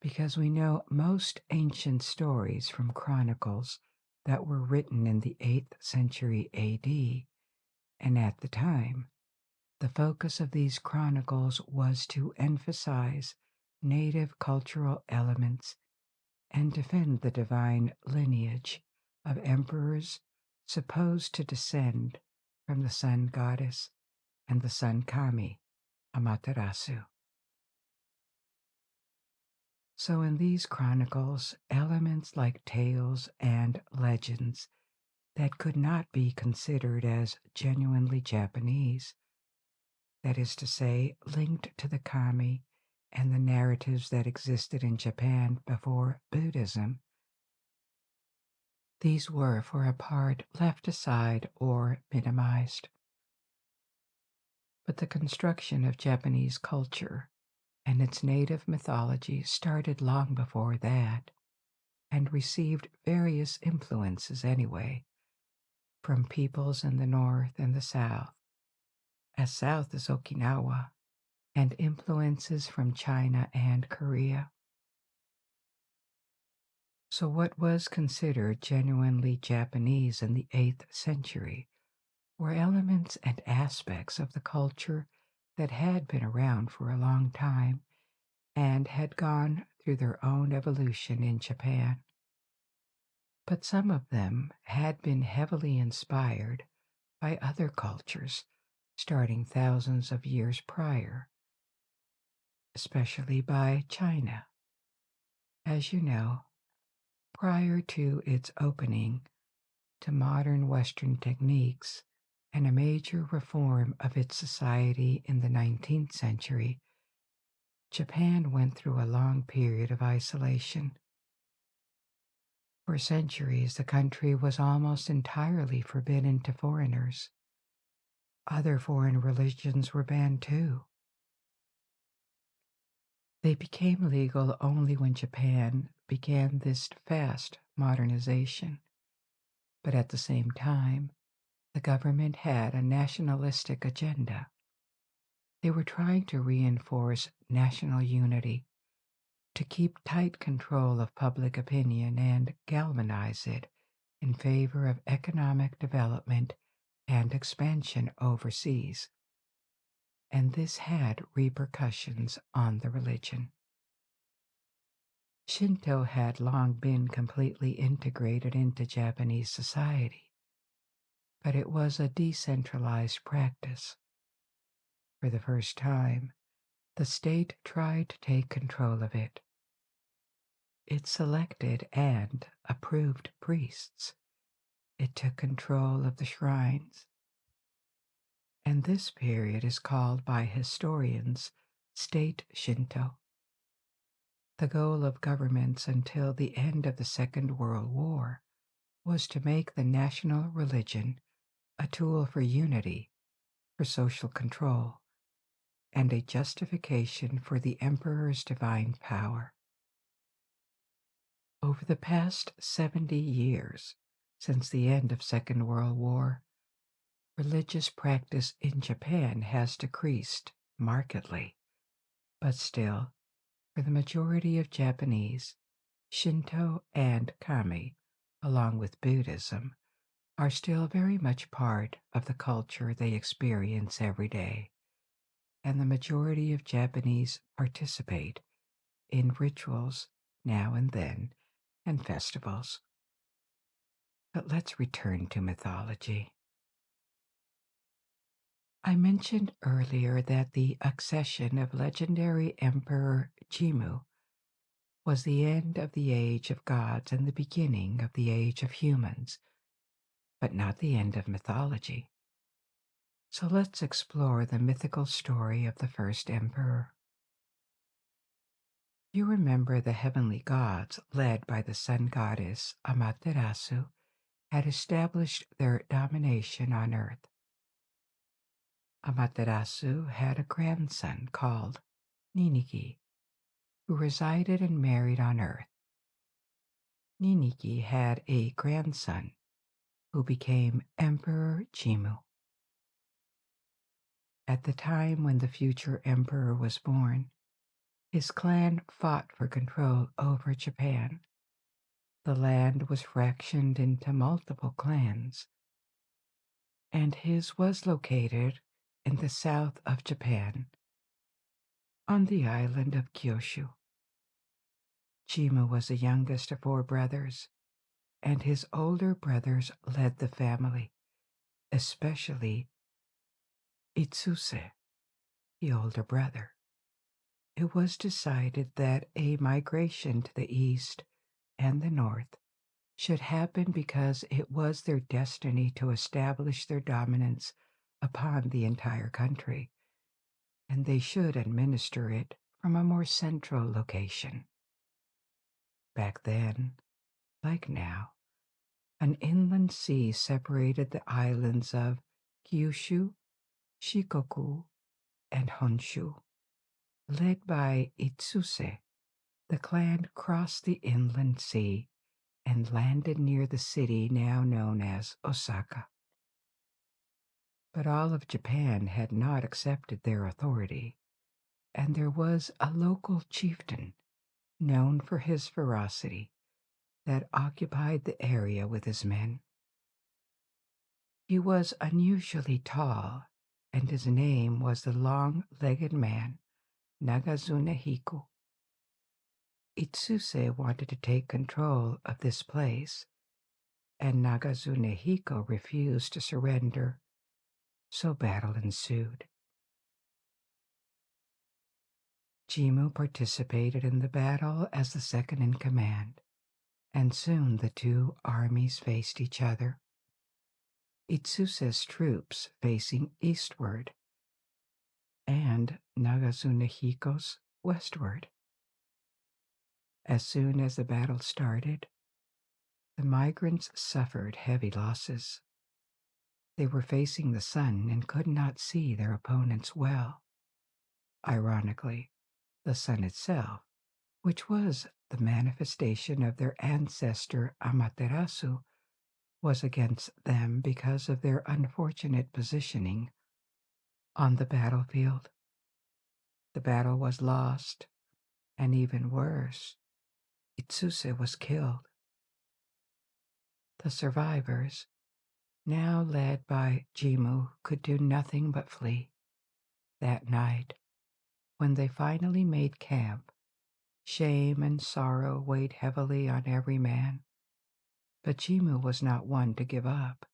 because we know most ancient stories from chronicles that were written in the 8th century AD, and at the time, the focus of these chronicles was to emphasize native cultural elements and defend the divine lineage of emperors supposed to descend from the sun goddess and the sun kami, Amaterasu. So in these chronicles, elements like tales and legends that could not be considered as genuinely Japanese, that is to say, linked to the kami and the narratives that existed in Japan before Buddhism, these were for a part left aside or minimized. But the construction of Japanese culture and its native mythology started long before that, and received various influences anyway, from peoples in the north and the south, as south as Okinawa, and influences from China and Korea. So what was considered genuinely Japanese in the 8th century were elements and aspects of the culture that had been around for a long time and had gone through their own evolution in Japan. But some of them had been heavily inspired by other cultures starting thousands of years prior, especially by China. As you know, prior to its opening to modern Western techniques and a major reform of its society in the 19th century, Japan went through a long period of isolation. For centuries, the country was almost entirely forbidden to foreigners. Other foreign religions were banned too. They became legal only when Japan began this fast modernization. But at the same time, the government had a nationalistic agenda. They were trying to reinforce national unity, to keep tight control of public opinion and galvanize it in favor of economic development and expansion overseas. And this had repercussions on the religion. Shinto had long been completely integrated into Japanese society, but it was a decentralized practice. For the first time, the state tried to take control of it. It selected and approved priests. It took control of the shrines. And this period is called by historians State Shinto. The goal of governments until the end of the Second World War was to make the national religion a tool for unity, for social control, and a justification for the emperor's divine power. Over the past 70 years, since the end of Second World War, religious practice in Japan has decreased markedly, but still, for the majority of Japanese, Shinto and Kami, along with Buddhism, are still very much part of the culture they experience every day, and the majority of Japanese participate in rituals now and then and festivals. But let's return to mythology. I mentioned earlier that the accession of legendary Emperor Jimmu was the end of the age of gods and the beginning of the age of humans, but not the end of mythology. So let's explore the mythical story of the first emperor. You remember the heavenly gods, led by the sun goddess Amaterasu, had established their domination on earth. Amaterasu had a grandson called Ninigi, who resided and married on earth. Ninigi had a grandson who became Emperor Jimmu. At the time when the future emperor was born, his clan fought for control over Japan. The land was fractioned into multiple clans, and his was located in the south of Japan, on the island of Kyushu. Jimmu was the youngest of four brothers, and his older brothers led the family, especially Itsuse, the older brother. It was decided that a migration to the east and the north should happen because it was their destiny to establish their dominance upon the entire country, and they should administer it from a more central location. Back then, like now, an inland sea separated the islands of Kyushu, Shikoku, and Honshu. Led by Itsuse, the clan crossed the inland sea and landed near the city now known as Osaka. But all of Japan had not accepted their authority, and there was a local chieftain known for his ferocity that occupied the area with his men. He was unusually tall, and his name was the long-legged man Nagazune Hiku. Itsuse wanted to take control of this place, and Nagazune Hiko refused to surrender, so battle ensued. Jimmu participated in the battle as the second in command, and soon the two armies faced each other. Itsuse's troops facing eastward and Nagasunehiko's westward. As soon as the battle started, the migrants suffered heavy losses. They were facing the sun and could not see their opponents well. Ironically, the sun itself, which was the manifestation of their ancestor Amaterasu, was against them because of their unfortunate positioning on the battlefield. The battle was lost, and even worse, Itsuse was killed. The survivors, now led by Jimmu, could do nothing but flee. That night, when they finally made camp, shame and sorrow weighed heavily on every man. But Jimmu was not one to give up,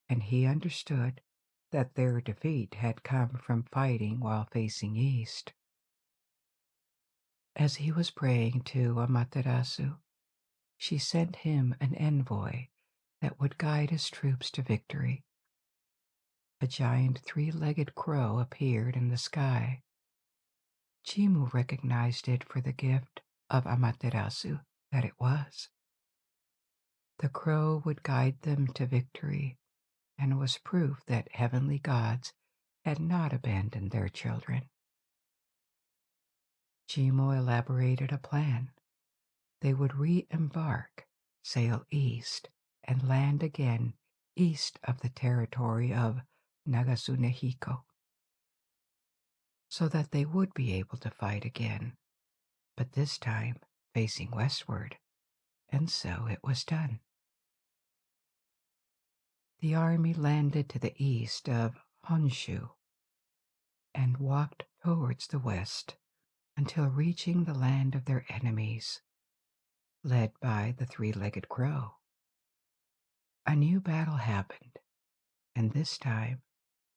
and he understood that their defeat had come from fighting while facing east. As he was praying to Amaterasu, she sent him an envoy that would guide his troops to victory. A giant three-legged crow appeared in the sky. Jimmu recognized it for the gift of Amaterasu that it was. The crow would guide them to victory and was proof that heavenly gods had not abandoned their children. Jimmu elaborated a plan. They would re-embark, sail east, and land again east of the territory of Nagasunehiko, so that they would be able to fight again, but this time facing westward, and so it was done. The army landed to the east of Honshu and walked towards the west until reaching the land of their enemies, led by the three-legged crow. A new battle happened, and this time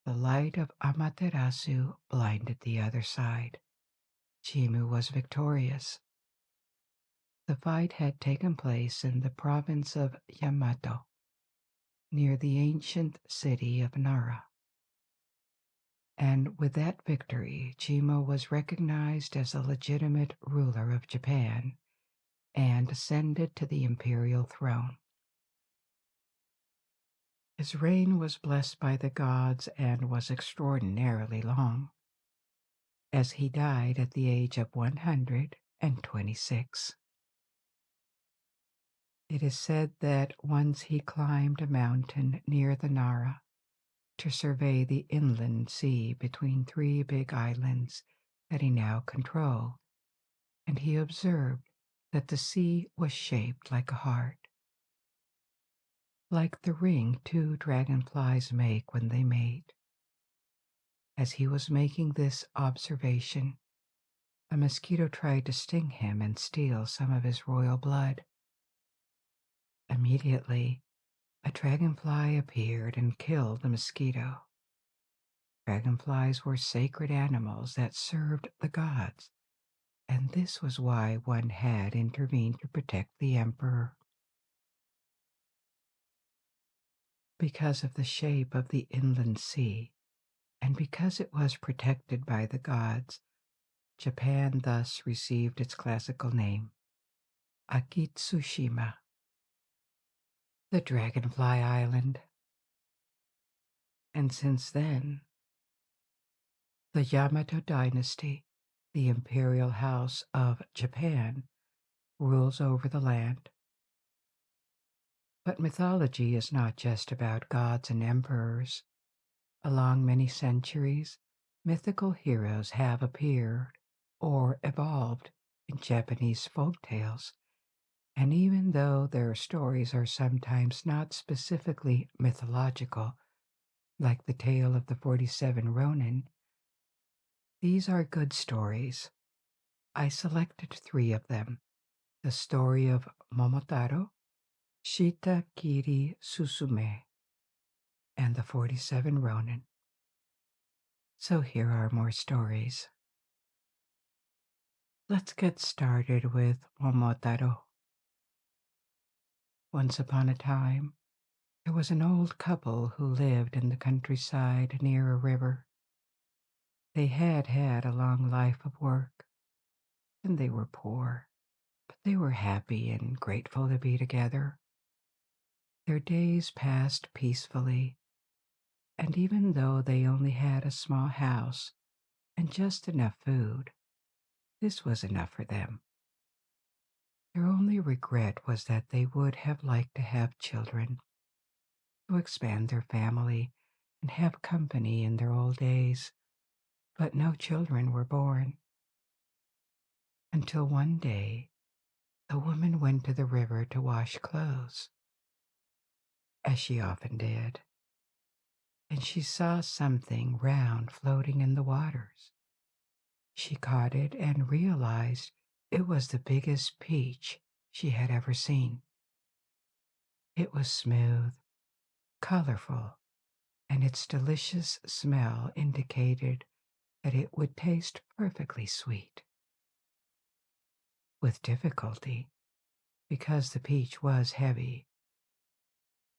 the light of Amaterasu blinded the other side. Jimmu was victorious. The fight had taken place in the province of Yamato, near the ancient city of Nara. And with that victory, Jimmu was recognized as a legitimate ruler of Japan and ascended to the imperial throne. His reign was blessed by the gods and was extraordinarily long, as he died at the age of 126. It is said that once he climbed a mountain near the Nara to survey the inland sea between three big islands that he now controlled, and he observed that the sea was shaped like a heart, like the ring two dragonflies make when they mate. As he was making this observation, a mosquito tried to sting him and steal some of his royal blood. Immediately, a dragonfly appeared and killed the mosquito. Dragonflies were sacred animals that served the gods, and this was why one had intervened to protect the emperor. Because of the shape of the inland sea, and because it was protected by the gods, Japan thus received its classical name, Akitsushima, the Dragonfly Island. And since then, the Yamato dynasty, the imperial house of Japan, rules over the land. But mythology is not just about gods and emperors. Along many centuries, mythical heroes have appeared or evolved in Japanese folk tales, and even though their stories are sometimes not specifically mythological, like the tale of the 47 Ronin, these are good stories. I selected three of them: the story of Momotaro, Shita Kiri Susume, and the 47 Ronin. So here are more stories. Let's get started with Momotaro. Once upon a time, There was an old couple who lived in the countryside near a river. They had had a long life of work, and they were poor, but they were happy and grateful to be together. Their days passed peacefully, and even though they only had a small house and just enough food, this was enough for them. Their only regret was that they would have liked to have children, to expand their family and have company in their old days, but no children were born. Until one day, the woman went to the river to wash clothes, as she often did, and she saw something round floating in the waters. She caught it and realized it was the biggest peach she had ever seen. It was smooth, colorful, and its delicious smell indicated that it would taste perfectly sweet. With difficulty, because the peach was heavy,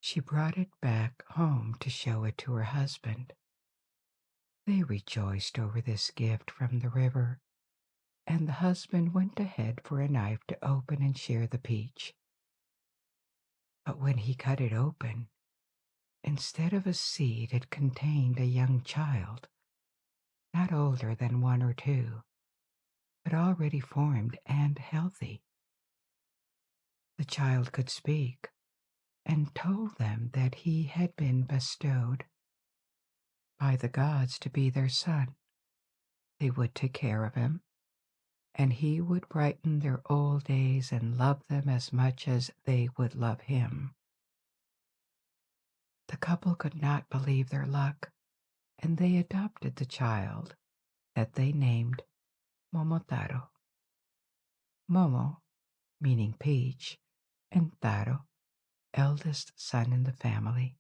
she brought it back home to show it to her husband. They rejoiced over this gift from the river, and the husband went ahead for a knife to open and share the peach. But when he cut it open, instead of a seed, it contained a young child, not older than 1 or 2, but already formed and healthy. The child could speak and told them that he had been bestowed by the gods to be their son. They would take care of him, and he would brighten their old days and love them as much as they would love him. The couple could not believe their luck, and they adopted the child that they named Momotaro. Momo, meaning peach, and Taro, eldest son in the family.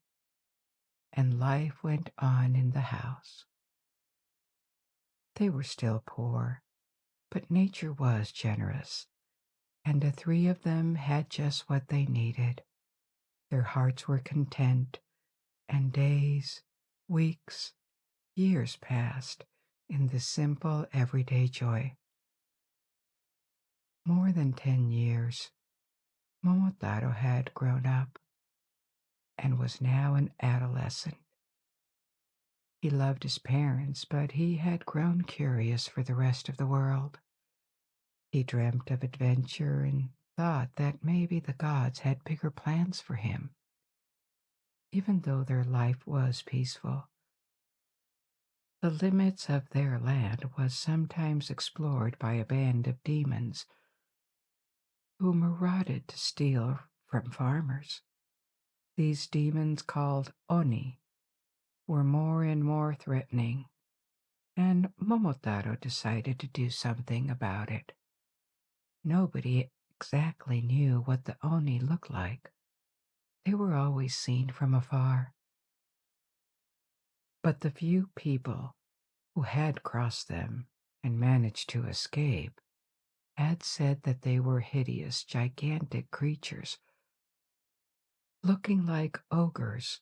And life went on in the house. They were still poor, but nature was generous, and the three of them had just what they needed. Their hearts were content, and days, weeks, years passed in this simple everyday joy. More than 10 years, Momotaro had grown up and was now an adolescent. He loved his parents, but he had grown curious for the rest of the world. He dreamt of adventure and thought that maybe the gods had bigger plans for him. Even though their life was peaceful, the limits of their land was sometimes explored by a band of demons who marauded to steal from farmers. These demons, called Oni, were more and more threatening, and Momotaro decided to do something about it. Nobody exactly knew what the Oni looked like. They were always seen from afar. But the few people who had crossed them and managed to escape had said that they were hideous, gigantic creatures, looking like ogres,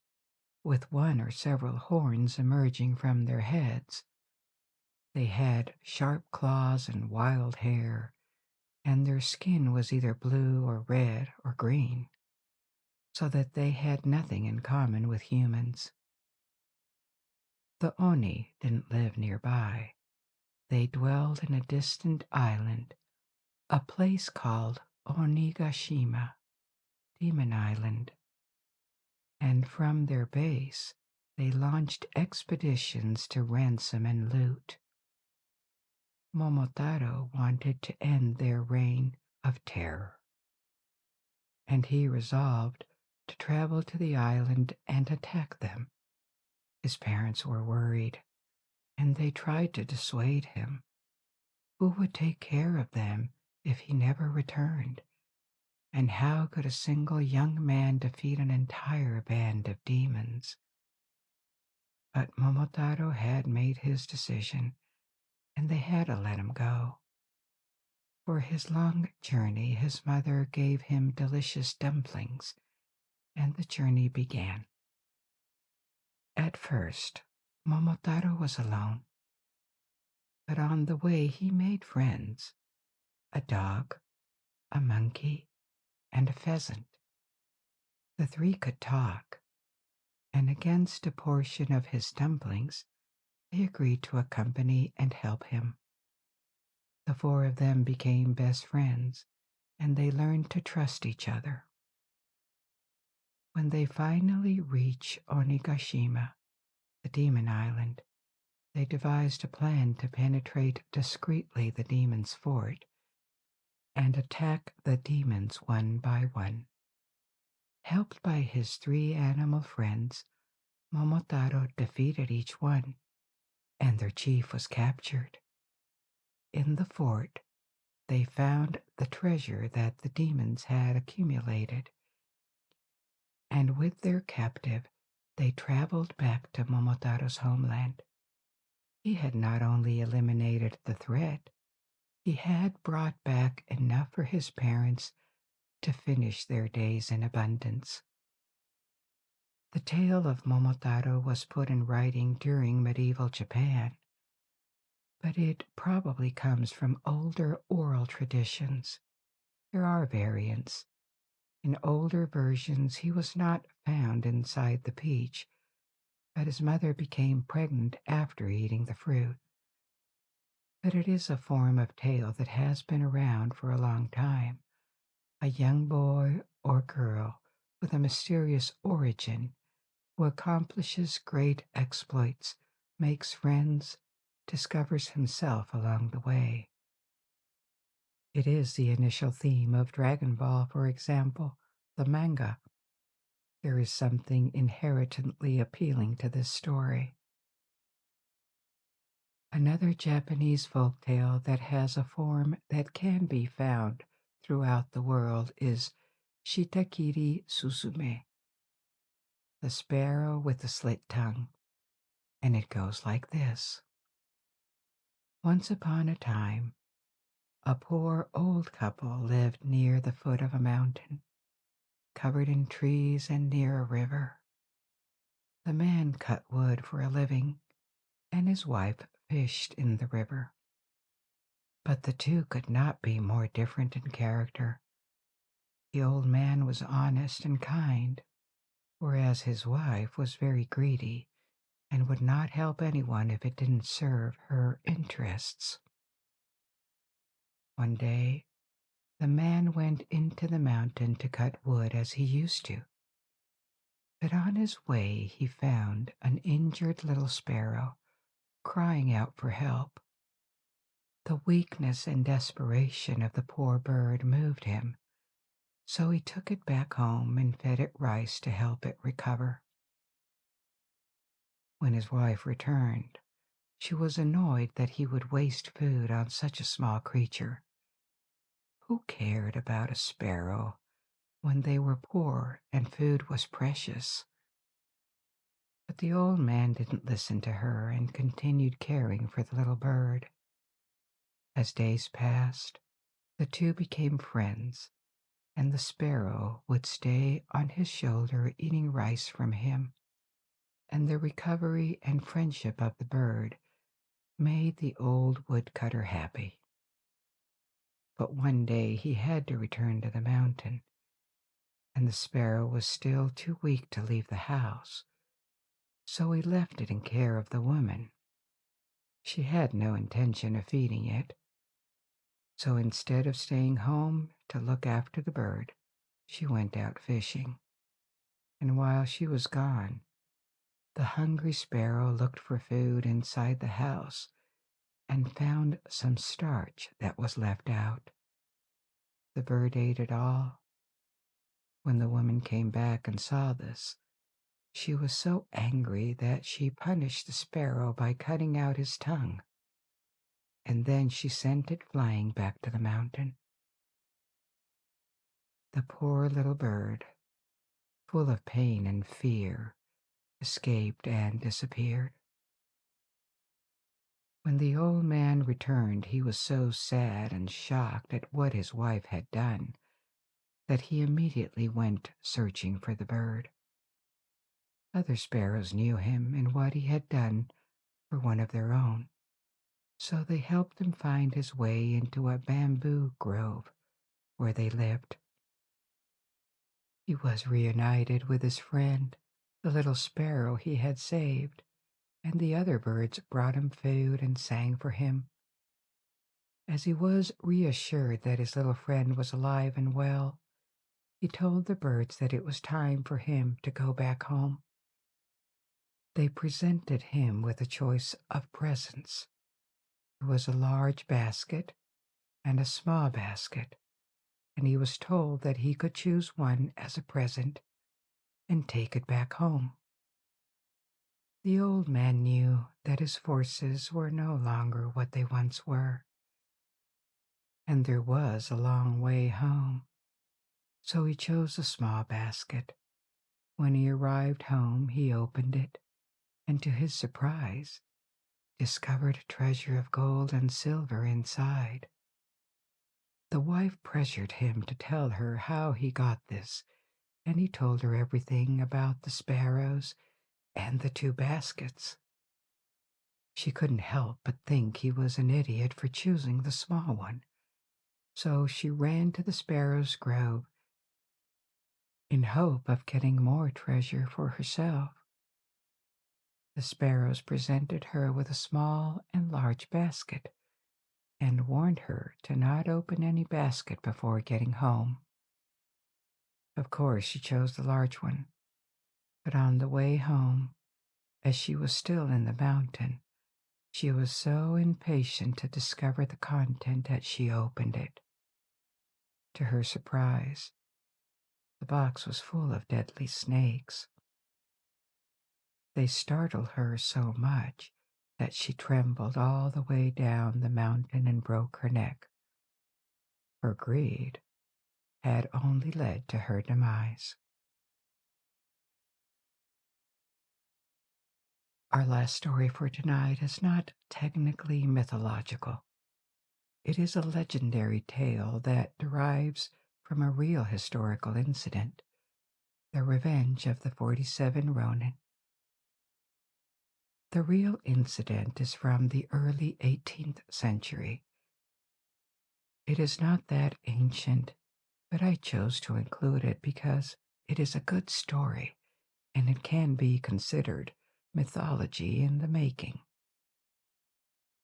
with one or several horns emerging from their heads. They had sharp claws and wild hair, and their skin was either blue or red or green, so that they had nothing in common with humans. The Oni didn't live nearby. They dwelled in a distant island, a place called Onigashima, Demon Island, and from their base they launched expeditions to ransom and loot. Momotaro wanted to end their reign of terror, and he resolved to travel to the island and attack them. His parents were worried, and they tried to dissuade him. Who would take care of them if he never returned? And how could a single young man defeat an entire band of demons? But Momotaro had made his decision, and they had to let him go. For his long journey, his mother gave him delicious dumplings, and the journey began. At first, Momotaro was alone, but on the way he made friends, a dog, a monkey, and a pheasant. The three could talk, and against a portion of his dumplings, they agreed to accompany and help him. The four of them became best friends, and they learned to trust each other. When they finally reach Onigashima, the demon island, they devised a plan to penetrate discreetly the demon's fort and attack the demons one by one. Helped by his three animal friends, Momotaro defeated each one, and their chief was captured. In the fort, they found the treasure that the demons had accumulated, and with their captive, they traveled back to Momotaro's homeland. He had not only eliminated the threat, he had brought back enough for his parents to finish their days in abundance. The tale of Momotaro was put in writing during medieval Japan, but it probably comes from older oral traditions. There are variants. In older versions, he was not found inside the peach, but his mother became pregnant after eating the fruit. But it is a form of tale that has been around for a long time. A young boy or girl with a mysterious origin who accomplishes great exploits, makes friends, discovers himself along the way. It is the initial theme of Dragon Ball, for example, the manga. There is something inherently appealing to this story. Another Japanese folktale that has a form that can be found throughout the world is Shitakiri Suzume, the sparrow with the slit tongue, and it goes like this. Once upon a time, a poor old couple lived near the foot of a mountain, covered in trees and near a river. The man cut wood for a living, and his wife fished in the river. But the two could not be more different in character. The old man was honest and kind, whereas his wife was very greedy and would not help anyone if it didn't serve her interests. One day, the man went into the mountain to cut wood as he used to. But on his way, he found an injured little sparrow crying out for help. The weakness and desperation of the poor bird moved him, so he took it back home and fed it rice to help it recover. When his wife returned, she was annoyed that he would waste food on such a small creature. Who cared about a sparrow when they were poor and food was precious? But the old man didn't listen to her and continued caring for the little bird. As days passed, the two became friends, and the sparrow would stay on his shoulder eating rice from him, and the recovery and friendship of the bird made the old woodcutter happy. But one day he had to return to the mountain, and the sparrow was still too weak to leave the house, so he left it in care of the woman. She had no intention of feeding it, so instead of staying home to look after the bird, she went out fishing. And while she was gone, the hungry sparrow looked for food inside the house and found some starch that was left out. The bird ate it all. When the woman came back and saw this, she was so angry that she punished the sparrow by cutting out his tongue, and then she sent it flying back to the mountain. The poor little bird, full of pain and fear, escaped and disappeared. When the old man returned, he was so sad and shocked at what his wife had done that he immediately went searching for the bird. Other sparrows knew him and what he had done for one of their own, so they helped him find his way into a bamboo grove where they lived. He was reunited with his friend, the little sparrow he had saved, and the other birds brought him food and sang for him. As he was reassured that his little friend was alive and well, he told the birds that it was time for him to go back home. They presented him with a choice of presents. There was a large basket and a small basket, and he was told that he could choose one as a present and take it back home. The old man knew that his forces were no longer what they once were, and there was a long way home, so he chose a small basket. When he arrived home, he opened it, and to his surprise, discovered a treasure of gold and silver inside. The wife pressured him to tell her how he got this, and he told her everything about the sparrows and the two baskets. She couldn't help but think he was an idiot for choosing the small one, so she ran to the sparrow's grove in hope of getting more treasure for herself. The sparrows presented her with a small and large basket, and warned her to not open any basket before getting home. Of course, she chose the large one, but on the way home, as she was still in the mountain, she was so impatient to discover the content that she opened it. To her surprise, the box was full of deadly snakes. They startled her so much that she trembled all the way down the mountain and broke her neck. Her greed had only led to her demise. Our last story for tonight is not technically mythological. It is a legendary tale that derives from a real historical incident, the revenge of the 47 Ronin. The real incident is from the early 18th century. It is not that ancient, but I chose to include it because it is a good story and it can be considered mythology in the making.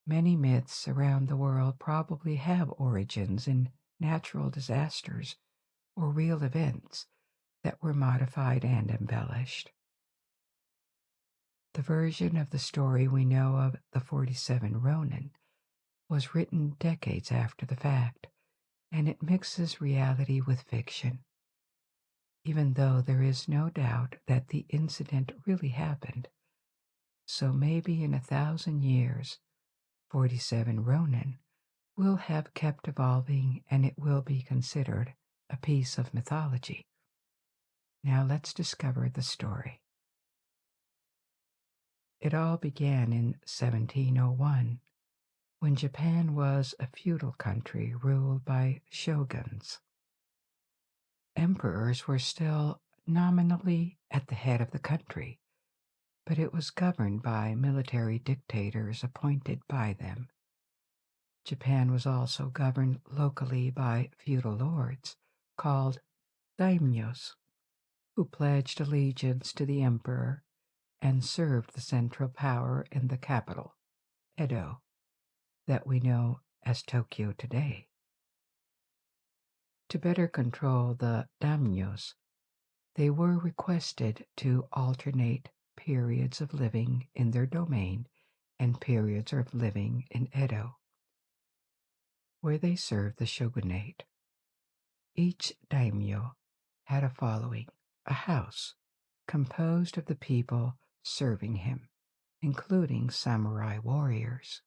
Many myths around the world probably have origins in natural disasters or real events that were modified and embellished. The version of the story we know of the 47 Ronin was written decades after the fact, and it mixes reality with fiction. Even though there is no doubt that the incident really happened, so maybe in 1,000 years, 47 Ronin will have kept evolving and it will be considered a piece of mythology. Now let's discover the story. It all began in 1701, when Japan was a feudal country ruled by shoguns. Emperors were still nominally at the head of the country, but it was governed by military dictators appointed by them. Japan was also governed locally by feudal lords called daimyos, who pledged allegiance to the emperor and served the central power in the capital, Edo, that we know as Tokyo today. To better control the daimyos, they were requested to alternate periods of living in their domain and periods of living in Edo, where they served the shogunate. Each daimyo had a following, a house, composed of the people serving him, including samurai warriors.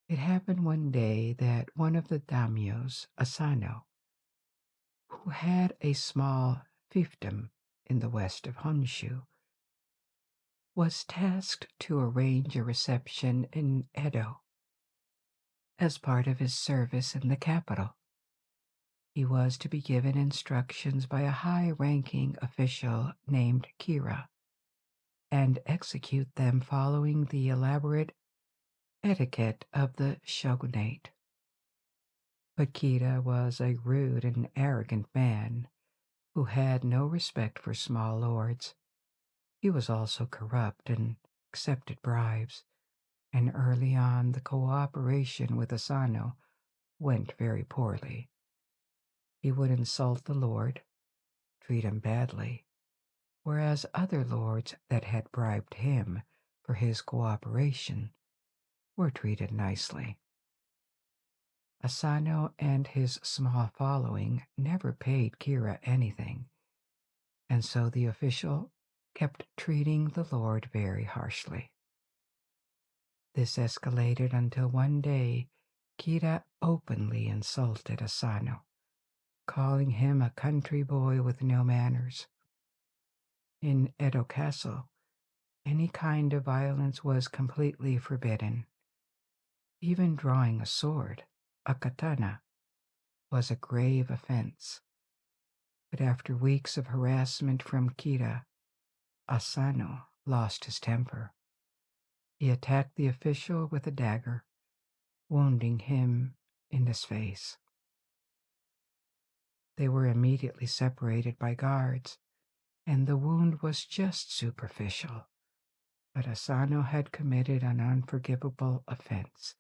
It happened one day that one of the daimyos, Asano, who had a small fiefdom in the west of Honshu, was tasked to arrange a reception in Edo as part of his service in the capital. He was to be given instructions by a high-ranking official named Kira and execute them following the elaborate etiquette of the shogunate. But Kira was a rude and arrogant man who had no respect for small lords. He was also corrupt and accepted bribes, and early on the cooperation with Asano went very poorly. He would insult the lord, treat him badly, whereas other lords that had bribed him for his cooperation were treated nicely. Asano and his small following never paid Kira anything, and so the official kept treating the lord very harshly. This escalated until one day Kira openly insulted Asano, calling him a country boy with no manners. In Edo Castle, any kind of violence was completely forbidden. Even drawing a sword, a katana, was a grave offense. But after weeks of harassment from Kira, Asano lost his temper. He attacked the official with a dagger, wounding him in his face. They were immediately separated by guards, and the wound was just superficial. But Asano had committed an unforgivable offense,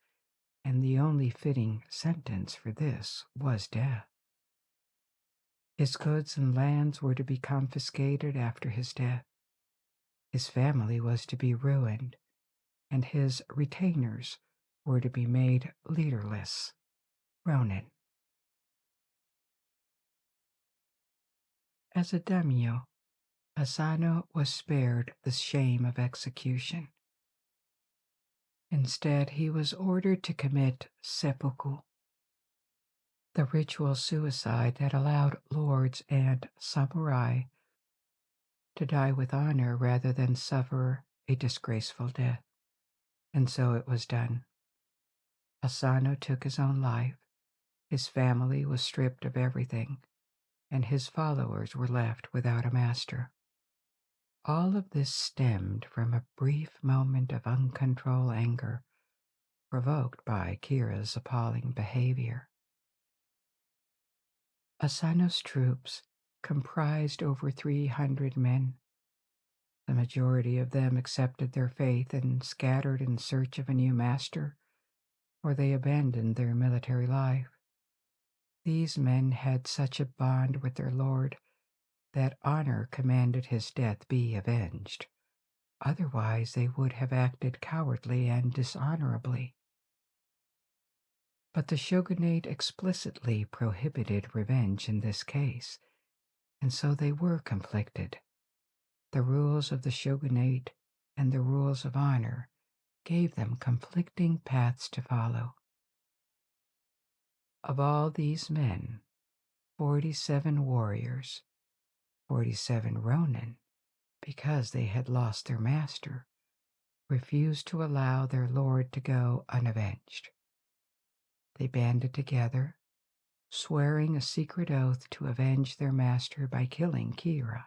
and the only fitting sentence for this was death. His goods and lands were to be confiscated after his death. His family was to be ruined, and his retainers were to be made leaderless, ronin. As a daimyo, Asano was spared the shame of execution. Instead, he was ordered to commit seppuku, the ritual suicide that allowed lords and samurai to die with honor rather than suffer a disgraceful death. And so it was done. Asano took his own life, his family was stripped of everything, and his followers were left without a master. All of this stemmed from a brief moment of uncontrolled anger provoked by Kira's appalling behavior. Asano's troops comprised over 300 men. The majority of them accepted their faith and scattered in search of a new master, or they abandoned their military life. These men had such a bond with their lord that honor commanded his death be avenged. Otherwise, they would have acted cowardly and dishonorably. But the shogunate explicitly prohibited revenge in this case, and so they were conflicted. The rules of the shogunate and the rules of honor gave them conflicting paths to follow. Of all these men, 47 warriors, 47 ronin, because they had lost their master, refused to allow their lord to go unavenged. They banded together, swearing a secret oath to avenge their master by killing Kira.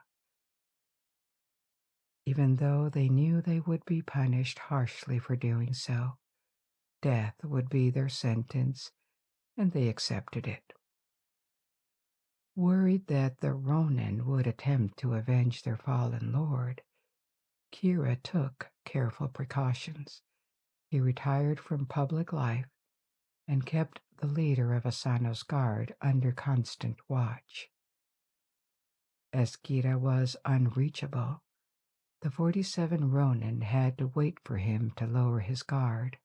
Even though they knew they would be punished harshly for doing so, death would be their sentence, and they accepted it. Worried that the ronin would attempt to avenge their fallen lord, Kira took careful precautions. He retired from public life and kept the leader of Asano's guard under constant watch. As Kira was unreachable, the 47 ronin had to wait for him to lower his guard.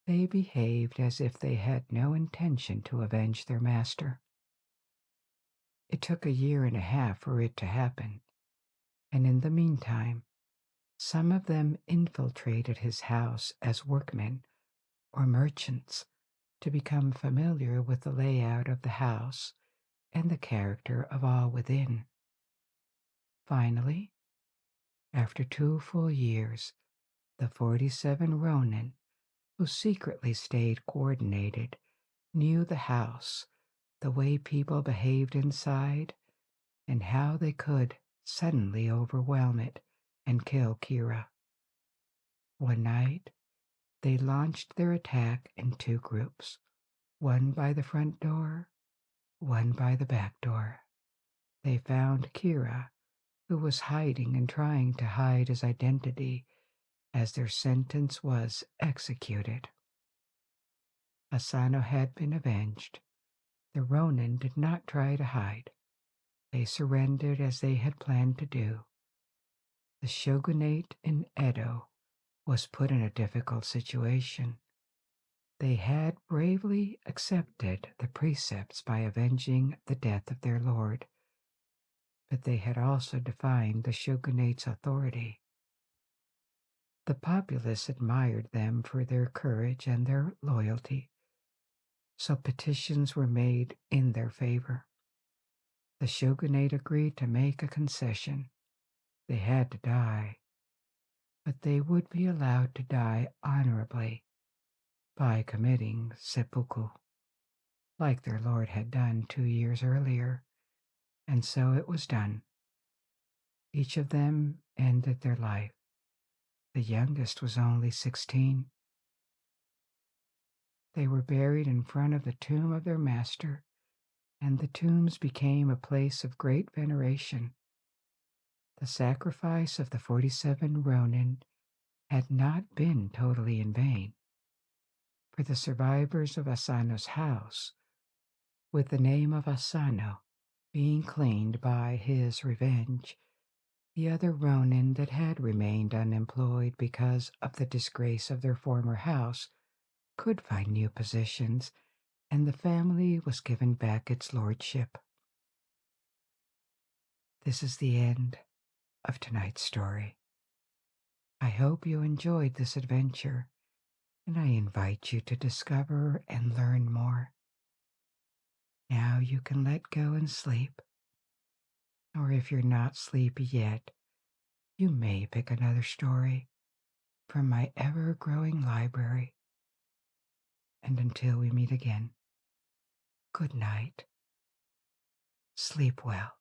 They behaved as if they had no intention to avenge their master. It took a year and a half for it to happen, and in the meantime, some of them infiltrated his house as workmen or merchants to become familiar with the layout of the house and the character of all within. Finally, after 2 full years, the 47 ronin, who secretly stayed coordinated, knew the house, the way people behaved inside, and how they could suddenly overwhelm it and kill Kira. One night, they launched their attack in two groups, one by the front door, one by the back door. They found Kira, who was hiding and trying to hide his identity as their sentence was executed. Asano had been avenged. The Ronin did not try to hide. They surrendered as they had planned to do. The shogunate in Edo was put in a difficult situation. They had bravely accepted the precepts by avenging the death of their lord, but they had also defied the shogunate's authority. The populace admired them for their courage and their loyalty, so petitions were made in their favor. The shogunate agreed to make a concession. They had to die, but they would be allowed to die honorably by committing seppuku, like their lord had done 2 years earlier, and so it was done. Each of them ended their life. The youngest was only 16. They were buried in front of the tomb of their master, and the tombs became a place of great veneration. The sacrifice of the 47 Ronin had not been totally in vain, for the survivors of Asano's house, with the name of Asano being claimed by his revenge, the other Ronin that had remained unemployed because of the disgrace of their former house could find new positions, and the family was given back its lordship. This is the end of tonight's story. I hope you enjoyed this adventure, and I invite you to discover and learn more. Now you can let go and sleep, or if you're not sleepy yet, you may pick another story from my ever-growing library. And until we meet again, good night. Sleep well.